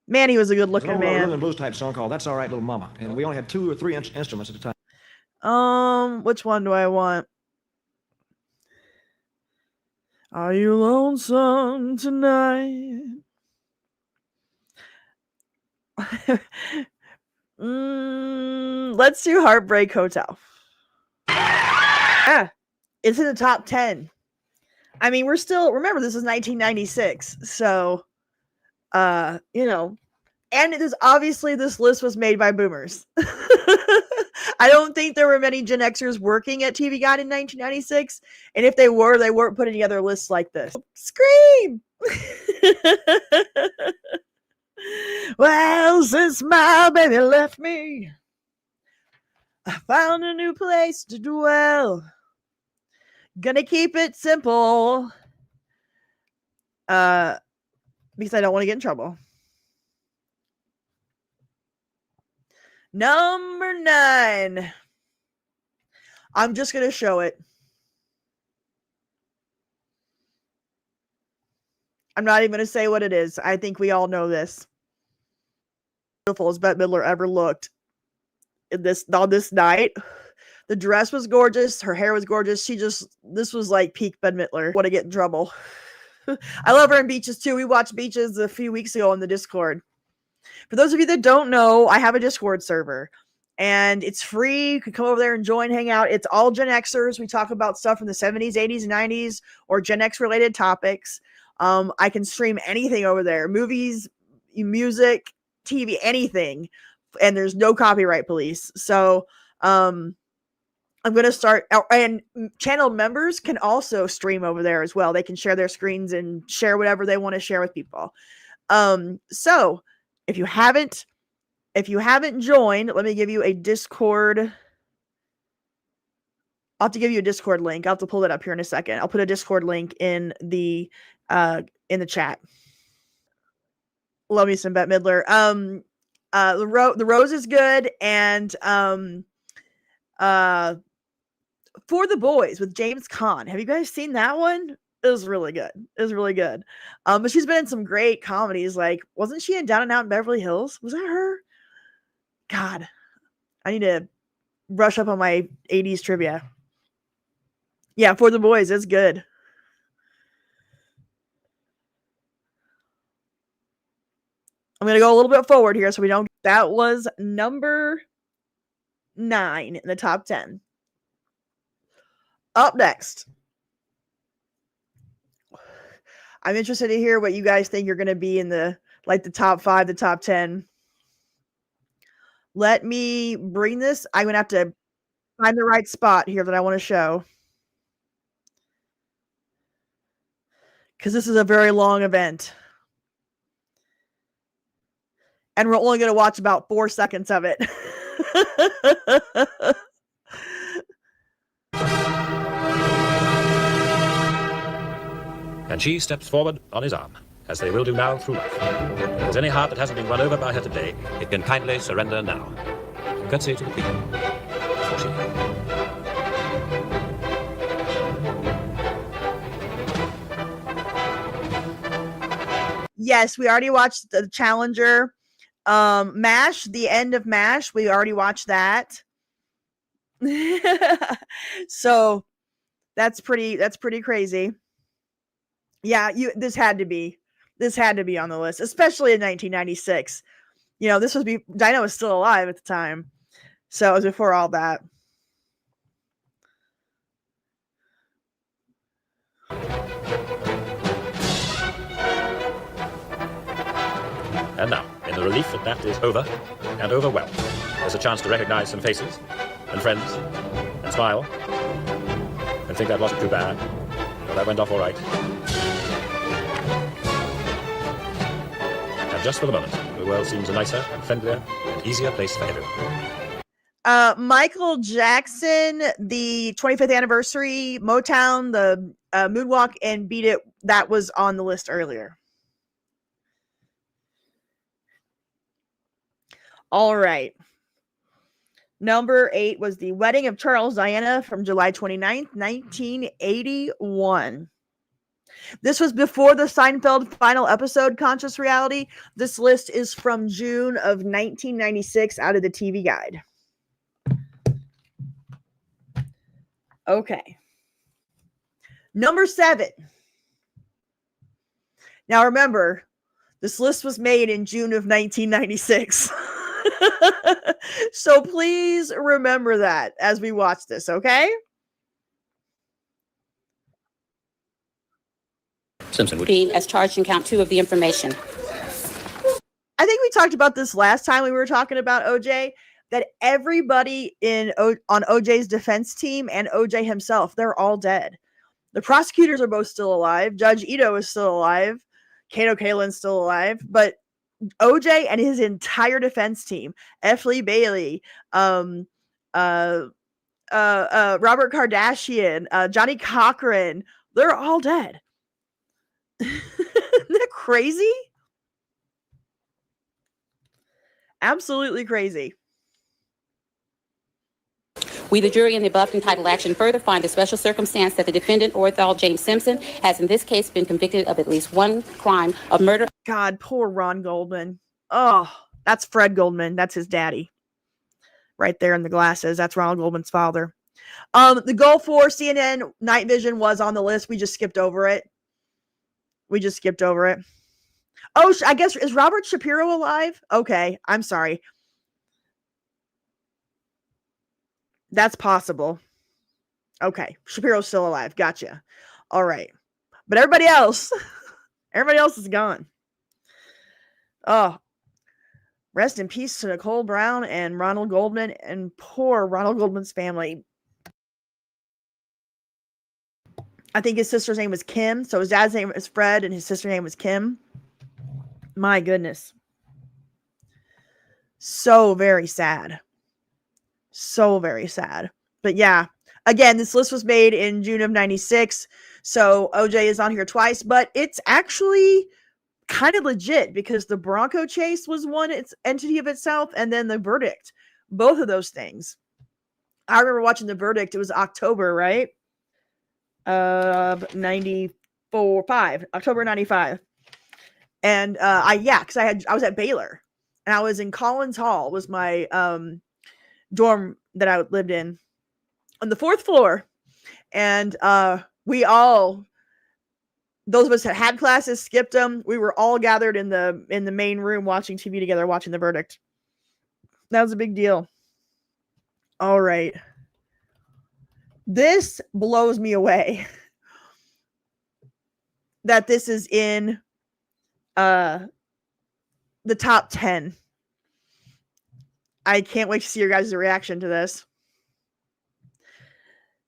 Speaker 15: Man, he was a good-looking
Speaker 1: There's an old
Speaker 15: man.
Speaker 1: rhythm and blues type song called "That's All Right, Little Mama," and we only had 2 or 3 instruments at a time.
Speaker 15: Which one do I want? Are you lonesome tonight? Let's do Heartbreak Hotel. Yeah, it's in the top 10. I mean, remember, this is 1996. So, and it is obviously this list was made by boomers. I don't think there were many Gen Xers working at TV Guide in 1996. And if they were, they weren't putting together lists like this. Scream! Well, since my baby left me, I found a new place to dwell. Gonna keep it simple. Because I don't want to get in trouble. Number 9. I'm just going to show it. I'm not even going to say what it is. I think we all know this. Beautiful as Bette Midler ever looked on this night. The dress was gorgeous. Her hair was gorgeous. This was like peak Bette Midler. Want to get in trouble. I love her in Beaches too. We watched Beaches a few weeks ago on the Discord. For those of you that don't know, I have a Discord server and it's free. You can come over there and join, hang out. It's all Gen Xers. We talk about stuff from the 70s, 80s, 90s, or Gen X related topics. I can stream anything over there. Movies, music, TV, anything. And there's no copyright police. So, I'm going to start, and channel members can also stream over there as well. They can share their screens and share whatever they want to share with people. So if you haven't joined, let me give you a Discord. I'll have to give you a Discord link. I'll have to pull it up here in a second. I'll put a Discord link in the chat. Love me some Bette Midler. The Rose is good, and For the Boys with James Caan. Have you guys seen that one? It was really good. It was really good. But she's been in some great comedies. Like, wasn't she in Down and Out in Beverly Hills? Was that her? God, I need to brush up on my 80s trivia. Yeah, For the Boys, it's good. I'm going to go a little bit forward here so we don't. That was number 9 in the top 10. Up next, I'm interested to hear what you guys think you're going to be in the top 5, the top 10. Let me bring this. I'm going to have to find the right spot here that I want to show, because this is a very long event. And we're only going to watch about 4 seconds of it.
Speaker 8: And she steps forward on his arm, as they will do now through life. If there's any heart that hasn't been run over by her today, it can kindly surrender now. Curtsy to the Queen. For she.
Speaker 15: Yes, we already watched the Challenger. MASH, the end of MASH, we already watched that. So that's pretty crazy. Yeah, this had to be on the list, especially in 1996. You know, Dinah was still alive at the time. So it was before all that.
Speaker 8: And now, in the relief that is over, and over well, there's a chance to recognize some faces, and friends, and smile, and think that wasn't too bad. No, that went off all right. And just for the moment, the world seems a nicer and friendlier and easier place for everyone.
Speaker 15: Michael Jackson, the 25th anniversary, Motown, the Moonwalk, and Beat It, that was on the list earlier. All right. Number 8 was The Wedding of Charles Diana from July 29th, 1981. This was before the Seinfeld final episode, Conscious Reality. This list is from June of 1996 out of the TV Guide. Okay. Number 7. Now remember, this list was made in June of 1996. So please remember that as we watch this, okay?
Speaker 10: Simpson would be as charged in count 2 of the information.
Speaker 15: I think we talked about this last time we were talking about OJ, that everybody on OJ's defense team and OJ himself, they're all dead. The prosecutors are both still alive. Judge Ito is still alive. Kato Kaelin's still alive. But OJ and his entire defense team, F. Lee Bailey, Robert Kardashian, Johnny Cochran, they're all dead. Isn't that crazy? Absolutely crazy.
Speaker 10: We, the jury in the above entitled action, further find the special circumstance that the defendant, Orthal James Simpson, has in this case been convicted of at least one crime of murder.
Speaker 15: God, poor Ron Goldman. Oh, that's Fred Goldman. That's his daddy. Right there in the glasses. That's Ronald Goldman's father. The goal for CNN Night Vision was on the list. We just skipped over it. Oh, I guess, is Robert Shapiro alive? Okay, I'm sorry. That's possible. Okay, Shapiro's still alive. Gotcha. All right. But everybody else is gone. Oh, rest in peace to Nicole Brown and Ronald Goldman, and poor Ronald Goldman's family. I think his sister's name was Kim. So his dad's name is Fred and his sister's name was Kim. My goodness. So very sad. So very sad. But yeah, again, this list was made in June of 96. So OJ is on here twice, but it's actually kind of legit because the Bronco chase was one entity of itself, and then the verdict. Both of those things. I remember watching the verdict. It was October, right? Of 95, October 95. And because I was at Baylor and I was in Collins Hall, was my dorm that I lived in on the 4th floor. And we all, those of us that had classes, skipped them. We were all gathered in the main room watching TV together, watching the verdict. That was a big deal. All right. This blows me away that this is in the top 10. I can't wait to see your guys' reaction to this.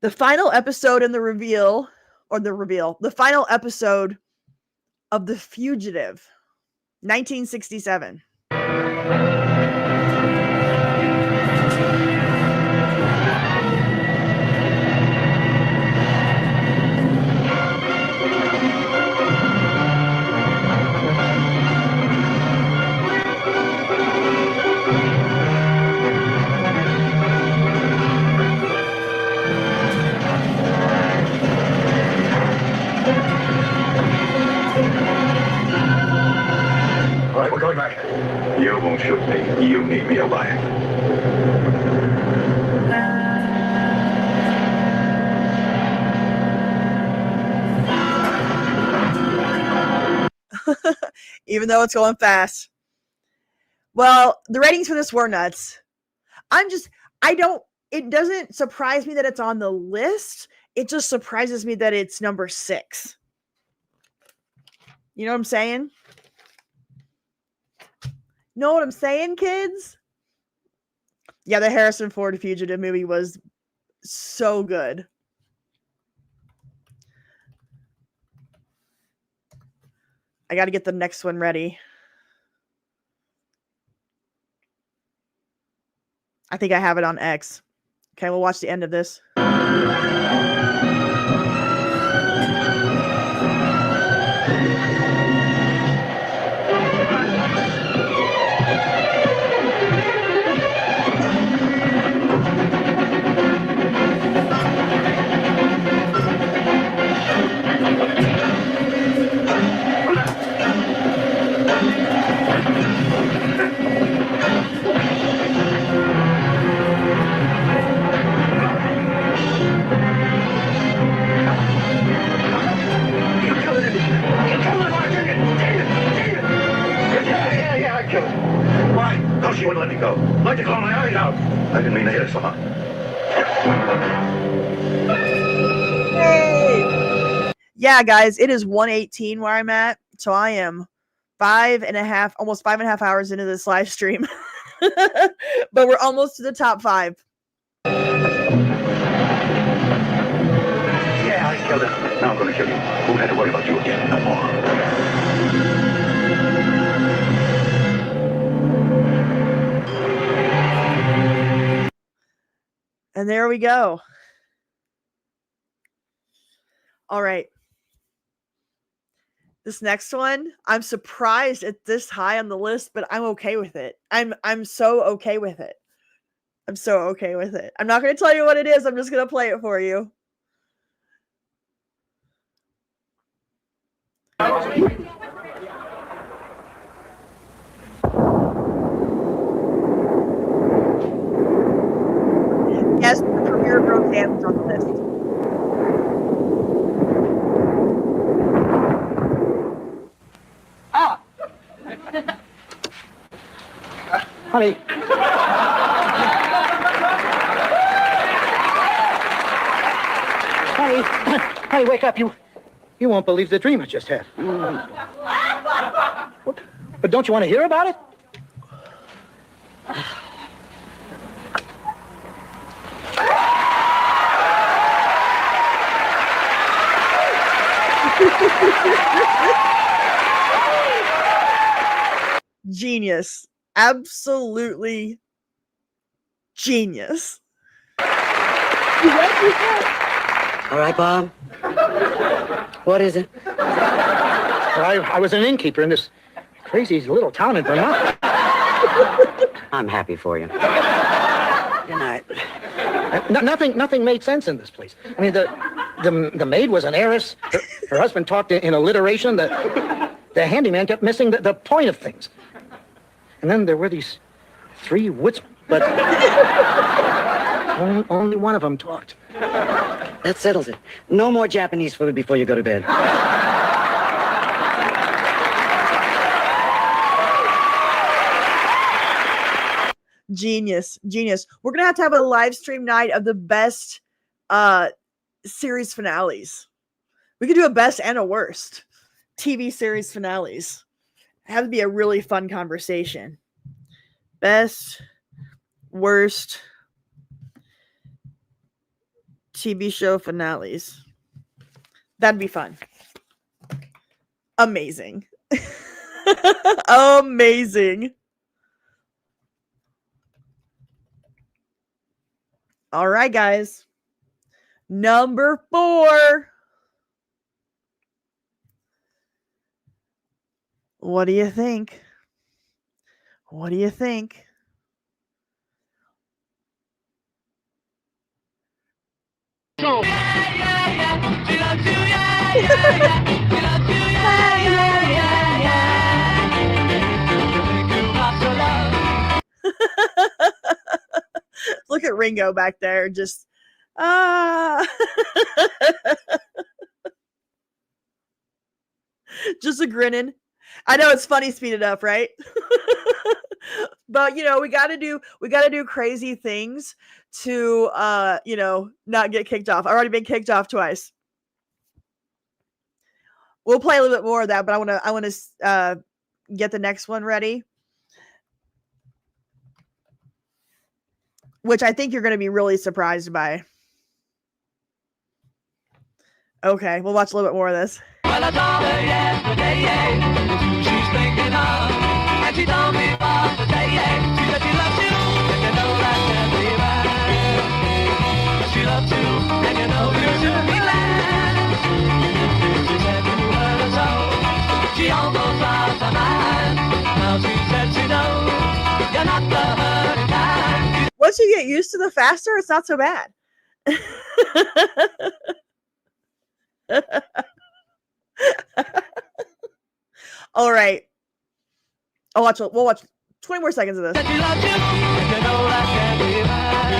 Speaker 15: The final episode in the final episode of The Fugitive, 1967.
Speaker 13: All right, we're going back. You won't shoot me. You need me alive.
Speaker 15: Even though it's going fast. Well, the ratings for this were nuts. It doesn't surprise me that it's on the list. It just surprises me that it's number 6. You know what I'm saying? Know what I'm saying, kids? Yeah, the Harrison Ford Fugitive movie was so good. I got to get the next one ready. I think I have it on X. Okay, we'll watch the end of this.
Speaker 13: Why? No, she wouldn't let me go. Like to claw my eyes out. I didn't mean to hit her so hard.
Speaker 15: Hey! Yeah, guys, it is 1:18 where I'm at. So I am almost 5.5 hours into this live stream. But we're almost to the top 5.
Speaker 13: Yeah, I killed her. Now I'm going to kill you. Won't have to worry about you again no more.
Speaker 15: And there we go. All right. This next one, I'm surprised it's this high on the list, but I'm okay with it. I'm so okay with it. I'm so okay with it. I'm not going to tell you what it is. I'm just going to play it for you. Yes, the premiere of Roseanne is on the list.
Speaker 3: Ah! Honey. Honey, wake up. You won't believe the dream I just had. What? But don't you want to hear about it?
Speaker 15: Genius. Absolutely genius.
Speaker 9: All right, Bob. What is it?
Speaker 12: Well, I was an innkeeper in this crazy little town in Vermont.
Speaker 9: I'm happy for you. Good night.
Speaker 12: Nothing made sense in this place. I mean, the maid was an heiress. Her husband talked in alliteration. The handyman kept missing the point of things. And then there were these three woodsmen, but only one of them talked.
Speaker 9: That settles it. No more Japanese food before you go to bed.
Speaker 15: Genius. We're gonna have to have a live stream night of the best series finales. We could do a best and a worst TV series finales. It had to be a really fun conversation. Best, worst TV show finales. That'd be fun. Amazing. Amazing. All right, guys. Number 4. What do you think? What do you think? Look at Ringo back there, just just a grinning. I know it's funny speed it up, right? But we gotta do crazy things to not get kicked off. I've already been kicked off twice. We'll play a little bit more of that, but I want to get the next one ready, which I think you're going to be really surprised by. Okay, we'll watch a little bit more of this.
Speaker 14: Well, I saw her yesterday, she's thinking of, and she told me about the day, she said she loves you, and you know that can't be bad. She loves you, and you know you should be glad. She said you heard her so, she almost lost her mind. Now she said she knows you're not the hurting kind.
Speaker 15: Once you get used to the faster, it's not so bad. All right. We'll watch 20 more seconds of this.
Speaker 14: She loves you, and you know that can't be bad.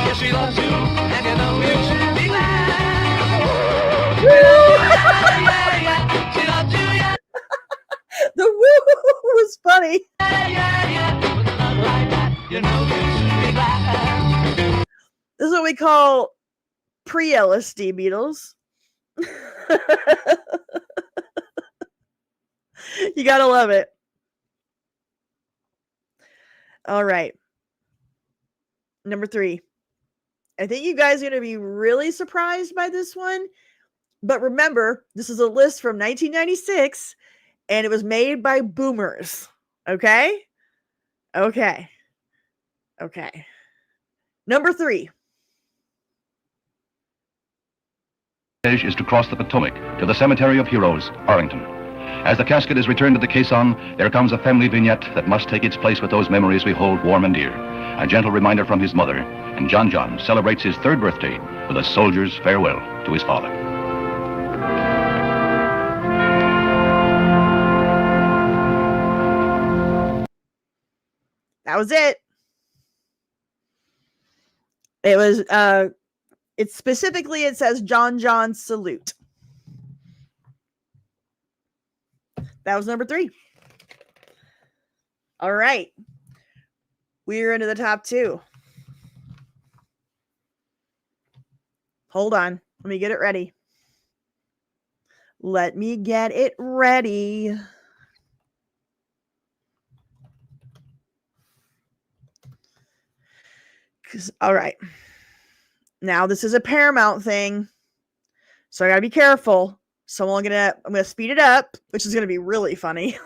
Speaker 14: Yes, she loves you, and you know you should be glad. Yeah, she loves you, yeah.
Speaker 15: The woo was funny.
Speaker 14: You know you should be glad.
Speaker 15: This is what we call pre-LSD Beatles. You gotta love it. All right. Number 3. I think you guys are going to be really surprised by this one. But remember, this is a list from 1996, and it was made by boomers. Okay? Okay. Number 3.
Speaker 24: Is to cross the Potomac to the Cemetery of Heroes, Arlington. As the casket is returned to the caisson, there comes a family vignette that must take its place with those memories we hold warm and dear. A gentle reminder from his mother, and John celebrates his 3rd birthday with a soldier's farewell to his father.
Speaker 15: That was it. It was, it says John salute. That was number 3. All right. We're into the top 2. Hold on. Let me get it ready. All right. Now, this is a Paramount thing, so I got to be careful. So I'm gonna speed it up, which is gonna be really funny.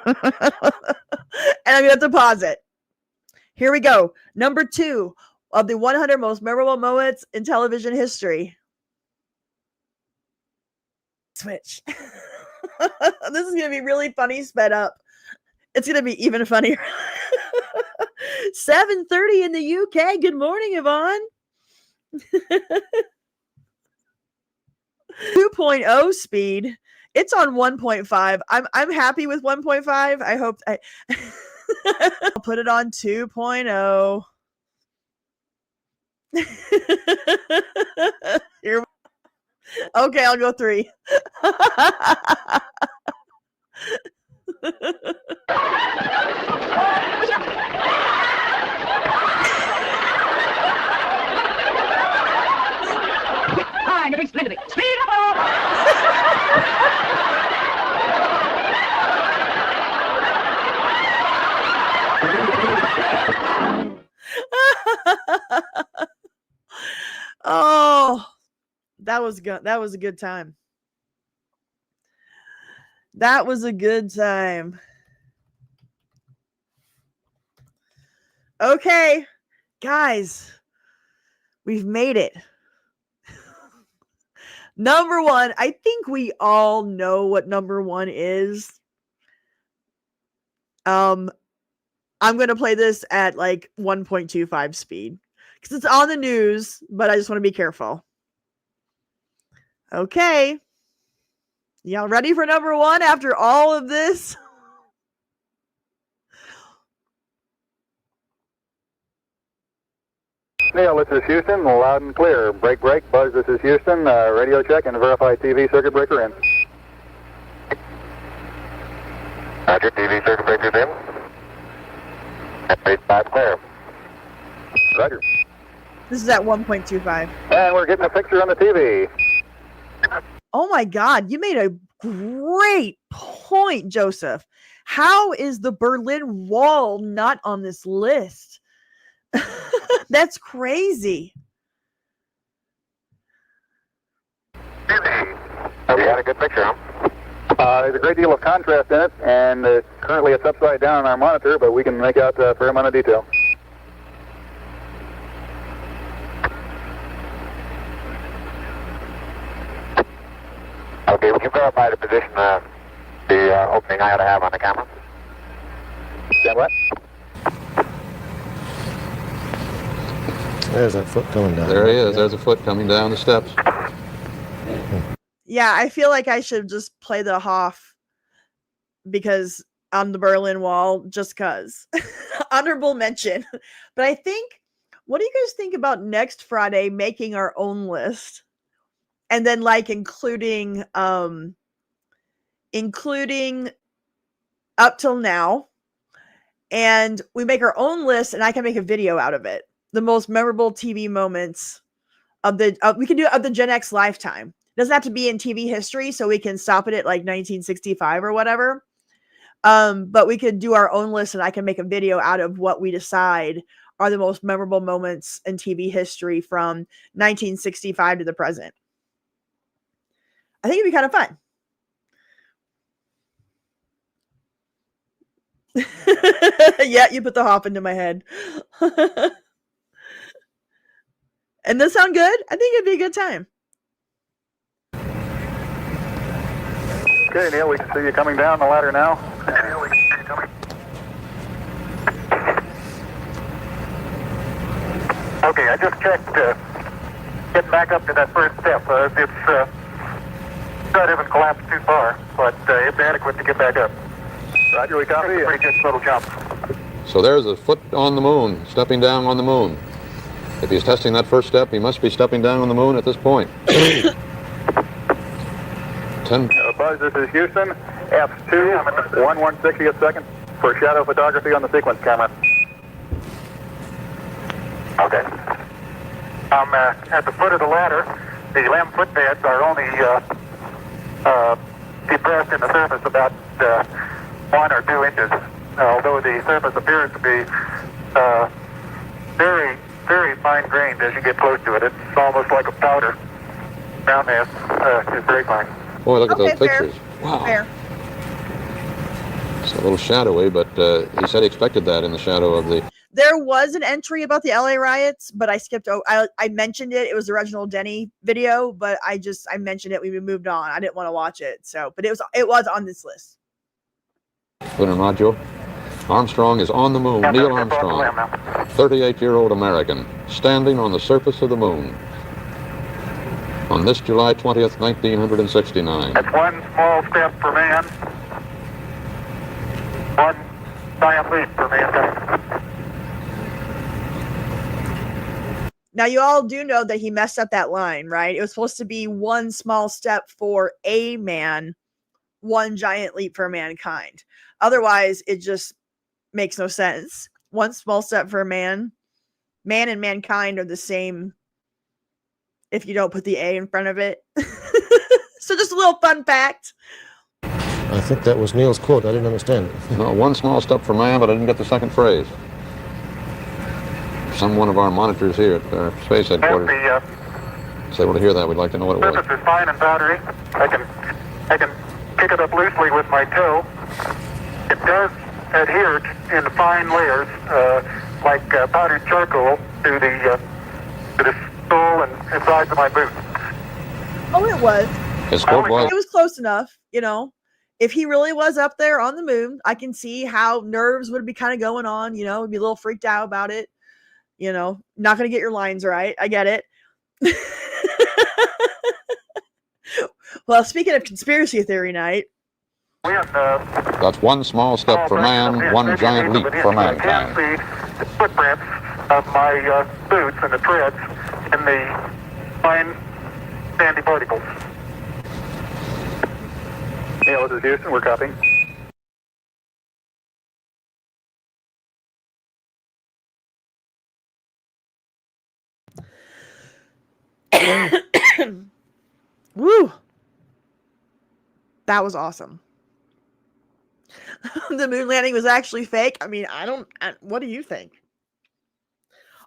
Speaker 15: And I'm gonna have to pause it. Here we go. Number 2 of the 100 most memorable moments in television history. Switch. This is gonna be really funny, sped up. It's gonna be even funnier. 7:30 in the UK. Good morning, Yvonne. 2.0 speed. It's on 1.5. I'm happy with 1.5. I hope I'll put it on 2.0. Here. Okay, I'll go 3.
Speaker 14: Fine, you're splendidly. Speed up!
Speaker 15: Oh, that was good. That was a good time. That was a good time. Okay, guys, we've made it. Number 1, I think we all know what number 1 is. I'm going to play this at like 1.25 speed because it's on the news, but I just want to be careful. Okay. Y'all ready for number 1 after all of this?
Speaker 5: Neil, this is Houston, loud and clear. Break, break. Buzz, this is Houston. Radio check and verify TV circuit breaker in. Roger, TV circuit breaker in. F85 clear. Roger.
Speaker 15: This is at 1.25.
Speaker 5: And we're getting a picture on the TV.
Speaker 15: Oh my God, you made a great point, Joseph. How is the Berlin Wall not on this list? That's crazy.
Speaker 5: We got a good picture, huh? There's a great deal of contrast in it, and currently it's upside down on our monitor, but we can make out a fair amount of detail. Okay, would you verify the position of the opening I ought to have on the camera? Stand what?
Speaker 2: There's that foot coming down.
Speaker 6: There he is. There's a foot coming down the steps.
Speaker 15: Yeah, I feel like I should just play the Hoff because on the Berlin Wall, just cause. Honorable mention. But I think, what do you guys think about next Friday making our own list? And then like including up till now. And we make our own list and I can make a video out of it. The most memorable TV moments of the, we can do it of the Gen X lifetime. It doesn't have to be in TV history, so we can stop it at like 1965 or whatever. But we could do our own list and I can make a video out of what we decide are the most memorable moments in TV history from 1965 to the present. I think it'd be kind of fun. Yeah, you put the hop into my head. And this sound good? I think it'd be a good time.
Speaker 5: Okay, Neil, we can see you coming down the ladder now. Okay, I just checked getting back up to that first step. It's not even collapsed too far, but it's adequate to get back up. Roger, we copy. Pretty good little jump.
Speaker 6: So there's a foot on the moon, stepping down on the moon. If he's testing that first step, he must be stepping down on the moon at this point. 10.
Speaker 5: Buzz, this is Houston. F2, 1/160th second for shadow photography on the sequence camera. Okay. I'm at the foot of the ladder. The LEM footpads are only depressed in the surface about 1 or 2 inches, although the surface appears to be very, very fine-grained as you get close to it. It's almost like a powder. ground mass is very fine.
Speaker 6: Boy, look at those
Speaker 15: Okay, fair.
Speaker 6: pictures. Wow.
Speaker 15: Fair.
Speaker 6: It's a little shadowy, but he said he expected that in the shadow of the...
Speaker 15: There was an entry about the LA riots, but I skipped. I mentioned it. It was the Reginald Denny video, but I mentioned it. We moved on. I didn't want to watch it. So, but it was on this list.
Speaker 6: Lunar module. Armstrong is on the moon. Neil Armstrong, 38-year-old American, standing on the surface of the moon on this July 20th, 1969.
Speaker 5: That's one small step for man, one giant leap for mankind.
Speaker 15: Now, you all do know that he messed up that line, right? It was supposed to be one small step for a man, one giant leap for mankind. Otherwise, it just makes no sense. One small step for a man. Man and mankind are the same if you don't put the A in front of it. So just a little fun fact.
Speaker 7: I think that was Neil's quote. I didn't understand.
Speaker 6: No, one small step for man, but I didn't get the second phrase. One of our monitors here at our space headquarters is able to hear that. We'd like to know what it was.
Speaker 5: Surface is fine and powdery. I can pick it up loosely with my toe. It does adhere in fine layers, like powdered charcoal, to the sole and sides of my boot.
Speaker 15: Oh, it was.
Speaker 6: His quote was?
Speaker 15: It was close enough, you know. If he really was up there on the moon, I can see how nerves would be kind of going on, you know, be a little freaked out about it. You know, not going to get your lines right. I get it. Well, speaking of conspiracy theory night.
Speaker 6: That's one small step for man, one giant leap for mankind.
Speaker 5: I can see the footprints of my boots and the treads in the fine sandy particles. Neil, this is Houston. We're copying.
Speaker 15: Woo! That was awesome. The moon landing was actually fake. I mean, what do you think?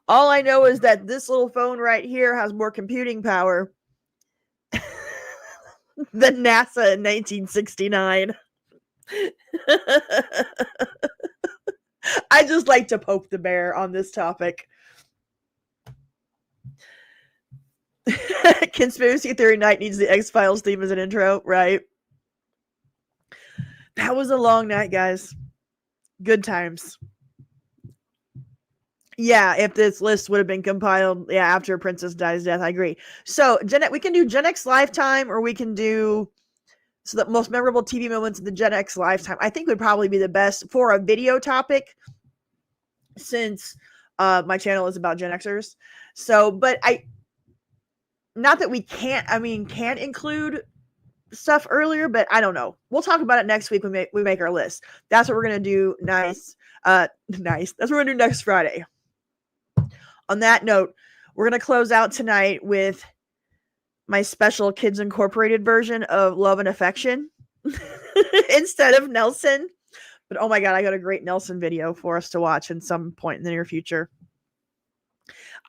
Speaker 15: All I know is that this little phone right here has more computing power than NASA in 1969. I just like to poke the bear on this topic. Conspiracy Theory Night needs the X-Files theme as an intro, right? That was a long night, guys. Good times. Yeah, if this list would have been compiled, after Princess Di's death, I agree. So, we can do Gen X Lifetime, or we can do the most memorable TV moments of the Gen X Lifetime. I think would probably be the best for a video topic, since my channel is about Gen Xers. So, but not that we can't include stuff earlier, but I don't know. We'll talk about it next week when we make our list. That's what we're going to do. Nice. That's what we're going to do next Friday. On that note, we're going to close out tonight with my special Kids Incorporated version of Love and Affection instead of Nelson. But oh my God, I got a great Nelson video for us to watch in some point in the near future.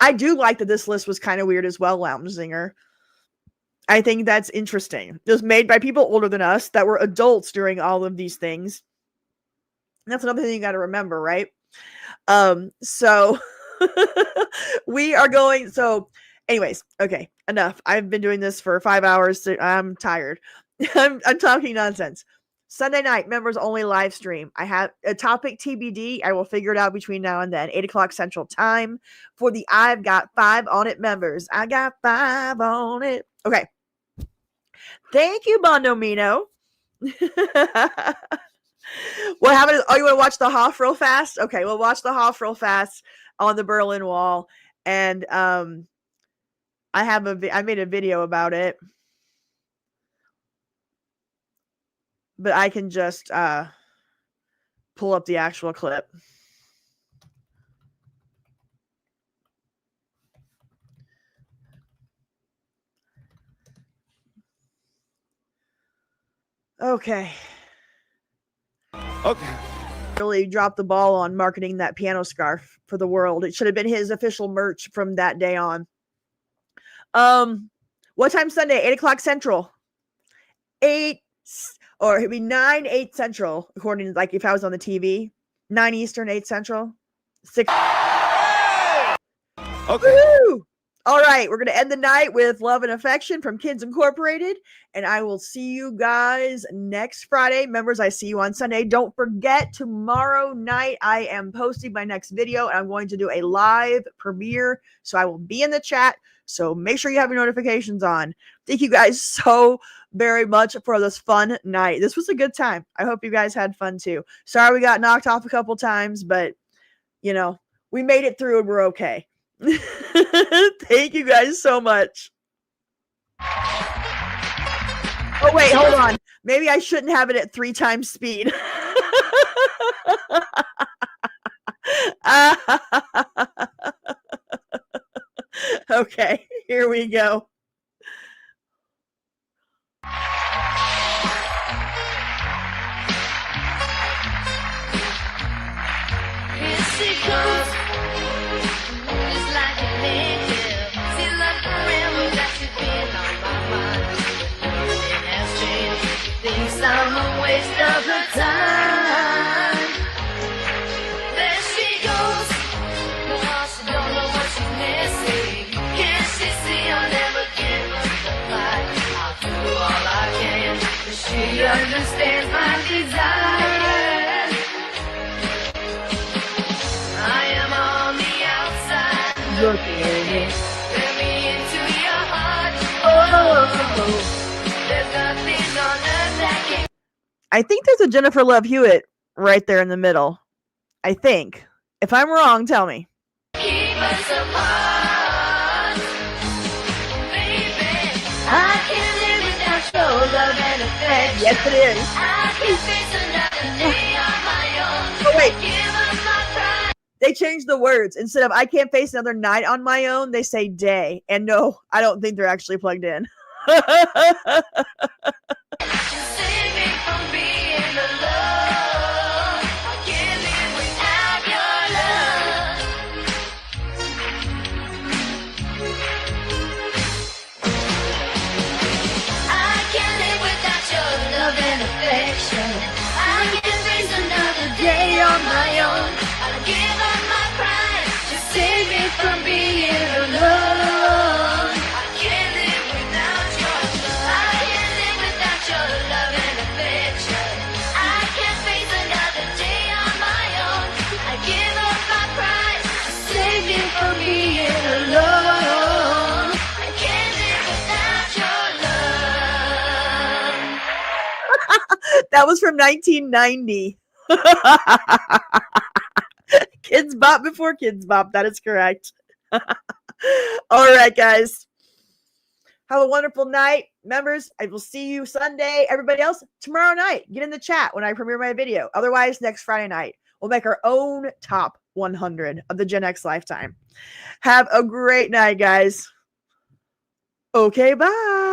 Speaker 15: I do like that this list was kind of weird as well, Lounge Zinger. I think that's interesting. It was made by people older than us that were adults during all of these things. And that's another thing you got to remember, right? So we are going. So anyways, okay, enough. I've been doing this for 5 hours. So I'm tired. I'm talking nonsense. Sunday night, members only live stream. I have a topic TBD. I will figure it out between now and then. 8 o'clock Central Time for the I've Got 5 on It members. I got 5 on it. Okay. Thank you, Bondomino. What happened? Oh, you want to watch the Hoff real fast? Okay, we'll watch the Hoff real fast on the Berlin Wall. And I made a video about it. But I can just pull up the actual clip. Okay. Really dropped the ball on marketing that piano scarf for the world. It should have been his official merch from that day on. What time Sunday? 8 o'clock Central. 8, or it'd be 9, 8 Central, according to, like, if I was on the TV. 9 Eastern, 8 Central. 6.
Speaker 1: Okay.
Speaker 15: Woo! All right, we're going to end the night with Love and Affection from Kids Incorporated, and I will see you guys next Friday. Members, I see you on Sunday. Don't forget, tomorrow night I am posting my next video, and I'm going to do a live premiere, so I will be in the chat, so make sure you have your notifications on. Thank you guys so very much for this fun night. This was a good time. I hope you guys had fun too. Sorry we got knocked off a couple times, but, you know, we made it through and we're okay. Thank you guys so much. Oh, wait, hold on. Maybe I shouldn't have it at 3 times speed. Okay, here we go.
Speaker 14: Here she comes. Just like an angel. See love forever, that should be on my mind. Nothing has changed. She thinks I'm a waste of her time. There she goes. No, she don't know what she's missing. Can't she see I'll never give her the fight? I'll do all I can, but she understands my desire. I am on the outside looking in. Let me into your heart. Oh, there's nothing on earth that can.
Speaker 15: I think there's a Jennifer Love Hewitt right there in the middle. I think. If I'm wrong, tell me.
Speaker 14: Keep us apart, baby. I can't live without your love and affection.
Speaker 15: Yes, it is.
Speaker 14: I can't face another day on my own.
Speaker 15: Oh, wait.
Speaker 14: Give up my pride.
Speaker 15: They changed the words. Instead of I can't face another night on my own, they say day. And no, I don't think they're actually plugged in.
Speaker 14: Save me from being alone. I can't live without your love. I can't live without your love and affection. I can't face another day on my own. I'll give up my pride to save me from being alone. I can't live without your love. I can't live without your love and affection. I can't face another day on my own. I give up my pride to save me from being alone. I can't live without your love.
Speaker 15: That was from 1990. Kids Bop before Kids Bop. That is correct. All right, guys. Have a wonderful night. Members, I will see you Sunday. Everybody else, tomorrow night. Get in the chat when I premiere my video. Otherwise, next Friday night. We'll make our own top 100 of the Gen X lifetime. Have a great night, guys. Okay, bye.